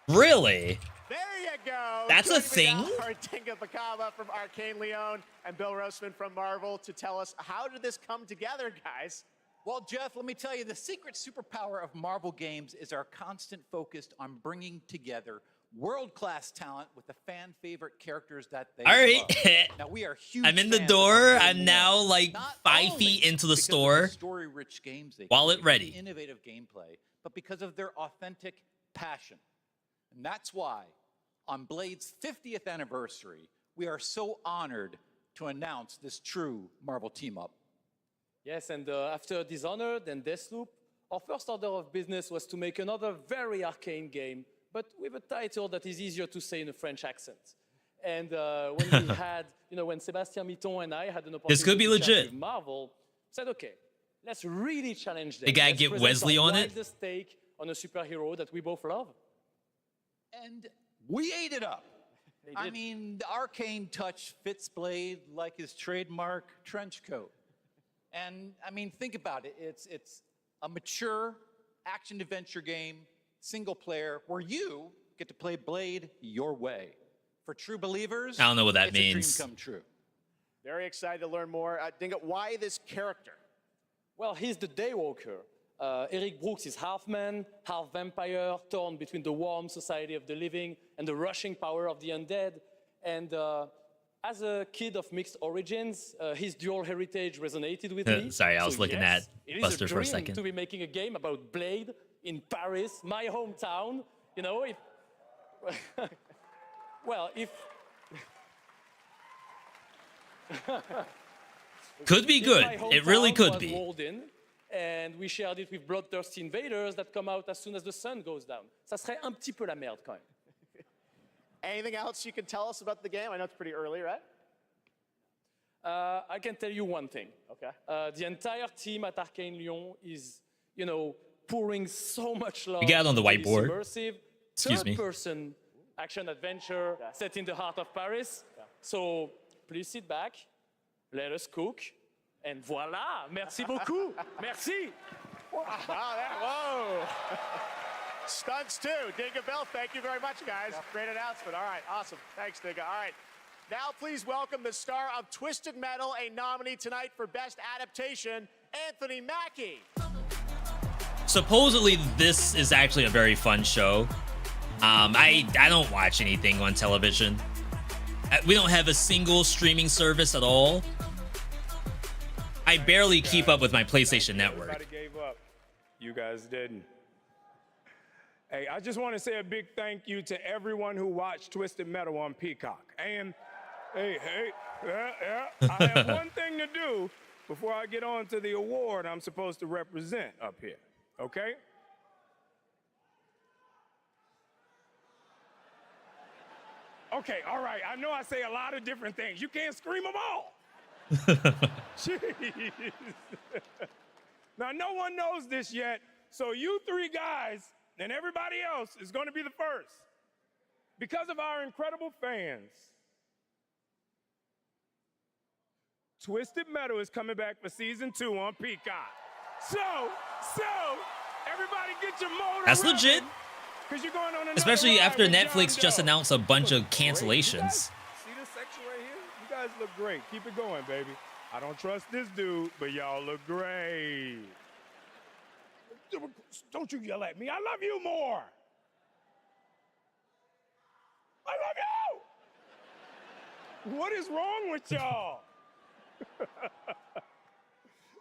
Speaker 1: Really?
Speaker 12: There you go.
Speaker 1: That's a
Speaker 12: Joining me
Speaker 1: thing?
Speaker 12: now are Tinga Bakava from Arcane Leon and Bill Roseman from Marvel to tell us, how did this come together, guys?
Speaker 9: Well, Geoff, let me tell you, the secret superpower of Marvel games is our constant focus on bringing together world-class talent with the fan favorite characters that they
Speaker 1: All right.
Speaker 9: love. Now, we are huge
Speaker 1: I'm in the
Speaker 9: fans of
Speaker 1: door.
Speaker 9: Arcane
Speaker 1: I'm
Speaker 9: Leon,
Speaker 1: now like
Speaker 9: not
Speaker 1: 5
Speaker 9: only
Speaker 1: feet into the
Speaker 9: because of
Speaker 1: store.
Speaker 9: the story-rich games they
Speaker 1: Wallet
Speaker 9: create,
Speaker 1: ready.
Speaker 9: innovative gameplay, but because of their authentic passion. And that's why, on Blade's 50th anniversary, we are so honored to announce this true Marvel team-up.
Speaker 14: Yes, and after Dishonored and Deathloop, our first order of business was to make another very arcane game, but with a title that is easier to say in a French accent. And when we had, when Sébastien Mitton and I had an opportunity
Speaker 1: This could be
Speaker 14: to chat
Speaker 1: legit.
Speaker 14: with Marvel, said, okay, let's really challenge them.
Speaker 1: They gotta
Speaker 14: Let's
Speaker 1: get
Speaker 14: present
Speaker 1: Wesley
Speaker 14: our
Speaker 1: on it.
Speaker 14: wildest take on a superhero that we both love.
Speaker 9: And we ate it up.
Speaker 14: They
Speaker 9: I
Speaker 14: did.
Speaker 9: mean, the arcane touch fits Blade like his trademark trench coat. And I mean, think about it. It's a mature action-adventure game, single player, where you get to play Blade your way. For true believers,
Speaker 1: I don't know what that
Speaker 9: it's
Speaker 1: means.
Speaker 9: a dream come true.
Speaker 12: Very excited to learn more. Dinga, why this character?
Speaker 14: Well, he's the Daywalker. Eric Brooks is half man, half vampire, torn between the warm society of the living and the rushing power of the undead. And as a kid of mixed origins, his dual heritage resonated with me.
Speaker 1: Sorry, I was looking at
Speaker 14: it is
Speaker 1: Buster for a
Speaker 14: dream
Speaker 1: second.
Speaker 14: to be making a game about Blade in Paris, my hometown. If well, if
Speaker 1: Could be
Speaker 14: if
Speaker 1: good.
Speaker 14: my
Speaker 1: It really
Speaker 14: hometown
Speaker 1: could
Speaker 14: was
Speaker 1: be.
Speaker 14: walled in, and we shared it with bloodthirsty invaders that come out as soon as the sun goes down. Ça serait un petit peu la merde quand même.
Speaker 12: Anything else you can tell us about the game? I know it's pretty early, right?
Speaker 14: I can tell you one thing.
Speaker 12: Okay.
Speaker 14: The entire team at Arcane Lyon is, pouring so much love.
Speaker 1: You got it on the whiteboard.
Speaker 14: This immersive
Speaker 1: Excuse me.
Speaker 14: third-person action adventure set in the heart of Paris. So please sit back, let us cook, and voila! Merci beaucoup. Merci.
Speaker 12: Wow, whoa. Stunts too. Dinga Bell, thank you very much, guys. Great announcement. All right, awesome. Thanks, Dinga. All right. Now please welcome the star of Twisted Metal, a nominee tonight for Best Adaptation, Anthony Mackie.
Speaker 1: Supposedly, this is actually a very fun show. I don't watch anything on television. We don't have a single streaming service at all. I barely keep up with my PlayStation Network.
Speaker 10: Everybody gave up. You guys didn't. Hey, I just want to say a big thank you to everyone who watched Twisted Metal on Peacock. And hey, I have one thing to do before I get on to the award I'm supposed to represent up here, okay? Okay, all right, I know I say a lot of different things. You can't scream them all. Jeez. Now, no one knows this yet, so you three guys and everybody else is going to be the first. Because of our incredible fans, Twisted Metal is coming back for season 2 on Peacock. So, everybody get your motor
Speaker 1: That's
Speaker 10: running,
Speaker 1: legit.
Speaker 10: 'cause you're going on another
Speaker 1: Especially
Speaker 10: ride
Speaker 1: after
Speaker 10: with
Speaker 1: Netflix
Speaker 10: John
Speaker 1: just
Speaker 10: Doe.
Speaker 1: announced a bunch of
Speaker 10: Great.
Speaker 1: cancellations.
Speaker 10: See this section right here? You guys look great. Keep it going, baby. I don't trust this dude, but y'all look great. Don't you yell at me. I love you more. I love you. What is wrong with y'all?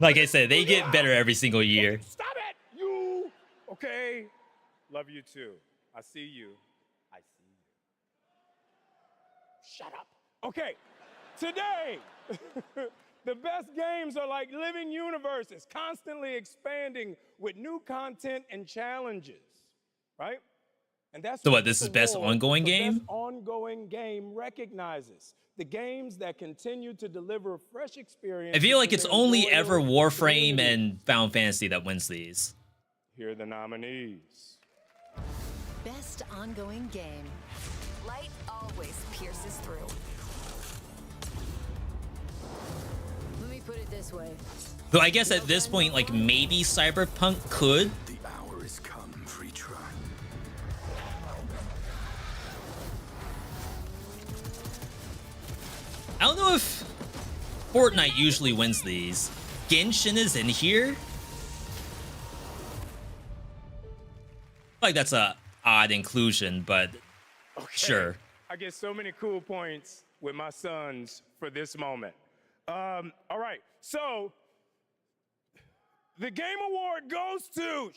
Speaker 1: Like I said, they get better every single year.
Speaker 10: Stop it, you. Okay. Love you too. I see you. I see you. Shut up. Okay. Today, the best games are like living universes, constantly expanding with new content and challenges, right? And that's
Speaker 1: So what,
Speaker 10: what
Speaker 1: this
Speaker 10: the
Speaker 1: is best
Speaker 10: award
Speaker 1: ongoing
Speaker 10: for
Speaker 1: game?
Speaker 10: Best ongoing game recognizes. The games that continue to deliver fresh experiences.
Speaker 1: I feel like
Speaker 10: to
Speaker 1: it's
Speaker 10: their
Speaker 1: only
Speaker 10: loyal
Speaker 1: ever Warframe
Speaker 10: community.
Speaker 1: and Final Fantasy that wins these.
Speaker 10: Here are the nominees.
Speaker 17: Best ongoing game. Light always pierces through. Let me put it this way.
Speaker 1: Though I guess at this point, like maybe Cyberpunk could.
Speaker 15: The hour has come, free try.
Speaker 1: I don't know if Fortnite usually wins these. Genshin is in here. Like that's a odd inclusion, but sure.
Speaker 10: I get so many cool points with my sons for this moment. All right, so the game award goes to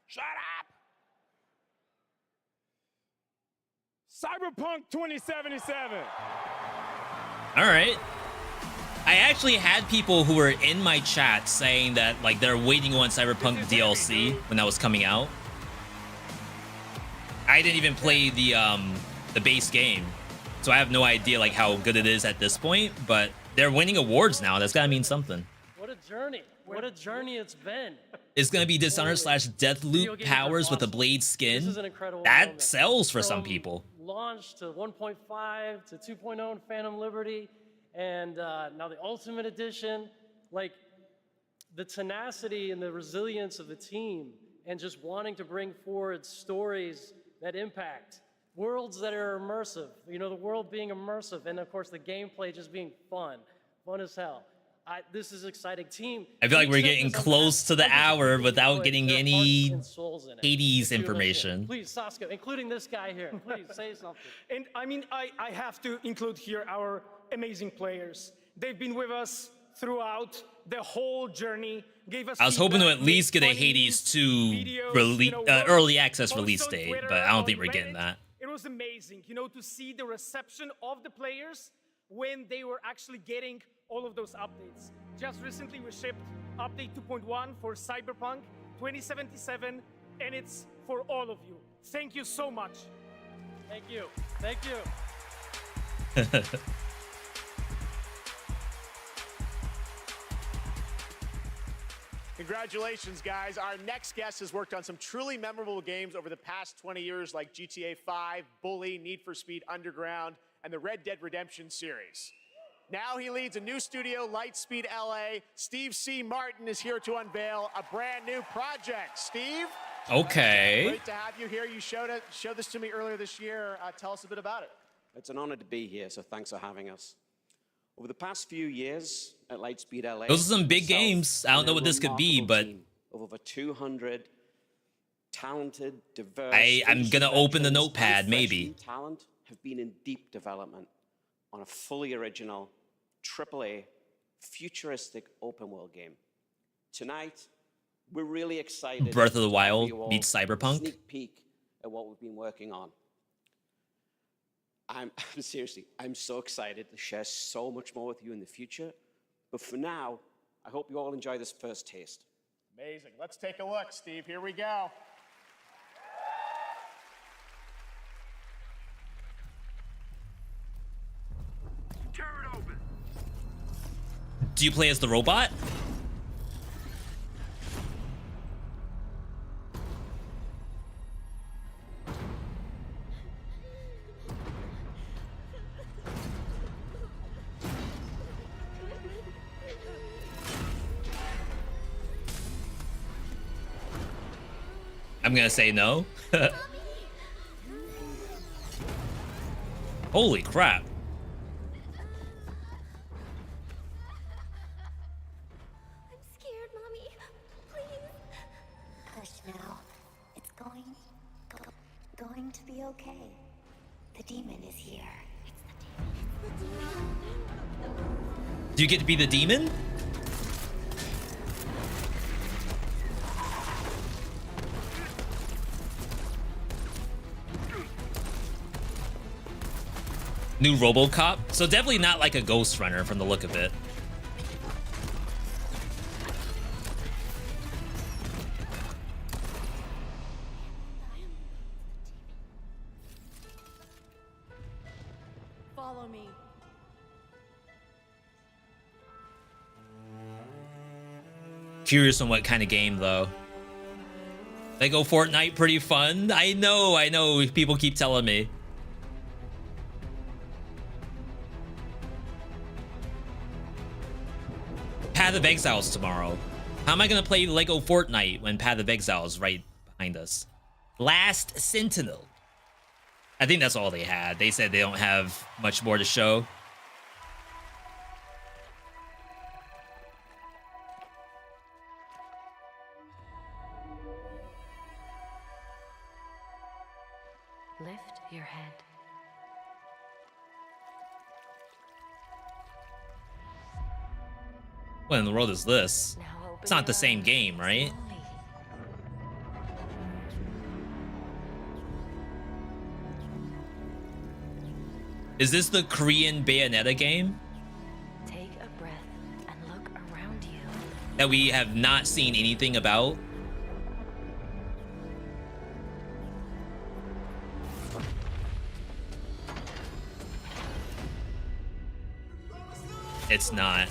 Speaker 10: Shut up! Cyberpunk 2077.
Speaker 1: All right. I actually had people who were in my chat saying that like they're waiting on Cyberpunk DLC when that was coming out. I didn't even play the base game, so I have no idea like how good it is at this point. But they're winning awards now. That's gotta mean something.
Speaker 20: What a journey! What a journey it's been.
Speaker 1: It's gonna be Dishonored/Deathloop powers with a blade skin.
Speaker 20: This is an incredible
Speaker 1: That
Speaker 20: moment.
Speaker 1: sells for some people.
Speaker 20: Launch to 1.5 to 2.0 in Phantom Liberty, and now the Ultimate Edition. Like the tenacity and the resilience of the team, and just wanting to bring forward stories that impact, worlds that are immersive. You know, the world being immersive, and of course the gameplay just being fun as hell. This is exciting. Team.
Speaker 1: I feel like we're
Speaker 20: Team
Speaker 1: getting
Speaker 20: Six is
Speaker 1: close to the hour without getting
Speaker 20: their
Speaker 1: any
Speaker 20: hearts and souls in it.
Speaker 1: Hades
Speaker 20: It's beautiful
Speaker 1: information.
Speaker 20: shit. Please, Sasuke, including this guy here. Please say something.
Speaker 22: And I mean, I have to include here our amazing players. They've been with us throughout the whole journey. Gave us
Speaker 1: I was hoping to
Speaker 22: feedback,
Speaker 1: at least get a
Speaker 22: made
Speaker 1: Hades 2
Speaker 22: videos,
Speaker 1: early access
Speaker 22: posts
Speaker 1: release
Speaker 22: on
Speaker 1: date,
Speaker 22: Twitter,
Speaker 1: but I don't
Speaker 22: on
Speaker 1: think we're getting
Speaker 22: Reddit.
Speaker 1: that.
Speaker 22: It was amazing, to see the reception of the players when they were actually getting all of those updates. Just recently we shipped update 2.1 for Cyberpunk 2077, and it's for all of you. Thank you so much.
Speaker 20: Thank you. Thank you.
Speaker 12: Congratulations, guys. Our next guest has worked on some truly memorable games over the past 20 years, like GTA 5, Bully, Need for Speed Underground, and the Red Dead Redemption series. Now he leads a new studio, Lightspeed LA. Steve C. Martin is here to unveil a brand new project. Steve?
Speaker 1: Okay.
Speaker 12: Great to have you here. You showed this to me earlier this year. Tell us a bit about it.
Speaker 3: It's an honor to be here, so thanks for having us. Over the past few years at Lightspeed LA,
Speaker 1: Those are some big games. I don't know what this could be, but
Speaker 3: of over 200 talented, diverse.
Speaker 1: I'm gonna open the notepad, maybe.
Speaker 3: Talent have been in deep development on a fully original, AAA, futuristic open world game. Tonight, we're really excited.
Speaker 1: Breath of the
Speaker 3: to
Speaker 1: Wild
Speaker 3: give you all
Speaker 1: meets
Speaker 3: a
Speaker 1: Cyberpunk.
Speaker 3: Sneak peek at what we've been working on. I'm seriously, I'm so excited to share so much more with you in the future. But for now, I hope you all enjoy this first taste.
Speaker 12: Amazing. Let's take a look, Steve. Here we go.
Speaker 15: Tear it open.
Speaker 1: Do you play as the robot? I'm gonna say no. Holy crap.
Speaker 4: I'm scared, Mommy. Please. Hush now. It's going to be okay. The demon is here. It's the demon.
Speaker 1: Do you get to be the demon? New RoboCop, so definitely not like a Ghost Runner from the look of it.
Speaker 13: Follow me.
Speaker 1: Curious on what kind of game though. They go Fortnite pretty fun. I know. People keep telling me. Path of Exile's tomorrow. How am I gonna play Lego Fortnite when Path of Exile's right behind us? Last Sentinel. I think that's all they had. They said they don't have much more to show.
Speaker 2: Lift your head.
Speaker 1: What in the world is this? It's not the same game, right? Is this the Korean Bayonetta game?
Speaker 2: Take a breath and look around you.
Speaker 1: That we have not seen anything about? It's not.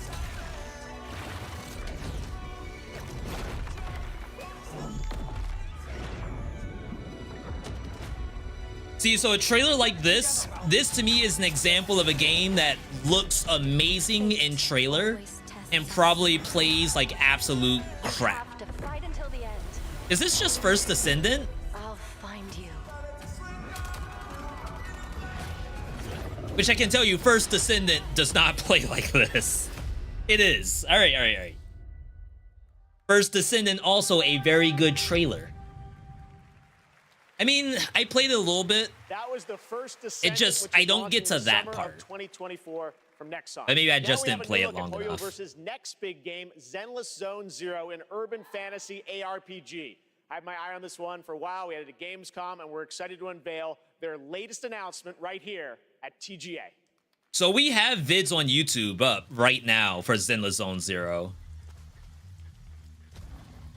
Speaker 1: See, so a trailer like this to me is an example of a game that looks amazing in trailer and probably plays like absolute crap. Is this just First Descendant?
Speaker 2: I'll find you.
Speaker 1: Which I can tell you, First Descendant does not play like this. It is. All right. First Descendant, also a very good trailer. I mean, I played it a little bit.
Speaker 12: That was the First Descendant.
Speaker 1: It just, I don't get to that part.
Speaker 12: 2024 from Nexon.
Speaker 1: But maybe I
Speaker 12: Now
Speaker 1: just
Speaker 12: we have
Speaker 1: didn't
Speaker 12: a
Speaker 1: play
Speaker 12: new
Speaker 1: it
Speaker 12: look at
Speaker 1: long
Speaker 12: Hoyo
Speaker 1: enough.
Speaker 12: Versus next big game, Zenless Zone Zero, an urban fantasy ARPG. I had my eye on this one for a while. We had it at Gamescom, and we're excited to unveil their latest announcement right here at TGA.
Speaker 1: So we have vids on YouTube up right now for Zenless Zone Zero.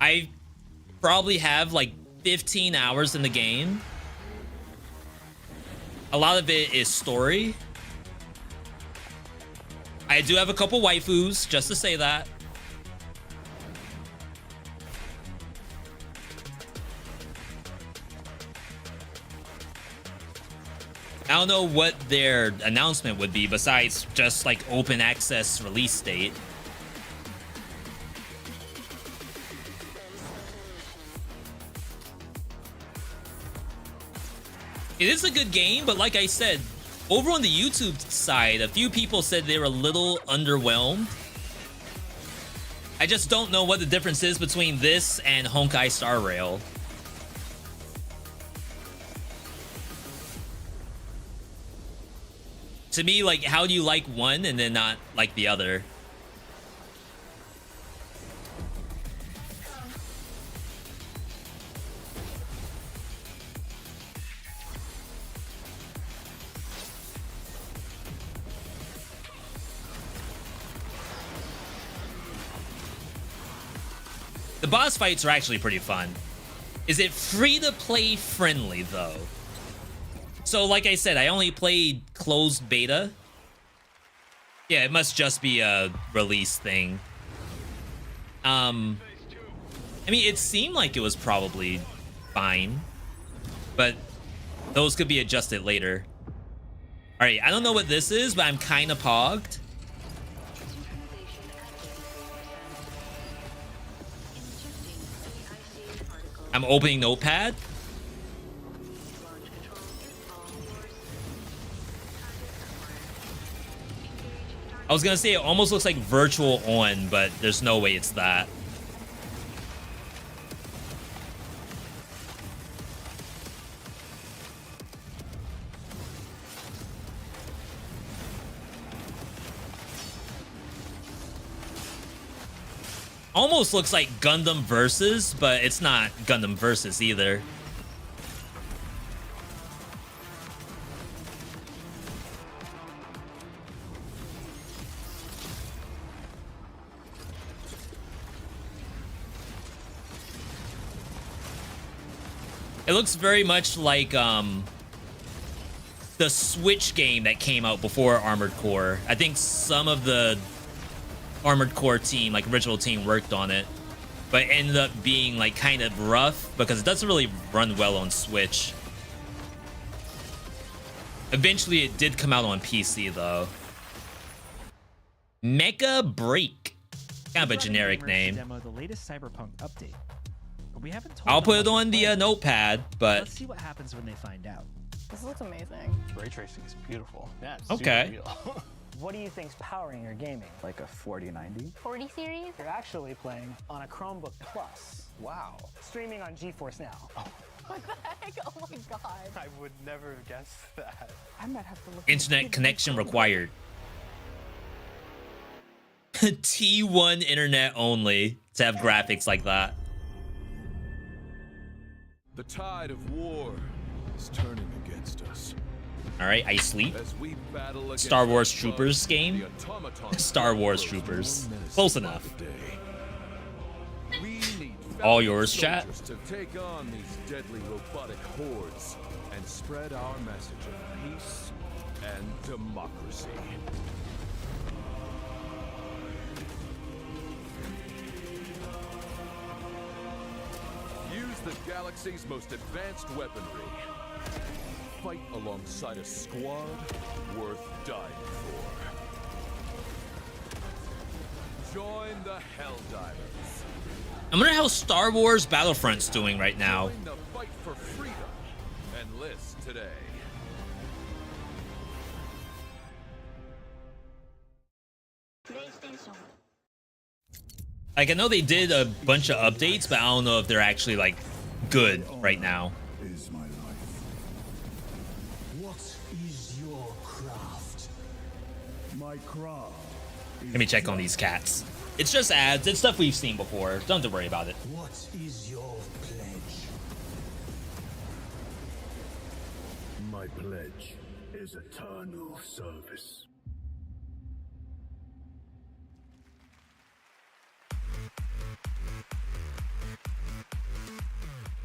Speaker 1: I probably have like 15 hours in the game. A lot of it is story. I do have a couple waifus, just to say that. I don't know what their announcement would be besides just like open access release date. It is a good game, but like I said, over on the YouTube side, a few people said they were a little underwhelmed. I just don't know what the difference is between this and Honkai Star Rail. To me, like, how do you like one and then not like the other? The boss fights are actually pretty fun. Is it free-to-play friendly, though? So, like I said, I only played closed beta. Yeah, it must just be a release thing. I mean, it seemed like it was probably fine, but those could be adjusted later. All right, I don't know what this is, but I'm kind of pogged. I'm opening Notepad. I was gonna say it almost looks like virtual on, but there's no way it's that. Almost looks like Gundam Versus, but it's not Gundam Versus either. It looks very much like the Switch game that came out before Armored Core. I think some of the Armored Core team, like original team, worked on it, but it ended up being like kind of rough because it doesn't really run well on Switch. Eventually it did come out on PC though. Mecha Break, kind of a generic name.
Speaker 6: Demo the latest Cyberpunk update. But we haven't told
Speaker 1: I'll
Speaker 6: them
Speaker 1: put it
Speaker 6: what
Speaker 1: on
Speaker 6: to
Speaker 1: the
Speaker 6: play.
Speaker 1: notepad, but
Speaker 6: Let's see what happens when they find out.
Speaker 11: This looks amazing.
Speaker 16: Ray tracing is beautiful.
Speaker 11: Yeah, it's
Speaker 1: okay.
Speaker 16: What do you think's powering your gaming? Like a 4090?
Speaker 11: 40 series?
Speaker 16: You're actually playing on a Chromebook Plus. Wow. Streaming on GeForce Now.
Speaker 11: What the heck? Oh my god.
Speaker 16: I would never have guessed that.
Speaker 11: I might have to look.
Speaker 1: Internet connection required. T1 internet only to have graphics like that.
Speaker 7: The tide of war is turning against us.
Speaker 1: All right, I sleep.
Speaker 7: As we battle against
Speaker 1: Star Wars
Speaker 7: the
Speaker 1: Troopers
Speaker 7: bugs,
Speaker 1: game.
Speaker 7: the automatons
Speaker 1: Star Wars
Speaker 7: grows
Speaker 1: Troopers.
Speaker 7: more menacing
Speaker 1: Close
Speaker 7: by
Speaker 1: enough.
Speaker 7: the day. We need
Speaker 1: All
Speaker 7: valiant
Speaker 1: yours, chat.
Speaker 7: soldiers to take on these deadly robotic hordes and spread our message of peace and democracy. Use the galaxy's most advanced weaponry. Fight alongside a squad worth dying for. Join the Helldivers.
Speaker 1: I wonder how Star Wars Battlefront's doing right now.
Speaker 7: Join the fight for freedom. Enlist today.
Speaker 1: Like, I know they did a bunch of updates, but I don't know if they're actually like good right now.
Speaker 15: Is my life. What is your craft? My craft.
Speaker 1: Let me check on these cats. It's just ads. It's stuff we've seen before. Don't have to worry about it.
Speaker 15: What is your pledge? My pledge is eternal service.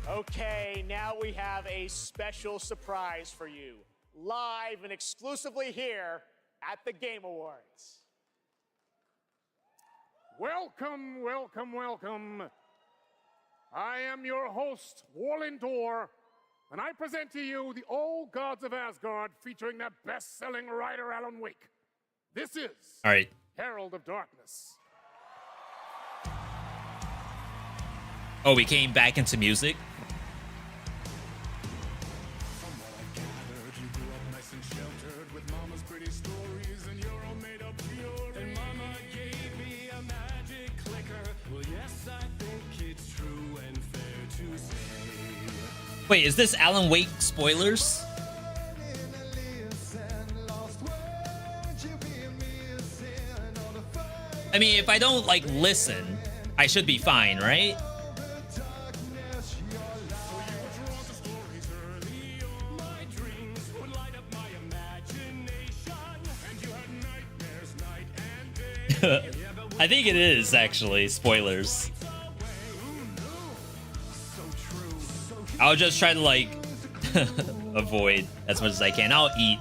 Speaker 12: Okay, now we have a special surprise for you. live and exclusively here at the Game Awards.
Speaker 10: Welcome, welcome, welcome. I am your host, Warlindor, and I present to you the Old Gods of Asgard featuring that best-selling writer Alan Wake. This is
Speaker 1: All right.
Speaker 10: Herald of Darkness.
Speaker 1: Oh, we came back into music. Wait, is this Alan Wake spoilers? I mean, if I don't like listen, I should be fine, right? I think it is actually spoilers. I'll just try to like avoid as much as I can. I'll eat.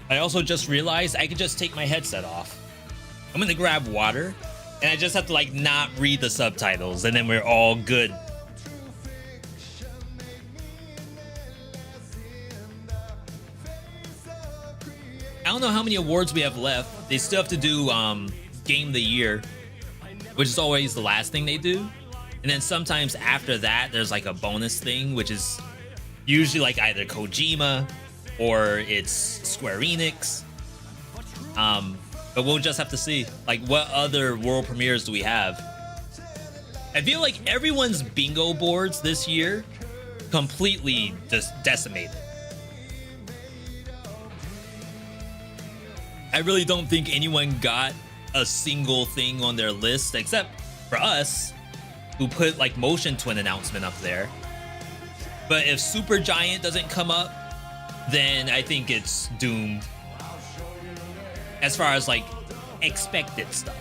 Speaker 1: I also just realized I could just take my headset off. I'm gonna grab water, and I just have to like not read the subtitles, and then we're all good. I don't know how many awards we have left. They still have to do Game of the Year, which is always the last thing they do. And then sometimes after that, there's like a bonus thing, which is usually like either Kojima or it's Square Enix. But we'll just have to see like what other world premieres do we have. I feel like everyone's bingo boards this year completely just decimated. I really don't think anyone got a single thing on their list except for us, who put like Motion Twin announcement up there. But if Super Giant doesn't come up, then I think it's doomed as far as like expected stuff.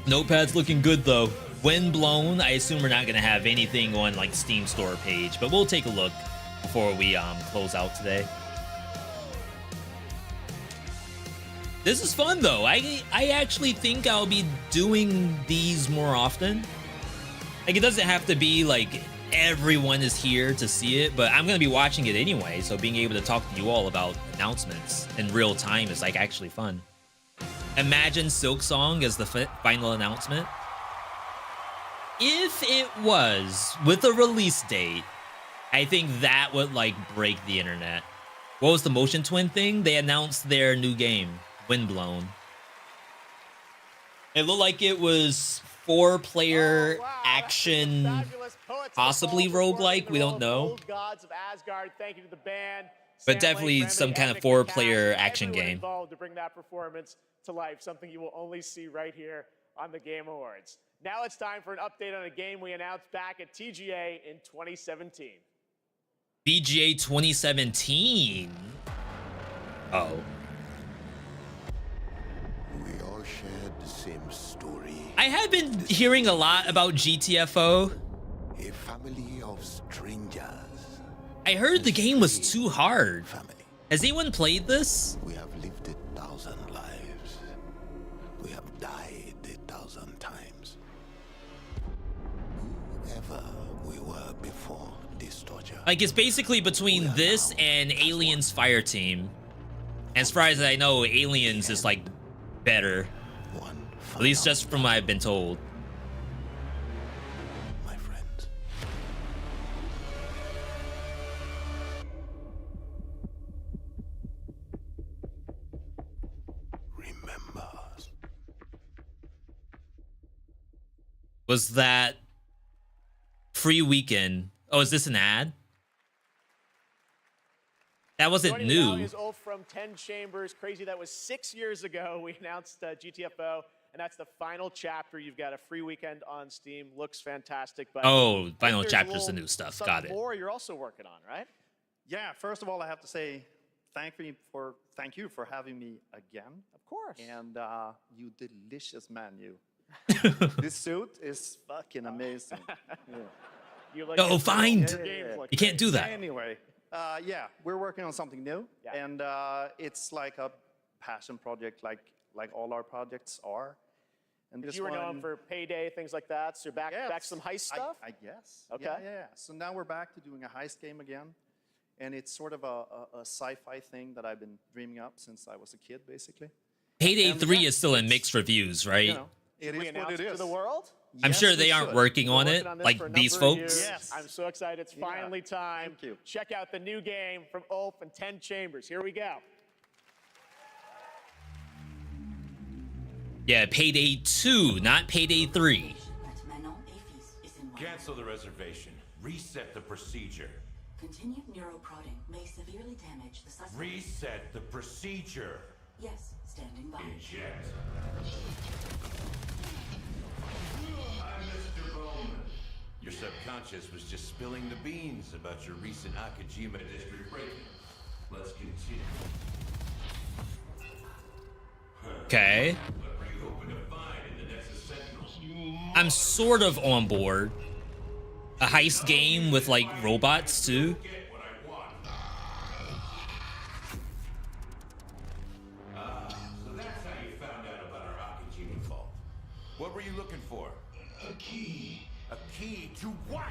Speaker 1: Notepad's looking good though. When blown, I assume we're not gonna have anything on like Steam store page, but we'll take a look before we close out today. This is fun though. I actually think I'll be doing these more often. Like it doesn't have to be like everyone is here to see it, but I'm gonna be watching it anyway, so being able to talk to you all about announcements in real time is like actually fun. Imagine Silksong as the final announcement. If it was with a release date, I think that would like break the internet. What was the Motion Twin thing? They announced their new game, Windblown. It looked like it was 4-player action, possibly roguelike. We don't know.
Speaker 12: Gods of Asgard. Thank you to the band.
Speaker 1: But definitely some kind of 4-player action game.
Speaker 12: Involved to bring that performance to life, something you will only see right here on the Game Awards. Now it's time for an update on a game we announced back at TGA in 2017.
Speaker 1: BGA 2017. Oh.
Speaker 15: We all shared the same story.
Speaker 1: I have been hearing a lot about GTFO.
Speaker 15: A family of strangers.
Speaker 1: I heard the game was too hard. Has anyone played this?
Speaker 15: We have lived 1,000 lives. We have died 1,000 times. we were before this torture.
Speaker 1: Like, it's basically between this and Aliens Fireteam. As far as I know, Aliens is like better. At least just from what I've been told.
Speaker 15: My friends. Remember us.
Speaker 1: Was that free weekend? Oh, is this an ad? That wasn't
Speaker 12: Joining me now
Speaker 1: new.
Speaker 12: is Ulf from 10 Chambers. Crazy, that was 6 years ago. We announced GTFO, and that's the final chapter. You've got a free weekend on Steam. Looks fantastic. But
Speaker 1: Oh, final
Speaker 12: there's a
Speaker 1: chapter's the
Speaker 12: little
Speaker 1: new stuff.
Speaker 12: something
Speaker 1: Got it.
Speaker 12: more you're also working on, right?
Speaker 19: Yeah, first of all, I have to say thank you for having me again.
Speaker 12: Of course.
Speaker 19: And you delicious menu. This suit is fucking amazing. Yeah.
Speaker 12: You like
Speaker 1: Oh, find.
Speaker 19: Yeah.
Speaker 1: You can't do that.
Speaker 19: Anyway, yeah, we're working on something new, and it's like a passion project, like all our projects are. And
Speaker 12: Because
Speaker 19: this
Speaker 12: you were
Speaker 19: one,
Speaker 12: known for Payday, things like that. So back to some heist stuff?
Speaker 19: I guess.
Speaker 12: Okay.
Speaker 19: Yeah. So now we're back to doing a heist game again. And it's sort of a sci-fi thing that I've been dreaming up since I was a kid, basically.
Speaker 1: Payday
Speaker 19: And
Speaker 1: 3
Speaker 19: yeah,
Speaker 1: is still in mixed reviews, right?
Speaker 19: You know, it
Speaker 12: we
Speaker 19: is what
Speaker 12: announce
Speaker 19: it
Speaker 12: it
Speaker 19: is.
Speaker 12: to the world?
Speaker 1: I'm
Speaker 19: Yes,
Speaker 1: sure
Speaker 19: we
Speaker 1: they aren't
Speaker 19: should.
Speaker 1: working on
Speaker 12: We're
Speaker 1: it
Speaker 12: working on this
Speaker 1: like
Speaker 12: for a
Speaker 1: these
Speaker 12: number of
Speaker 1: folks.
Speaker 12: years.
Speaker 19: Yes.
Speaker 12: I'm so excited. It's finally time.
Speaker 19: Thank you.
Speaker 12: Check out the new game from Ulf and 10 Chambers. Here we go.
Speaker 1: Yeah, Payday 2, not Payday 3.
Speaker 21: Cancel the reservation. Reset the procedure.
Speaker 23: Continued neuroprodding may severely damage the suspect.
Speaker 21: Reset the procedure.
Speaker 23: Yes, standing by.
Speaker 21: Eject. I'm Mr. Bowman. Your subconscious was just spilling the beans about your recent Akajima district break-in. Let's continue.
Speaker 1: Okay.
Speaker 21: What were you hoping to find in the Nexus Sentinel?
Speaker 1: I'm sort of on board. A heist game with like robots too.
Speaker 21: Get what I want. So that's how you found out about our Akajima vault. What were you looking for?
Speaker 15: A key.
Speaker 21: A key to what?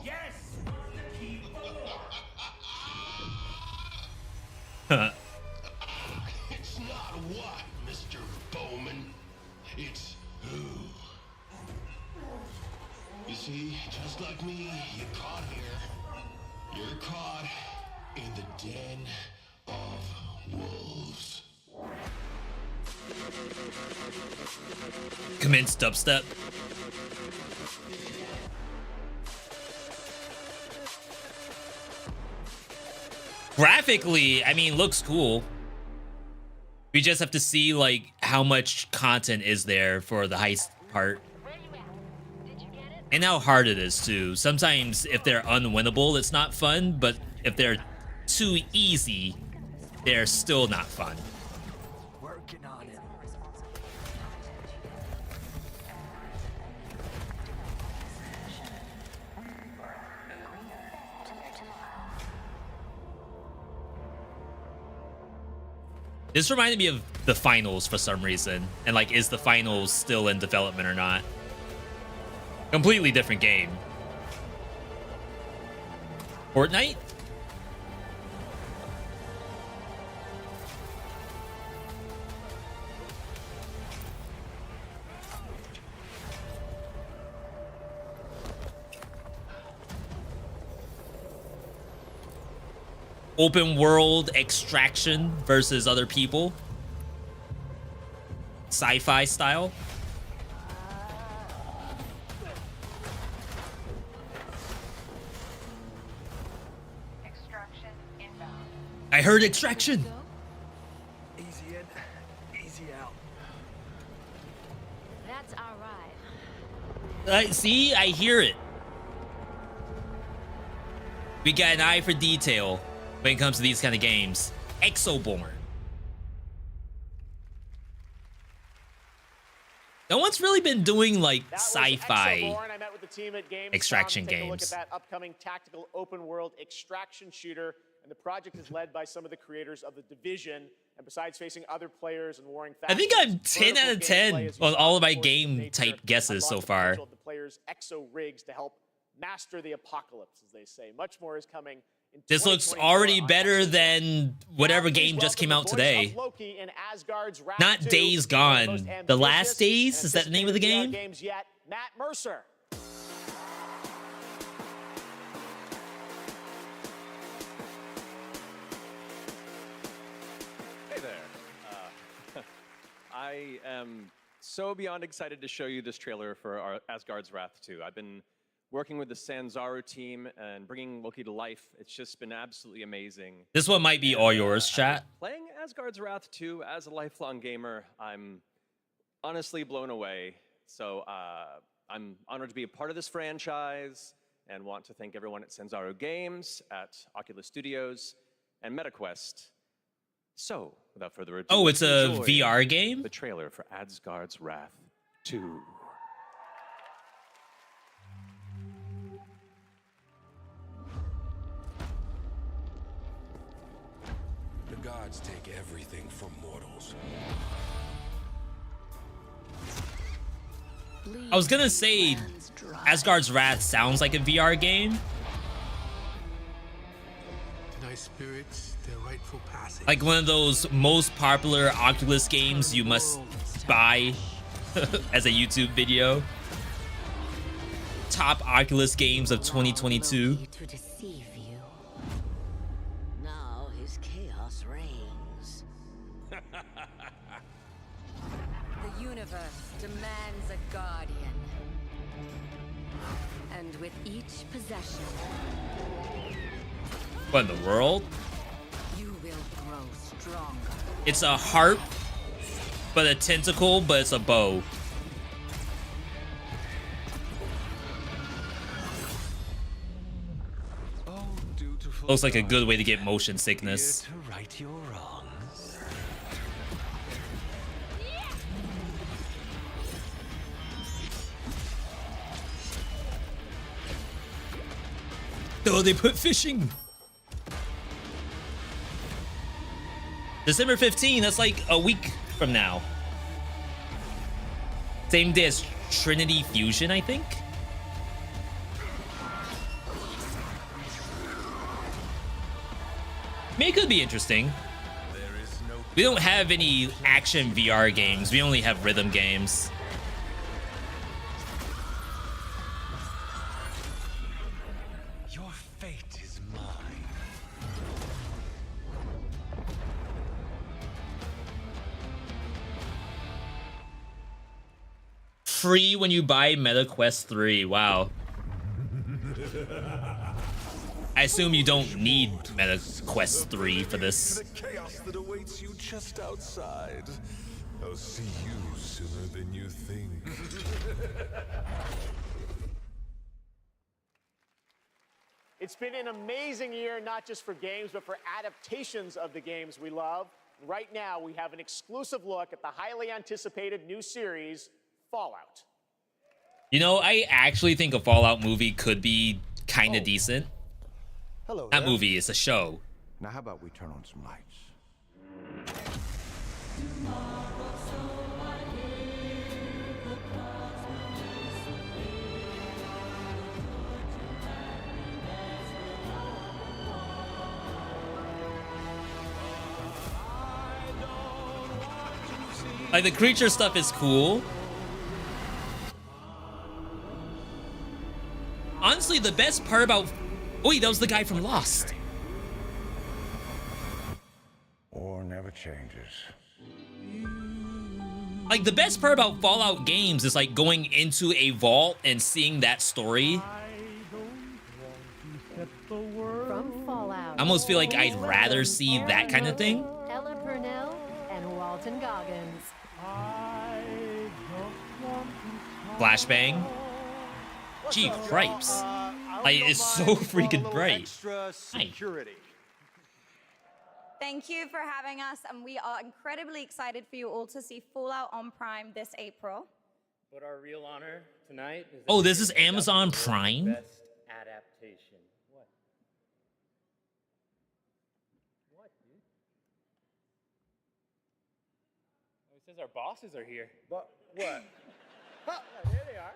Speaker 21: Yes! What's the key for?
Speaker 15: It's not what, Mr. Bowman. It's who. You see, just like me, you're caught here. You're caught in the den of wolves.
Speaker 1: Commence dubstep. Graphically, I mean, looks cool. We just have to see like how much content is there for the heist part. And how hard it is too. Sometimes if they're unwinnable, it's not fun, but if they're too easy, they're still not fun.
Speaker 16: Working on it.
Speaker 1: This reminded me of the finals for some reason. And like, is the finals still in development or not? Completely different game. Fortnite? Open world extraction versus other people. Sci-fi style.
Speaker 24: Extraction inbound.
Speaker 1: I heard extraction.
Speaker 16: Easy in, easy out.
Speaker 2: That's our ride.
Speaker 1: See, I hear it. We got an eye for detail when it comes to these kind of games. Exoborn. No one's really been doing like sci-fi
Speaker 12: Exoborn. I met with the team at Gamescom
Speaker 1: extraction
Speaker 12: to take a look
Speaker 1: games.
Speaker 12: at that upcoming tactical open world extraction shooter. and the project is led by some of the creators of The Division. And besides facing other players and warring
Speaker 1: I think I'm 10 out of 10 on all of my game type guesses so far.
Speaker 12: The players' exo rigs to help master the apocalypse, as they say. Much more is coming.
Speaker 1: This looks already better than whatever game just came out today. Not Days Gone. The Last Days? Is that the name of the game?
Speaker 12: Games yet, Matt Mercer.
Speaker 5: Hey there. I am so beyond excited to show you this trailer for our Asgard's Wrath 2. I've been working with the Sanzaru team and bringing Loki to life. It's just been absolutely amazing.
Speaker 1: This one might be all yours, chat.
Speaker 5: Playing Asgard's Wrath 2 as a lifelong gamer, I'm honestly blown away. So I'm honored to be a part of this franchise and want to thank everyone at Sanzaru Games, at Oculus Studios, and MetaQuest. So, without further ado,
Speaker 1: Oh, it's a
Speaker 5: enjoy
Speaker 1: VR game?
Speaker 5: The trailer for Asgard's Wrath 2.
Speaker 15: The gods take everything from mortals.
Speaker 1: I was gonna say Asgard's Wrath sounds like a VR game.
Speaker 15: Deny spirits their rightful passage.
Speaker 1: Like one of those most popular Oculus games you must buy as a YouTube video. Top Oculus games of 2022.
Speaker 17: To deceive you. Now his chaos reigns. The universe demands a guardian. And with each possession,
Speaker 1: What in the world?
Speaker 17: you will grow stronger.
Speaker 1: It's a harp, but a tentacle, but it's a bow. Looks like a good way to get motion sickness.
Speaker 15: To right your wrongs.
Speaker 1: Oh, they put fishing. December 15, that's like a week from now. Same day as Trinity Fusion, I think. I mean, it could be interesting. We don't have any action VR games. We only have rhythm games.
Speaker 15: Your fate is mine.
Speaker 1: Free when you buy MetaQuest 3. Wow. I assume you don't need MetaQuest 3 for this.
Speaker 15: The chaos that awaits you just outside. I'll see you sooner than you think.
Speaker 12: It's been an amazing year, not just for games, but for adaptations of the games we love. Right now, we have an exclusive look at the highly anticipated new series, Fallout.
Speaker 1: You know, I actually think a Fallout movie could be kind of decent.
Speaker 8: Hello.
Speaker 1: Not
Speaker 8: there.
Speaker 1: movie, it's a show.
Speaker 8: Now, how about we turn on some lights?
Speaker 1: Like, the creature stuff is cool. Honestly, the best part about... Oh, wait, that was the guy from Lost.
Speaker 8: War never changes.
Speaker 1: Like, the best part about Fallout games is, like, going into a vault and seeing that story.
Speaker 18: From Fallout.
Speaker 1: I almost feel like I'd rather see that kind of thing.
Speaker 18: Ella Purnell and Walton Goggins.
Speaker 1: Flashbang. Gee, cripes. Like, it's so freaking bright.
Speaker 24: Extra security.
Speaker 25: Thank you for having us, and we are incredibly excited for you all to see Fallout on Prime this April.
Speaker 26: But our real honor tonight is...
Speaker 1: Oh, this is Amazon Prime?
Speaker 26: Best adaptation. What? says our bosses are here.
Speaker 3: What?
Speaker 26: Yeah, there they are.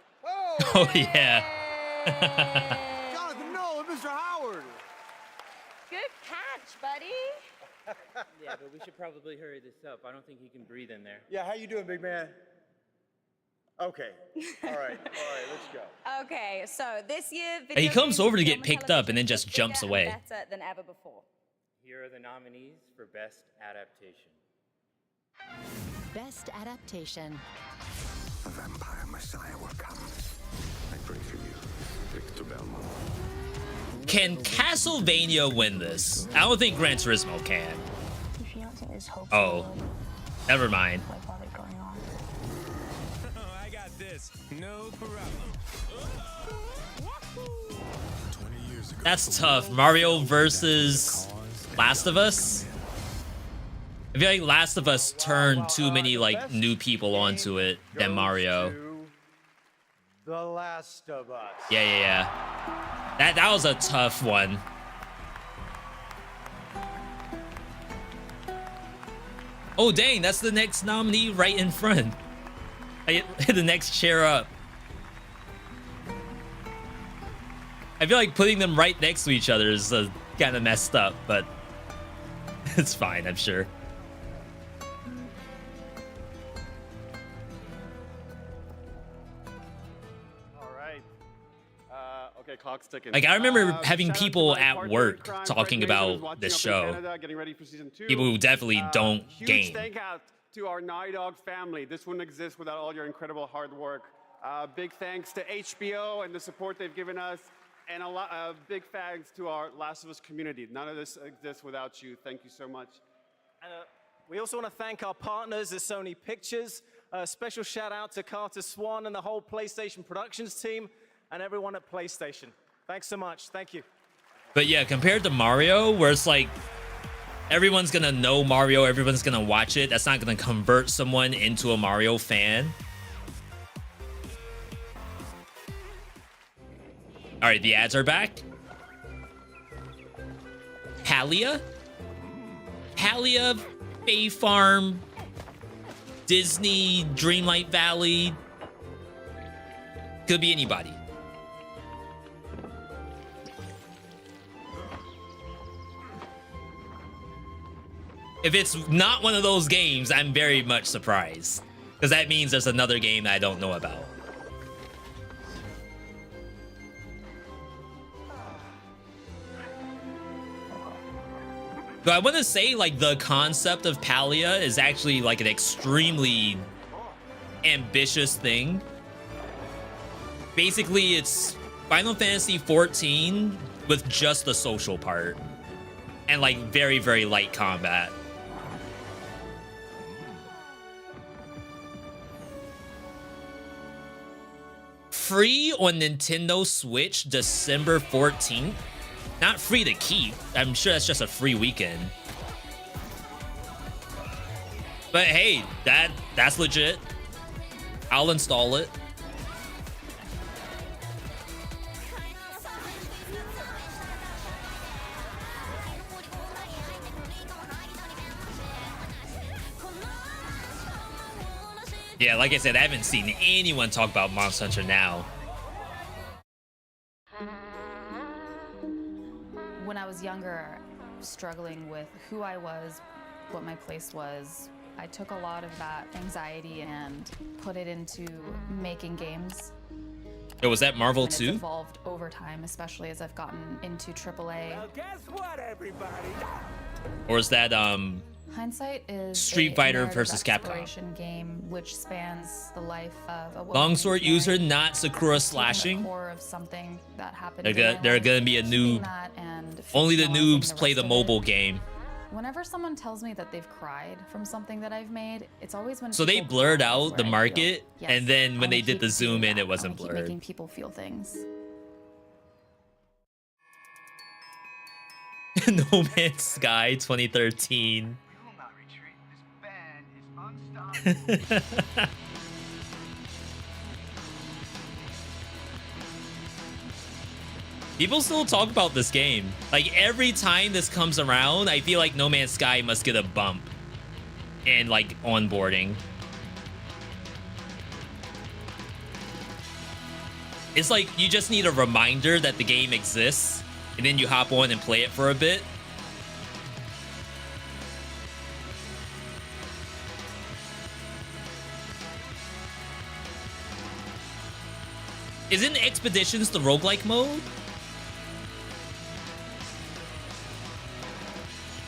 Speaker 1: Oh yeah.
Speaker 3: Jonathan Nolan, Mr. Howard.
Speaker 25: Good catch, buddy.
Speaker 26: Yeah, but we should probably hurry this up. I don't think he can breathe in there.
Speaker 3: Yeah, how you doing, big man? Okay. All right, let's go.
Speaker 25: Okay, so this year,
Speaker 1: And he comes over to get picked up and then just jumps away.
Speaker 25: Better than ever before.
Speaker 26: Here are the nominees for Best Adaptation.
Speaker 18: Best adaptation.
Speaker 8: The vampire messiah will come. I pray for you, Victor Belmont.
Speaker 1: Can Castlevania win this? I don't think Gran Turismo can. Oh, never mind.
Speaker 7: I got this. No problem. 20 years ago.
Speaker 1: That's tough. Mario versus Last of Us. I feel like Last of Us turned too many like new people onto it than Mario.
Speaker 3: The Last of Us.
Speaker 1: Yeah. That was a tough one. Oh dang, that's the next nominee right in front. I get the next chair up. I feel like putting them right next to each other is kind of messed up, but it's fine, I'm sure.
Speaker 9: Okay, clock's ticking.
Speaker 1: Like I remember having
Speaker 9: shout out to
Speaker 1: people
Speaker 9: my
Speaker 1: at
Speaker 9: partner in
Speaker 1: work
Speaker 9: crime,
Speaker 1: talking
Speaker 9: Frank Mason, who's
Speaker 1: about
Speaker 9: watching
Speaker 1: this
Speaker 9: up in
Speaker 1: show.
Speaker 9: Canada, getting ready for season 2.
Speaker 1: People who definitely don't
Speaker 9: Huge
Speaker 1: game.
Speaker 9: thank out to our Naughty Dog family. This wouldn't exist without all your incredible hard work. Big thanks to HBO and the support they've given us, and big thanks to our Last of Us community. None of this exists without you. Thank you so much.
Speaker 14: And we also want to thank our partners at Sony Pictures. A special shout out to Carter Swan and the whole PlayStation Productions team and everyone at PlayStation. Thanks so much. Thank you.
Speaker 1: But yeah, compared to Mario, where it's like everyone's gonna know Mario, everyone's gonna watch it, that's not gonna convert someone into a Mario fan. All right, the ads are back. Halia, Bay Farm, Disney, Dreamlight Valley. Could be anybody. If it's not one of those games, I'm very much surprised. Because that means there's another game that I don't know about. But I want to say, like, the concept of Palia is actually, like, an extremely ambitious thing. Basically, it's Final Fantasy XIV with just the social part. And, like, very, very light combat. Free on Nintendo Switch December 14th. Not free to keep. I'm sure that's just a free weekend. But hey, that's legit. I'll install it. Yeah, like I said, I haven't seen anyone talk about Monster Hunter now.
Speaker 20: When I was younger, struggling with who I was, what my place was, I took a lot of that anxiety and put it into making games.
Speaker 1: Yo, was that Marvel
Speaker 20: And it's
Speaker 1: 2?
Speaker 20: evolved over time, especially as I've gotten into AAA.
Speaker 3: Well, guess what, everybody?
Speaker 1: Or is that
Speaker 20: Hindsight is
Speaker 1: Street
Speaker 20: a
Speaker 1: Fighter
Speaker 20: narrative
Speaker 1: versus Capcom?
Speaker 20: exploration game which spans the life of a woman
Speaker 1: Longsword
Speaker 20: who's
Speaker 1: user,
Speaker 20: married,
Speaker 1: not Sakura
Speaker 20: taking
Speaker 1: slashing.
Speaker 20: the core of something that happened
Speaker 1: They're
Speaker 20: in my
Speaker 1: gonna
Speaker 20: life,
Speaker 1: be a
Speaker 20: taking
Speaker 1: noob.
Speaker 20: that and
Speaker 1: Only the
Speaker 20: fictionalizing
Speaker 1: noobs play
Speaker 20: rest
Speaker 1: the
Speaker 20: of
Speaker 1: mobile
Speaker 20: it.
Speaker 1: game.
Speaker 20: Whenever someone tells me that they've cried from something that I've made, it's always when
Speaker 1: So they
Speaker 20: people
Speaker 1: blurred
Speaker 20: cry
Speaker 1: out
Speaker 20: where
Speaker 1: the
Speaker 20: I feel,
Speaker 1: market,
Speaker 20: yes,
Speaker 1: and then
Speaker 20: I
Speaker 1: when they
Speaker 20: wanna
Speaker 1: did the
Speaker 20: keep
Speaker 1: zoom
Speaker 20: doing
Speaker 1: in,
Speaker 20: that.
Speaker 1: it wasn't
Speaker 20: I wanna keep
Speaker 1: blurred.
Speaker 20: making people feel things.
Speaker 1: No Man's Sky 2013. People still talk about this game. Like every time this comes around, I feel like No Man's Sky must get a bump in like onboarding. It's like you just need a reminder that the game exists, and then you hop on and play it for a bit. Isn't Expeditions the roguelike mode?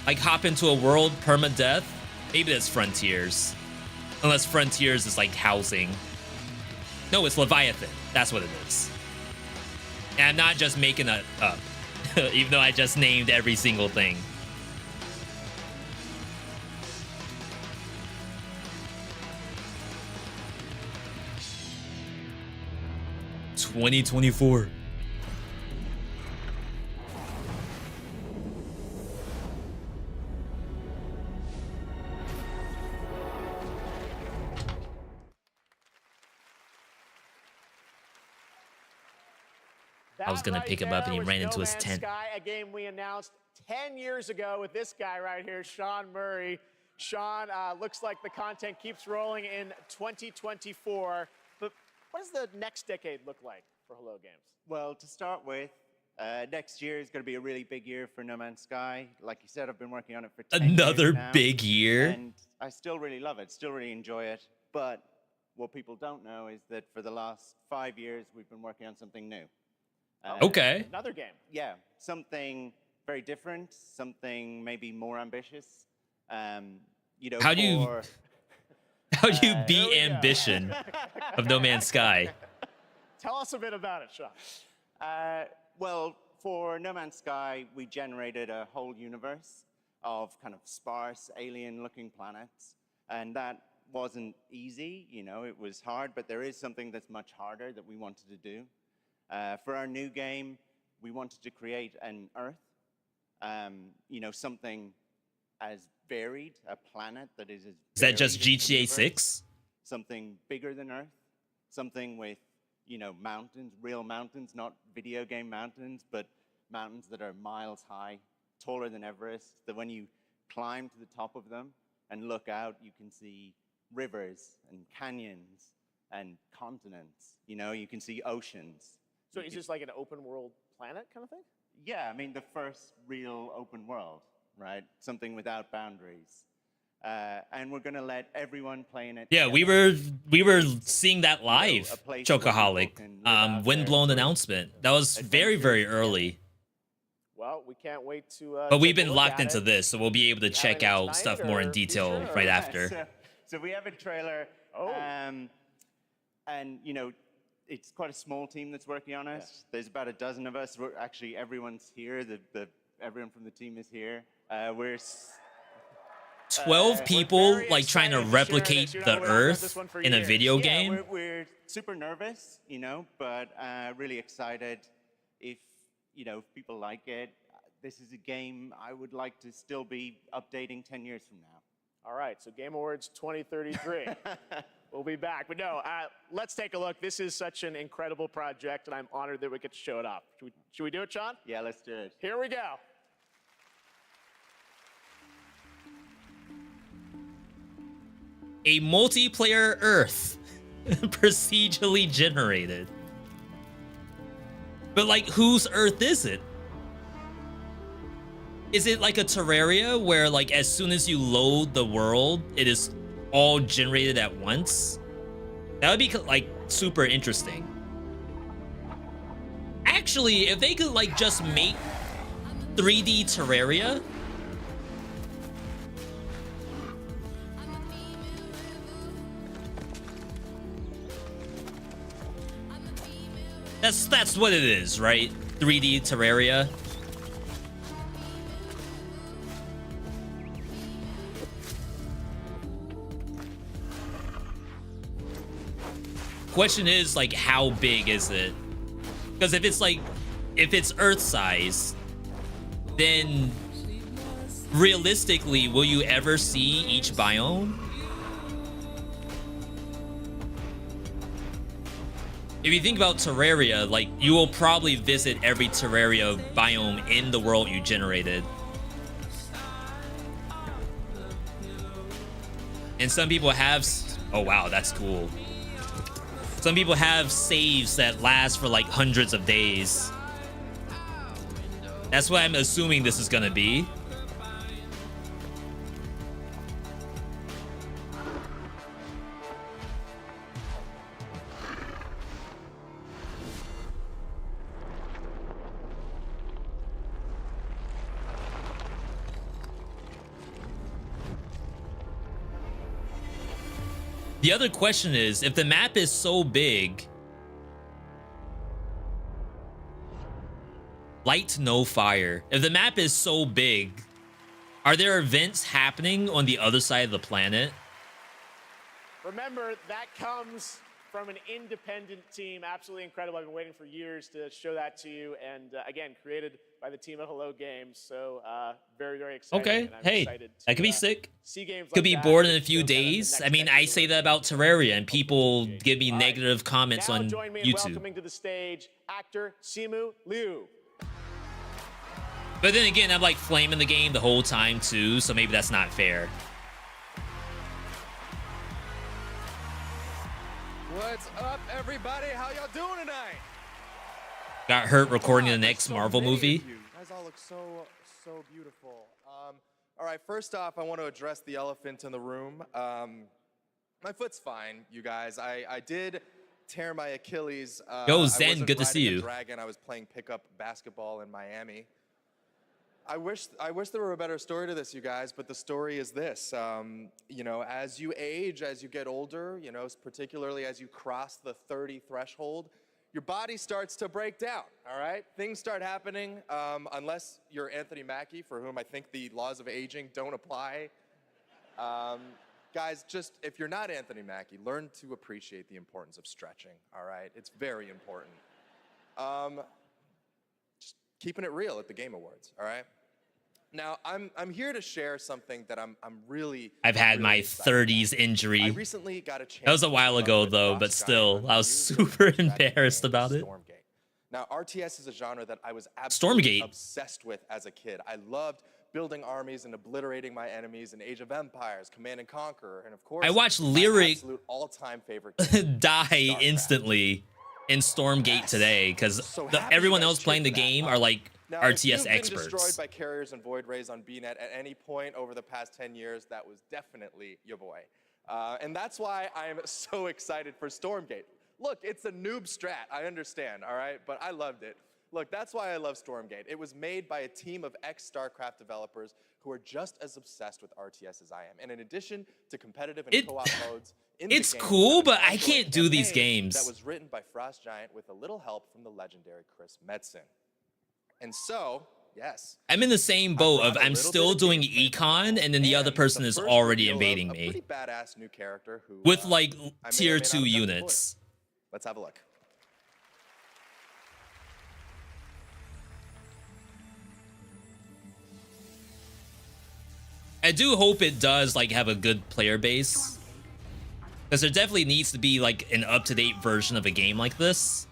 Speaker 1: Like hop into a world, permadeath? Maybe that's Frontiers. Unless Frontiers is like housing. No, it's Leviathan. That's what it is. And I'm not just making it up. Even though I just named every single thing. $2024. I was gonna pick him up and he ran into his tent.
Speaker 12: Sky, a game we announced 10 years ago with this guy right here, Sean Murray. Sean, looks like the content keeps rolling in 2024. But what does the next decade look like for Hello Games?
Speaker 4: Well, to start with, next year is going to be a really big year for No Man's Sky. Like you said, I've been working on it for 10
Speaker 1: Another
Speaker 4: years now,
Speaker 1: big year.
Speaker 4: and I still really love it, still really enjoy it. But what people don't know is that for the last 5 years, we've been working on something new.
Speaker 1: Okay.
Speaker 12: Another game.
Speaker 4: Yeah, something very different, something maybe more ambitious. You know,
Speaker 1: How do you beat ambition of No Man's Sky?
Speaker 12: Tell us a bit about it, Sean.
Speaker 4: Well, for No Man's Sky, we generated a whole universe of kind of sparse, alien-looking planets, and that wasn't easy. You know, it was hard, but there is something that's much harder that we wanted to do. For our new game, we wanted to create an Earth, you know, something as varied, a planet that is as
Speaker 1: Is that just
Speaker 4: varied as the
Speaker 1: GTA
Speaker 4: universe,
Speaker 1: 6?
Speaker 4: Something bigger than Earth, something with, you know, mountains, real mountains, not video game mountains, but mountains that are miles high, taller than Everest, that when you climb to the top of them and look out, you can see rivers and canyons and continents. You know, you can see oceans.
Speaker 12: So is this like an open world planet kind of thing?
Speaker 4: Yeah, I mean, the first real open world, right? Something without boundaries. And we're going to let everyone play in it.
Speaker 1: Yeah, we were seeing that live, Chocoholic. Windblown announcement. That was very, very early.
Speaker 12: Well, we can't wait to.
Speaker 1: But we've
Speaker 12: take a
Speaker 1: been
Speaker 12: look
Speaker 1: locked
Speaker 12: at
Speaker 1: into
Speaker 12: it.
Speaker 1: this, so we'll be able to check out
Speaker 12: tonight
Speaker 1: stuff more in
Speaker 12: or
Speaker 1: detail
Speaker 12: future,
Speaker 1: right
Speaker 12: or-
Speaker 1: after.
Speaker 4: So we have a trailer.
Speaker 12: Oh.
Speaker 4: And, you know, it's quite a small team that's working on it. There's about a dozen of us. We're actually, everyone's here. Everyone from the team is here. We're
Speaker 1: 12 people like trying to replicate the Earth in a video
Speaker 4: Yeah,
Speaker 1: game.
Speaker 4: we're super nervous, you know, but really excited. If, you know, if people like it, this is a game I would like to still be updating 10 years from now.
Speaker 12: All right, so Game Awards 2033. We'll be back. But no, let's take a look. This is such an incredible project, and I'm honored that we get to show it off. Should we do it, Sean?
Speaker 4: Yeah, let's do it.
Speaker 12: Here we go.
Speaker 1: A multiplayer Earth, procedurally generated. But like, whose Earth is it? Is it like a Terraria where like as soon as you load the world, it is all generated at once? That would be like super interesting. Actually, if they could like just make 3D Terraria, that's what it is, right? 3D Terraria. Question is like, how big is it? Because if it's Earth size, then realistically, will you ever see each biome? If you think about Terraria, like you will probably visit every Terraria biome in the world you generated. And some people have, oh wow, that's cool. Some people have saves that last for like hundreds of days. That's what I'm assuming this is gonna be. The other question is, if the map is so big, light, no fire. If the map is so big, are there events happening on the other side of the planet?
Speaker 12: Remember, that comes from an independent team. Absolutely incredible. I've been waiting for years to show that to you. And again, created by the team at Hello Games. So very, very excited.
Speaker 1: Okay,
Speaker 12: and I'm
Speaker 1: hey,
Speaker 12: excited to,
Speaker 1: that could be sick.
Speaker 12: See games
Speaker 1: Could
Speaker 12: like
Speaker 1: be
Speaker 12: that
Speaker 1: bored in a
Speaker 12: and
Speaker 1: few
Speaker 12: show them in the
Speaker 1: days.
Speaker 12: next
Speaker 1: I mean,
Speaker 12: decade
Speaker 1: I
Speaker 12: of
Speaker 1: say
Speaker 12: the
Speaker 1: that about Terraria, and people give me negative comments
Speaker 12: Now
Speaker 1: on
Speaker 12: join me in
Speaker 1: YouTube.
Speaker 12: welcoming to the stage actor SlimyYy.
Speaker 1: But then again, I'm like flaming the game the whole time too, so maybe that's not fair.
Speaker 6: What's up, everybody? How y'all doing tonight?
Speaker 1: Got hurt recording the next Marvel movie.
Speaker 6: You guys all look so beautiful. All right, first off, I want to address the elephant in the room. My foot's fine, you guys. I did tear my Achilles.
Speaker 1: Yo,
Speaker 6: I
Speaker 1: Zen,
Speaker 6: wasn't
Speaker 1: good to see
Speaker 6: riding a
Speaker 1: you.
Speaker 6: Dragon. I was playing pickup basketball in Miami. I wish there were a better story to this, you guys, but the story is this. You know, as you age, as you get older, you know, particularly as you cross the 30 threshold, your body starts to break down, all right? Things start happening, unless you're Anthony Mackie, for whom I think the laws of aging don't apply. Guys, just, if you're not Anthony Mackie, learn to appreciate the importance of stretching, all right? It's very important. Just keeping it real at the Game Awards, all right? Now, I'm here to share something that I'm really.
Speaker 1: I've had
Speaker 6: really
Speaker 1: my
Speaker 6: excited
Speaker 1: 30s
Speaker 6: about.
Speaker 1: injury.
Speaker 6: I recently got a chance.
Speaker 1: That was a while ago though, but still, I was super embarrassed about it.
Speaker 6: Stormgate. Now, RTS is a genre that I was absolutely
Speaker 1: Stormgate.
Speaker 6: obsessed with as a kid. I loved building armies and obliterating my enemies in Age of Empires, Command and Conquer, and of course,
Speaker 1: I watched
Speaker 6: my
Speaker 1: Lyric
Speaker 6: absolute all-time favorite game,
Speaker 1: die instantly in Stormgate today because everyone else playing the game are like
Speaker 6: Now, if
Speaker 1: RTS
Speaker 6: you've been
Speaker 1: experts.
Speaker 6: destroyed by carriers and void rays on BNet at any point over the past 10 years, that was definitely your boy. And that's why I am so excited for Stormgate. Look, it's a noob strat, I understand, all right? But I loved it. Look, that's why I love Stormgate. It was made by a team of ex-StarCraft developers who are just as obsessed with RTS as I am. And in addition to competitive and co-op modes, in
Speaker 1: It's
Speaker 6: the game,
Speaker 1: cool, but
Speaker 6: there's
Speaker 1: I
Speaker 6: also
Speaker 1: can't
Speaker 6: a
Speaker 1: do these
Speaker 6: campaign
Speaker 1: games.
Speaker 6: That was written by Frost Giant with a little help from the legendary Chris Metzen. And so, yes.
Speaker 1: I'm in the same boat of I'm still doing econ, and then the other person is already invading me
Speaker 6: Pretty badass new character who,
Speaker 1: with like
Speaker 6: I may or
Speaker 1: tier
Speaker 6: may not
Speaker 1: 2
Speaker 6: have deployed.
Speaker 1: units.
Speaker 6: Let's have a look.
Speaker 1: I do hope it does like have a good player base, because there definitely needs to be like an up-to-date version of a game like this.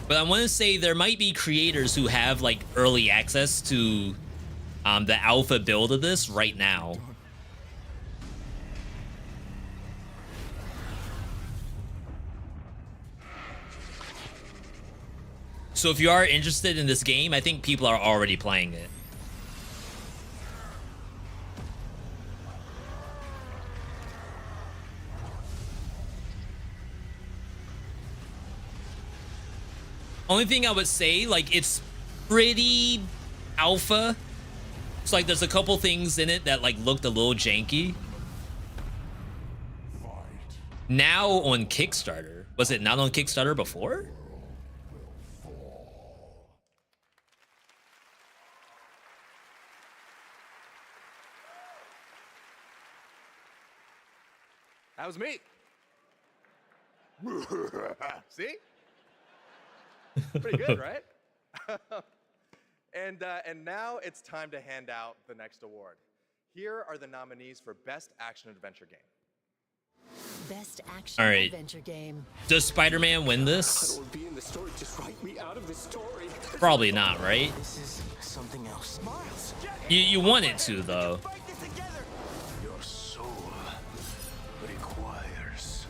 Speaker 1: But I want to say there might be creators who have like early access to the alpha build of this right now. So if you are interested in this game, I think people are already playing it. Only thing I would say, like, it's pretty alpha. It's like there's a couple things in it that like looked a little janky. Now on Kickstarter. Was it not on Kickstarter before?
Speaker 6: That was me. See? Pretty good, right? And now it's time to hand out the next award. Here are the nominees for Best Action Adventure Game.
Speaker 18: Best action
Speaker 1: All right.
Speaker 18: adventure game.
Speaker 1: Does Spider-Man win this?
Speaker 15: Be in the story. Just write me out of this story.
Speaker 1: Probably not, right?
Speaker 15: This is something else.
Speaker 1: You wanted to though.
Speaker 8: Your soul requires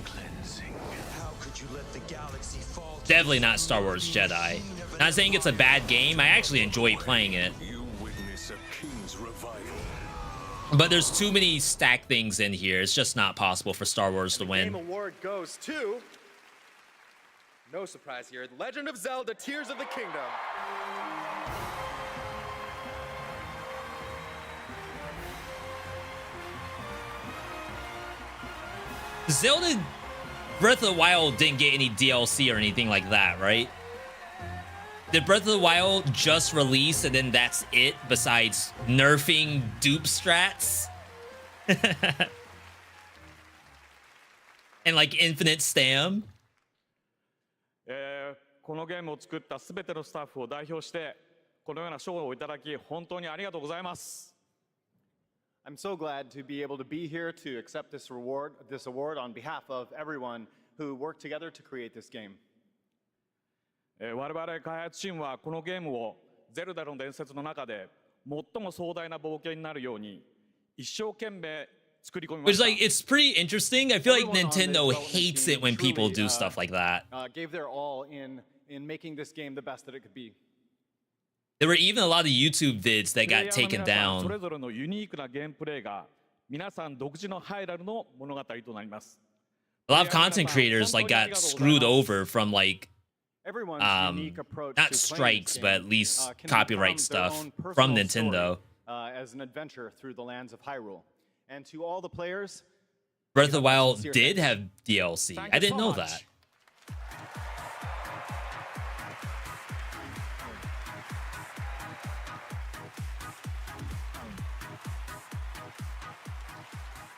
Speaker 8: cleansing. How could you let the galaxy fall?
Speaker 1: Definitely not Star Wars Jedi. Not saying it's a bad game. I actually enjoy playing it.
Speaker 8: You witness a king's revival.
Speaker 1: But there's too many stacked things in here. It's just not possible for Star Wars to
Speaker 6: Game
Speaker 1: win.
Speaker 6: award goes to, no surprise here, Legend of Zelda: Tears of the Kingdom.
Speaker 1: Zelda Breath of the Wild didn't get any DLC or anything like that, right? Did Breath of the Wild just release and then that's it, besides nerfing dupe strats? And like infinite stam?
Speaker 10: このゲームを作ったすべてのスタッフを代表してこのような賞をいただき本当にありがとうございます。
Speaker 9: I'm so glad to be able to be here to accept this award on behalf of everyone who worked together to create this game.
Speaker 10: 我々開発チームはこのゲームをゼルダの伝説の中で最も壮大な冒険になるように一生懸命作り込みま
Speaker 1: Which
Speaker 10: した。
Speaker 1: like it's pretty interesting. I feel like Nintendo hates it when people do stuff like that.
Speaker 9: Gave their all in making this game the best that it could be.
Speaker 1: There were even a lot of YouTube vids that got taken
Speaker 10: そ
Speaker 1: down.
Speaker 10: れぞれのユニークなゲームプレイが皆さん独自のハイラルの物語となります。
Speaker 1: A lot of content creators like got screwed over from like not strikes, but at least copyright stuff from Nintendo.
Speaker 9: As an adventure through the lands of Hyrule. And to all the players,
Speaker 1: Breath of the Wild did have DLC. I didn't know that.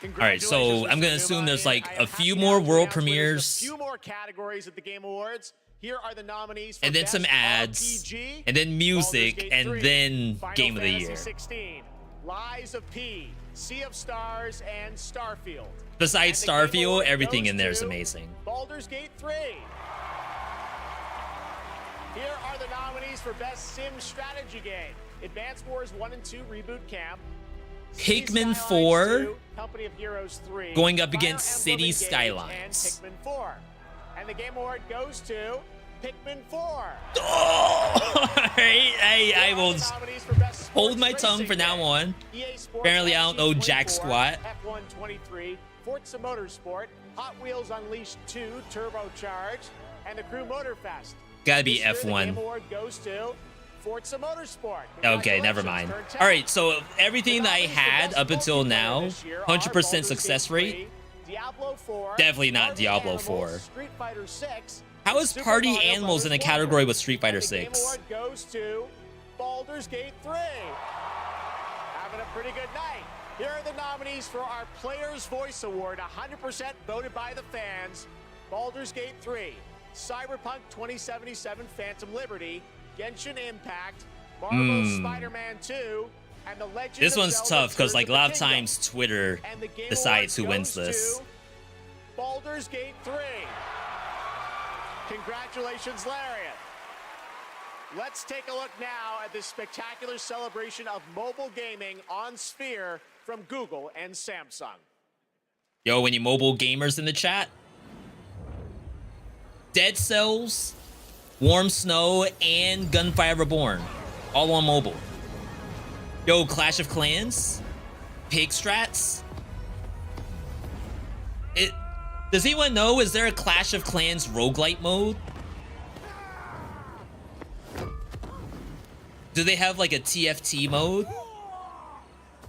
Speaker 1: All right, so I'm gonna assume there's like a few more world premieres,
Speaker 12: a few more categories at the Game Awards. Here are the nominees for
Speaker 1: and then
Speaker 12: Best
Speaker 1: some ads,
Speaker 12: RPG,
Speaker 1: and then music,
Speaker 12: Baldur's Gate
Speaker 1: and
Speaker 12: 3,
Speaker 1: then
Speaker 12: Final
Speaker 1: Game of the
Speaker 12: Fantasy
Speaker 1: Year.
Speaker 12: 16, Lies of P, Sea of Stars, and Starfield.
Speaker 1: Besides
Speaker 12: And the Game
Speaker 1: Starfield,
Speaker 12: Award
Speaker 1: everything
Speaker 12: goes
Speaker 1: in there is
Speaker 12: to
Speaker 1: amazing.
Speaker 12: Baldur's Gate 3. Here are the nominees for Best Sim Strategy Game: Advance Wars 1 and 2 Reboot Camp,
Speaker 1: Pikmin 4
Speaker 12: 2, Company of Heroes 3,
Speaker 1: going up
Speaker 12: Fire
Speaker 1: against
Speaker 12: Emblem
Speaker 1: City
Speaker 12: Engage,
Speaker 1: Skylines.
Speaker 12: and Pikmin 4. And the Game Award goes to Pikmin 4.
Speaker 1: I will hold my tongue from now on. Apparently, I don't know jack squat.
Speaker 12: F1 23, Forza Motorsport, Hot Wheels Unleashed 2 Turbocharged, and the Crew Motorfest.
Speaker 1: Gotta be
Speaker 12: This year, the
Speaker 1: F1.
Speaker 12: Game Award goes to Forza Motorsport.
Speaker 1: Okay, never mind. All right, so everything that I had up until now, 100% success rate.
Speaker 12: Diablo 4,
Speaker 1: Definitely not
Speaker 12: Party
Speaker 1: Diablo
Speaker 12: Animals,
Speaker 1: 4.
Speaker 12: Street Fighter 6.
Speaker 1: How is
Speaker 12: Super
Speaker 1: Party
Speaker 12: Mario
Speaker 1: Animals in a
Speaker 12: Brothers
Speaker 1: category
Speaker 12: Wonder.
Speaker 1: with Street Fighter
Speaker 12: And the Game
Speaker 1: 6?
Speaker 12: Award goes to Baldur's Gate 3. Having a pretty good night. Here are the nominees for our Player's Voice Award, 100% voted by the fans. Baldur's Gate 3, Cyberpunk 2077 Phantom Liberty, Genshin Impact, Marvel's Spider-Man 2, and The Legend
Speaker 1: This
Speaker 12: of
Speaker 1: one's
Speaker 12: Zelda
Speaker 1: tough because
Speaker 12: Tears
Speaker 1: like a
Speaker 12: of the
Speaker 1: lot of
Speaker 12: Kingdom.
Speaker 1: times Twitter
Speaker 12: And the Game
Speaker 1: decides who
Speaker 12: Award
Speaker 1: wins
Speaker 12: goes
Speaker 1: this.
Speaker 12: to Baldur's Gate 3. Congratulations, Lariat. Let's take a look now at this spectacular celebration of mobile gaming on Sphere from Google and Samsung.
Speaker 1: Yo, any mobile gamers in the chat? Dead Cells, Warm Snow, and Gunfire Reborn. All on mobile. Yo, Clash of Clans? Pig Strats? Does anyone know, is there a Clash of Clans roguelite mode? Do they have like a TFT mode?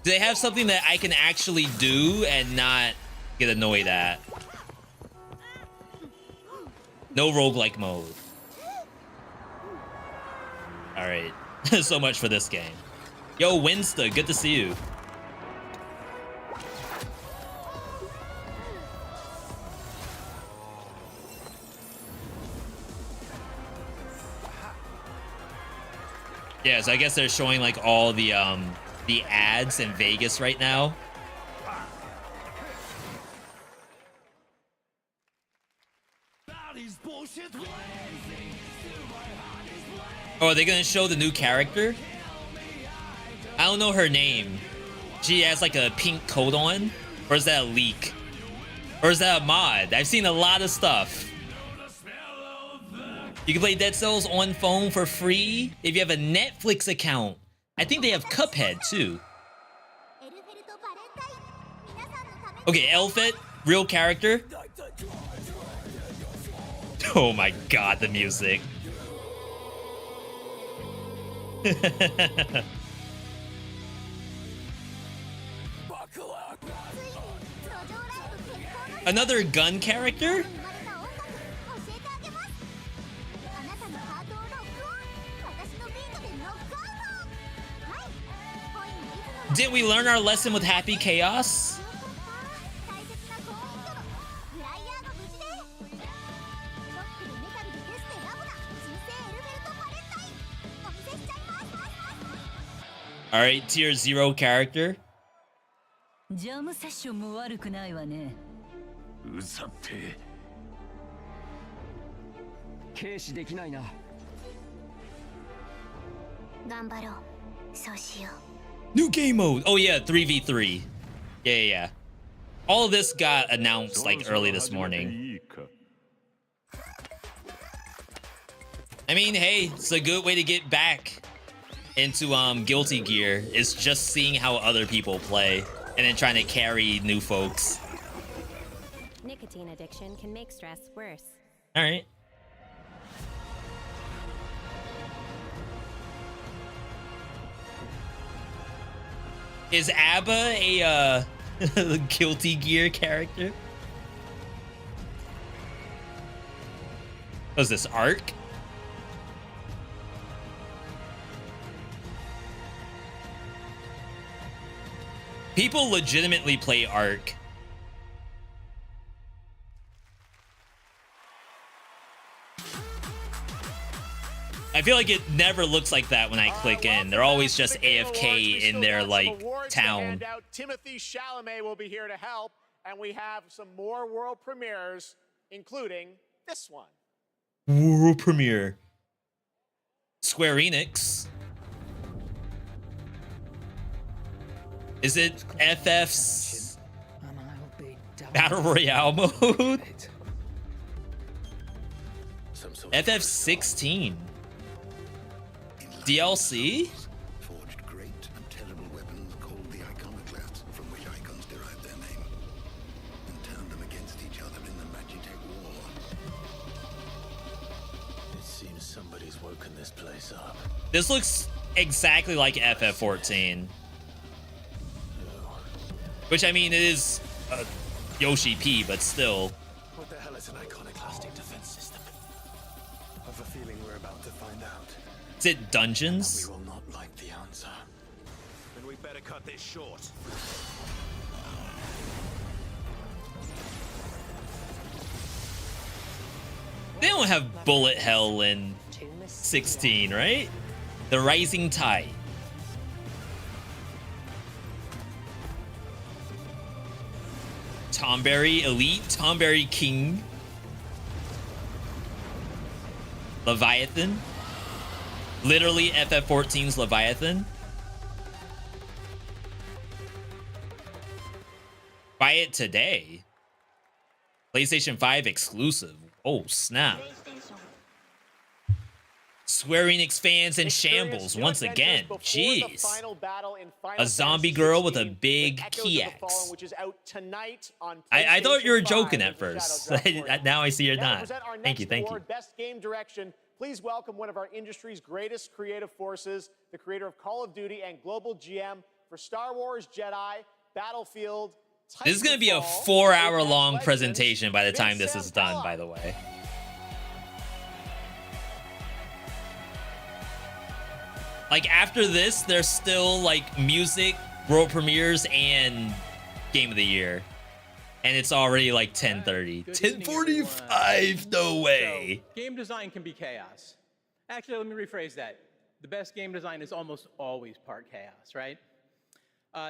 Speaker 1: Do they have something that I can actually do and not get annoyed at? No roguelike mode. Alright. So much for this game. Yo, Winsta, good to see you. Yeah, so I guess they're showing like all the ads in Vegas right now. Oh, are they gonna show the new character? I don't know her name. She has like a pink coat on. Or is that a leak? Or is that a mod? I've seen a lot of stuff. You can play Dead Cells on phone for free if you have a Netflix account. I think they have Cuphead too. Okay, Elfet, real character. Oh my god, the music. Another gun character? Didn't we learn our lesson with Happy Chaos? All right, tier 0 character.
Speaker 18: ジャムセッションも悪くないわね。
Speaker 8: うざって
Speaker 16: 軽視できないな。
Speaker 25: 頑張ろう。そうしよう。
Speaker 1: New game mode. Oh yeah, 3v3. Yeah. All of this got announced like early this morning. I mean, hey, it's a good way to get back into Guilty Gear. It's just seeing how other people play and then trying to carry new folks.
Speaker 2: Nicotine addiction can make stress worse.
Speaker 1: All right. Is ABBA a Guilty Gear character? Was this Ark? People legitimately play Ark. I feel like it never looks like that when I click in. They're always just AFK in their like town.
Speaker 12: Timothy Chalamet will be here to help, and we have some more world premieres, including this one.
Speaker 1: World premiere. Square Enix. Is it FF's Battle Royale mode? FF16. DLC?
Speaker 8: Forged great and terrible weapons called the iconoclasts, from which icons derive their name, and turned them against each other in the Magitech War.
Speaker 15: It seems somebody's woken this place up.
Speaker 1: This looks exactly like FF14. Which, I mean, it is Yoshi P, but still.
Speaker 15: What the hell is an iconoclastic defense system? I've a feeling we're about to find out.
Speaker 1: Is it dungeons?
Speaker 15: We will not like the answer. Then we better cut this short.
Speaker 1: They don't have bullet hell in 16, right? The Rising Tide. Tomberry Elite, Tomberry King. Leviathan. Literally FF14's Leviathan. Buy it today. PlayStation 5 exclusive. Oh, snap. Square Enix fans in shambles once again. Jeez. A zombie girl with a big key axe. I thought you were joking at first. Now I see you're not. Thank you, thank you.
Speaker 12: Best game direction. Please welcome one of our industry's greatest creative forces, the creator of Call of Duty and global GM for Star Wars Jedi, Battlefield.
Speaker 1: This is going to be a 4-hour-long presentation by the time this is done, by the way. Like, after this, there's still, like, music, world premieres, and Game of the Year. And it's already, like, 10:30. 10:45? No way.
Speaker 26: So, game design can be chaos. Actually, let me rephrase that. The best game design is almost always part chaos, right?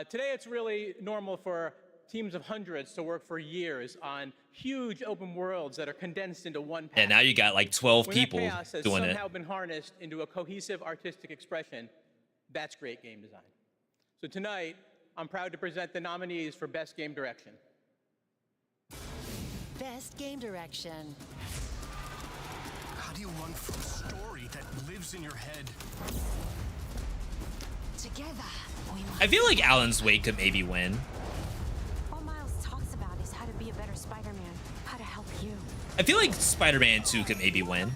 Speaker 26: Today, it's really normal for teams of hundreds to work for years on huge open worlds that are condensed into one path.
Speaker 1: And now you got like 12
Speaker 26: when
Speaker 1: people
Speaker 26: that chaos has
Speaker 1: doing
Speaker 26: somehow
Speaker 1: it.
Speaker 26: been harnessed into a cohesive artistic expression, that's great game design. So tonight, I'm proud to present the nominees for Best Game Direction.
Speaker 11: Best game direction.
Speaker 15: How do you run from a story that lives in your head?
Speaker 11: Together, we
Speaker 1: I feel like Alan's Wake could maybe win.
Speaker 2: All Miles talks about is how to be a better Spider-Man, how to help you.
Speaker 1: I feel like Spider-Man 2 could maybe win.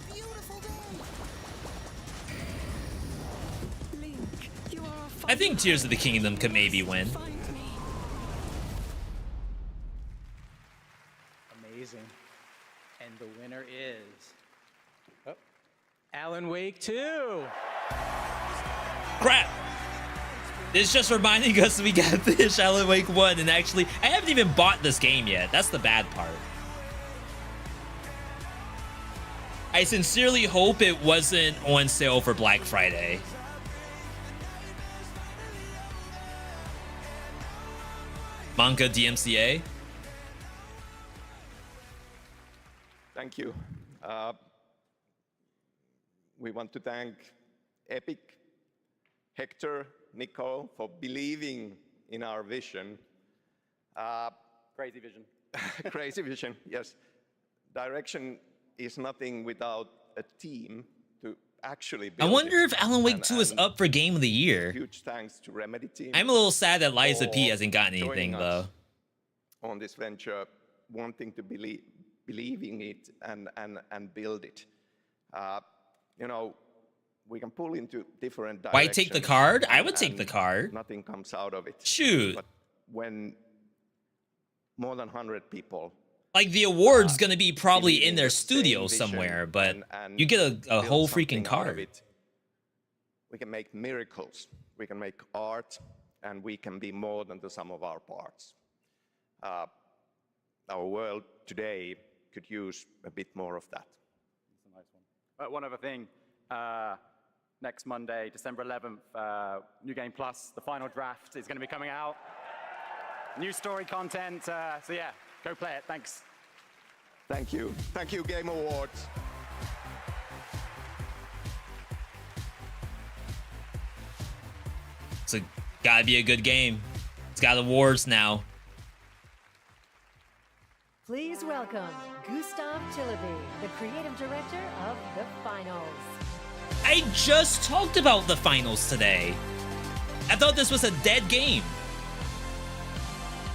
Speaker 1: I think Tears of the Kingdom could maybe win.
Speaker 26: Amazing. And the winner is Alan Wake 2.
Speaker 1: Crap! It's just reminding us we gotta finish Alan Wake 1, and actually, I haven't even bought this game yet. That's the bad part. I sincerely hope it wasn't on sale for Black Friday. Manga DMCA.
Speaker 13: Thank you. We want to thank Epic, Hector, Nico for believing in our vision.
Speaker 5: Crazy vision.
Speaker 13: Crazy vision, yes. Direction is nothing without a team to actually build
Speaker 1: I wonder
Speaker 13: it.
Speaker 1: if Alan Wake 2 is up for Game of the Year.
Speaker 13: Huge thanks to Remedy team.
Speaker 1: I'm a little sad that Liza P
Speaker 13: for
Speaker 1: hasn't gotten anything,
Speaker 13: joining
Speaker 1: though.
Speaker 13: us on this venture, wanting to believe in it and build it. You know, we can pull into different directions.
Speaker 1: Why take the card? I would take the card.
Speaker 13: Nothing comes out of it.
Speaker 1: Shoot.
Speaker 13: But when more than 100 people,
Speaker 1: Like, the award's gonna be probably
Speaker 13: believe
Speaker 1: in their
Speaker 13: the same
Speaker 1: studio
Speaker 13: vision
Speaker 1: somewhere, but
Speaker 13: and
Speaker 1: you get a
Speaker 13: build
Speaker 1: whole
Speaker 13: something
Speaker 1: freaking
Speaker 13: out of
Speaker 1: card.
Speaker 13: it, we can make miracles. We can make art, and we can be more than the sum of our parts. Our world today could use a bit more of that.
Speaker 19: That's a nice one. One other thing. Next Monday, December 11th, New Game Plus, the final draft is going to be coming out. New story content. So yeah, go play it. Thanks.
Speaker 13: Thank you. Thank you, Game Awards.
Speaker 1: It's gotta be a good game. It's got awards now.
Speaker 11: Please welcome Gustav Tilleby, the creative director of The Finals.
Speaker 1: I just talked about the finals today. I thought this was a dead game.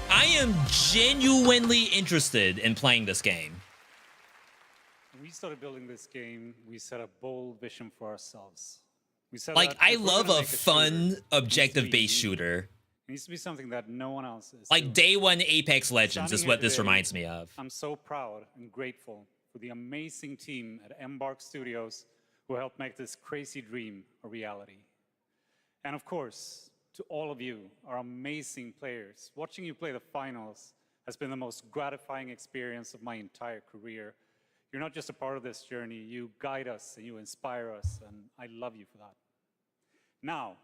Speaker 1: I am genuinely interested in playing this game.
Speaker 22: When we started building this game, we set a bold vision for ourselves. We said
Speaker 1: Like,
Speaker 22: that
Speaker 1: I
Speaker 22: if we're
Speaker 1: love
Speaker 22: gonna
Speaker 1: a
Speaker 22: make
Speaker 1: fun,
Speaker 22: shooter,
Speaker 1: objective-based shooter.
Speaker 22: it needs to be something that no one else is.
Speaker 1: Like Day One Apex Legends is
Speaker 22: Standing
Speaker 1: what
Speaker 22: here
Speaker 1: this
Speaker 22: today,
Speaker 1: reminds me of.
Speaker 22: I'm so proud and grateful for the amazing team at Embark Studios who helped make this crazy dream a reality. And of course, to all of you, our amazing players, watching you play the finals has been the most gratifying experience of my entire career. You're not just a part of this journey, you guide us and you inspire us, and I love you for that. Now,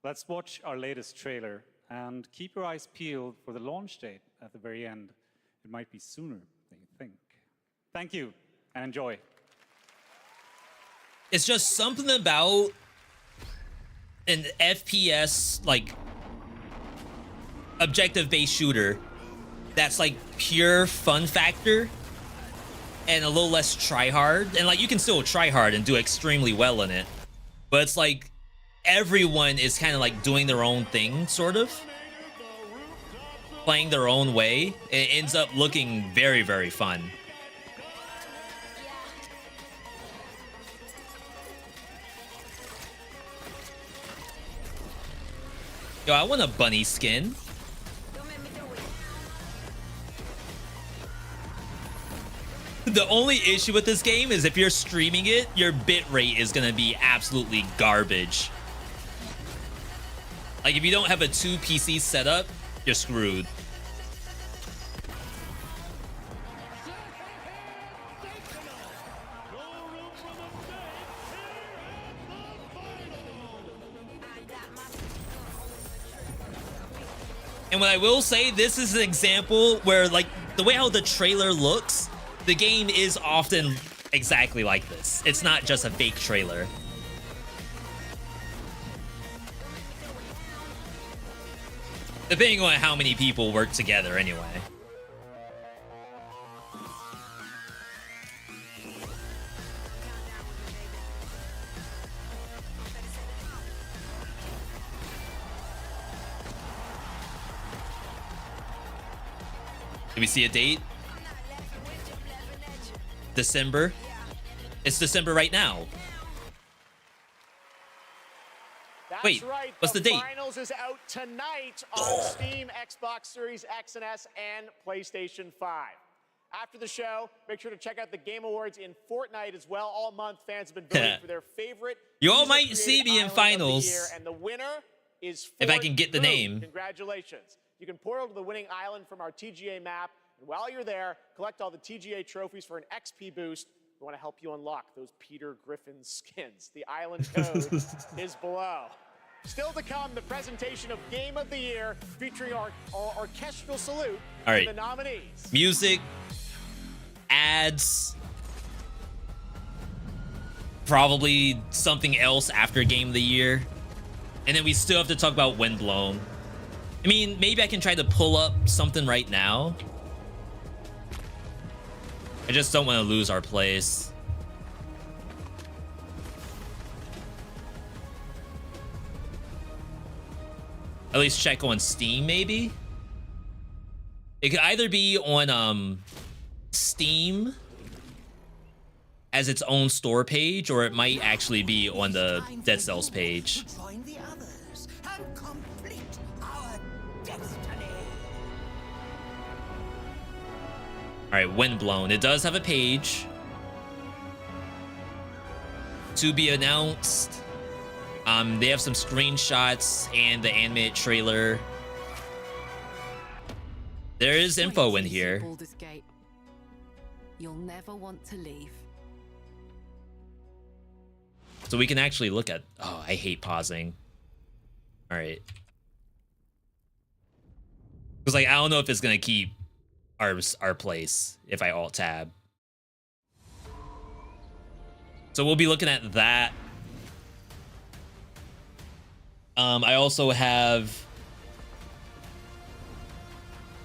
Speaker 22: let's watch our latest trailer and keep your eyes peeled for the launch date at the very end. It might be sooner than you think. Thank you, and enjoy.
Speaker 1: It's just something about an FPS, like, objective-based shooter that's, like, pure fun factor and a little less try-hard. And, like, you can still try-hard and do extremely well in it. But it's, like, everyone is kind of, like, doing their own thing, sort of. Playing their own way. It ends up looking very, very fun. Yo, I want a bunny skin. The only issue with this game is if you're streaming it, your bitrate is gonna be absolutely garbage. Like, if you don't have a 2 PC setup, you're screwed. And what I will say, this is an example where, like, the way how the trailer looks, the game is often exactly like this. It's not just a fake trailer. Depending on how many people work together anyway. Do we see a date? December? It's December right now.
Speaker 12: That's
Speaker 1: Wait,
Speaker 12: right.
Speaker 1: what's the date?
Speaker 12: Finals is out tonight on Steam, Xbox Series X and S, and PlayStation 5. After the show, make sure to check out the Game Awards in Fortnite as well. All month, fans have been voting for their favorite.
Speaker 1: You all might
Speaker 12: user-created
Speaker 1: see me in
Speaker 12: island of the
Speaker 1: finals.
Speaker 12: year, and the winner is
Speaker 1: If I can get the
Speaker 12: Fort
Speaker 1: name.
Speaker 12: Boone. Congratulations. You can portal to the winning island from our TGA map. And while you're there, collect all the TGA trophies for an XP boost. We want to help you unlock those Peter Griffin skins. The island code is below. Still to come, the presentation of Game of the Year featuring our orchestral salute
Speaker 1: All right.
Speaker 12: to the nominees.
Speaker 1: Music, ads, probably something else after Game of the Year. And then we still have to talk about Windblown. I mean, maybe I can try to pull up something right now. I just don't want to lose our place. At least check on Steam, maybe? It could either be on Steam as its own store page, or it might actually be on the Dead Cells page.
Speaker 15: Join the others and complete our destiny.
Speaker 1: Alright, Windblown. It does have a page. To be announced. They have some screenshots and the animated trailer. There is info in here.
Speaker 7: Baldur's Gate. You'll never want to leave.
Speaker 1: So we can actually look at... Oh, I hate pausing. Alright. Because, like, I don't know if it's going to keep our place if I alt-tab. So we'll be looking at that. I also have...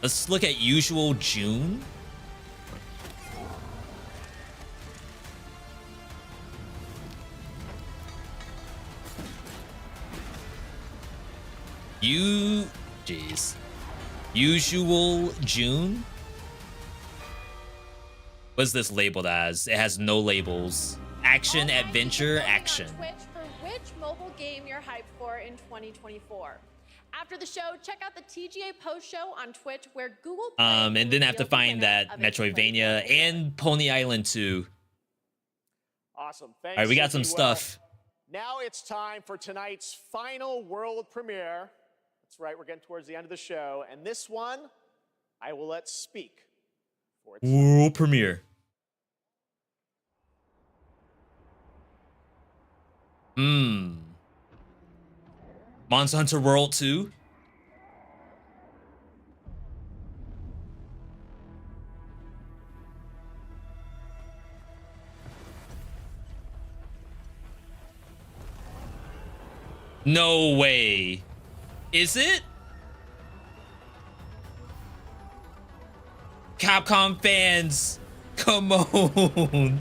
Speaker 1: Let's look at usual June. Jeez. Usual June? What's this labeled as? It has no labels. Action, adventure, action.
Speaker 14: Twitch for which mobile game you're hyped for in 2024. After the show, check out the TGA post show on Twitch where Google Play
Speaker 1: And then I have to
Speaker 14: revealed the
Speaker 1: find
Speaker 14: winner
Speaker 1: that
Speaker 14: of its
Speaker 1: Metroidvania and Pony Island 2.
Speaker 12: Awesome.
Speaker 1: All right, we got some
Speaker 12: Suki.
Speaker 1: stuff.
Speaker 12: Now it's time for tonight's final world premiere. That's right, we're getting towards the end of the show. And this one, I will let speak for itself.
Speaker 1: World premiere. Monster Hunter World 2. No way. Is it? Capcom fans, come on.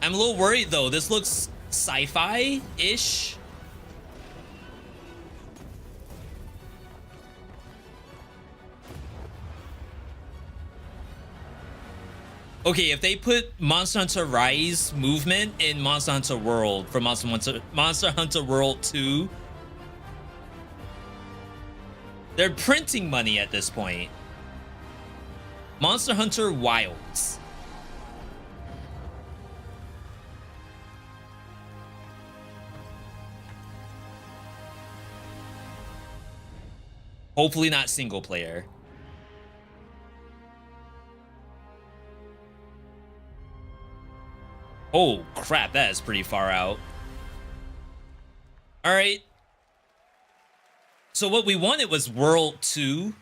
Speaker 1: I'm a little worried though. This looks sci-fi-ish. Okay, if they put Monster Hunter Rise movement in Monster Hunter World for Monster Hunter World 2, they're printing money at this point. Monster Hunter Wilds. Hopefully not single player. Oh, crap. That is pretty far out. All right. So what we wanted was World 2.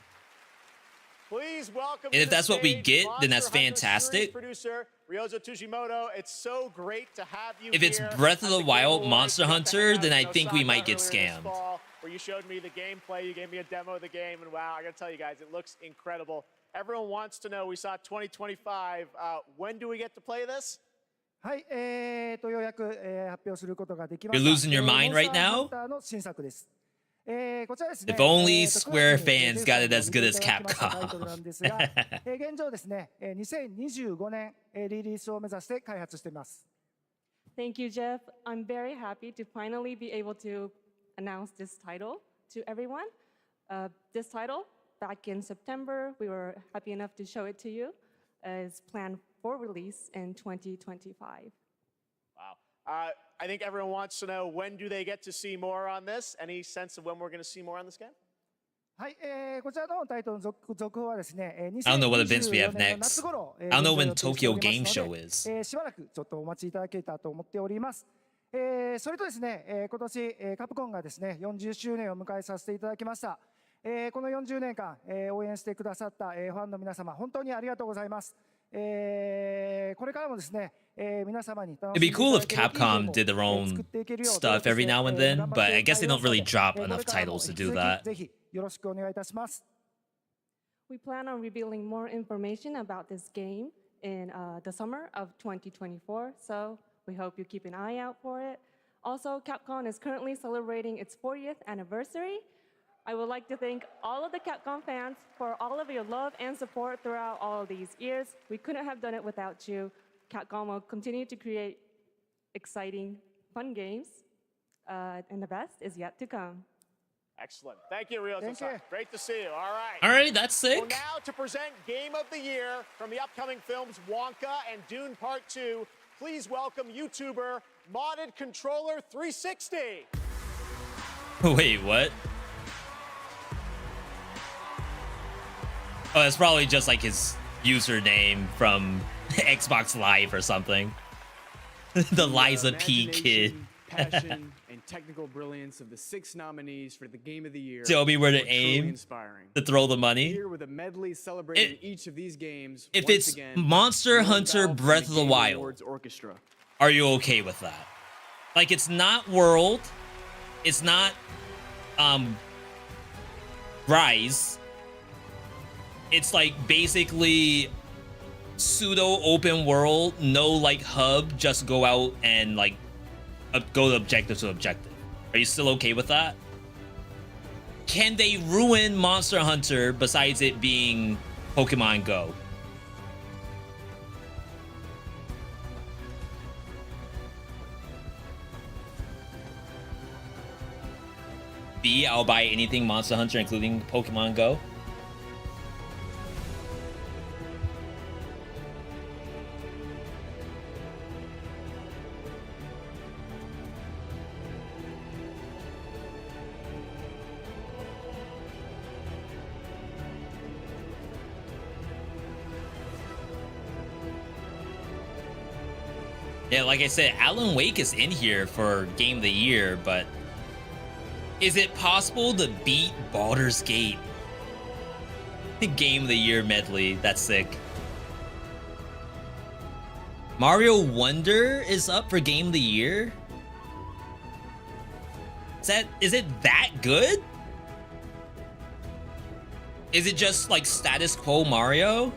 Speaker 12: Please welcome.
Speaker 1: And if that's what we get, then that's
Speaker 12: Monster Hunter
Speaker 1: fantastic.
Speaker 12: series producer Ryozo Tsushimoto. It's so great to have you
Speaker 1: If it's
Speaker 12: here
Speaker 1: Breath of
Speaker 12: at
Speaker 1: the
Speaker 12: Game
Speaker 1: Wild
Speaker 12: Awards.
Speaker 1: Monster
Speaker 12: We got to
Speaker 1: Hunter,
Speaker 12: hang out
Speaker 1: then
Speaker 12: in
Speaker 1: I think we
Speaker 12: Osaka
Speaker 1: might get
Speaker 12: earlier this
Speaker 1: scammed.
Speaker 12: fall, where you showed me the gameplay, you gave me a demo of the game, and wow, I gotta tell you guys, it looks incredible. Everyone wants to know, we saw 2025. When do we get to play this?
Speaker 3: はい、ようやく、発表することができま
Speaker 1: You're
Speaker 3: した。
Speaker 1: losing your mind right
Speaker 3: モンスターハ
Speaker 1: now?
Speaker 3: ンターの新作です。こちらですね。
Speaker 1: If only
Speaker 3: 9
Speaker 1: Square
Speaker 3: 月に
Speaker 1: fans got it as good as
Speaker 3: リリースいただきましたタイトル
Speaker 1: Capcom.
Speaker 3: なんですが、現状ですね、2025年、リリースを目指して開発しています。
Speaker 17: Thank you, Geoff. I'm very happy to finally be able to announce this title to everyone. This title, back in September, we were happy enough to show it to you, is planned for release in 2025.
Speaker 12: Wow. I think everyone wants to know, when do they get to see more on this? Any sense of when we're going to see more on this game?
Speaker 3: はい、こちらのタイトルの続報はですね、
Speaker 1: I don't know what events we have
Speaker 3: 2024年の
Speaker 1: next.
Speaker 3: 夏頃、
Speaker 1: I don't know when
Speaker 3: 現在予定してお
Speaker 1: Tokyo
Speaker 3: り
Speaker 1: Game
Speaker 3: ますの
Speaker 1: Show
Speaker 3: で
Speaker 1: is.
Speaker 3: しばらくちょっとお待ちいただけたらと思っております。それとですね、今年、カプコンがですね、40周年を迎えさせていただきました。この40年間、応援してくださった、ファンの皆様、本当にありがとうございます。これからもですね、皆様に楽
Speaker 1: It'd
Speaker 3: しんで
Speaker 1: be
Speaker 3: いた
Speaker 1: cool
Speaker 3: だ
Speaker 1: if
Speaker 3: けるいいゲー
Speaker 1: Capcom
Speaker 3: ムを
Speaker 1: did their own
Speaker 3: 作っていけるよう
Speaker 1: stuff every now and
Speaker 3: 頑
Speaker 1: then,
Speaker 3: 張って
Speaker 1: but I guess they don't
Speaker 3: まい
Speaker 1: really
Speaker 3: りますの
Speaker 1: drop
Speaker 3: で
Speaker 1: enough
Speaker 3: これからも
Speaker 1: titles to
Speaker 3: 引き
Speaker 1: do
Speaker 3: 続
Speaker 1: that.
Speaker 3: きぜひよろしくお願いいたします。
Speaker 17: We plan on revealing more information about this game in the summer of 2024, so we hope you keep an eye out for it. Also, Capcom is currently celebrating its 40th anniversary. I would like to thank all of the Capcom fans for all of your love and support throughout all of these years. We couldn't have done it without you. Capcom will continue to create exciting, fun games, and the best is yet to come.
Speaker 12: Excellent. Thank you, Ryozo-san. Great to see you. All right.
Speaker 1: All right, that's sick.
Speaker 12: Well, now to present Game of the Year from the upcoming films Wonka and Dune Part 2, please welcome YouTuber Modded Controller 360.
Speaker 1: Wait, what? Oh, that's probably just like his username from Xbox Live or something. The Liza P kid.
Speaker 20: Passion and technical brilliance of the 6 nominees for the Game of the Year.
Speaker 1: Tell me where to
Speaker 20: were truly
Speaker 1: aim
Speaker 20: inspiring.
Speaker 1: to throw the money.
Speaker 20: Here with a medley celebrating each of these games.
Speaker 1: If
Speaker 20: once
Speaker 1: it's
Speaker 20: again,
Speaker 1: Monster
Speaker 20: Will
Speaker 1: Hunter
Speaker 20: Bell
Speaker 1: Breath
Speaker 20: from
Speaker 1: of the
Speaker 20: Game
Speaker 1: Wild,
Speaker 20: Awards Orchestra.
Speaker 1: are you okay with that? Like, it's not World, it's not Rise. It's like basically pseudo open world, no like hub, just go out and like go to objective to objective. Are you still okay with that? Can they ruin Monster Hunter besides it being Pokemon Go? B, I'll buy anything Monster Hunter, including Pokemon Go. Yeah, like I said, Alan Wake is in here for Game of the Year, but is it possible to beat Baldur's Gate? Game of the Year medley, that's sick. Mario Wonder is up for Game of the Year? Is it that good? Is it just like status quo Mario?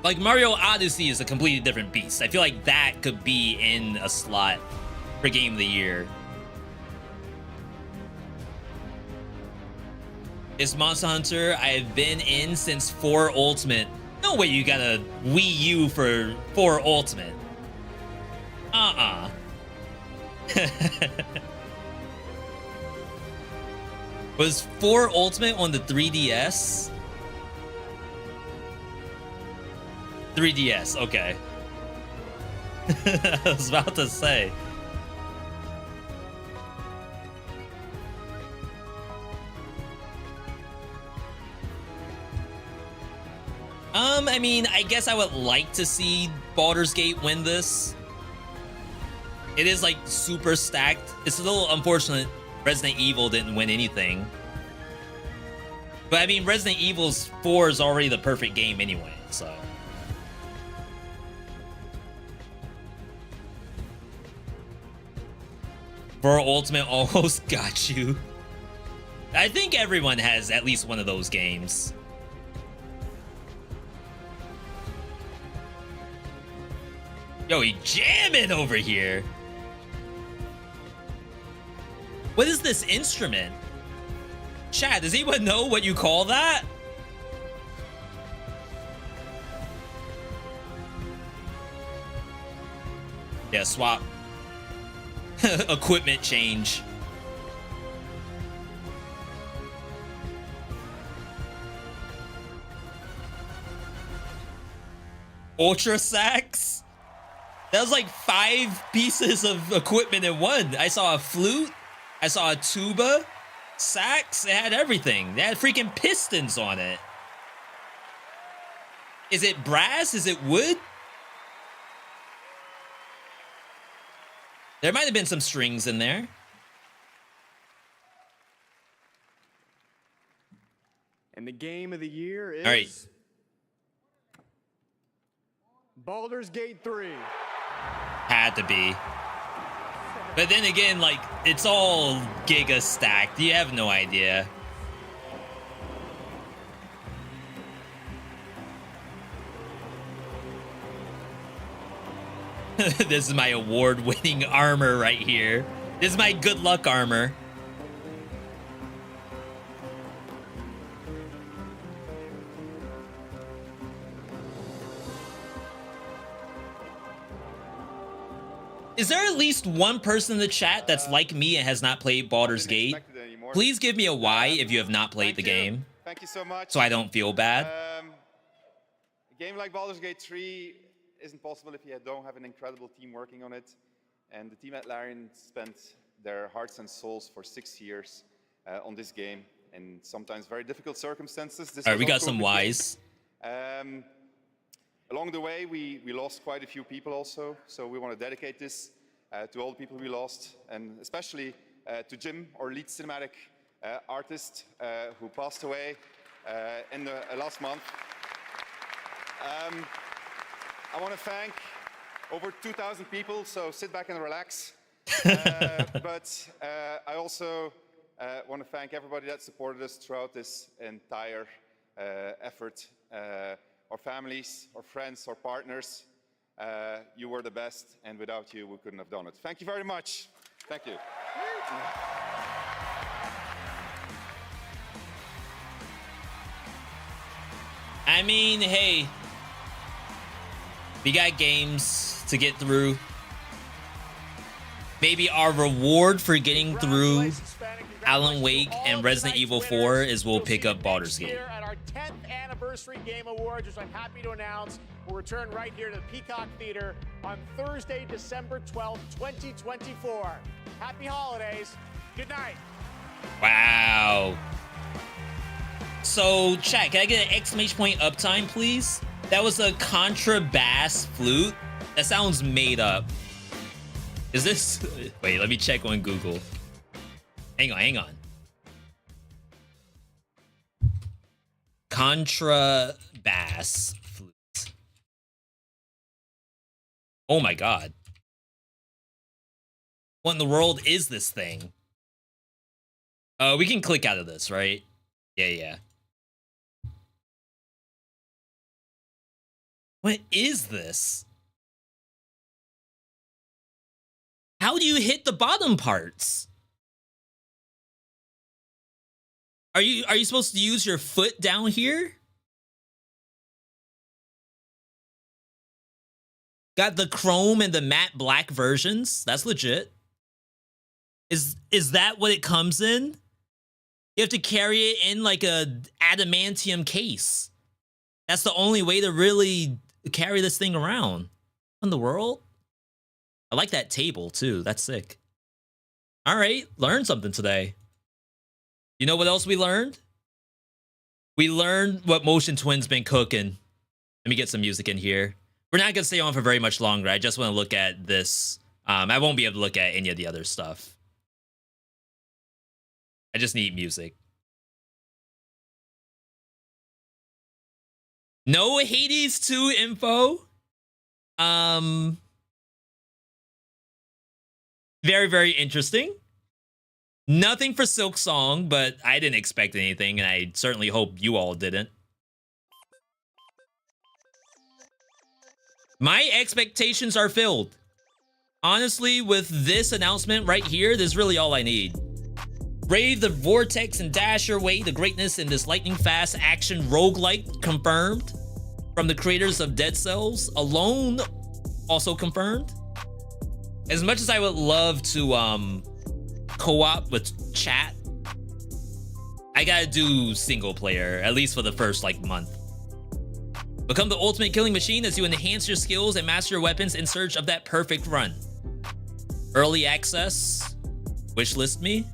Speaker 1: Like, Mario Odyssey is a completely different beast. I feel like that could be in a slot for Game of the Year. It's Monster Hunter I've been in since 4 Ultimate. No way you got a Wii U for 4 Ultimate. Was 4 Ultimate on the 3DS? 3DS, okay. I was about to say. I mean, I guess I would like to see Baldur's Gate win this. It is like super stacked. It's a little unfortunate Resident Evil didn't win anything. But I mean, Resident Evil 4 is already the perfect game anyway, so. For Ultimate almost got you. I think everyone has at least one of those games. Yo, he jamming over here. What is this instrument? Chad, does anyone know what you call that? Yeah, swap. Equipment change. Ultra sax? That was like 5 pieces of equipment in one. I saw a flute. I saw a tuba. Sax. It had everything. They had freaking pistons on it. Is it brass? Is it wood? There might have been some strings in there.
Speaker 20: And the game of the year is...
Speaker 1: All right.
Speaker 20: Baldur's Gate 3.
Speaker 1: Had to be. But then again, like, it's all giga stacked. You have no idea. This is my award-winning armor right here. This is my good luck armor. Is there at least one person in the chat that's like me and has not played Baldur's Gate? Please give me a Y if you have not played the game.
Speaker 4: Thank you so much.
Speaker 1: So I don't feel bad.
Speaker 4: A game like Baldur's Gate 3 isn't possible if you don't have an incredible team working on it. And the team at Larian spent their hearts and souls for 6 years on this game in sometimes very difficult circumstances.
Speaker 1: All right, we got some Ys.
Speaker 4: Along the way, we lost quite a few people also, so we want to dedicate this to all the people we lost, and especially to Jim, our lead cinematic artist, who passed away in the last month. I want to thank over 2,000 people, so sit back and relax. But I also want to thank everybody that supported us throughout this entire effort. Our families, our friends, our partners, you were the best, and without you, we couldn't have done it. Thank you very much. Thank you.
Speaker 1: I mean, hey, we got games to get through. Maybe our reward for getting through Alan Wake and Resident Evil 4 is we'll pick up Baldur's Gate.
Speaker 12: At our 10th Anniversary Game Awards, which I'm happy to announce, will return right here to the Peacock Theater on Thursday, December 12th, 2024. Happy holidays. Good night.
Speaker 1: Wow. So, chat, can I get an exclamation point uptime, please? That was a contrabass flute. That sounds made up. Is this... Wait, let me check on Google. Hang on. Contrabass flute. Oh my god. What in the world is this thing? We can click out of this, right? Yeah. What is this? How do you hit the bottom parts? Are you supposed to use your foot down here? Got the chrome and the matte black versions. That's legit. Is that what it comes in? You have to carry it in like a adamantium case. That's the only way to really carry this thing around. What in the world? I like that table too. That's sick. All right, learned something today. You know what else we learned? We learned what Motion Twin's been cooking. Let me get some music in here. We're not gonna stay on for very much longer. I just want to look at this. I won't be able to look at any of the other stuff. I just need music. No Hades 2 info. Very, very interesting. Nothing for Silk Song, but I didn't expect anything, and I certainly hope you all didn't. My expectations are filled. Honestly, with this announcement right here, this is really all I need. Brave the vortex and dash your way to greatness in this lightning-fast action roguelike confirmed. From the creators of Dead Cells, Alone also confirmed. As much as I would love to co-op with chat, I gotta do single player, at least for the first like month. Become the ultimate killing machine as you enhance your skills and master your weapons in search of that perfect run. Early access, wishlist me.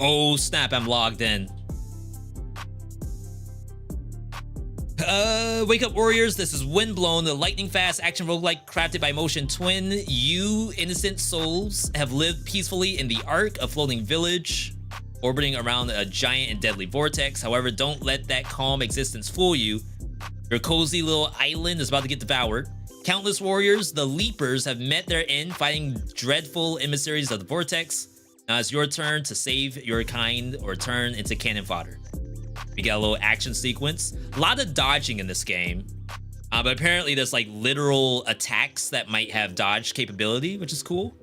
Speaker 1: Oh snap, I'm logged in. Wake up warriors, this is Windblown, the lightning fast action roguelike crafted by Motion Twin. You innocent souls have lived peacefully in the arc of floating village, orbiting around a giant and deadly vortex. However, don't let that calm existence fool you. Your cozy little island is about to get devoured. Countless warriors, the Leapers, have met their end fighting dreadful emissaries of the vortex. Now it's your turn to save your kind or turn into cannon fodder. We got a little action sequence. A lot of dodging in this game. But apparently there's like literal attacks that might have dodge capability, which is cool.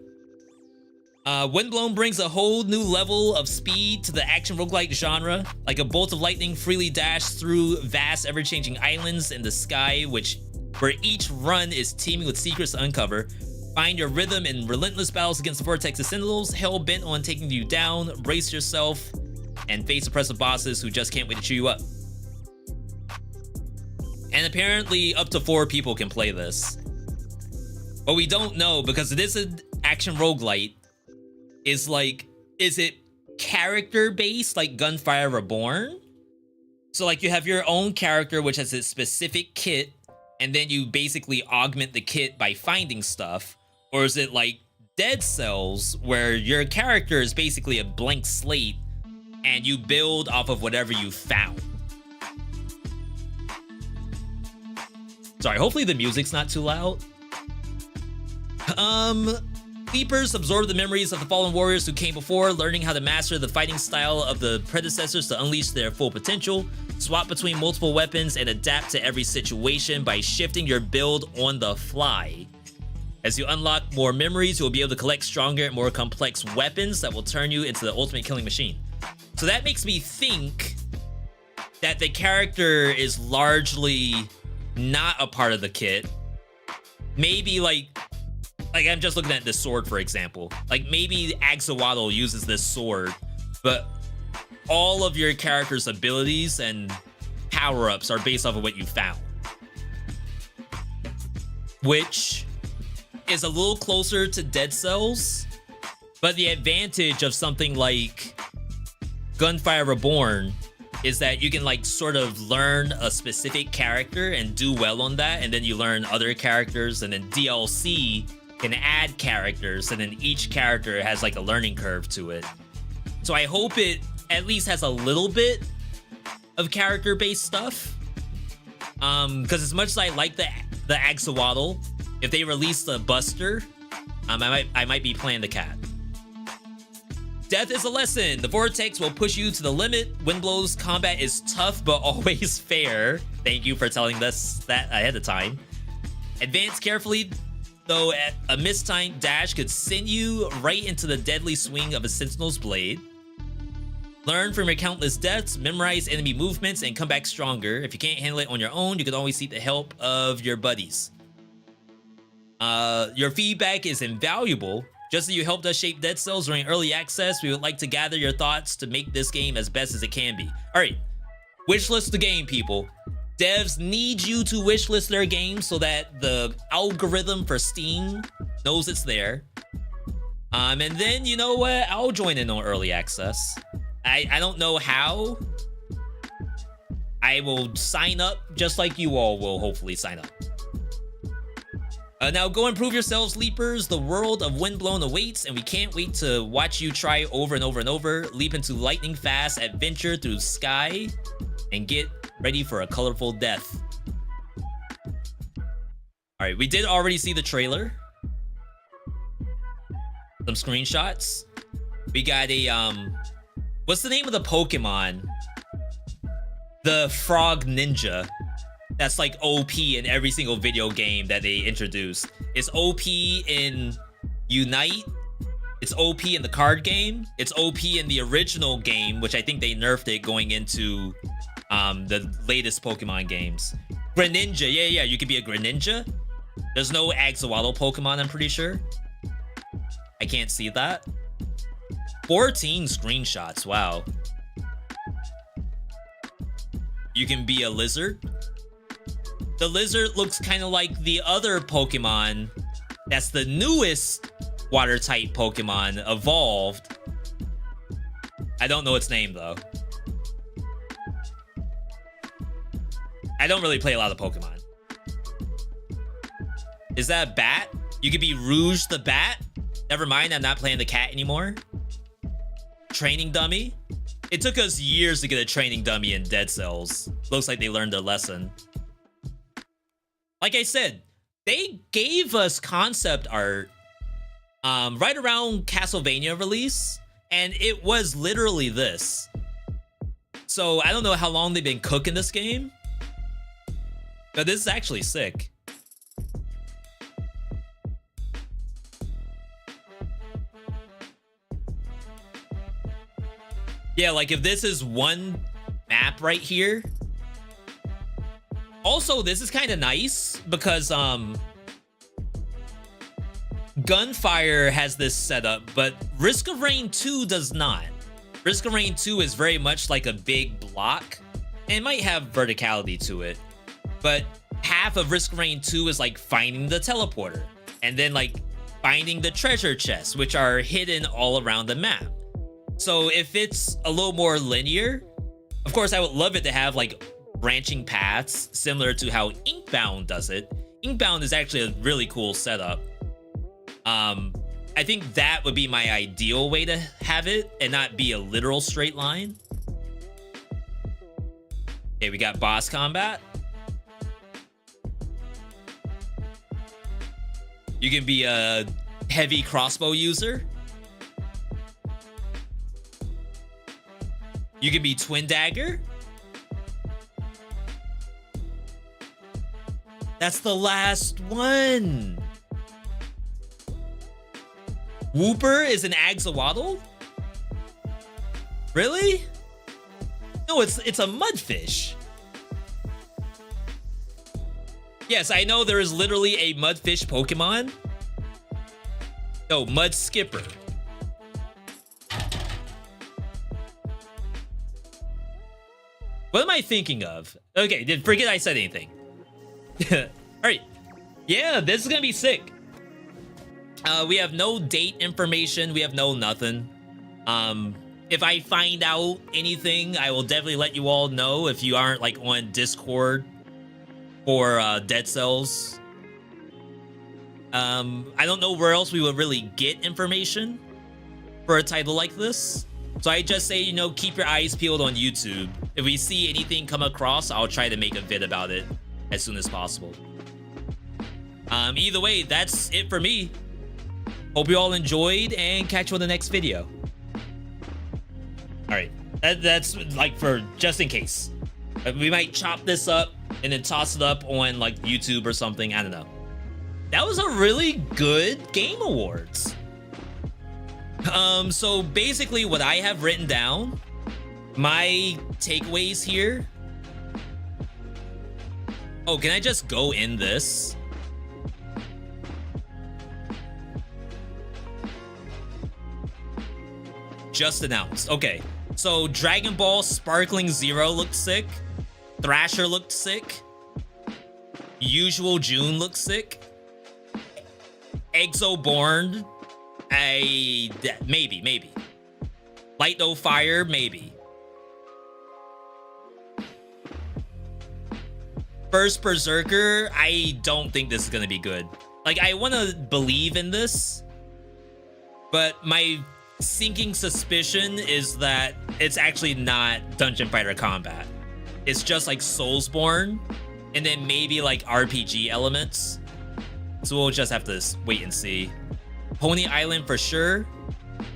Speaker 1: Windblown brings a whole new level of speed to the action roguelike genre. Like a bolt of lightning freely dashed through vast ever-changing islands in the sky, where each run is teeming with secrets to uncover. Find your rhythm in relentless battles against the Vortex's Sentinels, hell-bent on taking you down. Brace yourself and face oppressive bosses who just can't wait to chew you up. And apparently up to 4 people can play this. But we don't know, because it is an action roguelite, is it character-based like Gunfire Reborn? So like you have your own character which has a specific kit, and then you basically augment the kit by finding stuff? Or is it like Dead Cells, where your character is basically a blank slate and you build off of whatever you found? Sorry, hopefully the music's not too loud. Leapers absorb the memories of the fallen warriors who came before, learning how to master the fighting style of the predecessors to unleash their full potential. Swap between multiple weapons and adapt to every situation by shifting your build on the fly. As you unlock more memories, you'll be able to collect stronger and more complex weapons that will turn you into the ultimate killing machine. So that makes me think that the character is largely not a part of the kit. Maybe like I'm just looking at this sword, for example. Like maybe Axolotl uses this sword, but all of your character's abilities and power-ups are based off of what you found. Which is a little closer to Dead Cells, but the advantage of something like Gunfire Reborn is that you can like sort of learn a specific character and do well on that, and then you learn other characters, and then DLC can add characters, and then each character has like a learning curve to it. So I hope it at least has a little bit of character-based stuff. Because as much as I like the Axolotl, if they release the Buster, I might be playing the cat. Death is a lesson. The Vortex will push you to the limit. Windblow's combat is tough, but always fair. Thank you for telling us that ahead of time. Advance carefully, though a mistimed dash could send you right into the deadly swing of a Sentinel's blade. Learn from your countless deaths, memorize enemy movements, and come back stronger. If you can't handle it on your own, you can always seek the help of your buddies. Your feedback is invaluable. Just as you helped us shape Dead Cells during early access, we would like to gather your thoughts to make this game as best as it can be. All right, wishlist the game, people. Devs need you to wishlist their game so that the algorithm for Steam knows it's there. And then, you know what? I'll join in on early access. I don't know how. I will sign up just like you all will hopefully sign up. Now go improve yourselves, Leapers. The world of Windblown awaits, and we can't wait to watch you try over and over and over. Leap into lightning fast adventure through sky and get ready for a colorful death. All right, we did already see the trailer. Some screenshots. We got a what's the name of the Pokemon? The Frog Ninja. That's like OP in every single video game that they introduced. It's OP in Unite. It's OP in the card game. It's OP in the original game, which I think they nerfed it going into the latest Pokemon games. Greninja, yeah, you could be a Greninja. There's no Axolotl Pokemon, I'm pretty sure. I can't see that. 14 screenshots, wow. You can be a lizard. The lizard looks kind of like the other Pokemon. That's the newest water type Pokemon evolved. I don't know its name though. I don't really play a lot of Pokemon. Is that a bat? You could be Rouge the Bat. Never mind, I'm not playing the cat anymore. Training dummy. It took us years to get a training dummy in Dead Cells. Looks like they learned their lesson. Like I said, they gave us concept art right around Castlevania release, and it was literally this. So I don't know how long they've been cooking this game, but this is actually sick. Yeah, like if this is one map right here. Also, this is kind of nice because Gunfire has this setup, but Risk of Rain 2 does not. Risk of Rain 2 is very much like a big block, and it might have verticality to it, but half of Risk of Rain 2 is like finding the teleporter, and then like finding the treasure chests, which are hidden all around the map. So if it's a little more linear, of course I would love it to have like branching paths similar to how Inkbound does it. Inkbound is actually a really cool setup. I think that would be my ideal way to have it and not be a literal straight line. Okay, we got boss combat. You can be a heavy crossbow user. You can be Twin Dagger. That's the last one. Whooper is an Axolotl? Really? No, it's a mudfish. Yes, I know there is literally a mudfish Pokemon. No, Mud Skipper. What am I thinking of? Okay, forget I said anything. All right. Yeah, this is gonna be sick. We have no date information. We have no nothing. If I find out anything, I will definitely let you all know if you aren't like on Discord for Dead Cells. I don't know where else we would really get information for a title like this. So I just say, you know, keep your eyes peeled on YouTube. If we see anything come across, I'll try to make a vid about it as soon as possible. Either way, that's it for me. Hope you all enjoyed and catch you on the next video. All right, that's like for just in case. We might chop this up and then toss it up on like YouTube or something. I don't know. That was a really good Game Awards. So basically what I have written down, my takeaways here. Oh, can I just go in this? Just announced. Okay, so Dragon Ball Sparkling Zero looked sick. Thrasher looked sick. Usual June looked sick. Exoborn, maybe. Light No Fire, maybe. First Berserker, I don't think this is gonna be good. Like, I want to believe in this, but my sinking suspicion is that it's actually not Dungeon Fighter Combat. it's just like Soulsborne, and then maybe like RPG elements. So we'll just have to wait and see. Pony Island for sure.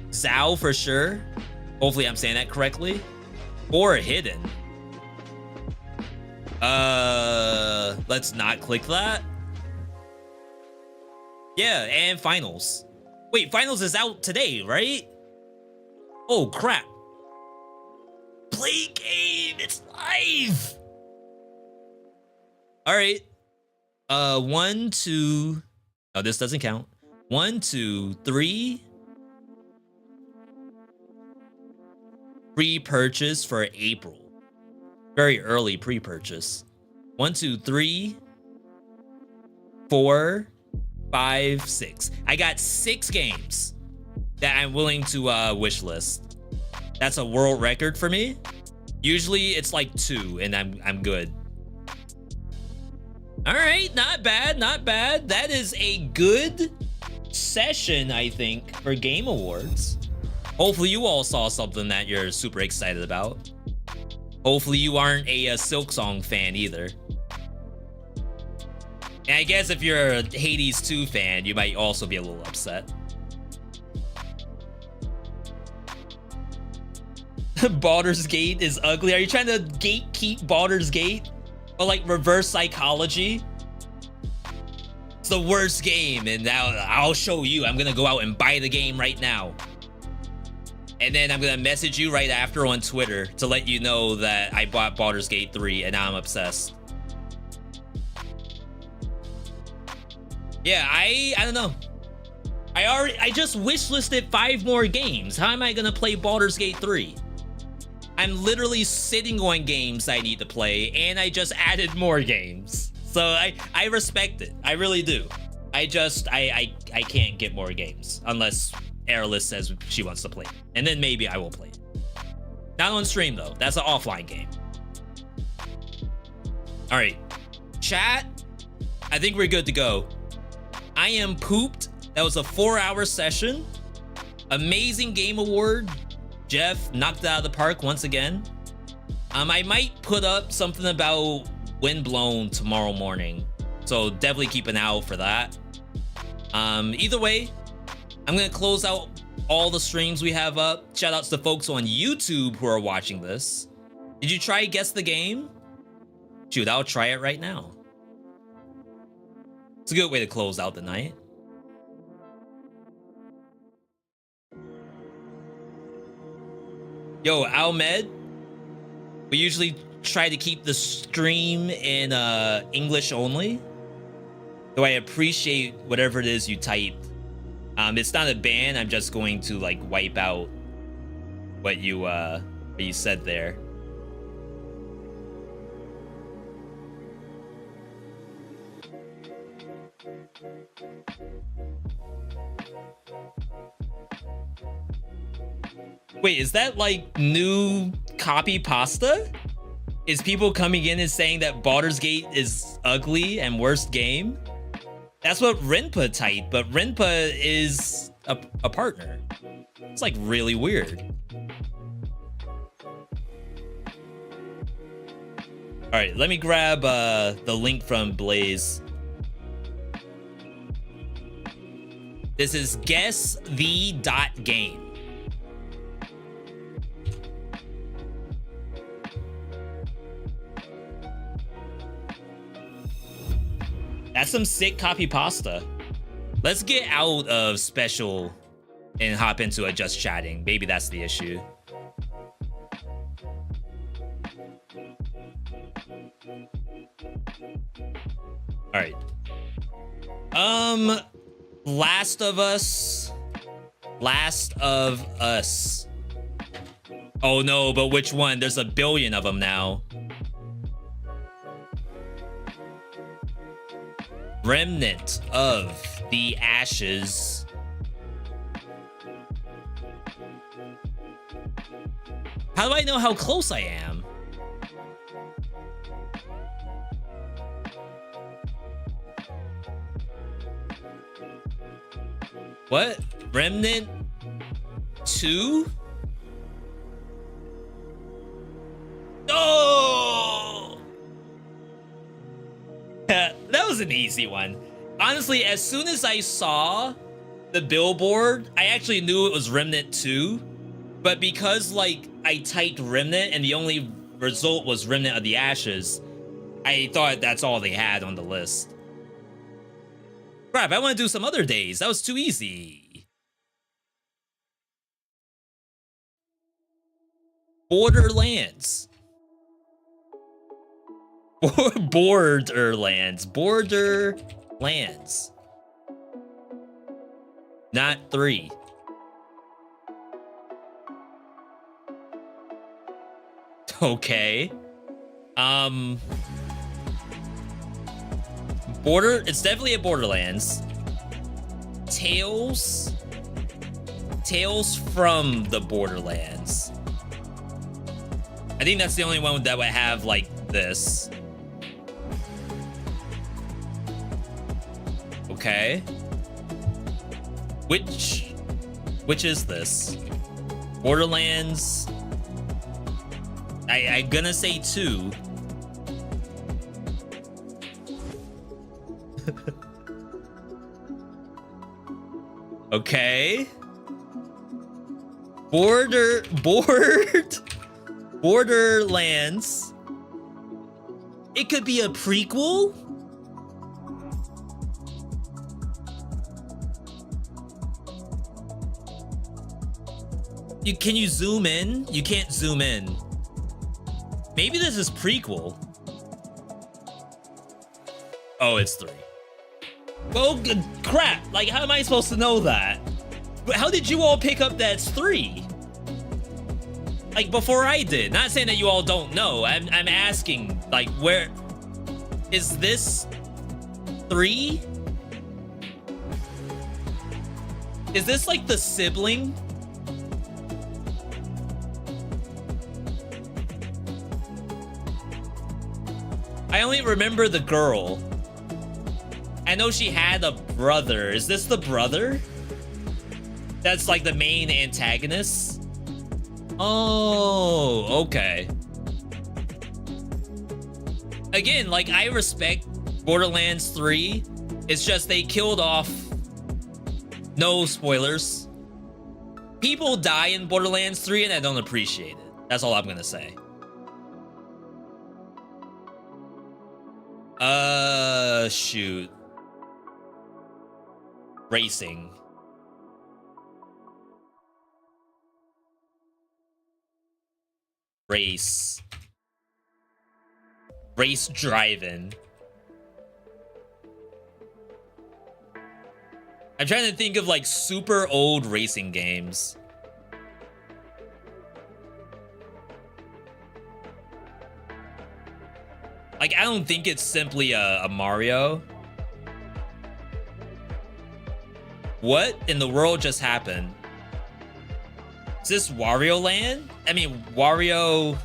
Speaker 1: Zao for sure. Hopefully I'm saying that correctly. Or Hidden. Let's not click that. Yeah, and Finals. Wait, Finals is out today, right? Oh, crap. Play game, it's live. All right. 1, 2. Oh, this doesn't count. 1, 2, 3. Pre-purchase for April. Very early pre-purchase. 1, 2, 3, 4, 5, 6. I got 6 games that I'm willing to wishlist. That's a world record for me. Usually it's like 2 and I'm good. All right, not bad, not bad. That is a good session, I think, for Game Awards. Hopefully you all saw something that you're super excited about. Hopefully you aren't a Silksong fan either. And I guess if you're a Hades 2 fan, you might also be a little upset. Baldur's Gate is ugly. Are you trying to gatekeep Baldur's Gate? Or like reverse psychology? It's the worst game, and now I'll show you. I'm gonna go out and buy the game right now. And then I'm gonna message you right after on Twitter to let you know that I bought Baldur's Gate 3 and now I'm obsessed. Yeah, I don't know. I just wishlisted 5 more games. How am I gonna play Baldur's Gate 3? I'm literally sitting on games I need to play, and I just added more games. So I respect it. I really do. I can't get more games unless Airless says she wants to play it. And then maybe I will play it. Not on stream though. That's an offline game. All right, chat. I think we're good to go. I am pooped. That was a 4-hour session. Amazing Game Award. Geoff knocked it out of the park once again. I might put up something about Windblown tomorrow morning, so definitely keep an eye out for that. Either way, I'm gonna close out all the streams we have up. Shout outs to folks on YouTube who are watching this. Did you try Guess the Game? Shoot, I'll try it right now. It's a good way to close out the night. Yo, Almed, we usually try to keep the stream in English only, though I appreciate whatever it is you typed. It's not a ban. I'm just going to like wipe out what you said there. Wait, is that like new copy pasta? Is people coming in and saying that Baldur's Gate is ugly and worst game? That's what Rinpa typed, but Rinpa is a partner. It's like really weird. All right, let me grab the link from Blaze. This is guessthe.game. That's some sick copy pasta. Let's get out of special and hop into a just chatting. Maybe that's the issue. All right. Last of Us. Oh no, but which one? There's a billion of them now. Remnant of the Ashes. How do I know how close I am? What? Remnant 2? Oh! was an easy one. Honestly, as soon as I saw the billboard, I actually knew it was Remnant 2. But because, like, I typed Remnant and the only result was Remnant of the Ashes, I thought that's all they had on the list. Crap, I want to do some other days. That was too easy. Borderlands. Borderlands. Borderlands. Not 3. Okay. It's definitely a Borderlands. Tales from the Borderlands. I think that's the only one that would have like this. Okay. Which is this? Borderlands. I'm gonna say 2. Okay. Borderlands. It could be a prequel. Can you zoom in? You can't zoom in. Maybe this is prequel. Oh, it's 3. Well, good crap. Like, how am I supposed to know that? How did you all pick up that's 3? Like, before I did. Not saying that you all don't know. I'm asking, like, where is this 3? Is this like the sibling? I only remember the girl. I know she had a brother. Is this the brother? That's like the main antagonist? Oh, okay. Again, like, I respect Borderlands 3. It's just they killed off... No spoilers. People die in Borderlands 3 and I don't appreciate it. That's all I'm gonna say. Shoot. Racing. Race driving. I'm trying to think of like super old racing games. Like, I don't think it's simply a Mario. What in the world just happened? Is this Wario Land? I mean, Wario.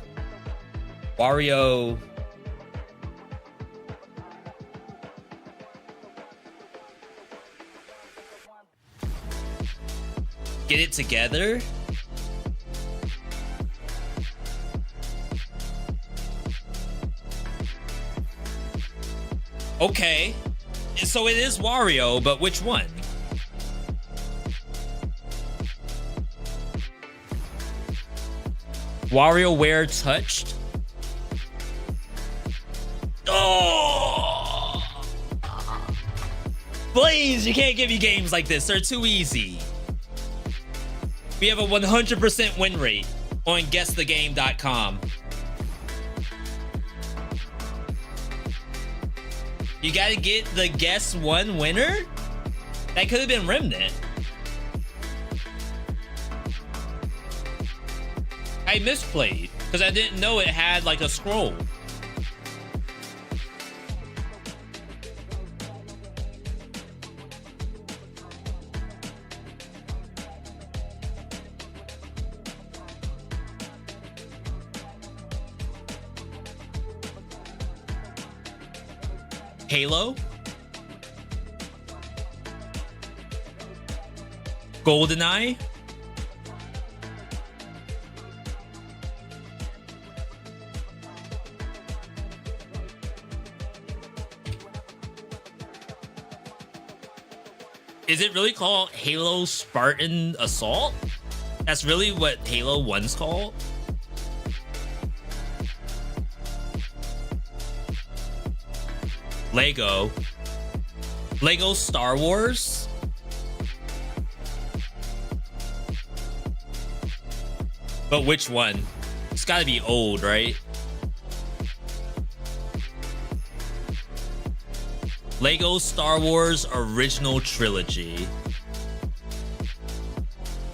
Speaker 1: Get it together? Okay. So it is Wario, but which one? WarioWare touched? Oh! Please, you can't give me games like this. They're too easy. We have a 100% win rate on guessthegame.com. You gotta get the guess one winner? That could have been Remnant. I misplayed because I didn't know it had like a scroll. Halo? GoldenEye? Is it really called Halo Spartan Assault? That's really what Halo 1's called? Lego Star Wars? But which one? It's gotta be old, right? Lego Star Wars Original Trilogy.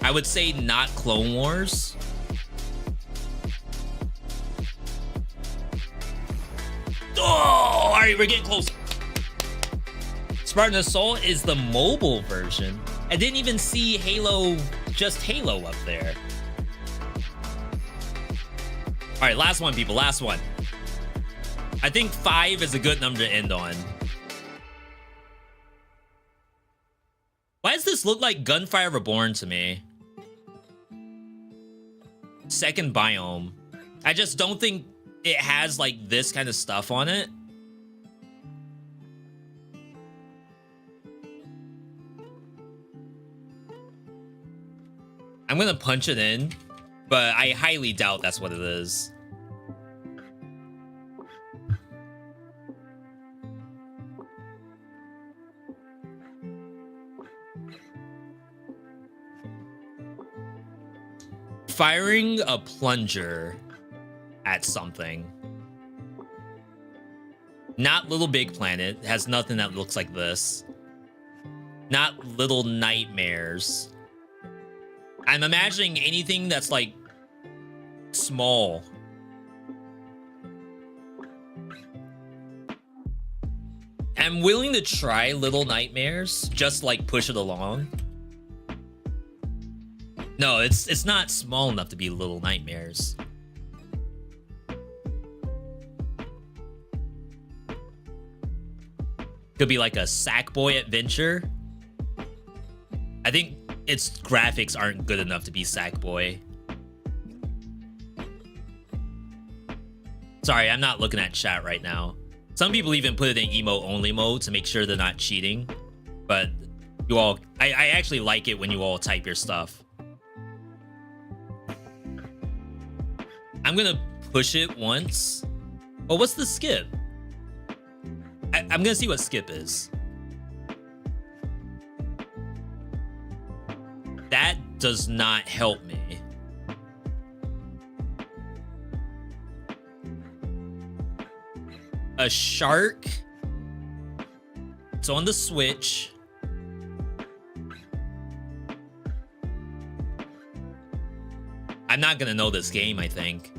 Speaker 1: I would say not Clone Wars. Oh, all right, we're getting close. Spartan Assault is the mobile version. I didn't even see Halo, just Halo up there. All right, last one, people, last one. I think 5 is a good number to end on. Why does this look like Gunfire Reborn to me? Second biome. I just don't think it has like this kind of stuff on it. I'm gonna punch it in, but I highly doubt that's what it is. Firing a plunger at something. Not Little Big Planet. It has nothing that looks like this. Not Little Nightmares. I'm imagining anything that's like small. I'm willing to try Little Nightmares, just like push it along. No, it's not small enough to be Little Nightmares. Could be like a Sackboy Adventure. I think its graphics aren't good enough to be Sackboy. Sorry, I'm not looking at chat right now. Some people even put it in emote only mode to make sure they're not cheating. But you all, I actually like it when you all type your stuff. I'm gonna push it once. Oh, what's the skip? I'm gonna see what skip is. That does not help me. A shark. It's on the Switch. I'm not gonna know this game, I think.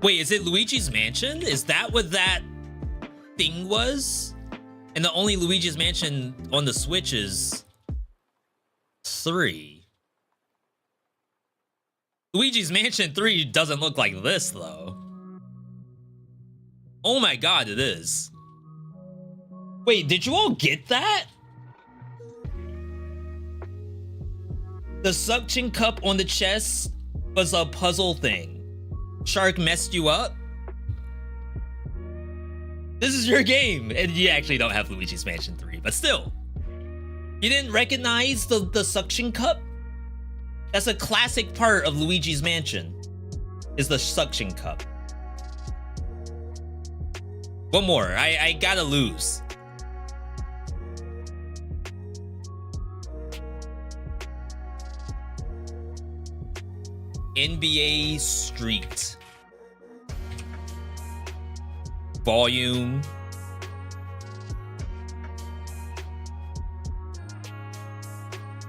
Speaker 1: Wait, is it Luigi's Mansion? Is that what that thing was? And the only Luigi's Mansion on the Switch is 3. Luigi's Mansion 3 doesn't look like this, though. Oh my god, it is. Wait, did you all get that? The suction cup on the chest was a puzzle thing. Shark messed you up? This is your game. And you actually don't have Luigi's Mansion 3, but still. You didn't recognize the suction cup? That's a classic part of Luigi's Mansion, is the suction cup. One more, I gotta lose. NBA Street. Volume.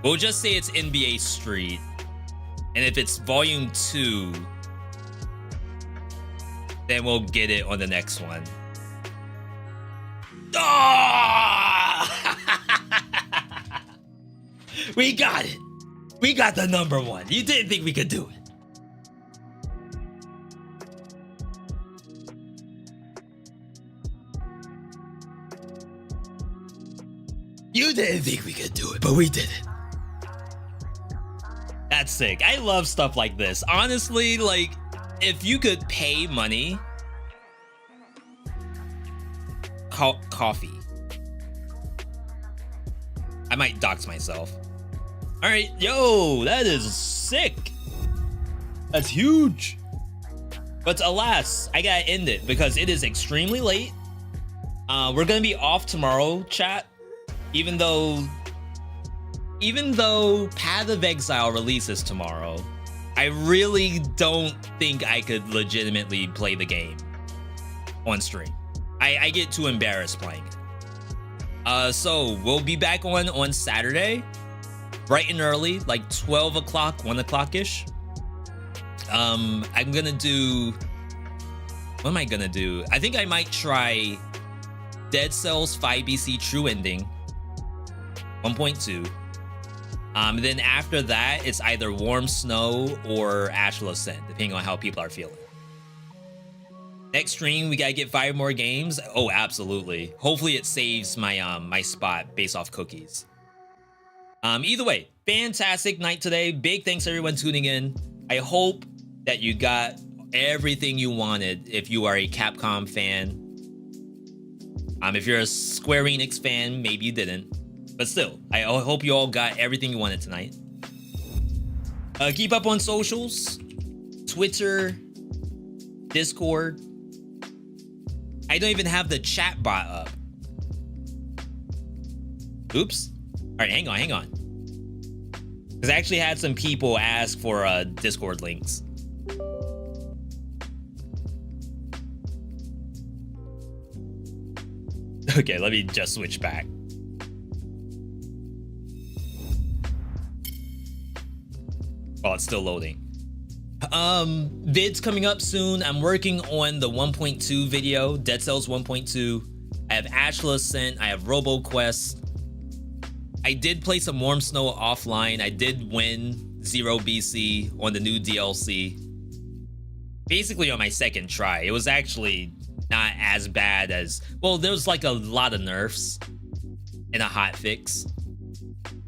Speaker 1: We'll just say it's NBA Street. And if it's volume 2, then we'll get it on the next one. Oh! We got it. We got the number 1. You didn't think we could do it. You didn't think we could do it, but we did it. That's sick. I love stuff like this. Honestly, like, if you could pay money coffee. I might dox myself. All right, yo, that is sick. That's huge. But alas, I gotta end it because it is extremely late. We're gonna be off tomorrow, chat. Even though Path of Exile releases tomorrow, I really don't think I could legitimately play the game on stream. I get too embarrassed playing it. So we'll be back on Saturday, bright and early, like 12 o'clock, 1 o'clock-ish. I'm gonna do, what am I gonna do? I think I might try Dead Cells 5BC True Ending 1.2. Then after that, it's either Warm Snow or Astral Ascent, depending on how people are feeling. Next stream, we gotta get 5 more games. Oh, absolutely. Hopefully it saves my my spot based off cookies. Either way, fantastic night today. Big thanks everyone tuning in. I hope that you got everything you wanted if you are a Capcom fan. If you're a Square Enix fan, maybe you didn't. But still, I hope you all got everything you wanted tonight. Keep up on socials, Twitter, Discord. I don't even have the chat bot up. Oops. All right, hang on. Because I actually had some people ask for Discord links. Okay, let me just switch back. Oh, it's still loading. Vids coming up soon. I'm working on the 1.2 video, Dead Cells 1.2. I have Astral Ascent. I have RoboQuest. I did play some Warm Snow offline. I did win 0 BC on the new DLC. Basically on my second try. It was actually not as bad as, well, there was like a lot of nerfs and a hot fix.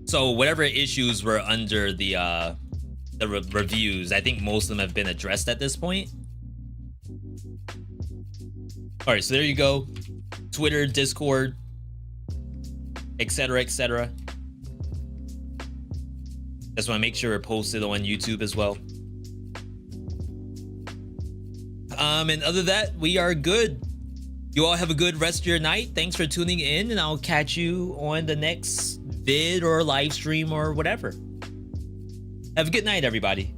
Speaker 1: So whatever issues were under the reviews, I think most of them have been addressed at this point. All right, so there you go. Twitter, Discord, etc., etc. Just want to make sure we're posted on YouTube as well. And other than that, we are good. You all have a good rest of your night. Thanks for tuning in, and I'll catch you on the next vid or live stream or whatever. Have a good night, everybody.